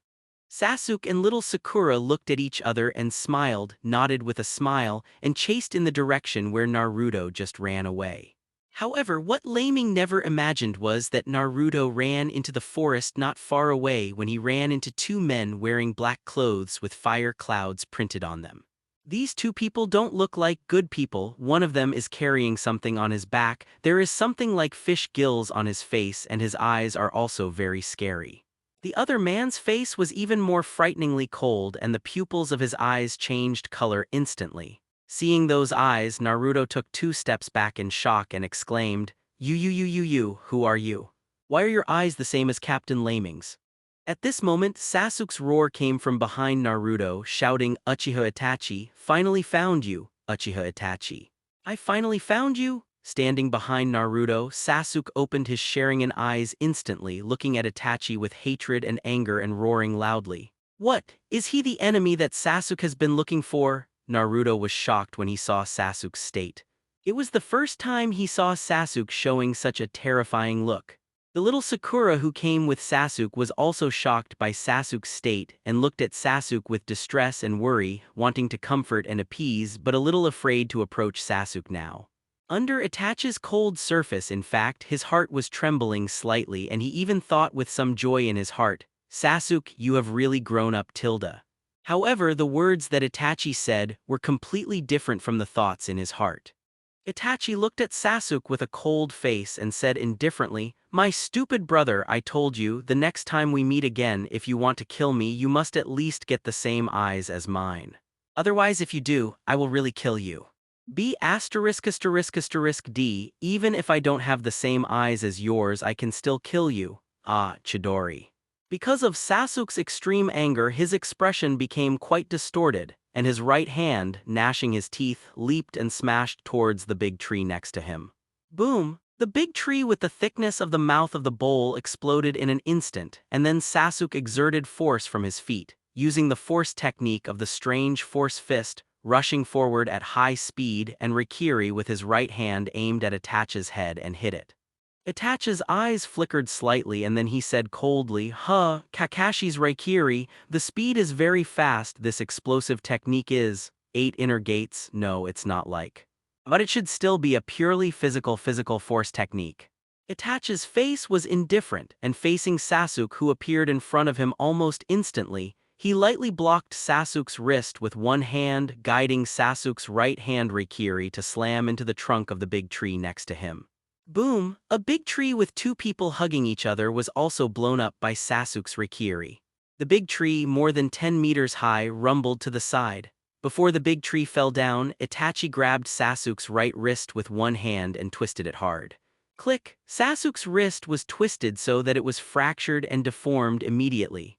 Sasuke and little Sakura looked at each other and smiled, nodded with a smile, and chased in the direction where Naruto just ran away. However, what Leiming never imagined was that Naruto ran into the forest not far away when he ran into two men wearing black clothes with fire clouds printed on them. These two people don't look like good people. One of them is carrying something on his back, there is something like fish gills on his face, and his eyes are also very scary. The other man's face was even more frighteningly cold, and the pupils of his eyes changed color instantly. Seeing those eyes, Naruto took 2 steps back in shock and exclaimed, You, who are you? Why are your eyes the same as Captain Leiming's?" At this moment, Sasuke's roar came from behind Naruto, shouting, "Uchiha Itachi, finally found you, Uchiha Itachi." "I finally found you?" Standing behind Naruto, Sasuke opened his Sharingan eyes instantly, looking at Itachi with hatred and anger and roaring loudly. "What? Is he the enemy that Sasuke has been looking for?" Naruto was shocked when he saw Sasuke's state. It was the first time he saw Sasuke showing such a terrifying look. The little Sakura who came with Sasuke was also shocked by Sasuke's state and looked at Sasuke with distress and worry, wanting to comfort and appease but a little afraid to approach Sasuke now. Under Itachi's cold surface, in fact, his heart was trembling slightly, and he even thought with some joy in his heart, "Sasuke, you have really grown up, Tilda." However, the words that Itachi said were completely different from the thoughts in his heart. Itachi looked at Sasuke with a cold face and said indifferently, "My stupid brother, I told you, the next time we meet again, if you want to kill me, you must at least get the same eyes as mine. Otherwise, if you do, I will really kill you. B**********D, even if I don't have the same eyes as yours, I can still kill you. Ah, Chidori." Because of Sasuke's extreme anger, his expression became quite distorted, and his right hand, gnashing his teeth, leaped and smashed towards the big tree next to him. Boom! The big tree with the thickness of the mouth of the bowl exploded in an instant, and then Sasuke exerted force from his feet, using the force technique of the strange force fist, rushing forward at high speed, and Raikiri with his right hand aimed at Itachi's head and hit it. Itachi's eyes flickered slightly and then he said coldly, Kakashi's Raikiri, the speed is very fast, this explosive technique is 8 inner gates, no it's not like. But it should still be a purely physical force technique. Itachi's face was indifferent, and facing Sasuke who appeared in front of him almost instantly, he lightly blocked Sasuke's wrist with one hand, guiding Sasuke's right hand Raikiri to slam into the trunk of the big tree next to him. Boom! A big tree with 2 people hugging each other was also blown up by Sasuke's Raikiri. The big tree, more than 10 meters high, rumbled to the side. Before the big tree fell down, Itachi grabbed Sasuke's right wrist with one hand and twisted it hard. Click! Sasuke's wrist was twisted so that it was fractured and deformed immediately.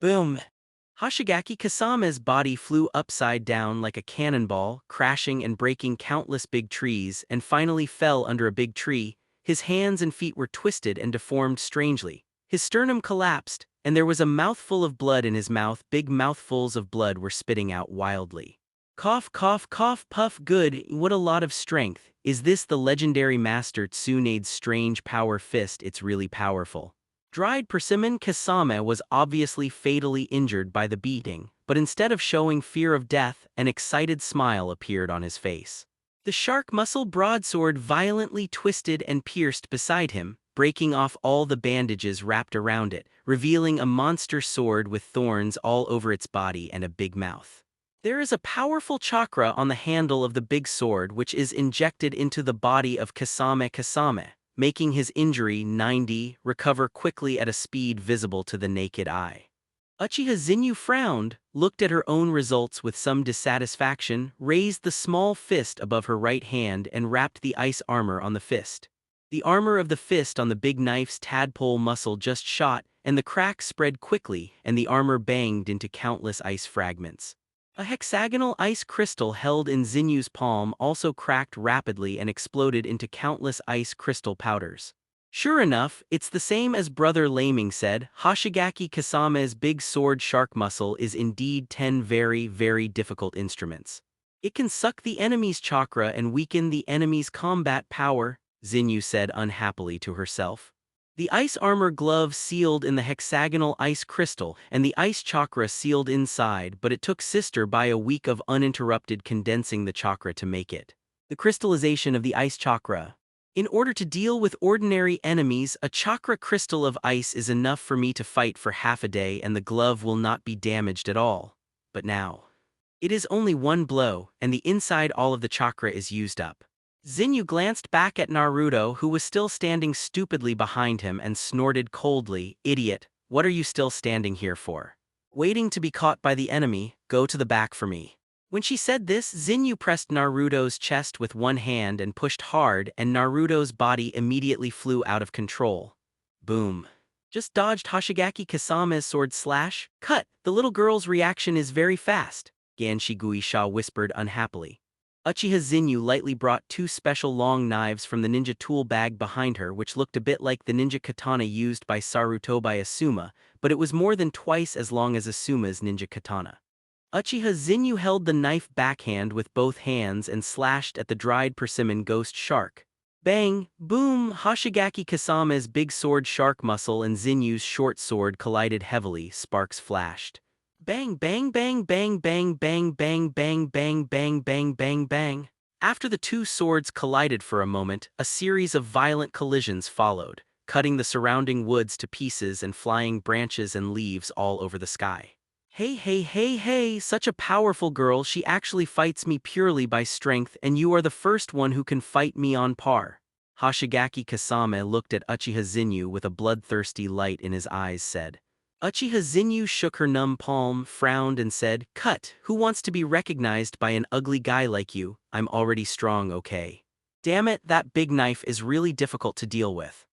Boom! Hoshigaki Kasame's body flew upside down like a cannonball, crashing and breaking countless big trees, and finally fell under a big tree. His hands and feet were twisted and deformed strangely. His sternum collapsed, and there was a mouthful of blood in his mouth. Big mouthfuls of blood were spitting out wildly. Cough, cough, cough, puff. Good, what a lot of strength. Is this the legendary Master Tsunade's strange power fist? It's really powerful. Dried persimmon Kasame was obviously fatally injured by the beating, but instead of showing fear of death, an excited smile appeared on his face. The shark muscle broadsword violently twisted and pierced beside him, breaking off all the bandages wrapped around it, revealing a monster sword with thorns all over its body and a big mouth. There is a powerful chakra on the handle of the big sword which is injected into the body of Kasame, making his injury 90 recover quickly at a speed visible to the naked eye. Uchiha Zinyu frowned, looked at her own results with some dissatisfaction, raised the small fist above her right hand and wrapped the ice armor on the fist. The armor of the fist on the big knife's tadpole muscle just shot, and the crack spread quickly, and the armor banged into countless ice fragments. A hexagonal ice crystal held in Zinyu's palm also cracked rapidly and exploded into countless ice crystal powders. Sure enough, it's the same as Brother Leiming said. Hoshigaki Kasame's big sword shark muscle is indeed 10 very, very difficult instruments. It can suck the enemy's chakra and weaken the enemy's combat power, Zinyu said unhappily to herself. The ice armor glove sealed in the hexagonal ice crystal and the ice chakra sealed inside, but it took Sister by a week of uninterrupted condensing the chakra to make it. The crystallization of the ice chakra. In order to deal with ordinary enemies, a chakra crystal of ice is enough for me to fight for half a day and the glove will not be damaged at all. But now, it is only one blow, and the inside all of the chakra is used up. Zinyu glanced back at Naruto, who was still standing stupidly behind him, and snorted coldly, "Idiot, what are you still standing here for? Waiting to be caught by the enemy? Go to the back for me." When she said this, Zinyu pressed Naruto's chest with one hand and pushed hard, and Naruto's body immediately flew out of control. Boom. Just dodged Hoshigaki Kasame's sword slash. Cut! The little girl's reaction is very fast, Ganshi Guisha whispered unhappily. Uchiha Zinyu lightly brought 2 special long knives from the ninja tool bag behind her, which looked a bit like the ninja katana used by Sarutobi Asuma, but it was more than twice as long as Asuma's ninja katana. Uchiha Zinyu held the knife backhand with both hands and slashed at the dried persimmon ghost shark. Bang! Boom! Hoshigaki Kasame's big sword shark muscle and Zinyu's short sword collided heavily, sparks flashed. Bang, bang, bang, bang, bang, bang, bang, bang, bang, bang, bang, bang, bang. After the 2 swords collided for a moment, a series of violent collisions followed, cutting the surrounding woods to pieces and flying branches and leaves all over the sky. Hey, hey, hey, hey, such a powerful girl. She actually fights me purely by strength, and you are the first one who can fight me on par. Hoshigaki Kasame looked at Uchiha Zinyu with a bloodthirsty light in his eyes, said. Uchiha Zinyu shook her numb palm, frowned and said, "Cut, who wants to be recognized by an ugly guy like you? I'm already strong, okay? Damn it, that big knife is really difficult to deal with.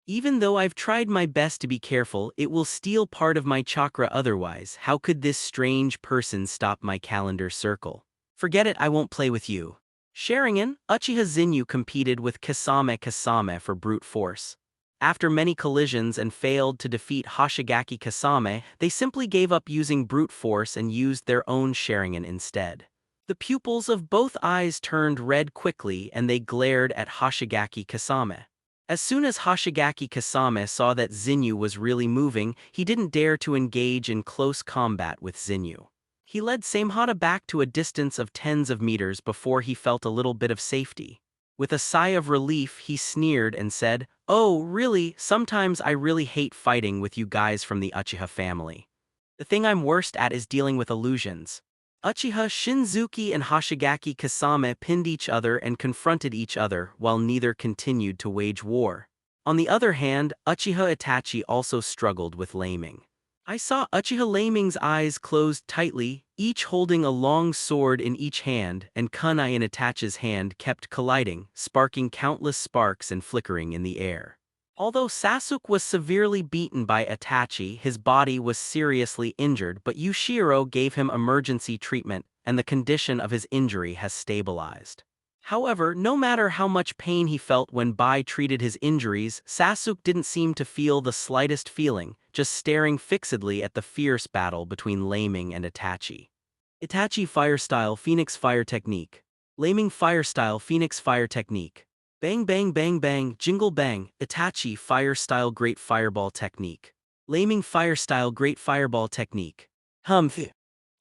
Even though I've tried my best to be careful, it will steal part of my chakra otherwise. How could this strange person stop my calendar circle? Forget it, I won't play with you." Sharingan, Uchiha Zinyu competed with Kasame for brute force. After many collisions and failed to defeat Hoshigaki Kasame, they simply gave up using brute force and used their own Sharingan instead. The pupils of both eyes turned red quickly and they glared at Hoshigaki Kasame. As soon as Hoshigaki Kasame saw that Zinyu was really moving, he didn't dare to engage in close combat with Zinyu. He led Samehada back to a distance of tens of meters before he felt a little bit of safety. With a sigh of relief, he sneered and said, "Oh, really, sometimes I really hate fighting with you guys from the Uchiha family. The thing I'm worst at is dealing with illusions." Uchiha Shinzuki and Hoshigaki Kasame pinned each other and confronted each other while neither continued to wage war. On the other hand, Uchiha Itachi also struggled with Leiming. I saw Uchiha Leiming's eyes closed tightly, each holding a long sword in each hand, and kunai in Itachi's hand kept colliding, sparking countless sparks and flickering in the air. Although Sasuke was severely beaten by Itachi, his body was seriously injured, but Yushiro gave him emergency treatment, and the condition of his injury has stabilized. However, no matter how much pain he felt when Bai treated his injuries, Sasuke didn't seem to feel the slightest feeling, just staring fixedly at the fierce battle between Leiming and Itachi. Itachi Fire Style Phoenix Fire Technique. Leiming Fire Style Phoenix Fire Technique. Bang bang bang bang, jingle bang, Itachi Fire Style Great Fireball Technique. Leiming Fire Style Great Fireball Technique. Uchiha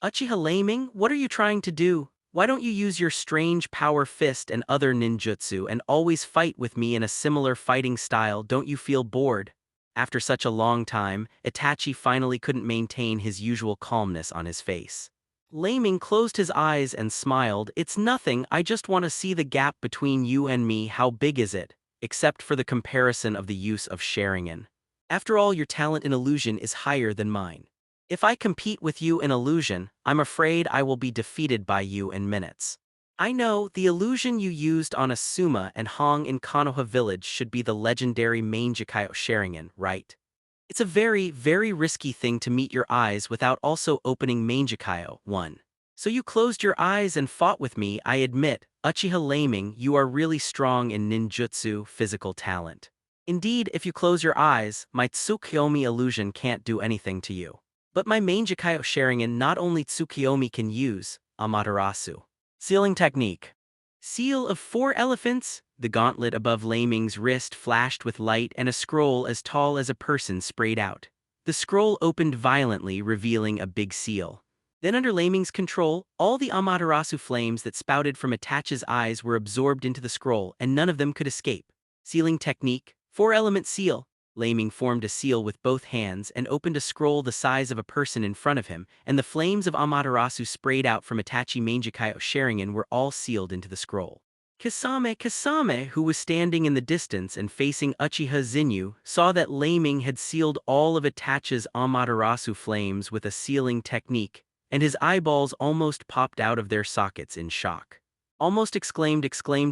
Leiming, what are you trying to do? Why don't you use your strange power fist and other ninjutsu and always fight with me in a similar fighting style? Don't you feel bored? After such a long time, Itachi finally couldn't maintain his usual calmness on his face. Leiming closed his eyes and smiled. It's nothing, I just want to see the gap between you and me, how big is it, except for the comparison of the use of Sharingan. After all, your talent in illusion is higher than mine. If I compete with you in illusion, I'm afraid I will be defeated by you in minutes. I know, the illusion you used on Asuma and Hong in Konoha village should be the legendary Mangekyou Sharingan, right? It's a very, very risky thing to meet your eyes without also opening Mangekyou 1. So you closed your eyes and fought with me. I admit, Uchiha Leiming, you are really strong in ninjutsu physical talent. Indeed, if you close your eyes, my Tsukuyomi illusion can't do anything to you. But my Mangekyou Sharingan not only Tsukuyomi can use, Amaterasu. Sealing Technique. Seal of 4 elephants. The gauntlet above Leiming's wrist flashed with light and a scroll as tall as a person sprayed out. The scroll opened violently, revealing a big seal. Then under Leiming's control, all the Amaterasu flames that spouted from Itachi's eyes were absorbed into the scroll, and none of them could escape. Sealing Technique. 4-element seal. Leiming formed a seal with both hands and opened a scroll the size of a person in front of him, and the flames of Amaterasu sprayed out from Itachi Mangekyou Sharingan were all sealed into the scroll. Kasame, who was standing in the distance and facing Uchiha Zinyu, saw that Leiming had sealed all of Itachi's Amaterasu flames with a sealing technique, and his eyeballs almost popped out of their sockets in shock. Almost exclaimed,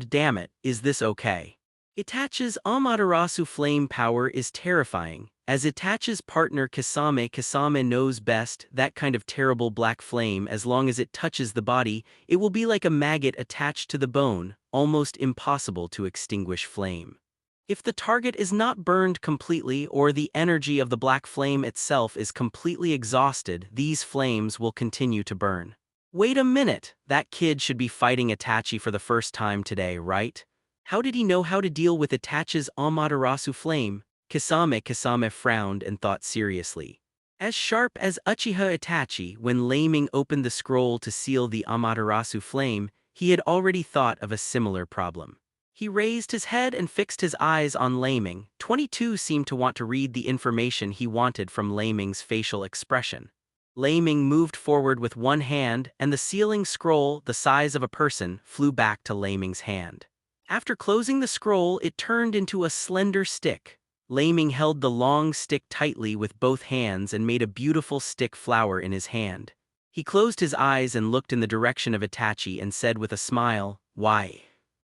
damn it, is this okay? Itachi's Amaterasu flame power is terrifying. As Itachi's partner Kasame knows best, that kind of terrible black flame, as long as it touches the body, it will be like a maggot attached to the bone, almost impossible to extinguish flame. If the target is not burned completely or the energy of the black flame itself is completely exhausted, these flames will continue to burn. Wait a minute, that kid should be fighting Itachi for the first time today, right? How did he know how to deal with Itachi's Amaterasu flame? Kasame frowned and thought seriously. As sharp as Uchiha Itachi, when Leiming opened the scroll to seal the Amaterasu flame, he had already thought of a similar problem. He raised his head and fixed his eyes on Leiming. 22 seemed to want to read the information he wanted from Leiming's facial expression. Leiming moved forward with one hand, and the sealing scroll, the size of a person, flew back to Leiming's hand. After closing the scroll, it turned into a slender stick. Leiming held the long stick tightly with both hands and made a beautiful stick flower in his hand. He closed his eyes and looked in the direction of Itachi and said with a smile, "Why?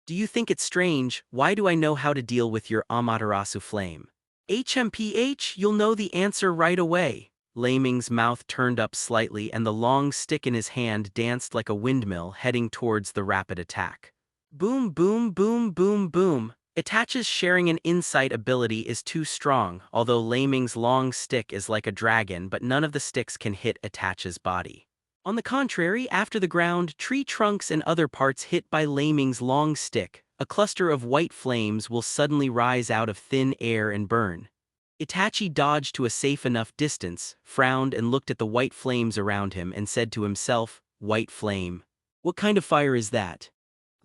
Do you think it's strange? Why do I know how to deal with your Amaterasu flame?" "HMPH, you'll know the answer right away." Leiming's mouth turned up slightly and the long stick in his hand danced like a windmill heading towards the rapid attack. Boom boom boom boom boom. Itachi's Sharingan insight ability is too strong, although Leiming's long stick is like a dragon, but none of the sticks can hit Itachi's body. On the contrary, after the ground, tree trunks and other parts hit by Leiming's long stick, a cluster of white flames will suddenly rise out of thin air and burn. Itachi dodged to a safe enough distance, frowned and looked at the white flames around him and said to himself, "White flame. What kind of fire is that?"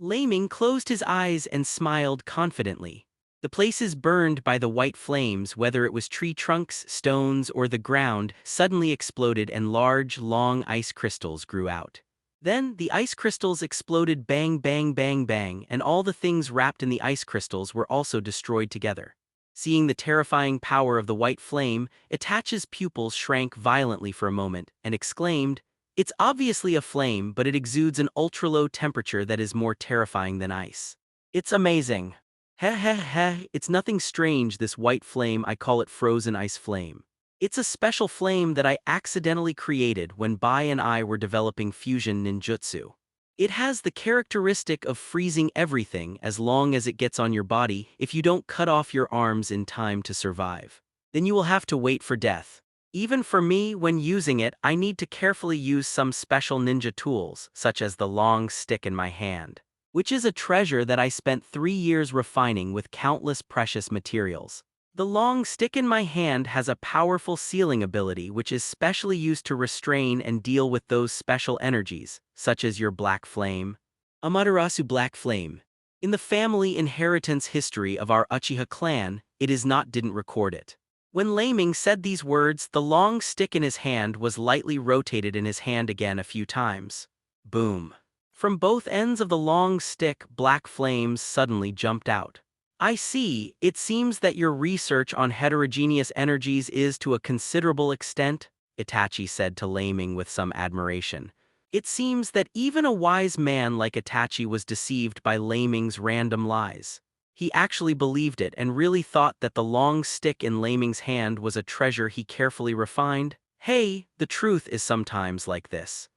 Leiming closed his eyes and smiled confidently. The places burned by the white flames, whether it was tree trunks, stones, or the ground, suddenly exploded and large, long ice crystals grew out. Then, the ice crystals exploded bang bang bang bang, and all the things wrapped in the ice crystals were also destroyed together. Seeing the terrifying power of the white flame, Itachi's pupils shrank violently for a moment, and exclaimed, "It's obviously a flame, but it exudes an ultra-low temperature that is more terrifying than ice. It's amazing." Heh heh heh, it's nothing strange, this white flame, I call it frozen ice flame. It's a special flame that I accidentally created when Bai and I were developing fusion ninjutsu. It has the characteristic of freezing everything as long as it gets on your body if you don't cut off your arms in time to survive. Then you will have to wait for death. Even for me, when using it, I need to carefully use some special ninja tools, such as the long stick in my hand, which is a treasure that I spent 3 years refining with countless precious materials. The long stick in my hand has a powerful sealing ability which is specially used to restrain and deal with those special energies, such as your black flame. Amaterasu black flame. In the family inheritance history of our Uchiha clan, it is not didn't record it. When Leiming said these words, the long stick in his hand was lightly rotated in his hand again a few times. Boom. From both ends of the long stick, black flames suddenly jumped out. I see, it seems that your research on heterogeneous energies is to a considerable extent, Itachi said to Leiming with some admiration. It seems that even a wise man like Itachi was deceived by Leiming's random lies. He actually believed it and really thought that the long stick in Leiming's hand was a treasure he carefully refined. Hey, the truth is sometimes like this.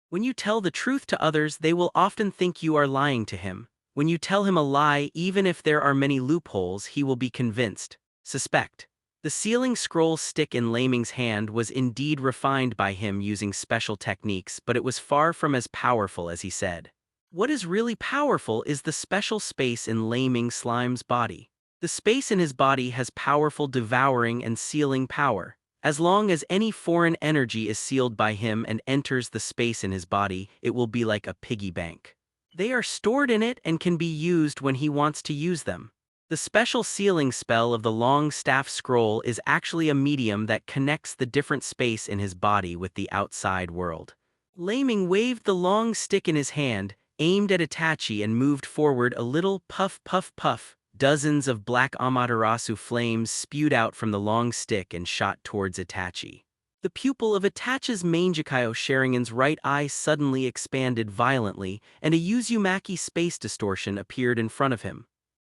When you tell the truth to others, they will often think you are lying to him. When you tell him a lie, even if there are many loopholes, he will be convinced. Suspect. The sealing scroll stick in Leiming's hand was indeed refined by him using special techniques, but it was far from as powerful as he said. What is really powerful is the special space in Leiming Slime's body. The space in his body has powerful devouring and sealing power. As long as any foreign energy is sealed by him and enters the space in his body, it will be like a piggy bank. They are stored in it and can be used when he wants to use them. The special sealing spell of the long staff scroll is actually a medium that connects the different space in his body with the outside world. Leiming waved the long stick in his hand, aimed at Itachi and moved forward a little. Puff puff puff. Dozens of black Amaterasu flames spewed out from the long stick and shot towards Itachi. The pupil of Itachi's Mangekyo Sharingan's right eye suddenly expanded violently, and a Uzumaki space distortion appeared in front of him.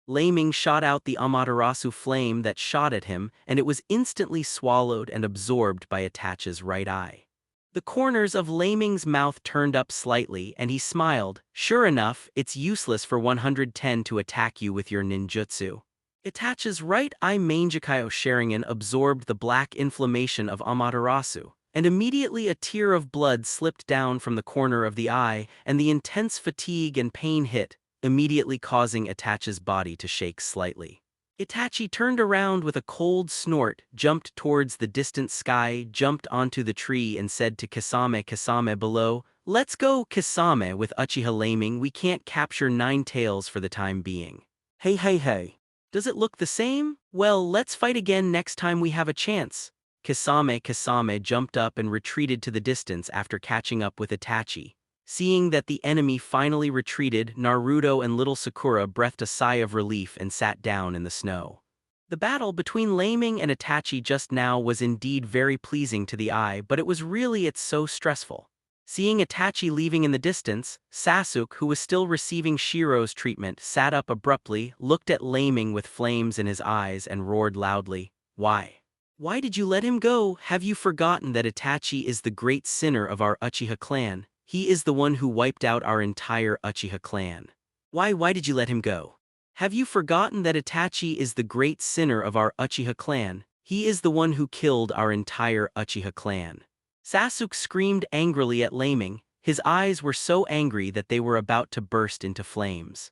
Leiming shot out the Amaterasu flame that shot at him, and it was instantly swallowed and absorbed by Itachi's right eye. The corners of Leiming's mouth turned up slightly, and he smiled. Sure enough, it's useless for 110 to attack you with your ninjutsu. Itachi's right eye Mangekyo Sharingan absorbed the black inflammation of Amaterasu, and immediately a tear of blood slipped down from the corner of the eye, and the intense fatigue and pain hit, immediately causing Itachi's body to shake slightly. Itachi turned around with a cold snort, jumped towards the distant sky, jumped onto the tree and said to Kisame below, "Let's go, Kisame, with Uchiha Leiming. We can't capture Nine Tails for the time being." Hey hey hey. Does it look the same? Well, let's fight again next time we have a chance. Kisame jumped up and retreated to the distance after catching up with Itachi. Seeing that the enemy finally retreated, Naruto and little Sakura breathed a sigh of relief and sat down in the snow. The battle between Leiming and Itachi just now was indeed very pleasing to the eye, but it's so stressful. Seeing Itachi leaving in the distance, Sasuke, who was still receiving Shiro's treatment, sat up abruptly, looked at Leiming with flames in his eyes and roared loudly, "Why? Why did you let him go? Have you forgotten that Itachi is the great sinner of our Uchiha clan? He is the one who wiped out our entire Uchiha clan. Why did you let him go? Have you forgotten that Itachi is the great sinner of our Uchiha clan? He is the one who killed our entire Uchiha clan." Sasuke screamed angrily at Leiming. His eyes were so angry that they were about to burst into flames.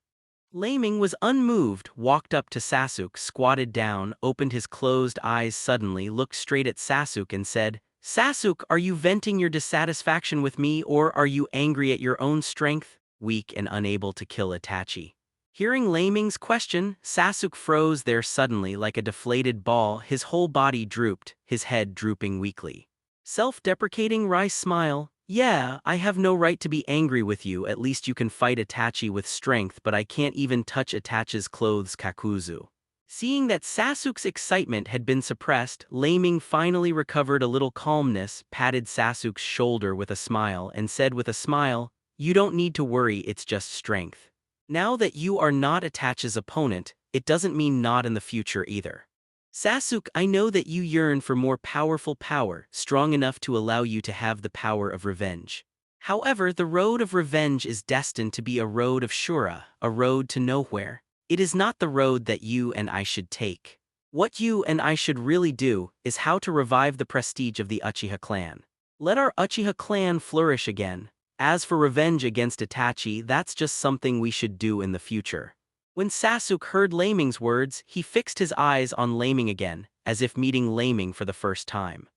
Leiming was unmoved, walked up to Sasuke, squatted down, opened his closed eyes suddenly, looked straight at Sasuke and said, "Sasuke, are you venting your dissatisfaction with me, or are you angry at your own strength, weak and unable to kill Itachi?" Hearing Leiming's question, Sasuke froze there suddenly like a deflated ball, his whole body drooped, his head drooping weakly. Self-deprecating wry smile, "Yeah, I have no right to be angry with you, at least you can fight Itachi with strength, but I can't even touch Itachi's clothes Kakuzu." Seeing that Sasuke's excitement had been suppressed, Leiming finally recovered a little calmness, patted Sasuke's shoulder with a smile, and said with a smile, "You don't need to worry, it's just strength. Now that you are not Itachi's opponent, it doesn't mean not in the future either. Sasuke, I know that you yearn for more powerful power, strong enough to allow you to have the power of revenge. However, the road of revenge is destined to be a road of Shura, a road to nowhere. It is not the road that you and I should take. What you and I should really do is how to revive the prestige of the Uchiha clan. Let our Uchiha clan flourish again. As for revenge against Itachi, that's just something we should do in the future. When Sasuke heard Leiming's words, he fixed his eyes on Leiming again, as if meeting Leiming for the first time.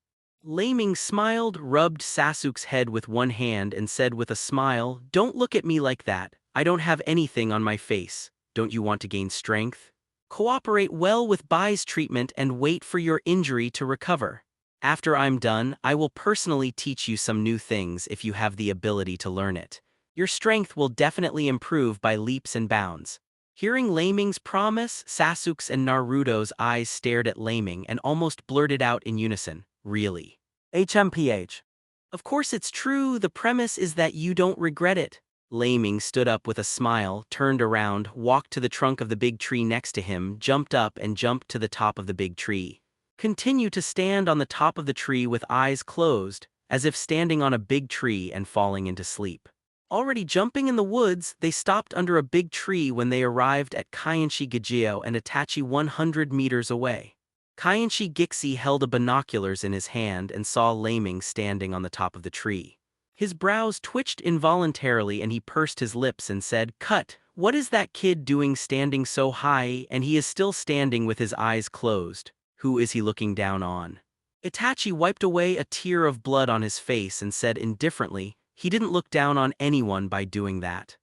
Leiming smiled, rubbed Sasuke's head with one hand and said with a smile, "Don't look at me like that, I don't have anything on my face. Don't you want to gain strength? Cooperate well with Bai's treatment and wait for your injury to recover. After I'm done, I will personally teach you some new things if you have the ability to learn it. Your strength will definitely improve by leaps and bounds." Hearing Leiming's promise, Sasuke's and Naruto's eyes stared at Leiming and almost blurted out in unison, "Really?" HMPH. "Of course it's true, the premise is that you don't regret it." Leiming stood up with a smile, turned around, walked to the trunk of the big tree next to him, jumped up and jumped to the top of the big tree. Continue to stand on the top of the tree with eyes closed, as if standing on a big tree and falling into sleep. Already jumping in the woods, they stopped under a big tree when they arrived at Kaienshi Gijio and Itachi 100 meters away. Kaienshi Gixi held a binoculars in his hand and saw Leiming standing on the top of the tree. His brows twitched involuntarily and he pursed his lips and said, "Cut, what is that kid doing standing so high and he is still standing with his eyes closed? Who is he looking down on?" Itachi wiped away a tear of blood on his face and said indifferently, "He didn't look down on anyone by doing that.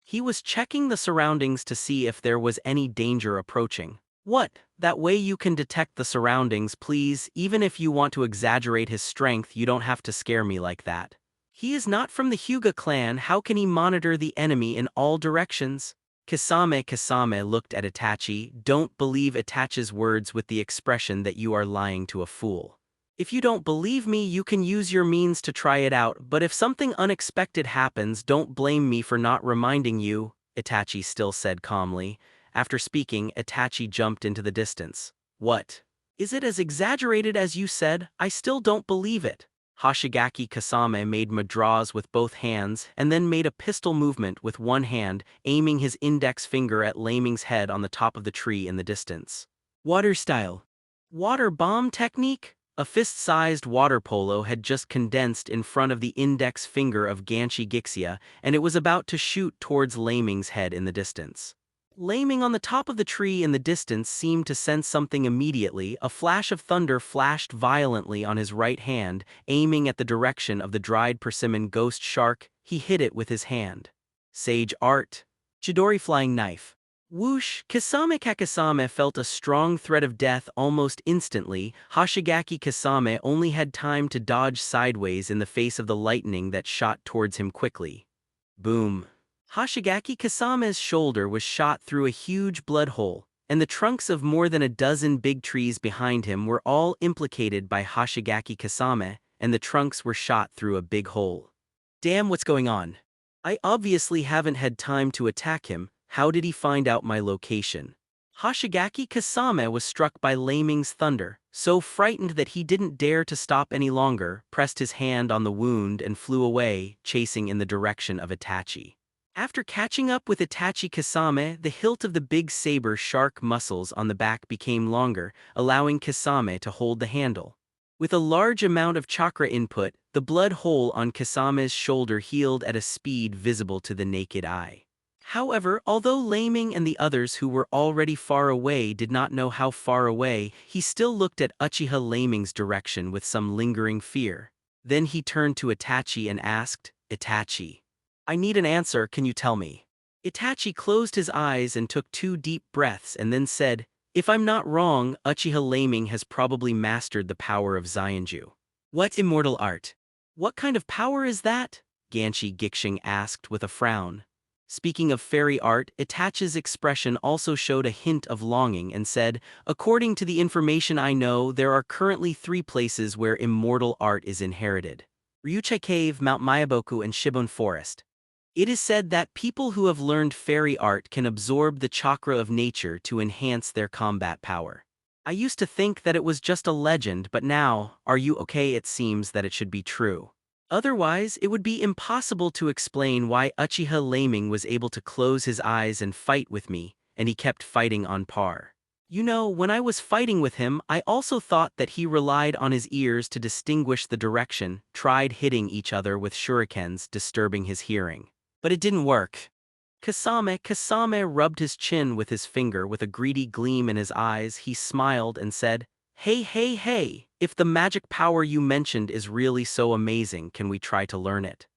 He was checking the surroundings to see if there was any danger approaching." "What? That way you can detect the surroundings, please. Even if you want to exaggerate his strength, you don't have to scare me like that. He is not from the Hyuga clan, how can he monitor the enemy in all directions?" Kisame looked at Itachi. "Don't believe Itachi's words with the expression that you are lying to a fool. If you don't believe me, you can use your means to try it out, but if something unexpected happens, don't blame me for not reminding you," Itachi still said calmly. After speaking, Itachi jumped into the distance. "What? Is it as exaggerated as you said? I still don't believe it." Hoshigaki Kasame made mudras with both hands and then made a pistol movement with one hand, aiming his index finger at Leiming's head on the top of the tree in the distance. "Water style. Water bomb technique?" A fist-sized water polo had just condensed in front of the index finger of Ganshi Gixia, and it was about to shoot towards Leiming's head in the distance. Leiming on the top of the tree in the distance seemed to sense something immediately. A flash of thunder flashed violently on his right hand, aiming at the direction of the dried persimmon ghost shark. He hit it with his hand. Sage art. Chidori flying knife. Whoosh! Kisame felt a strong threat of death almost instantly. Hoshigaki Kisame only had time to dodge sideways in the face of the lightning that shot towards him quickly. Boom! Hoshigaki Kisame's shoulder was shot through a huge blood hole, and the trunks of more than a dozen big trees behind him were all implicated by Hoshigaki Kisame, and the trunks were shot through a big hole. Damn, what's going on? I obviously haven't had time to attack him. How did he find out my location? Hoshigaki Kisame was struck by Leiming's thunder, so frightened that he didn't dare to stop any longer, pressed his hand on the wound and flew away, chasing in the direction of Itachi. After catching up with Itachi Kisame, the hilt of the big saber shark muscles on the back became longer, allowing Kisame to hold the handle. With a large amount of chakra input, the blood hole on Kisame's shoulder healed at a speed visible to the naked eye. However, although Leiming and the others who were already far away did not know how far away, he still looked at Uchiha Leiming's direction with some lingering fear. Then he turned to Itachi and asked, "Itachi, I need an answer, can you tell me?" Itachi closed his eyes and took 2 deep breaths and then said, "If I'm not wrong, Uchiha Leiming has probably mastered the power of Zyonju." "What immortal art? What kind of power is that?" Ganshi Gixing asked with a frown. Speaking of fairy art, Itachi's expression also showed a hint of longing and said, "According to the information I know, there are currently 3 places where immortal art is inherited: Ryuchai Cave, Mount Myaboku, and Shibun Forest." It is said that people who have learned fairy art can absorb the chakra of nature to enhance their combat power. I used to think that it was just a legend, but now, are you okay? It seems that it should be true. Otherwise, it would be impossible to explain why Uchiha Leiming was able to close his eyes and fight with me, and he kept fighting on par. You know, when I was fighting with him, I also thought that he relied on his ears to distinguish the direction, tried hitting each other with shurikens, disturbing his hearing. But it didn't work. Kasame rubbed his chin with his finger with a greedy gleam in his eyes. He smiled and said, Hey, if the magic power you mentioned is really so amazing, can we try to learn it?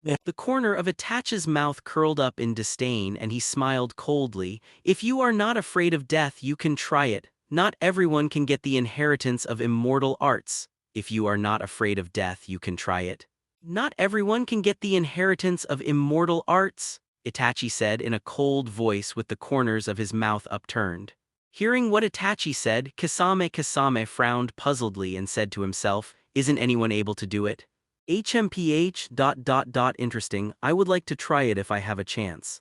The corner of Itachi's mouth curled up in disdain and he smiled coldly. If you are not afraid of death, you can try it. Not everyone can get the inheritance of immortal arts. If you are not afraid of death, you can try it. Not everyone can get the inheritance of immortal arts, Itachi said in a cold voice with the corners of his mouth upturned. Hearing what Itachi said, Kasame frowned puzzledly and said to himself, isn't anyone able to do it? HMPH. Interesting, I would like to try it if I have a chance.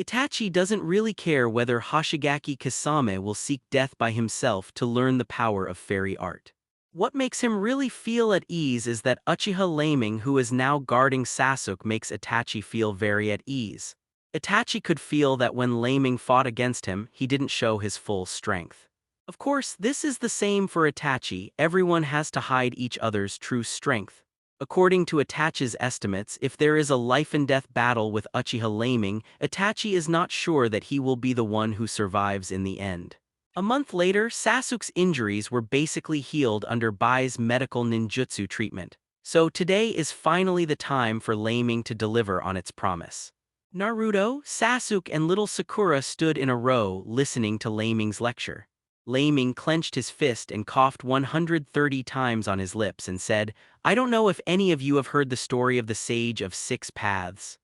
Itachi doesn't really care whether Hoshigaki Kasame will seek death by himself to learn the power of fairy art. What makes him really feel at ease is that Uchiha Leiming, who is now guarding Sasuke, makes Itachi feel very at ease. Itachi could feel that when Leiming fought against him, he didn't show his full strength. Of course, this is the same for Itachi. Everyone has to hide each other's true strength. According to Itachi's estimates, if there is a life-and-death battle with Uchiha Leiming, Itachi is not sure that he will be the one who survives in the end. A month later, Sasuke's injuries were basically healed under Bai's medical ninjutsu treatment. So today is finally the time for Leiming to deliver on its promise. Naruto, Sasuke, and little Sakura stood in a row listening to Leiming's lecture. Leiming clenched his fist and coughed 130 times on his lips and said, I don't know if any of you have heard the story of the Sage of Six Paths.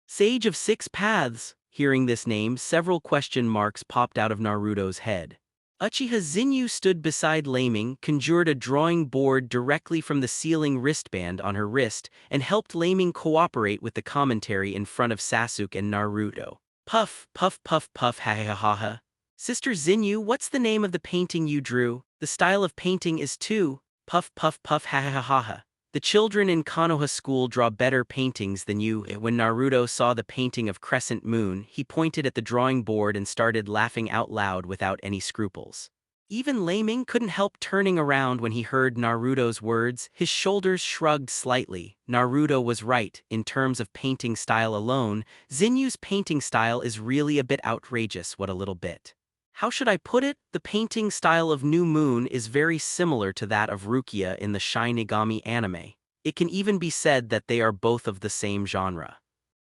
Sage of Six Paths? Hearing this name, several question marks popped out of Naruto's head. Uchiha Zinyu stood beside Leiming, conjured a drawing board directly from the ceiling wristband on her wrist, and helped Leiming cooperate with the commentary in front of Sasuke and Naruto. Puff, puff, puff, puff, ha ha ha ha. Sister Zinyu, what's the name of the painting you drew? The style of painting is too. Puff, puff, puff, ha ha ha ha. The children in Konoha school draw better paintings than you. When Naruto saw the painting of Crescent Moon, he pointed at the drawing board and started laughing out loud without any scruples. Even Leiming couldn't help turning around when he heard Naruto's words. His shoulders shrugged slightly. Naruto was right. In terms of painting style alone, Zinyu's painting style is really a bit outrageous. What a little bit. How should I put it? The painting style of New Moon is very similar to that of Rukia in the Shinigami anime. It can even be said that they are both of the same genre.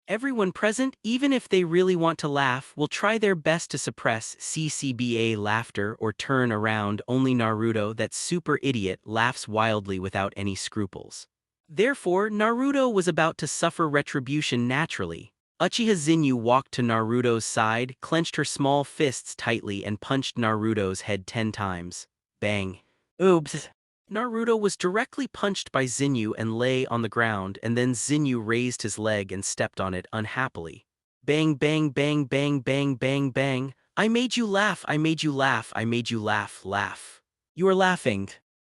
Everyone present, even if they really want to laugh, will try their best to suppress CCBA laughter or turn around. Only Naruto, that super idiot, laughs wildly without any scruples. Therefore, Naruto was about to suffer retribution naturally. Uchiha Zinyu walked to Naruto's side, clenched her small fists tightly and punched Naruto's head 10 times. Bang. Oops. Naruto was directly punched by Zinyu and lay on the ground, and then Zinyu raised his leg and stepped on it unhappily. Bang bang bang bang bang bang bang. I made you laugh, I made you laugh, I made you laugh, laugh. You are laughing.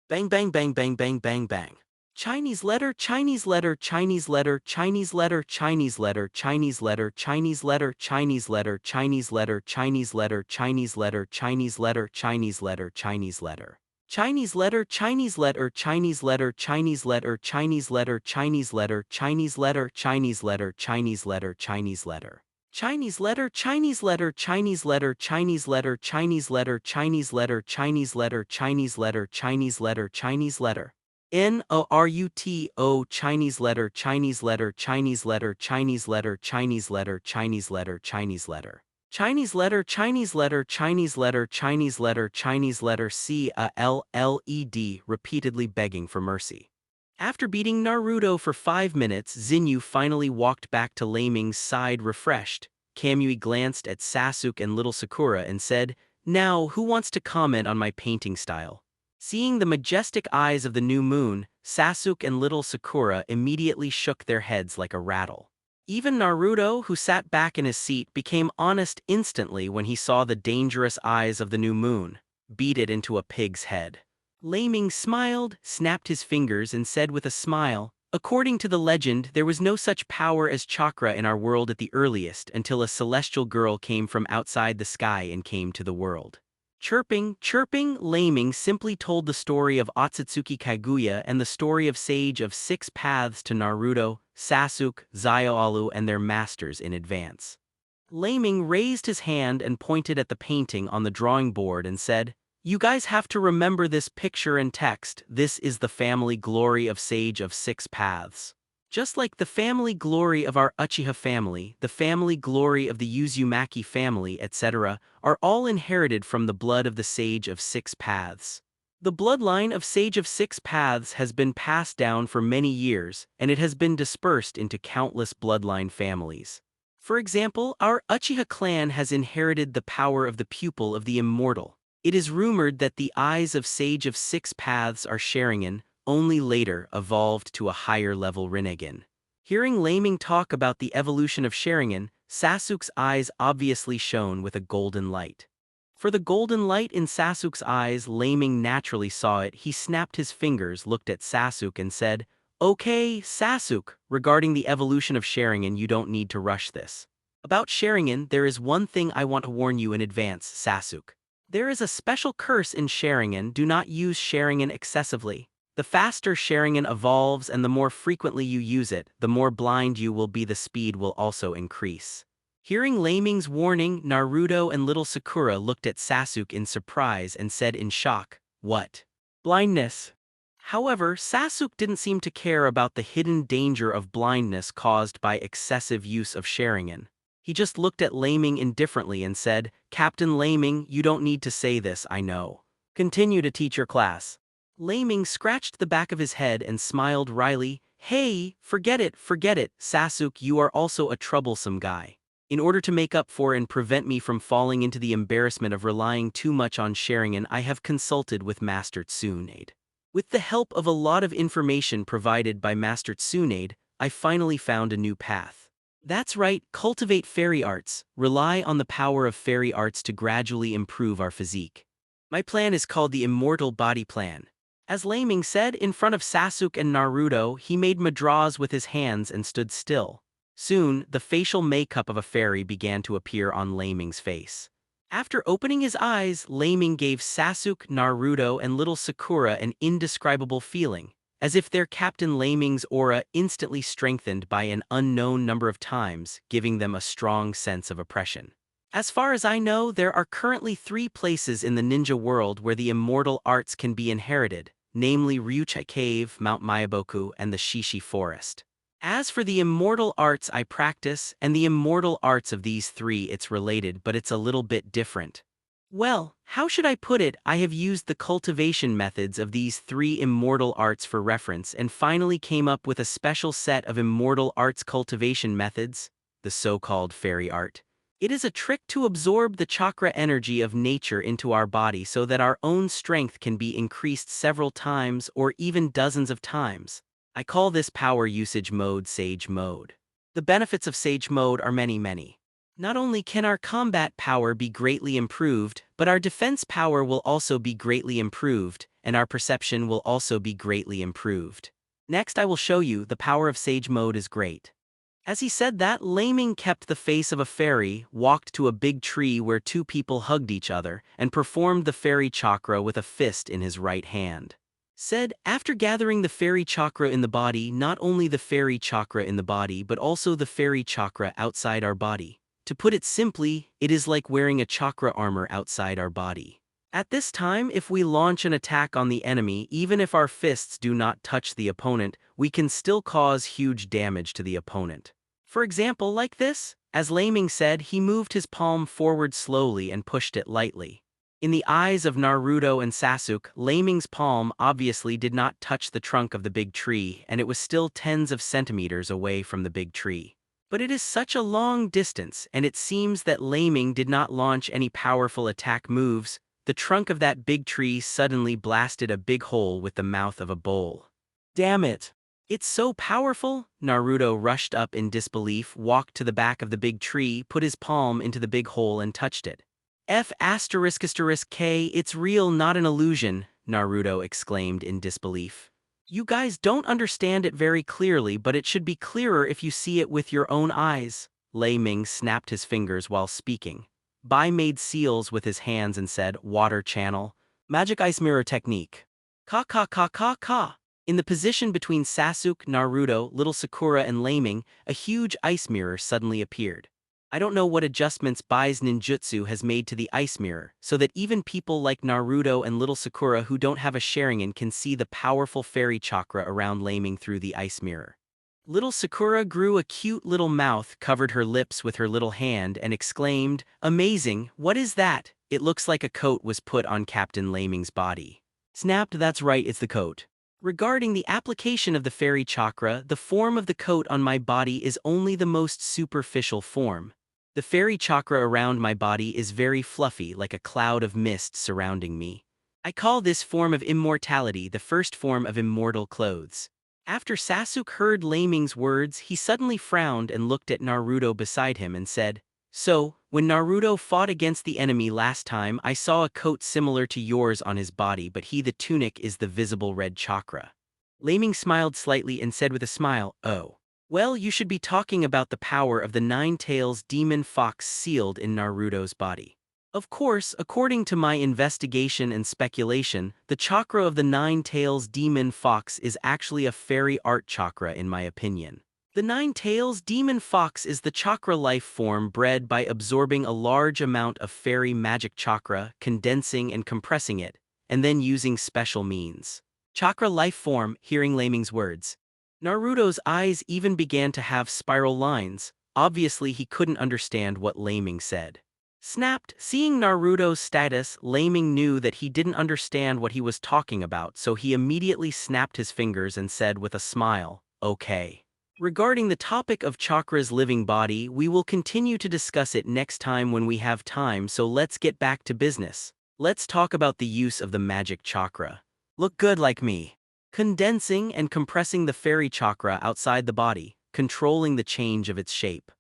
Bang bang bang bang bang bang bang. Chinese letter, Chinese letter, Chinese letter, Chinese letter, Chinese letter, Chinese letter, Chinese letter, Chinese letter, Chinese letter, Chinese letter, Chinese letter, Chinese letter, Chinese letter, Chinese letter. Chinese letter, Chinese letter, Chinese letter, Chinese letter, Chinese letter, Chinese letter, Chinese letter, Chinese letter, Chinese letter, Chinese letter. Chinese letter, Chinese letter, Chinese letter, Chinese letter, Chinese letter, Chinese letter, Chinese letter, Chinese letter, Chinese letter, Chinese letter. NORUTO Chinese letter, Chinese letter, Chinese letter, Chinese letter, Chinese letter, Chinese letter, Chinese letter. Chinese letter, Chinese letter, Chinese letter, Chinese letter, Chinese letter, CLLED, repeatedly begging for mercy. After beating Naruto for 5 minutes, Zinyu finally walked back to Leiming's side refreshed. Kamui glanced at Sasuke and little Sakura and said, Now, who wants to comment on my painting style? Seeing the majestic eyes of the new moon, Sasuke and little Sakura immediately shook their heads like a rattle. Even Naruto, who sat back in his seat, became honest instantly when he saw the dangerous eyes of the new moon beat it into a pig's head. Leiming smiled, snapped his fingers, and said with a smile, "According to the legend, there was no such power as chakra in our world at the earliest until a celestial girl came from outside the sky and came to the world." Chirping, Leiming simply told the story of Otsutsuki Kaguya and the story of Sage of Six Paths to Naruto, Sasuke, Zioalu, and their masters in advance. Leiming raised his hand and pointed at the painting on the drawing board and said, "You guys have to remember this picture and text. This is the family glory of Sage of Six Paths. Just like the family glory of our Uchiha family, the family glory of the Uzumaki family, etc., are all inherited from the blood of the Sage of Six Paths. The bloodline of Sage of Six Paths has been passed down for many years, and it has been dispersed into countless bloodline families. For example, our Uchiha clan has inherited the power of the pupil of the immortal. It is rumored that the eyes of Sage of Six Paths are Sharingan, only later evolved to a higher-level Rinnegan." Hearing Leiming talk about the evolution of Sharingan, Sasuke's eyes obviously shone with a golden light. For the golden light in Sasuke's eyes, Leiming naturally saw it. He snapped his fingers, looked at Sasuke, and said, "Okay, Sasuke, regarding the evolution of Sharingan, you don't need to rush this. About Sharingan, there is one thing I want to warn you in advance, Sasuke. There is a special curse in Sharingan. Do not use Sharingan excessively. The faster Sharingan evolves and the more frequently you use it, the more blind you will be. The speed will also increase." Hearing Leiming's warning, Naruto and little Sakura looked at Sasuke in surprise and said in shock, "What? Blindness?" However, Sasuke didn't seem to care about the hidden danger of blindness caused by excessive use of Sharingan. He just looked at Leiming indifferently and said, "Captain Leiming, you don't need to say this, I know. Continue to teach your class." Leiming scratched the back of his head and smiled wryly. "Hey, forget it, Sasuke, you are also a troublesome guy. In order to make up for and prevent me from falling into the embarrassment of relying too much on Sharingan, I have consulted with Master Tsunade. With the help of a lot of information provided by Master Tsunade, I finally found a new path. That's right, cultivate fairy arts, rely on the power of fairy arts to gradually improve our physique. My plan is called the Immortal Body Plan." As Leiming said in front of Sasuke and Naruto, he made mudras with his hands and stood still. Soon, the facial makeup of a fairy began to appear on Leiming's face. After opening his eyes, Leiming gave Sasuke, Naruto, and little Sakura an indescribable feeling, as if their Captain Leiming's aura instantly strengthened by an unknown number of times, giving them a strong sense of oppression. As far as I know, there are currently 3 places in the ninja world where the immortal arts can be inherited, namely Ryuchi Cave, Mount Myaboku, and the Shishi Forest. As for the immortal arts I practice, and the immortal arts of these 3, it's related, but it's a little bit different. Well, how should I put it? I have used the cultivation methods of these 3 immortal arts for reference and finally came up with a special set of immortal arts cultivation methods, the so-called fairy art. It is a trick to absorb the chakra energy of nature into our body so that our own strength can be increased several times or even dozens of times. I call this power usage mode Sage Mode. The benefits of Sage Mode are many. Not only can our combat power be greatly improved, but our defense power will also be greatly improved, and our perception will also be greatly improved. Next, I will show you the power of Sage Mode is great. As he said that, Leiming kept the face of a fairy, walked to a big tree where 2 people hugged each other, and performed the fairy chakra with a fist in his right hand. Said, after gathering the fairy chakra in the body, not only the fairy chakra in the body but also the fairy chakra outside our body. To put it simply, it is like wearing a chakra armor outside our body. At this time, if we launch an attack on the enemy, even if our fists do not touch the opponent, we can still cause huge damage to the opponent. For example, like this, as Leiming said, he moved his palm forward slowly and pushed it lightly. In the eyes of Naruto and Sasuke, Leiming's palm obviously did not touch the trunk of the big tree, and it was still tens of centimeters away from the big tree. But it is such a long distance, and it seems that Leiming did not launch any powerful attack moves. The trunk of that big tree suddenly blasted a big hole with the mouth of a bowl. Damn it! It's so powerful? Naruto rushed up in disbelief, walked to the back of the big tree, put his palm into the big hole and touched it. F***K, it's real, not an illusion, Naruto exclaimed in disbelief. You guys don't understand it very clearly, but it should be clearer if you see it with your own eyes. Leiming snapped his fingers while speaking. Bai made seals with his hands and said, water channel. Magic ice mirror technique. Ka ka ka ka ka. In the position between Sasuke, Naruto, little Sakura and Leiming, a huge ice mirror suddenly appeared. I don't know what adjustments Bai's ninjutsu has made to the ice mirror, so that even people like Naruto and little Sakura who don't have a Sharingan can see the powerful fairy chakra around Leiming through the ice mirror. Little Sakura grew a cute little mouth, covered her lips with her little hand, and exclaimed, "Amazing, what is that? It looks like a coat was put on Captain Leiming's body." Snapped, that's right, it's the coat. Regarding the application of the fairy chakra, the form of the coat on my body is only the most superficial form. The fairy chakra around my body is very fluffy, like a cloud of mist surrounding me. I call this form of immortality the first form of immortal clothes. After Sasuke heard Leiming's words, he suddenly frowned and looked at Naruto beside him and said, "So, when Naruto fought against the enemy last time, I saw a coat similar to yours on his body, but the tunic is the visible red chakra." Leiming smiled slightly and said with a smile, "Oh. Well, you should be talking about the power of the Nine-Tails demon fox sealed in Naruto's body. Of course, according to my investigation and speculation, the chakra of the Nine-Tails demon fox is actually a fairy art chakra in my opinion. The Nine-Tails demon fox is the chakra life form bred by absorbing a large amount of fairy magic chakra, condensing and compressing it, and then using special means. Chakra life form, hearing Leiming's words. Naruto's eyes even began to have spiral lines. Obviously he couldn't understand what Leiming said. Snapped, seeing Naruto's status, Leiming knew that he didn't understand what he was talking about, so he immediately snapped his fingers and said with a smile, "Okay. Regarding the topic of chakra's living body, we will continue to discuss it next time when we have time, so let's get back to business. Let's talk about the use of the magic chakra. Look good like me." Condensing and compressing the fairy chakra outside the body, controlling the change of its shape.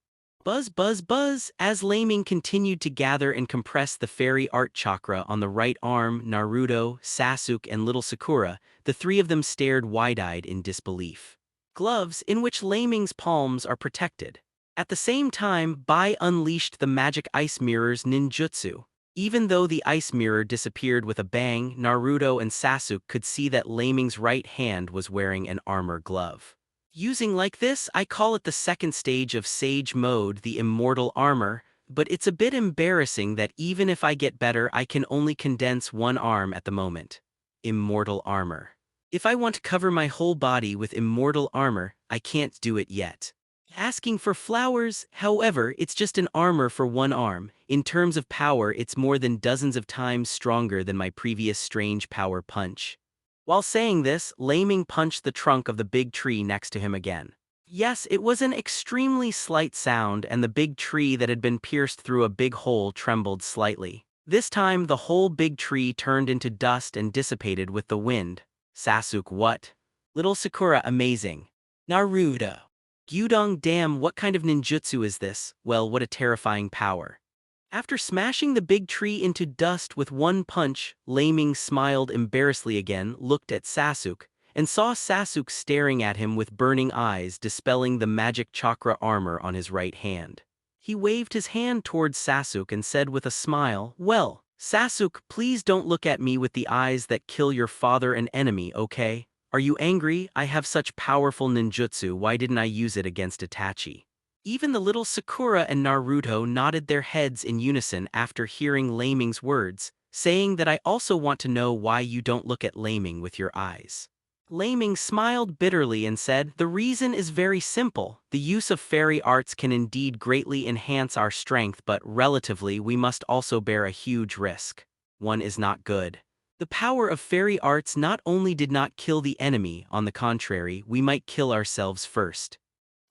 Buzz buzz buzz, as Leiming continued to gather and compress the fairy art chakra on the right arm, Naruto, Sasuke and little Sakura, the three of them stared wide-eyed in disbelief. Gloves in which Leiming's palms are protected. At the same time, Bai unleashed the magic ice mirror's ninjutsu. Even though the ice mirror disappeared with a bang, Naruto and Sasuke could see that Leiming's right hand was wearing an armor glove. Using like this, I call it the second stage of Sage Mode, the Immortal Armor, but it's a bit embarrassing that even if I get better, I can only condense one arm at the moment. Immortal Armor. If I want to cover my whole body with Immortal Armor, I can't do it yet. Asking for flowers, however, it's just an armor for one arm. In terms of power, it's more than dozens of times stronger than my previous strange power punch. While saying this, Leiming punched the trunk of the big tree next to him again. Yes, it was an extremely slight sound, and the big tree that had been pierced through a big hole trembled slightly. This time, the whole big tree turned into dust and dissipated with the wind. Sasuke, what? Little Sakura, amazing. Naruto. Gyudong, damn, what kind of ninjutsu is this? Well, what a terrifying power. After smashing the big tree into dust with one punch, Leiming smiled embarrassedly again, looked at Sasuke, and saw Sasuke staring at him with burning eyes, dispelling the magic chakra armor on his right hand. He waved his hand towards Sasuke and said with a smile, "Well, Sasuke, please don't look at me with the eyes that kill your father and enemy, okay? Are you angry? I have such powerful ninjutsu, why didn't I use it against Itachi?" Even the little Sakura and Naruto nodded their heads in unison after hearing Leiming's words, saying that I also want to know why you don't look at Leiming with your eyes. Leiming smiled bitterly and said, "The reason is very simple. The use of fairy arts can indeed greatly enhance our strength, but relatively we must also bear a huge risk. One is not good. The power of fairy arts not only did not kill the enemy, on the contrary, we might kill ourselves first."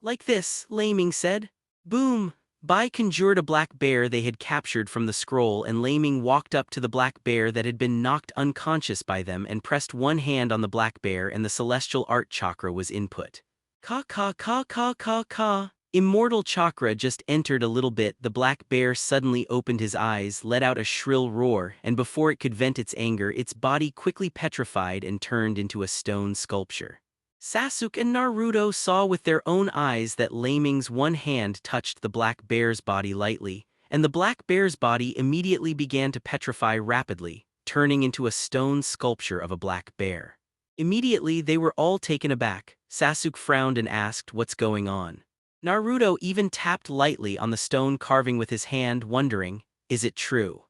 Like this, Leiming said. Boom! Bai conjured a black bear they had captured from the scroll, and Leiming walked up to the black bear that had been knocked unconscious by them and pressed one hand on the black bear, and the celestial art chakra was input. Ka ka ka ka ka ka. Immortal chakra just entered a little bit. The black bear suddenly opened his eyes, let out a shrill roar, and before it could vent its anger, its body quickly petrified and turned into a stone sculpture. Sasuke and Naruto saw with their own eyes that Leiming's one hand touched the black bear's body lightly, and the black bear's body immediately began to petrify rapidly, turning into a stone sculpture of a black bear. Immediately they were all taken aback. Sasuke frowned and asked, "What's going on?" Naruto even tapped lightly on the stone carving with his hand, wondering, "Is it true?"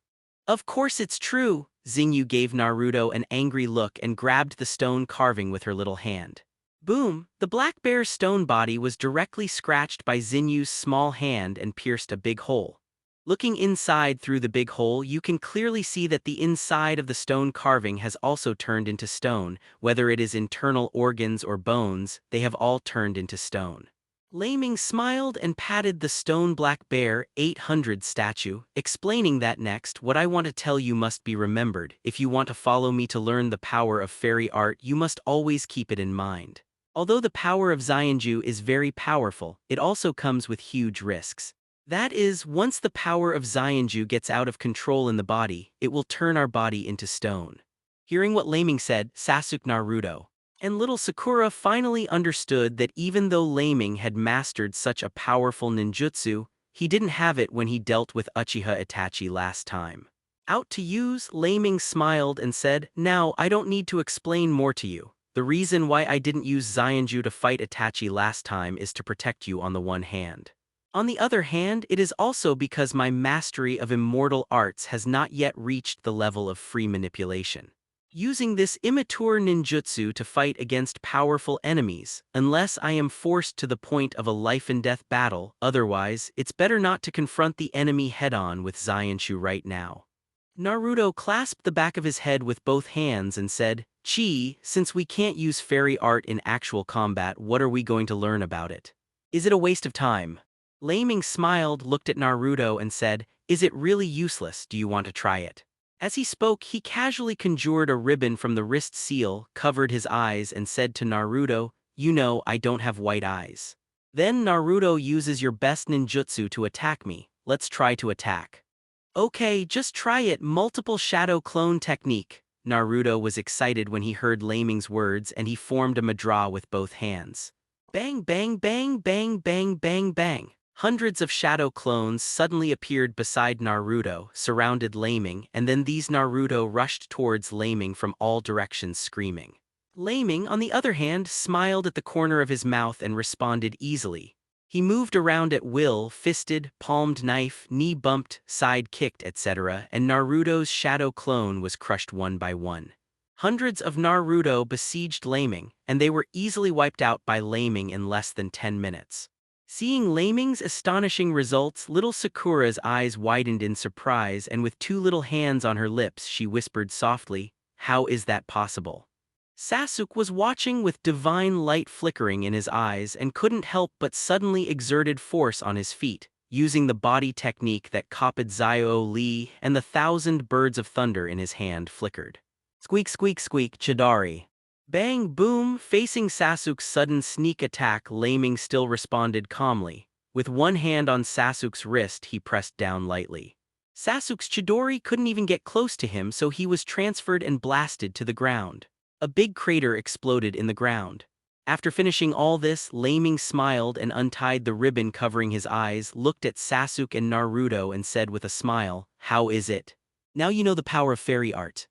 "Of course it's true." Xingyu gave Naruto an angry look and grabbed the stone carving with her little hand. Boom! The black bear's stone body was directly scratched by Xinyu's small hand and pierced a big hole. Looking inside through the big hole, you can clearly see that the inside of the stone carving has also turned into stone. Whether it is internal organs or bones, they have all turned into stone. Leiming smiled and patted the stone black bear 800 statue, explaining that next, "What I want to tell you must be remembered. If you want to follow me to learn the power of fairy art, you must always keep it in mind. Although the power of Xianju is very powerful, it also comes with huge risks. That is, once the power of Xianju gets out of control in the body, it will turn our body into stone." Hearing what Leiming said, Sasuke, Naruto, and little Sakura finally understood that even though Leiming had mastered such a powerful ninjutsu, he didn't have it when he dealt with Uchiha Itachi last time. "Out to use?" Leiming smiled and said, "Now I don't need to explain more to you. The reason why I didn't use Xianju to fight Itachi last time is to protect you on the one hand. On the other hand, it is also because my mastery of immortal arts has not yet reached the level of free manipulation. Using this immature ninjutsu to fight against powerful enemies, unless I am forced to the point of a life-and-death battle, otherwise, it's better not to confront the enemy head-on with Xianju right now." Naruto clasped the back of his head with both hands and said, "Chi, since we can't use fairy art in actual combat, what are we going to learn about it? Is it a waste of time?" Leiming smiled, looked at Naruto and said, "Is it really useless? Do you want to try it?" As he spoke, he casually conjured a ribbon from the wrist seal, covered his eyes, and said to Naruto, "You know I don't have white eyes. Then Naruto uses your best ninjutsu to attack me. Let's try to attack." "Okay, just try it." Multiple shadow clone technique. Naruto was excited when he heard Leiming's words, and he formed a mudra with both hands. Bang bang bang bang bang bang bang. Hundreds of shadow clones suddenly appeared beside Naruto, surrounded Leiming, and then these Naruto rushed towards Leiming from all directions screaming. Leiming, on the other hand, smiled at the corner of his mouth and responded easily. He moved around at will, fisted, palmed knife, knee bumped, side kicked, etc., and Naruto's shadow clone was crushed one by one. Hundreds of Naruto besieged Leiming, and they were easily wiped out by Leiming in less than 10 minutes. Seeing Leiming's astonishing results, little Sakura's eyes widened in surprise, and with two little hands on her lips she whispered softly, "How is that possible?" Sasuke was watching with divine light flickering in his eyes and couldn't help but suddenly exerted force on his feet, using the body technique that copied Zio Lee, and the 1,000 birds of thunder in his hand flickered. Squeak squeak squeak Chidari. Bang boom. Facing Sasuke's sudden sneak attack, Leiming still responded calmly. With one hand on Sasuke's wrist, he pressed down lightly. Sasuke's Chidori couldn't even get close to him, so he was transferred and blasted to the ground. A big crater exploded in the ground. After finishing all this, Leiming smiled and untied the ribbon covering his eyes, looked at Sasuke and Naruto and said with a smile, "How is it? Now you know the power of fairy art."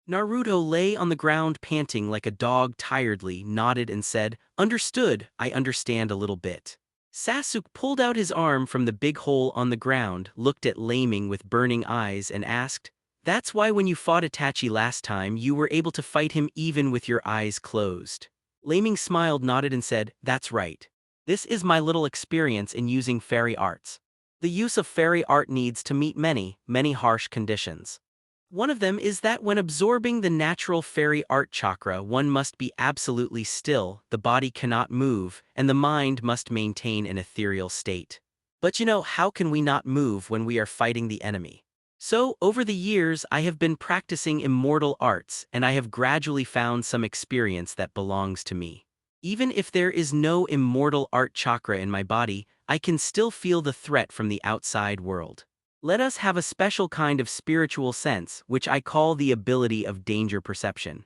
Naruto lay on the ground panting like a dog, tiredly nodded and said, "Understood, I understand a little bit." Sasuke pulled out his arm from the big hole on the ground, looked at Leiming with burning eyes and asked, "That's why when you fought Itachi last time you were able to fight him even with your eyes closed?" Leiming smiled, nodded and said, "That's right. This is my little experience in using fairy arts. The use of fairy art needs to meet many, many harsh conditions. One of them is that when absorbing the natural fairy art chakra, one must be absolutely still, the body cannot move, and the mind must maintain an ethereal state. But how can we not move when we are fighting the enemy? So, over the years, I have been practicing immortal arts, and I have gradually found some experience that belongs to me. Even if there is no immortal art chakra in my body, I can still feel the threat from the outside world. Let us have a special kind of spiritual sense, which I call the ability of danger perception.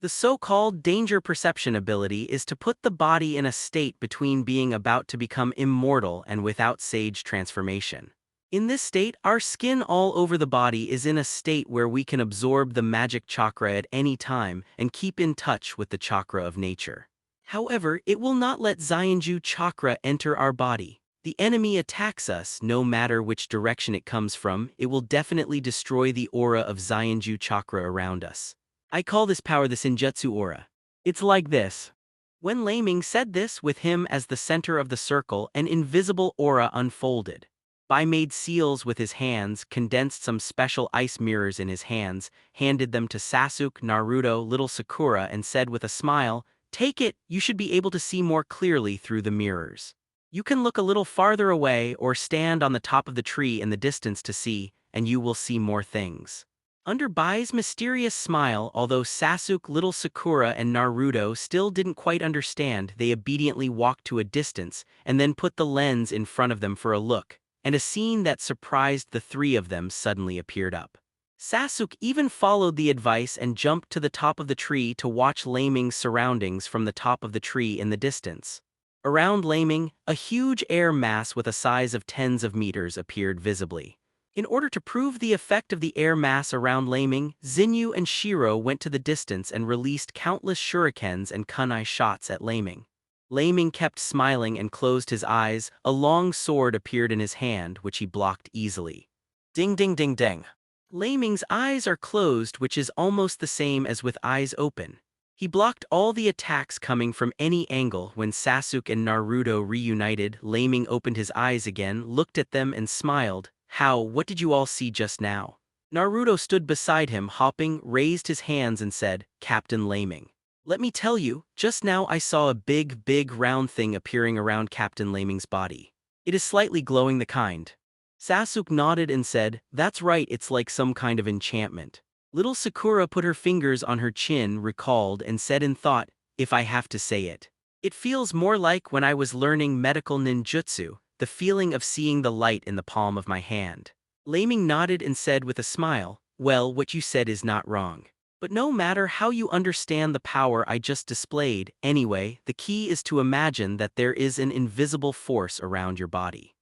The so-called danger perception ability is to put the body in a state between being about to become immortal and without sage transformation. In this state, our skin all over the body is in a state where we can absorb the magic chakra at any time and keep in touch with the chakra of nature. However, it will not let Xianju chakra enter our body. The enemy attacks us, no matter which direction it comes from, it will definitely destroy the aura of Xianju chakra around us. I call this power the Senjutsu aura. It's like this. When Leiming said this with him as the center of the circle, an invisible aura unfolded. Bai made seals with his hands, condensed some special ice mirrors in his hands, handed them to Sasuke, Naruto, little Sakura, and said with a smile, "Take it, you should be able to see more clearly through the mirrors. You can look a little farther away or stand on the top of the tree in the distance to see, and you will see more things." Under Bai's mysterious smile, although Sasuke, little Sakura, and Naruto still didn't quite understand, they obediently walked to a distance and then put the lens in front of them for a look, and a scene that surprised the three of them suddenly appeared up. Sasuke even followed the advice and jumped to the top of the tree to watch Leiming's surroundings from the top of the tree in the distance. Around Leiming, a huge air mass with a size of tens of meters appeared visibly. In order to prove the effect of the air mass around Leiming, Zinyu and Shiro went to the distance and released countless shurikens and kunai shots at Leiming. Leiming kept smiling and closed his eyes. A long sword appeared in his hand, which he blocked easily. Ding ding ding ding. Leiming's eyes are closed, which is almost the same as with eyes open. He blocked all the attacks coming from any angle. When Sasuke and Naruto reunited, Leiming opened his eyes again, looked at them and smiled. What did you all see just now?" Naruto stood beside him, hopping, raised his hands and said, "Captain Leiming. Let me tell you, just now I saw a big round thing appearing around Captain Leiming's body. It is slightly glowing the kind." Sasuke nodded and said, "That's right, it's like some kind of enchantment." Little Sakura put her fingers on her chin, recalled, and said in thought, "If I have to say it. It feels more like when I was learning medical ninjutsu, the feeling of seeing the light in the palm of my hand." Leiming nodded and said with a smile, "Well, what you said is not wrong. But no matter how you understand the power I just displayed, anyway, the key is to imagine that there is an invisible force around your body.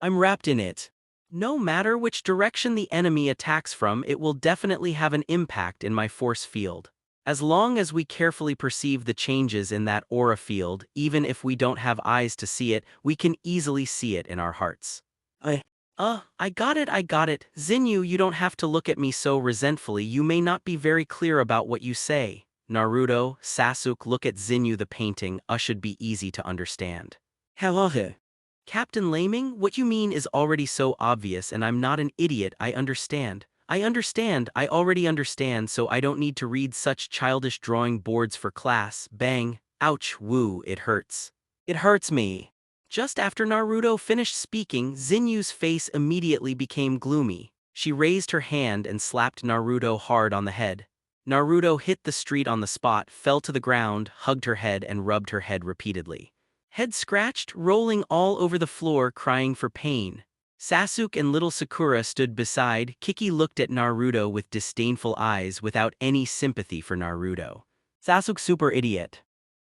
I'm wrapped in it. No matter which direction the enemy attacks from, it will definitely have an impact in my force field. As long as we carefully perceive the changes in that aura field, even if we don't have eyes to see it, we can easily see it in our hearts." I got it. Zinyu, you don't have to look at me so resentfully. You may not be very clear about what you say. Naruto, Sasuke, look at Zinyu the painting. Should be easy to understand. Hello. Captain Leiming, what you mean is already so obvious, and I'm not an idiot. I understand. I already understand, so I don't need to read such childish drawing boards for class. Bang. Ouch, woo, it hurts. It hurts me. Just after Naruto finished speaking, Zinyu's face immediately became gloomy. She raised her hand and slapped Naruto hard on the head. Naruto hit the street on the spot, fell to the ground, hugged her head and rubbed her head repeatedly. Head scratched, rolling all over the floor, crying for pain. Sasuke and little Sakura stood beside. Kiki looked at Naruto with disdainful eyes without any sympathy for Naruto. Sasuke super idiot.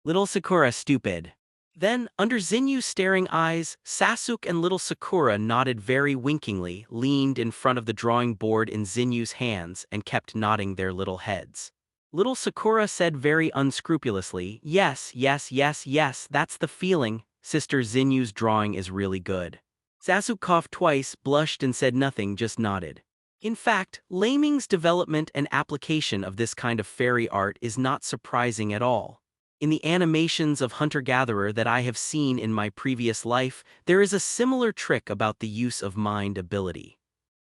Little Sakura stupid. Then, under Zinyu's staring eyes, Sasuke and little Sakura nodded very winkingly, leaned in front of the drawing board in Zinyu's hands, and kept nodding their little heads. Little Sakura said very unscrupulously, yes, that's the feeling. Sister Zinyu's drawing is really good." Sasuke coughed twice, blushed and said nothing, just nodded. In fact, Leiming's development and application of this kind of fairy art is not surprising at all. In the animations of hunter-gatherer that I have seen in my previous life, there is a similar trick about the use of mind ability.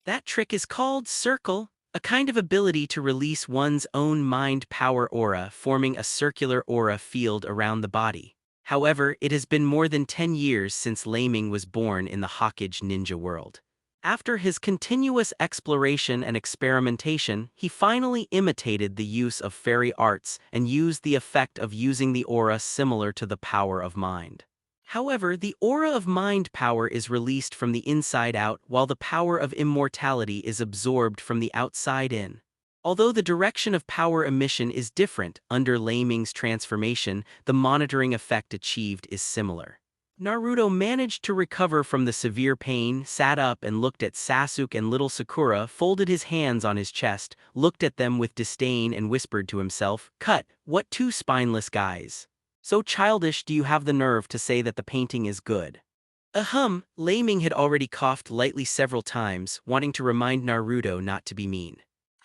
That trick is called circle, a kind of ability to release one's own mind power aura, forming a circular aura field around the body. However, it has been more than 10 years since Leiming was born in the Hokage ninja world. After his continuous exploration and experimentation, he finally imitated the use of fairy arts and used the effect of using the aura similar to the power of mind. However, the aura of mind power is released from the inside out while the power of immortality is absorbed from the outside in. Although the direction of power emission is different under Leiming's transformation, the monitoring effect achieved is similar. Naruto managed to recover from the severe pain, sat up and looked at Sasuke and little Sakura, folded his hands on his chest, looked at them with disdain and whispered to himself, "Cut, what two spineless guys. So childish, do you have the nerve to say that the painting is good?" Leiming had already coughed lightly several times, wanting to remind Naruto not to be mean.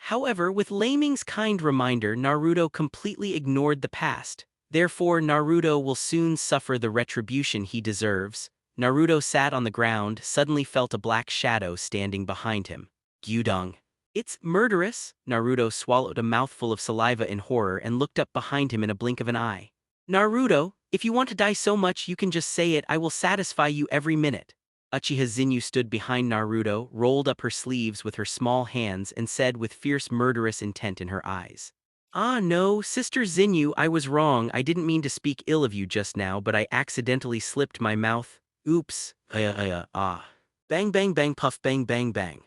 However, with Leiming's kind reminder, Naruto completely ignored the past. Therefore, Naruto will soon suffer the retribution he deserves. Naruto sat on the ground, suddenly felt a black shadow standing behind him. Gyudong. It's murderous. Naruto swallowed a mouthful of saliva in horror and looked up behind him in a blink of an eye. Naruto, if you want to die so much you can just say it, I will satisfy you every minute. Uchiha Zinyu stood behind Naruto, rolled up her sleeves with her small hands and said with fierce murderous intent in her eyes. "Ah no, Sister Zinyu, I was wrong. I didn't mean to speak ill of you just now, but I accidentally slipped my mouth. Oops. Bang bang bang puff bang bang bang."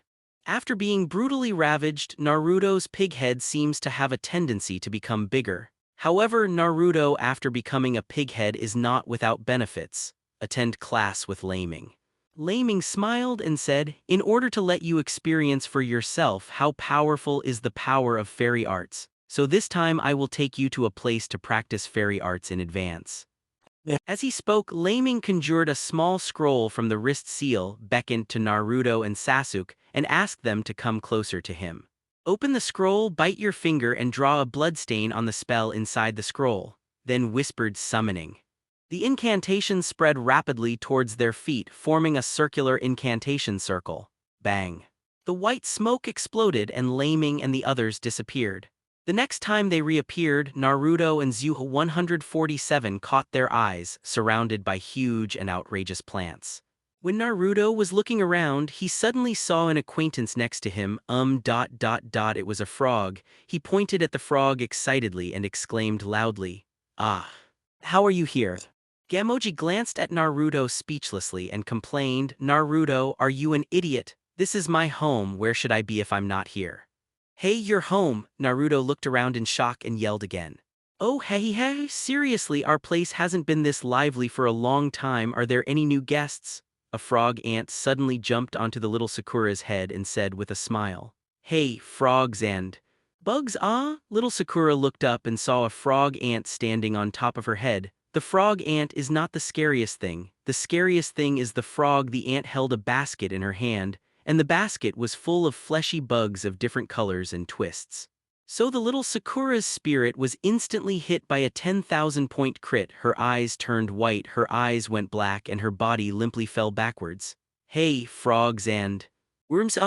After being brutally ravaged, Naruto's pig head seems to have a tendency to become bigger. However, Naruto after becoming a pig head is not without benefits. Attend class with Leiming. Leiming smiled and said, "In order to let you experience for yourself how powerful is the power of fairy arts, so this time I will take you to a place to practice fairy arts in advance." As he spoke, Leiming conjured a small scroll from the wrist seal, beckoned to Naruto and Sasuke, and asked them to come closer to him. Open the scroll, bite your finger and draw a bloodstain on the spell inside the scroll, then whispered summoning. The incantation spread rapidly towards their feet, forming a circular incantation circle. Bang. The white smoke exploded and Leiming and the others disappeared. The next time they reappeared, Naruto and Zuha 147 caught their eyes, surrounded by huge and outrageous plants. When Naruto was looking around, he suddenly saw an acquaintance next to him. It was a frog. He pointed at the frog excitedly and exclaimed loudly, "Ah, how are you here?" Gamoji glanced at Naruto speechlessly and complained, "Naruto, are you an idiot? This is my home, where should I be if I'm not here?" "Hey, you're home." Naruto looked around in shock and yelled again. "Oh hey, seriously, our place hasn't been this lively for a long time. Are there any new guests?" A frog ant suddenly jumped onto the little Sakura's head and said with a smile, "Hey, frogs and bugs, ah?" Little Sakura looked up and saw a frog ant standing on top of her head. The frog ant is not the scariest thing. The scariest thing is the frog. The ant held a basket in her hand, and the basket was full of fleshy bugs of different colors and twists. So the little Sakura's spirit was instantly hit by a 10,000-point crit. Her eyes turned white, her eyes went black, and her body limply fell backwards. "Hey, frogs and worms."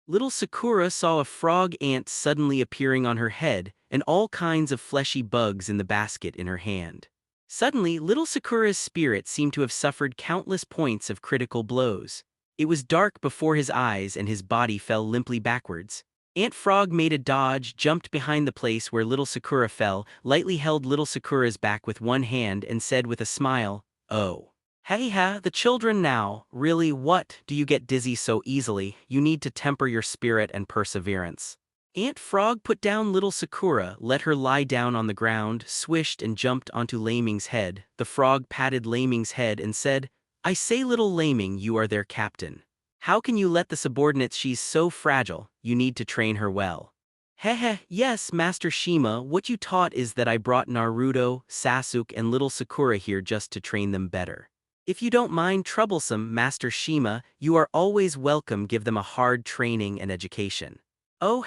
Little Sakura saw a frog ant suddenly appearing on her head, and all kinds of fleshy bugs in the basket in her hand. Suddenly, little Sakura's spirit seemed to have suffered countless points of critical blows. It was dark before his eyes and his body fell limply backwards. Ant Frog made a dodge, jumped behind the place where little Sakura fell, lightly held little Sakura's back with one hand and said with a smile, "Oh. Hey ha, the children now, really, what, do you get dizzy so easily? You need to temper your spirit and perseverance." Ant Frog put down little Sakura, let her lie down on the ground, swished and jumped onto Leiming's head. The frog patted Leiming's head and said, "I say, little Leiming, you are their captain. How can you let the subordinates? She's so fragile, you need to train her well." "Heh, yes, Master Shima, what you taught is that I brought Naruto, Sasuke and little Sakura here just to train them better. If you don't mind troublesome, Master Shima, you are always welcome. Give them a hard training and education." "Oh,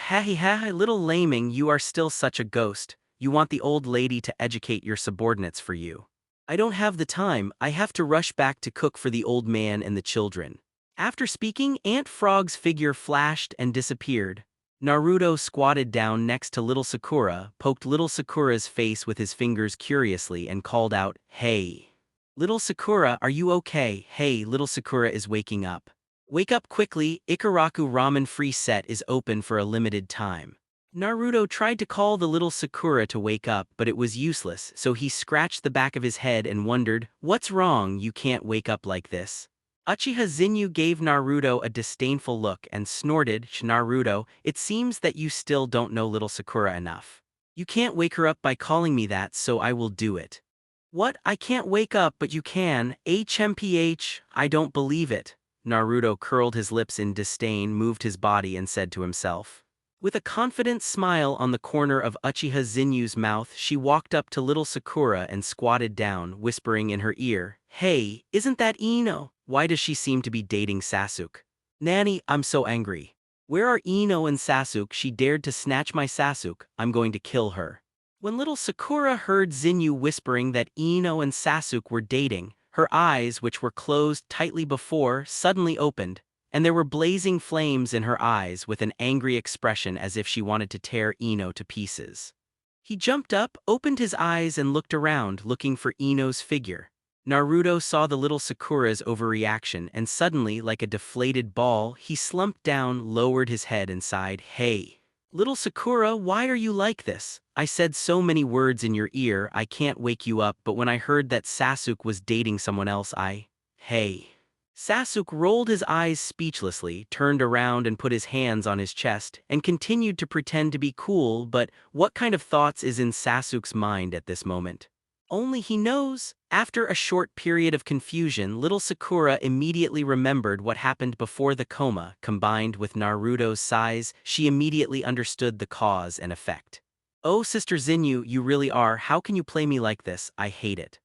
little Leiming, you are still such a ghost. You want the old lady to educate your subordinates for you." "I don't have the time. I have to rush back to cook for the old man and the children." After speaking, Ant Frog's figure flashed and disappeared. Naruto squatted down next to little Sakura, poked little Sakura's face with his fingers curiously and called out, "Hey. Little Sakura, are you okay? Hey, little Sakura is waking up. Wake up quickly, Ikaraku ramen free set is open for a limited time." Naruto tried to call the little Sakura to wake up, but it was useless, so he scratched the back of his head and wondered, "What's wrong? You can't wake up like this." Uchiha Zinyu gave Naruto a disdainful look and snorted, "Naruto, it seems that you still don't know little Sakura enough. You can't wake her up by calling me that, so I will do it." "What? I can't wake up, but you can, HMPH, I don't believe it." Naruto curled his lips in disdain, moved his body and said to himself. With a confident smile on the corner of Uchiha Zinyu's mouth, she walked up to little Sakura and squatted down, whispering in her ear, "Hey, isn't that Ino? Why does she seem to be dating Sasuke? Nanny, I'm so angry. Where are Ino and Sasuke? She dared to snatch my Sasuke, I'm going to kill her." When little Sakura heard Zinyu whispering that Ino and Sasuke were dating, her eyes, which were closed tightly before, suddenly opened, and there were blazing flames in her eyes with an angry expression as if she wanted to tear Ino to pieces. He jumped up, opened his eyes and looked around, looking for Ino's figure. Naruto saw the little Sakura's overreaction and suddenly, like a deflated ball, he slumped down, lowered his head and sighed, "Hey. Little Sakura, why are you like this? I said so many words in your ear, I can't wake you up, but when I heard that Sasuke was dating someone else Hey." Sasuke rolled his eyes speechlessly, turned around and put his hands on his chest, and continued to pretend to be cool, but what kind of thoughts is in Sasuke's mind at this moment? Only he knows. After a short period of confusion, little Sakura immediately remembered what happened before the coma. Combined with Naruto's size, she immediately understood the cause and effect. "Oh, Sister Zinyu, you really are. How can you play me like this? I hate it."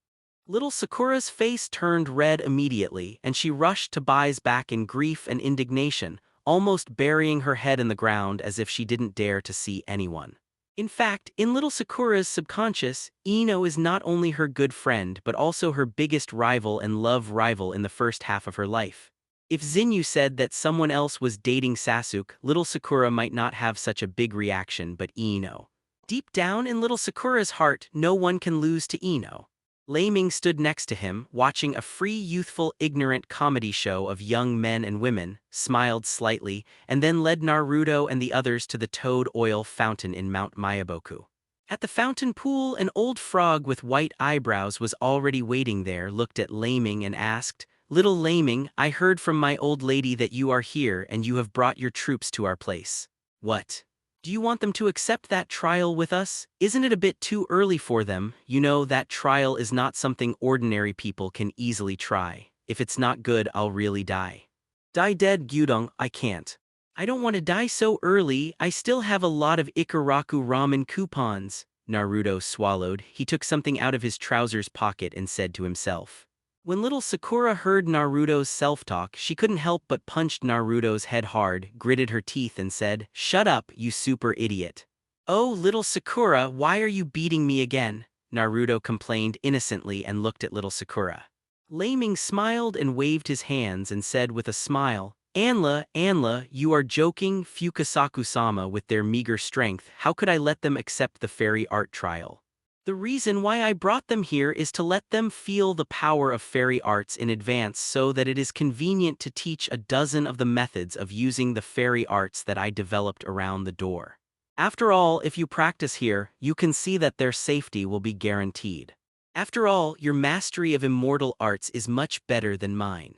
Little Sakura's face turned red immediately, and she rushed to Bai's back in grief and indignation, almost burying her head in the ground as if she didn't dare to see anyone. In fact, in little Sakura's subconscious, Ino is not only her good friend but also her biggest rival and love rival in the first half of her life. If Zinyu said that someone else was dating Sasuke, little Sakura might not have such a big reaction, but Ino. Deep down in little Sakura's heart, no one can lose to Ino. Leiming stood next to him, watching a free, youthful, ignorant comedy show of young men and women, smiled slightly, and then led Naruto and the others to the toad oil fountain in Mount Myaboku. At the fountain pool, an old frog with white eyebrows was already waiting there, looked at Leiming and asked, "Little Leiming, I heard from my old lady that you are here and you have brought your troops to our place. What? Do you want them to accept that trial with us? Isn't it a bit too early for them? You know, that trial is not something ordinary people can easily try. If it's not good, I'll really die." "Die dead, Gyudong, I can't. I don't want to die so early, I still have a lot of Ikaraku ramen coupons." Naruto swallowed. He took something out of his trousers pocket and said to himself. When little Sakura heard Naruto's self-talk, she couldn't help but punched Naruto's head hard, gritted her teeth and said, "Shut up, you super idiot." "Oh, little Sakura, why are you beating me again?" Naruto complained innocently and looked at little Sakura. Leiming smiled and waved his hands and said with a smile, Anla, you are joking, Fukasaku-sama with their meager strength, how could I let them accept the fairy art trial? The reason why I brought them here is to let them feel the power of fairy arts in advance so that it is convenient to teach a dozen of the methods of using the fairy arts that I developed around the door. After all, if you practice here, you can see that their safety will be guaranteed. After all, your mastery of immortal arts is much better than mine.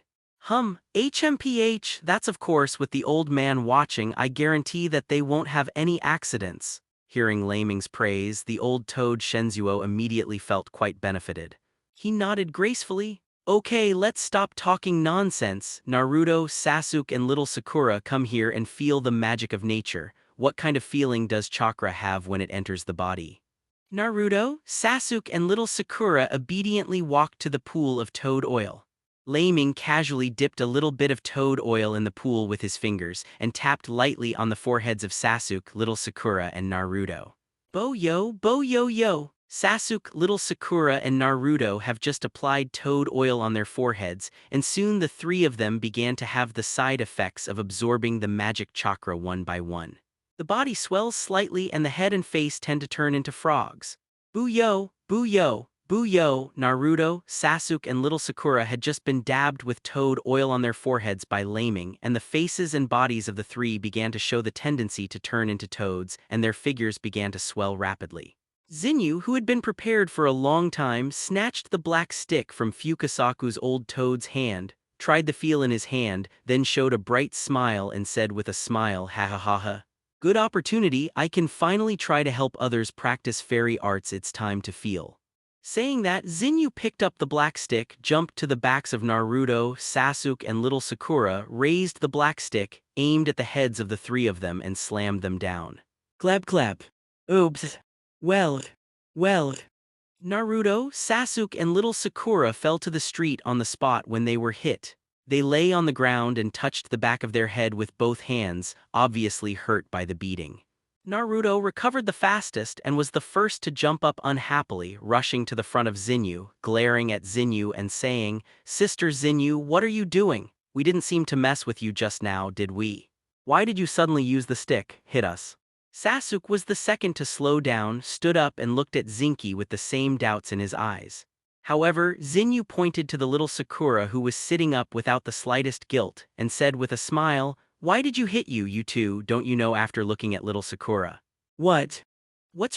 HMPH, that's of course with the old man watching, I guarantee that they won't have any accidents. Hearing Leiming's praise, the old toad Shenzuo immediately felt quite benefited. He nodded gracefully. "Okay, let's stop talking nonsense. Naruto, Sasuke and little Sakura, come here and feel the magic of nature. What kind of feeling does chakra have when it enters the body?" Naruto, Sasuke and little Sakura obediently walked to the pool of toad oil. Leiming casually dipped a little bit of toad oil in the pool with his fingers and tapped lightly on the foreheads of Sasuke, little Sakura and Naruto. Bo yo. Sasuke, little Sakura and Naruto have just applied toad oil on their foreheads, and soon the three of them began to have the side effects of absorbing the magic chakra one by one. The body swells slightly and the head and face tend to turn into frogs. Boo-yo, boo-yo, boo-yo. Naruto, Sasuke and little Sakura had just been dabbed with toad oil on their foreheads by Leiming, and the faces and bodies of the three began to show the tendency to turn into toads, and their figures began to swell rapidly. Zinyu, who had been prepared for a long time, snatched the black stick from Fukasaku's old toad's hand, tried the feel in his hand, then showed a bright smile and said with a smile, "Ha ha ha ha. Good opportunity, I can finally try to help others practice fairy arts, it's time to feel." Saying that, Zinyu picked up the black stick, jumped to the backs of Naruto, Sasuke and little Sakura, raised the black stick, aimed at the heads of the three of them and slammed them down. Clap clap. Oops. Well. Naruto, Sasuke and little Sakura fell to the street on the spot when they were hit. They lay on the ground and touched the back of their head with both hands, obviously hurt by the beating. Naruto recovered the fastest and was the first to jump up unhappily, rushing to the front of Zinyu, glaring at Zinyu and saying, "Sister Zinyu, what are you doing? We didn't seem to mess with you just now, did we? Why did you suddenly use the stick, hit us?" Sasuke was the second to slow down, stood up and looked at Zinky with the same doubts in his eyes. However, Zinyu pointed to the little Sakura who was sitting up without the slightest guilt, and said with a smile, "Why did you hit you two, don't you know?" After looking at little Sakura. What's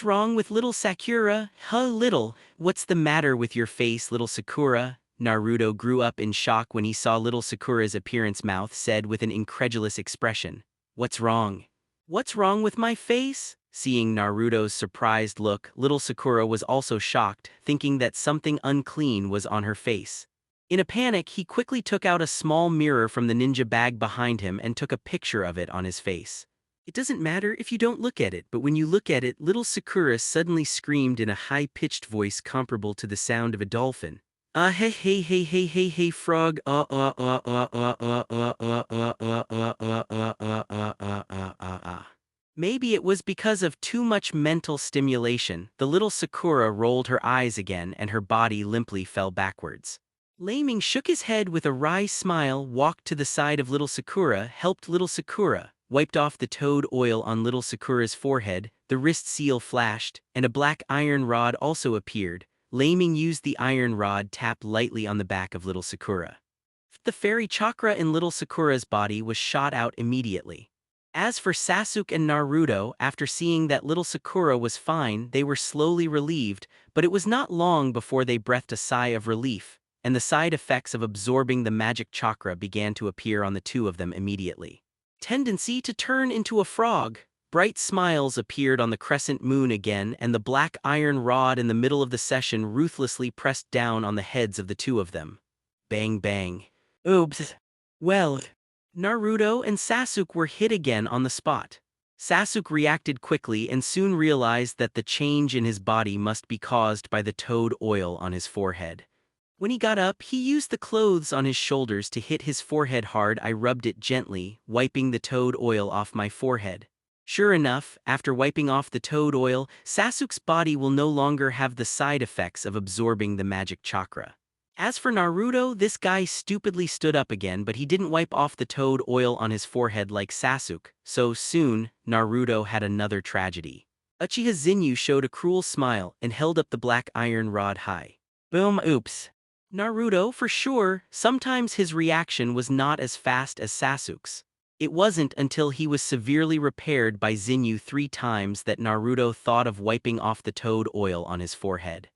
wrong with little Sakura? Little, what's the matter with your face, little Sakura?" Naruto grew up in shock when he saw little Sakura's appearance. Mouth said with an incredulous expression, "What's wrong? What's wrong with my face?" Seeing Naruto's surprised look, little Sakura was also shocked, thinking that something unclean was on her face. In a panic, he quickly took out a small mirror from the ninja bag behind him and took a picture of it on his face. "It doesn't matter if you don't look at it, but when you look at it," little Sakura suddenly screamed in a high-pitched voice comparable to the sound of a dolphin. Hey hey hey hey hey hey frog, Maybe it was because of too much mental stimulation. The little Sakura rolled her eyes again and her body limply fell backwards. Leiming shook his head with a wry smile, walked to the side of little Sakura, helped little Sakura, wiped off the toad oil on little Sakura's forehead, the wrist seal flashed, and a black iron rod also appeared. Leiming used the iron rod, tapped lightly on the back of little Sakura. The fairy chakra in little Sakura's body was shot out immediately. As for Sasuke and Naruto, after seeing that little Sakura was fine, they were slowly relieved, but it was not long before they breathed a sigh of relief, and the side effects of absorbing the magic chakra began to appear on the two of them immediately. Tendency to turn into a frog. Bright smiles appeared on the crescent moon again, and the black iron rod in the middle of the session ruthlessly pressed down on the heads of the two of them. Bang bang. Oops. Well. Naruto and Sasuke were hit again on the spot. Sasuke reacted quickly and soon realized that the change in his body must be caused by the toad oil on his forehead. When he got up, he used the clothes on his shoulders to hit his forehead hard. "I rubbed it gently, wiping the toad oil off my forehead." Sure enough, after wiping off the toad oil, Sasuke's body will no longer have the side effects of absorbing the magic chakra. As for Naruto, this guy stupidly stood up again, but he didn't wipe off the toad oil on his forehead like Sasuke, so soon, Naruto had another tragedy. Uchiha Zinyu showed a cruel smile and held up the black iron rod high. Boom, oops. Naruto, for sure, sometimes his reaction was not as fast as Sasuke's. It wasn't until he was severely repaired by Zinyu 3 times that Naruto thought of wiping off the toad oil on his forehead.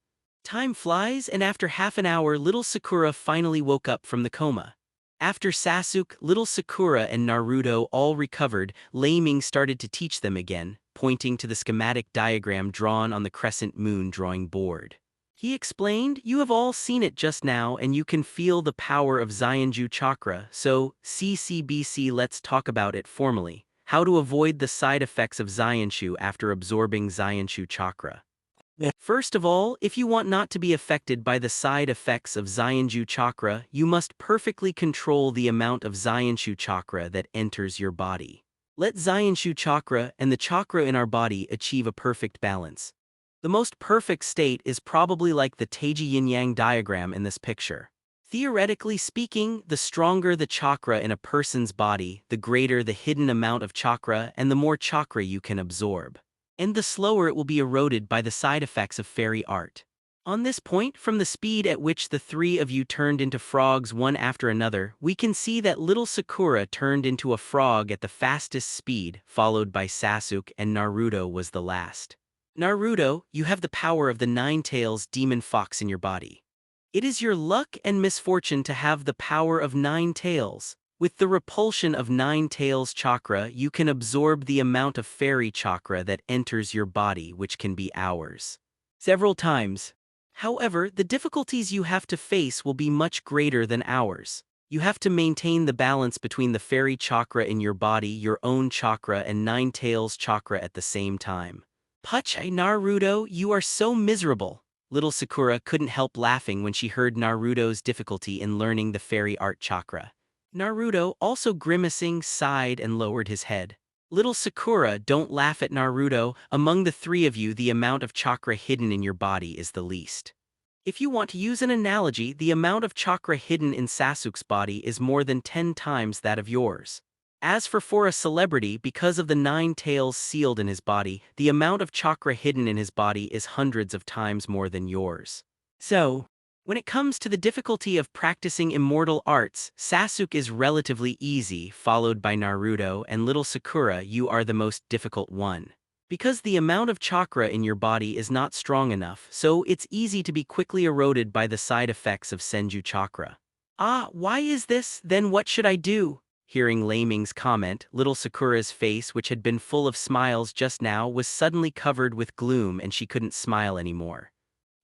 Time flies, and after half an hour, little Sakura finally woke up from the coma. After Sasuke, little Sakura and Naruto all recovered, Leiming started to teach them again, pointing to the schematic diagram drawn on the crescent moon drawing board. He explained, "You have all seen it just now and you can feel the power of Zyuanju chakra, so CCBC, let's talk about it formally. How to avoid the side effects of Zyuanju after absorbing Zyuanju chakra. First of all, if you want not to be affected by the side effects of Zyuanju chakra, you must perfectly control the amount of Zyuanju chakra that enters your body. Let Zyuanju chakra and the chakra in our body achieve a perfect balance. The most perfect state is probably like the Taiji yin-yang diagram in this picture. Theoretically speaking, the stronger the chakra in a person's body, the greater the hidden amount of chakra and the more chakra you can absorb. And the slower it will be eroded by the side effects of fairy art. On this point, from the speed at which the three of you turned into frogs one after another, we can see that little Sakura turned into a frog at the fastest speed, followed by Sasuke, and Naruto was the last. Naruto, you have the power of the Nine-Tails demon fox in your body. It is your luck and misfortune to have the power of Nine Tails. With the repulsion of Nine Tails chakra, you can absorb the amount of fairy chakra that enters your body, which can be hours. Several times. However, the difficulties you have to face will be much greater than ours. You have to maintain the balance between the fairy chakra in your body, your own chakra, and Nine Tails chakra at the same time. Puch, Naruto, you are so miserable. Little Sakura couldn't help laughing when she heard Naruto's difficulty in learning the fairy art chakra. Naruto, also grimacing, sighed and lowered his head. Little Sakura, don't laugh at Naruto. Among the three of you, the amount of chakra hidden in your body is the least. If you want to use an analogy, the amount of chakra hidden in Sasuke's body is more than 10 times that of yours. As for a celebrity, because of the Nine Tails sealed in his body, the amount of chakra hidden in his body is hundreds of times more than yours. So, when it comes to the difficulty of practicing immortal arts, Sasuke is relatively easy, followed by Naruto, and little Sakura, you are the most difficult one. Because the amount of chakra in your body is not strong enough, so it's easy to be quickly eroded by the side effects of Senju chakra. Ah, why is this? Then what should I do? Hearing Leiming's comment, little Sakura's face, which had been full of smiles just now, was suddenly covered with gloom and she couldn't smile anymore.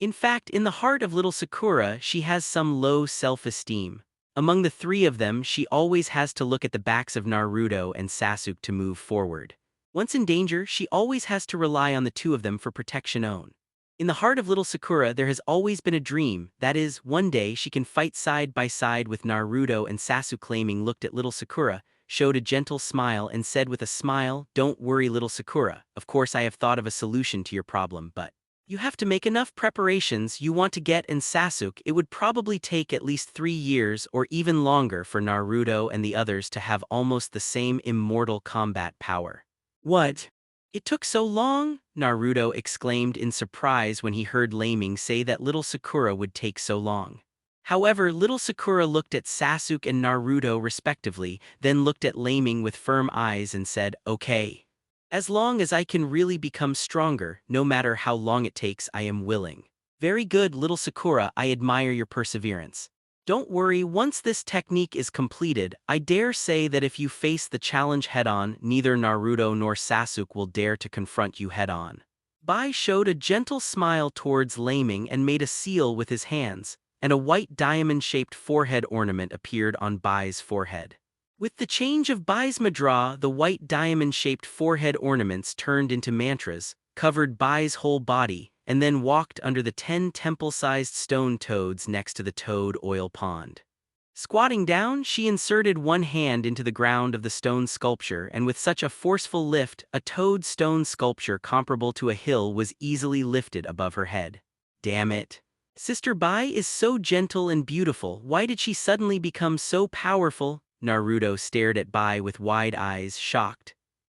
In fact, in the heart of little Sakura, she has some low self-esteem. Among the three of them, she always has to look at the backs of Naruto and Sasuke to move forward. Once in danger, she always has to rely on the two of them for protection own. In the heart of little Sakura, there has always been a dream, that is, one day she can fight side by side with Naruto and Sasuke. Leiming looked at little Sakura, showed a gentle smile and said with a smile, "Don't worry, little Sakura, of course I have thought of a solution to your problem, but you have to make enough preparations. You want to get in Sasuke. It would probably take at least 3 years or even longer for Naruto and the others to have almost the same immortal combat power." What? It took so long? Naruto exclaimed in surprise when he heard Leiming say that little Sakura would take so long. However, little Sakura looked at Sasuke and Naruto respectively, then looked at Leiming with firm eyes and said, "Okay. As long as I can really become stronger, no matter how long it takes, I am willing." Very good, little Sakura, I admire your perseverance. Don't worry, once this technique is completed, I dare say that if you face the challenge head-on, neither Naruto nor Sasuke will dare to confront you head-on. Bai showed a gentle smile towards Leiming and made a seal with his hands, and a white diamond-shaped forehead ornament appeared on Bai's forehead. With the change of Bai's mudra, the white diamond-shaped forehead ornaments turned into mantras, covered Bai's whole body, and then walked under the 10 temple-sized stone toads next to the toad oil pond. Squatting down, she inserted one hand into the ground of the stone sculpture, and with such a forceful lift, a toad stone sculpture comparable to a hill was easily lifted above her head. Damn it. Sister Bai is so gentle and beautiful, why did she suddenly become so powerful? Naruto stared at Bai with wide eyes, shocked.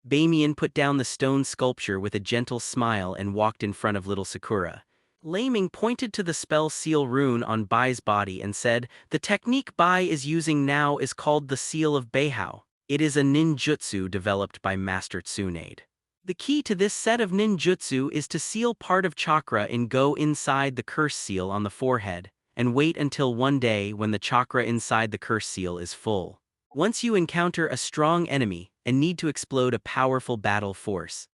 Bamian put down the stone sculpture with a gentle smile and walked in front of little Sakura. Leiming pointed to the spell seal rune on Bai's body and said, "The technique Bai is using now is called the Seal of Beihao. It is a ninjutsu developed by Master Tsunade. The key to this set of ninjutsu is to seal part of chakra and go inside the curse seal on the forehead, and wait until one day when the chakra inside the curse seal is full. Once you encounter a strong enemy and need to explode a powerful battle force,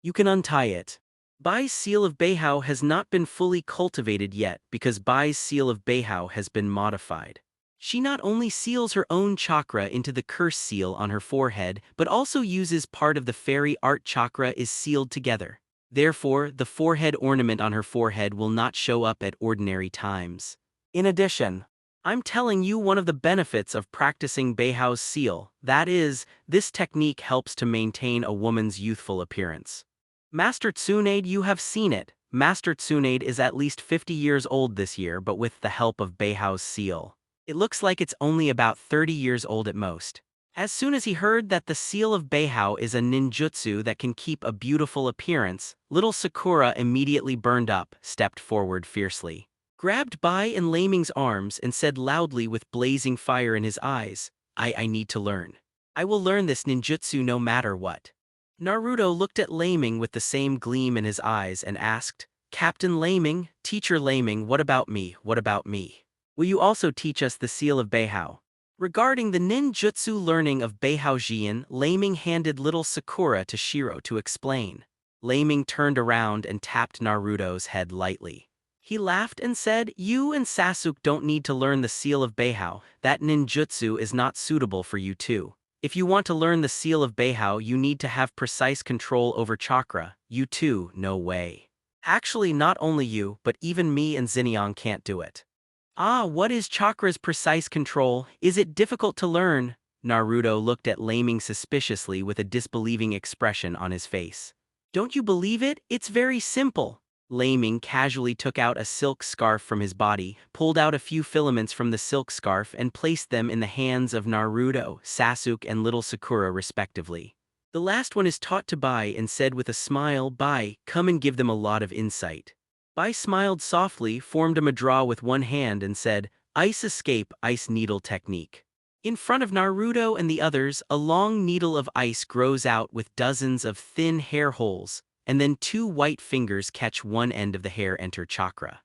you can untie it. Bai's Seal of Beihao has not been fully cultivated yet because Bai's Seal of Beihao has been modified. She not only seals her own chakra into the curse seal on her forehead, but also uses part of the fairy art chakra is sealed together. Therefore, the forehead ornament on her forehead will not show up at ordinary times. In addition, I'm telling you one of the benefits of practicing Beihao's seal, that is, this technique helps to maintain a woman's youthful appearance. Master Tsunade, you have seen it. Master Tsunade is at least 50 years old this year, but with the help of Beihao's seal, It looks like it's only about 30 years old at most. As soon as he heard that the seal of Beihao is a ninjutsu that can keep a beautiful appearance, little Sakura immediately burned up, stepped forward fiercely, grabbed Bai in Leiming's arms and said loudly with blazing fire in his eyes, I need to learn. I will learn this ninjutsu no matter what. Naruto looked at Leiming with the same gleam in his eyes and asked, Captain Leiming, Teacher Leiming, what about me, what about me? Will you also teach us the seal of Beihao? Regarding the ninjutsu learning of Beihao-jian, Leiming handed little Sakura to Shiro to explain. Leiming turned around and tapped Naruto's head lightly. He laughed and said, You and Sasuke don't need to learn the seal of Beihao, that ninjutsu is not suitable for you two. If you want to learn the seal of Beihao, you need to have precise control over chakra, you too, no way. Actually, not only you, but even me and Xinjiang can't do it. Ah, what is chakra's precise control? Is it difficult to learn? Naruto looked at Leiming suspiciously with a disbelieving expression on his face. Don't you believe it? It's very simple. Leiming casually took out a silk scarf from his body, pulled out a few filaments from the silk scarf and placed them in the hands of Naruto, Sasuke and little Sakura respectively. The last one is taught to Bai and said with a smile, Bai, come and give them a lot of insight. Bai smiled softly, formed a mudra with one hand and said, Ice escape, ice needle technique. In front of Naruto and the others, a long needle of ice grows out with dozens of thin hair holes, and then two white fingers catch one end of the hair enter chakra.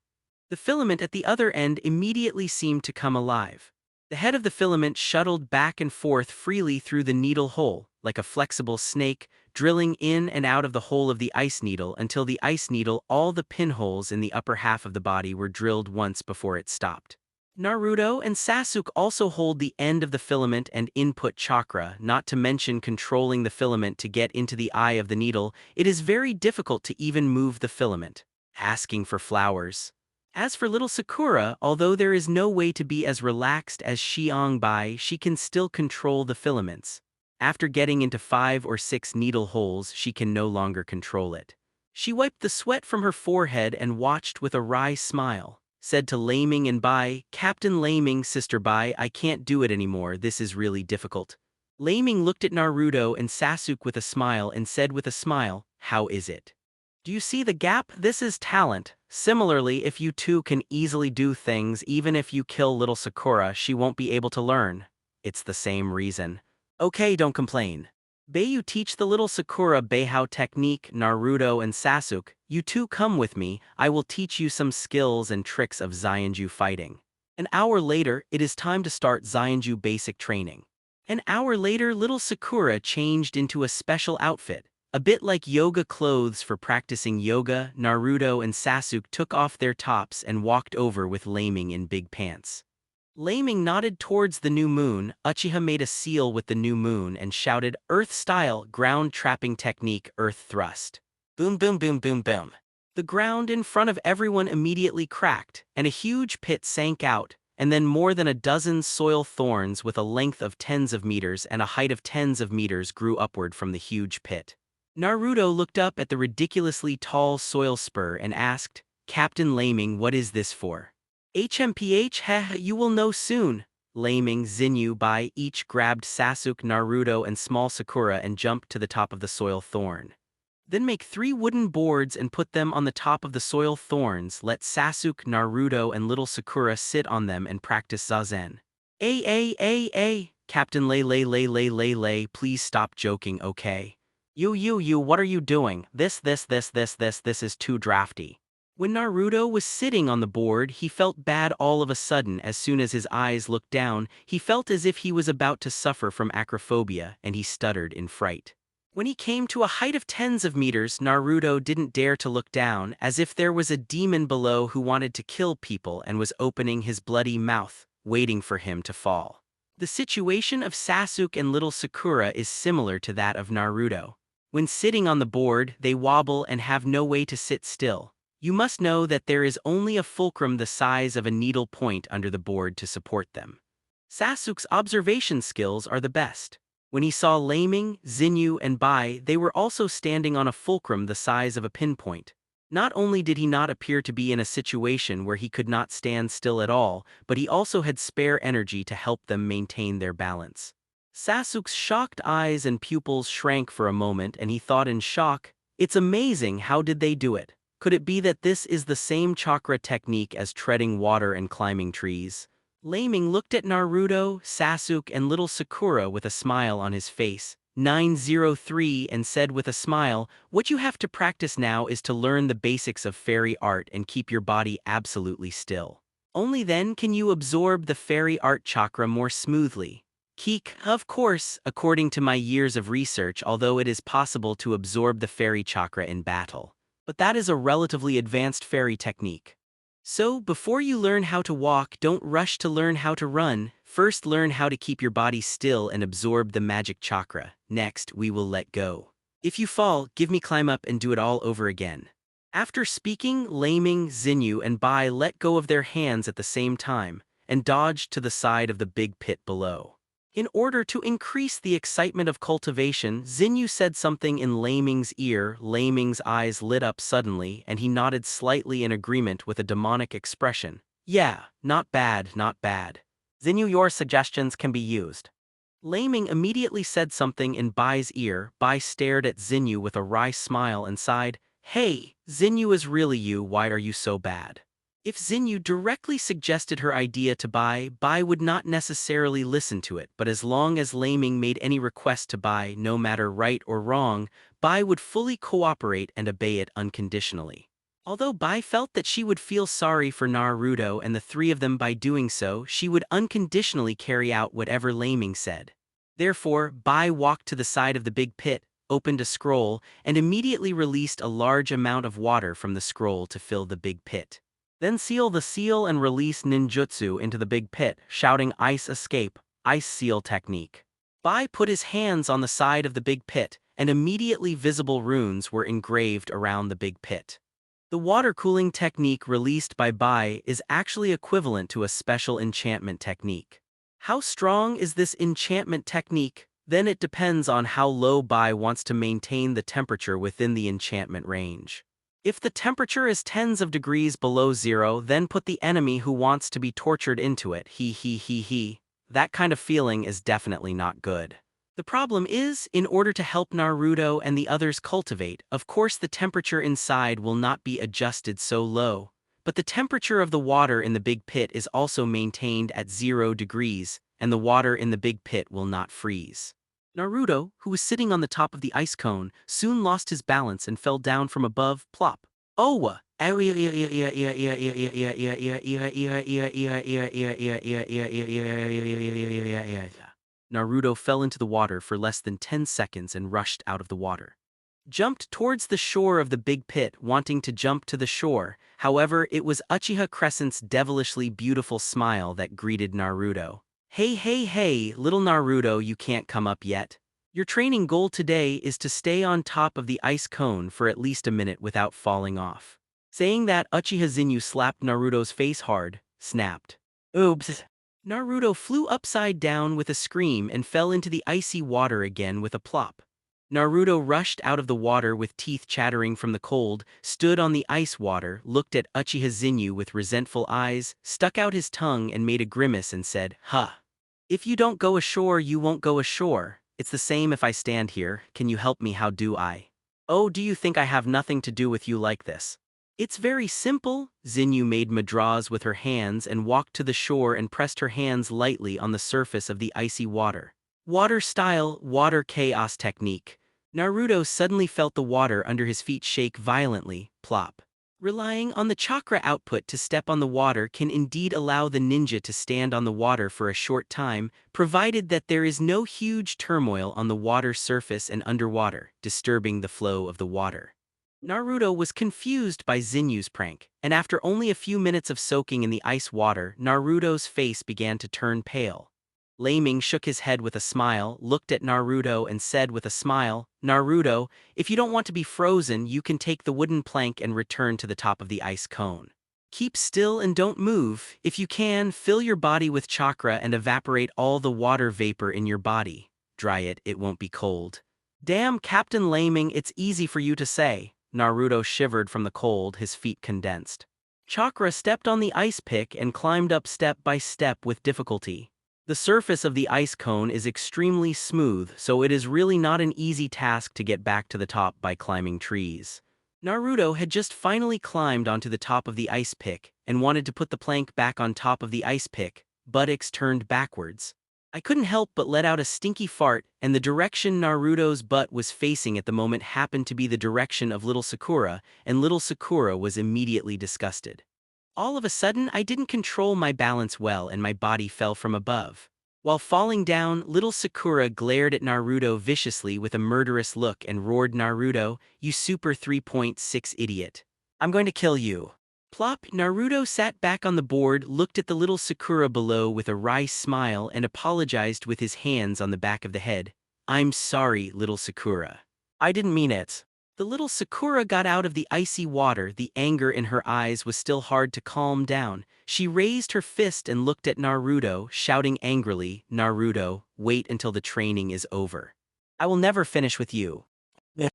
The filament at the other end immediately seemed to come alive. The head of the filament shuttled back and forth freely through the needle hole, like a flexible snake, drilling in and out of the hole of the ice needle until the ice needle all the pinholes in the upper half of the body were drilled once before it stopped. Naruto and Sasuke also hold the end of the filament and input chakra, not to mention controlling the filament to get into the eye of the needle. It is very difficult to even move the filament. Asking for flowers. As for little Sakura, although there is no way to be as relaxed as Bai, she can still control the filaments. After getting into 5 or 6 needle holes, she can no longer control it. She wiped the sweat from her forehead and watched with a wry smile, said to Leiming and Bai, Captain Leiming, Sister Bai, I can't do it anymore, this is really difficult. Leiming looked at Naruto and Sasuke with a smile and said with a smile, how is it? Do you see the gap? This is talent. Similarly, if you two can easily do things, even if you kill little Sakura, she won't be able to learn. It's the same reason. Okay, don't complain. You teach the little Sakura Beihao technique, Naruto and Sasuke, you two come with me, I will teach you some skills and tricks of Zyuanju fighting. An hour later, it is time to start Zyuanju basic training. An hour later, little Sakura changed into a special outfit. A bit like yoga clothes for practicing yoga, Naruto and Sasuke took off their tops and walked over with Leiming in big pants. Leiming nodded towards the new moon. Uchiha made a seal with the new moon and shouted, Earth style, ground trapping technique, earth thrust. Boom boom boom boom boom. The ground in front of everyone immediately cracked, and a huge pit sank out, and then more than a dozen soil thorns with a length of tens of meters and a height of tens of meters grew upward from the huge pit. Naruto looked up at the ridiculously tall soil spur and asked, Captain Leiming, what is this for? HMPH, heh, you will know soon. Leiming, Bai each grabbed Sasuke, Naruto and small Sakura and jumped to the top of the soil thorn. Then make 3 wooden boards and put them on the top of the soil thorns. Let Sasuke, Naruto and little Sakura sit on them and practice Zazen. Captain Lay, please stop joking, okay? You, what are you doing? This is too drafty. When Naruto was sitting on the board, he felt bad all of a sudden. As soon as his eyes looked down, he felt as if he was about to suffer from acrophobia, and he stuttered in fright. When he came to a height of tens of meters, Naruto didn't dare to look down, as if there was a demon below who wanted to kill people and was opening his bloody mouth, waiting for him to fall. The situation of Sasuke and little Sakura is similar to that of Naruto. When sitting on the board, they wobble and have no way to sit still. You must know that there is only a fulcrum the size of a needle point under the board to support them. Sasuke's observation skills are the best. When he saw Leiming, Xinyu, and Bai, they were also standing on a fulcrum the size of a pinpoint. Not only did he not appear to be in a situation where he could not stand still at all, but he also had spare energy to help them maintain their balance. Sasuke's shocked eyes and pupils shrank for a moment and he thought in shock, "It's amazing, how did they do it? Could it be that this is the same chakra technique as treading water and climbing trees?" Leiming looked at Naruto, Sasuke, and little Sakura with a smile on his face, 903, and said with a smile, "What you have to practice now is to learn the basics of fairy art and keep your body absolutely still. Only then can you absorb the fairy art chakra more smoothly." Keek, of course, according to my years of research, although it is possible to absorb the fairy chakra in battle. But that is a relatively advanced fairy technique. So, before you learn how to walk, don't rush to learn how to run. First learn how to keep your body still and absorb the magic chakra. Next, we will let go. If you fall, give me climb up and do it all over again. After speaking, Leiming, Zinyu, and Bai let go of their hands at the same time, and dodged to the side of the big pit below. In order to increase the excitement of cultivation, Zinyu said something in Leiming's ear. Leiming's eyes lit up suddenly and he nodded slightly in agreement with a demonic expression. "Yeah, not bad, not bad. Zinyu, your suggestions can be used." Leiming immediately said something in Bai's ear. Bai stared at Zinyu with a wry smile and sighed, "Hey, Zinyu is really you, why are you so bad?" If Zinyu directly suggested her idea to Bai, Bai would not necessarily listen to it, but as long as Leiming made any request to Bai, no matter right or wrong, Bai would fully cooperate and obey it unconditionally. Although Bai felt that she would feel sorry for Naruto and the three of them by doing so, she would unconditionally carry out whatever Leiming said. Therefore, Bai walked to the side of the big pit, opened a scroll, and immediately released a large amount of water from the scroll to fill the big pit. Then seal the seal and release ninjutsu into the big pit, shouting ice escape, ice seal technique. Bai put his hands on the side of the big pit, and immediately visible runes were engraved around the big pit. The water cooling technique released by Bai is actually equivalent to a special enchantment technique. How strong is this enchantment technique? Then it depends on how low Bai wants to maintain the temperature within the enchantment range. If the temperature is tens of degrees below zero, then put the enemy who wants to be tortured into it. That kind of feeling is definitely not good. The problem is, in order to help Naruto and the others cultivate, of course the temperature inside will not be adjusted so low, but the temperature of the water in the big pit is also maintained at 0 degrees, and the water in the big pit will not freeze. Naruto, who was sitting on the top of the ice cone, soon lost his balance and fell down from above, plop. Oh! Naruto fell into the water for less than 10 seconds and rushed out of the water. Jumped towards the shore of the big pit, wanting to jump to the shore. However, it was Uchiha Crescent's devilishly beautiful smile that greeted Naruto. Hey, little Naruto, you can't come up yet. Your training goal today is to stay on top of the ice cone for at least a minute without falling off. Saying that, Uchiha Zinyu slapped Naruto's face hard, snapped. Oops. Naruto flew upside down with a scream and fell into the icy water again with a plop. Naruto rushed out of the water with teeth chattering from the cold, stood on the ice water, looked at Uchiha Zinyu with resentful eyes, stuck out his tongue and made a grimace and said, "Huh. If you don't go ashore, you won't go ashore. It's the same if I stand here. Can you help me? How do I? Oh, do you think I have nothing to do with you like this?" "It's very simple." Zinyu made madras with her hands and walked to the shore and pressed her hands lightly on the surface of the icy water. Water style, water chaos technique. Naruto suddenly felt the water under his feet shake violently, plop. Relying on the chakra output to step on the water can indeed allow the ninja to stand on the water for a short time, provided that there is no huge turmoil on the water surface and underwater, disturbing the flow of the water. Naruto was confused by Zinyu's prank, and after only a few minutes of soaking in the ice water, Naruto's face began to turn pale. Leiming shook his head with a smile, looked at Naruto and said with a smile, "Naruto, if you don't want to be frozen, you can take the wooden plank and return to the top of the ice cone. Keep still and don't move. If you can, fill your body with chakra and evaporate all the water vapor in your body. Dry it, it won't be cold." "Damn, Captain Leiming, it's easy for you to say. Naruto shivered from the cold, his feet condensed. Chakra stepped on the ice pick and climbed up step by step with difficulty. The surface of the ice cone is extremely smooth, so it is really not an easy task to get back to the top by climbing trees. Naruto had just finally climbed onto the top of the ice pick and wanted to put the plank back on top of the ice pick, buttocks turned backwards. I couldn't help but let out a stinky fart, and the direction Naruto's butt was facing at the moment happened to be the direction of little Sakura, and little Sakura was immediately disgusted. All of a sudden, I didn't control my balance well and my body fell from above. While falling down, little Sakura glared at Naruto viciously with a murderous look and roared, "Naruto, you super 3.6 idiot. I'm going to kill you." Plop, Naruto sat back on the board, looked at the little Sakura below with a wry smile and apologized with his hands on the back of the head. "I'm sorry, little Sakura. I didn't mean it." The little Sakura got out of the icy water. The anger in her eyes was still hard to calm down. She raised her fist and looked at Naruto, shouting angrily, "Naruto, wait until the training is over. I will never finish with you."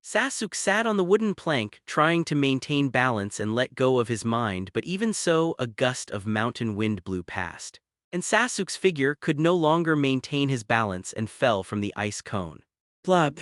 Sasuke sat on the wooden plank, trying to maintain balance and let go of his mind, but even so, a gust of mountain wind blew past. And Sasuke's figure could no longer maintain his balance and fell from the ice cone. Blub.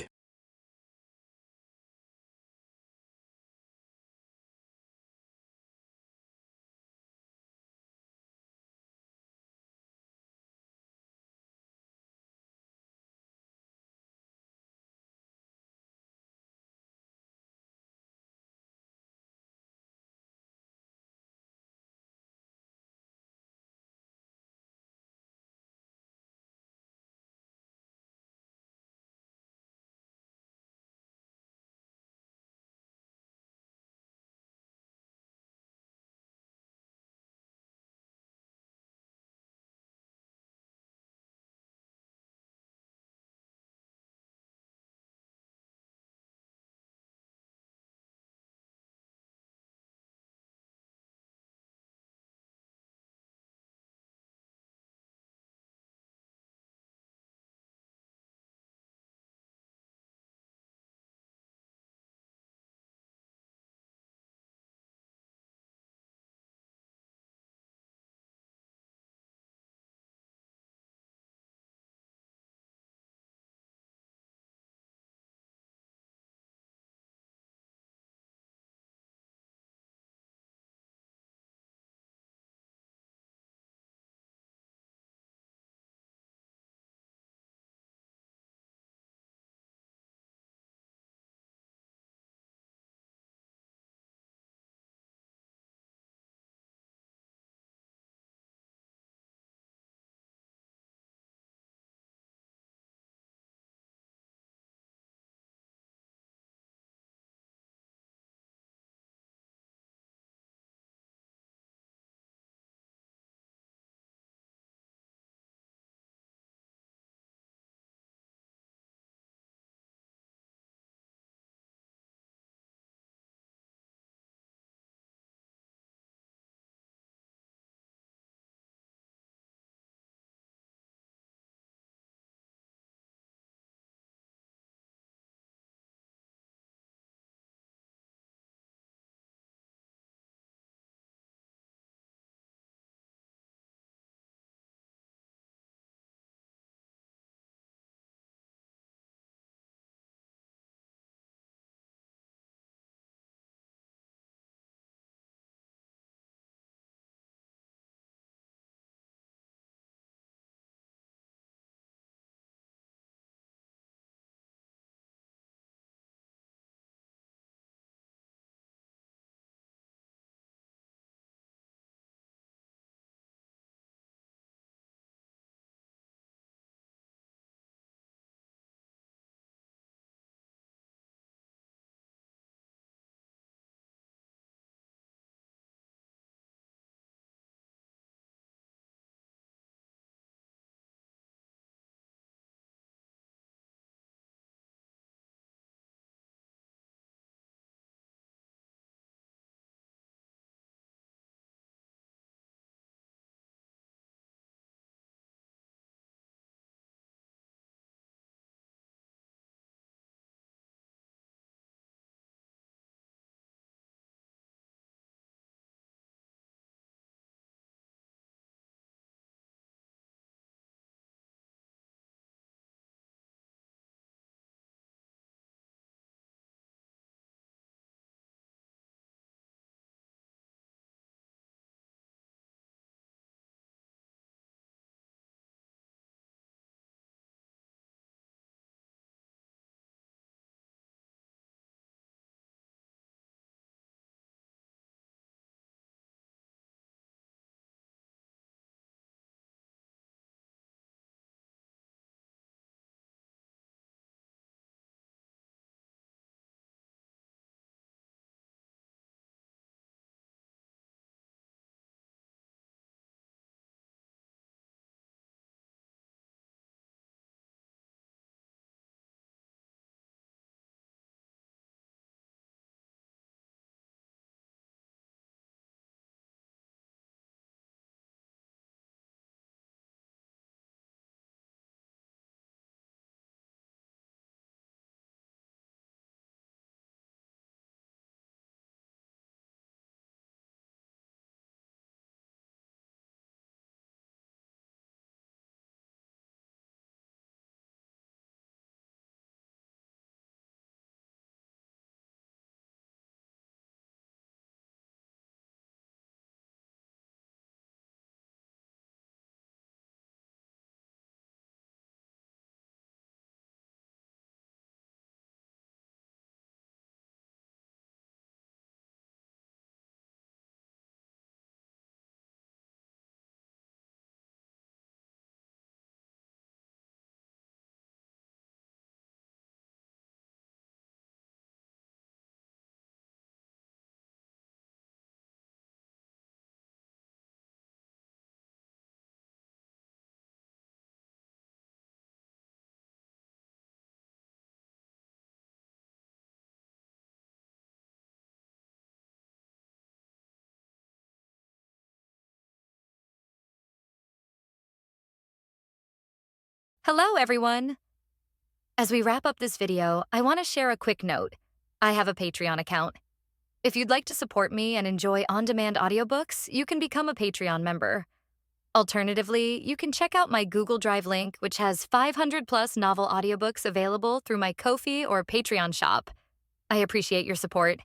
Hello, everyone! As we wrap up this video, I want to share a quick note. I have a Patreon account. If you'd like to support me and enjoy on-demand audiobooks, you can become a Patreon member. Alternatively, you can check out my Google Drive link, which has 500-plus novel audiobooks available through my Ko-fi or Patreon shop. I appreciate your support.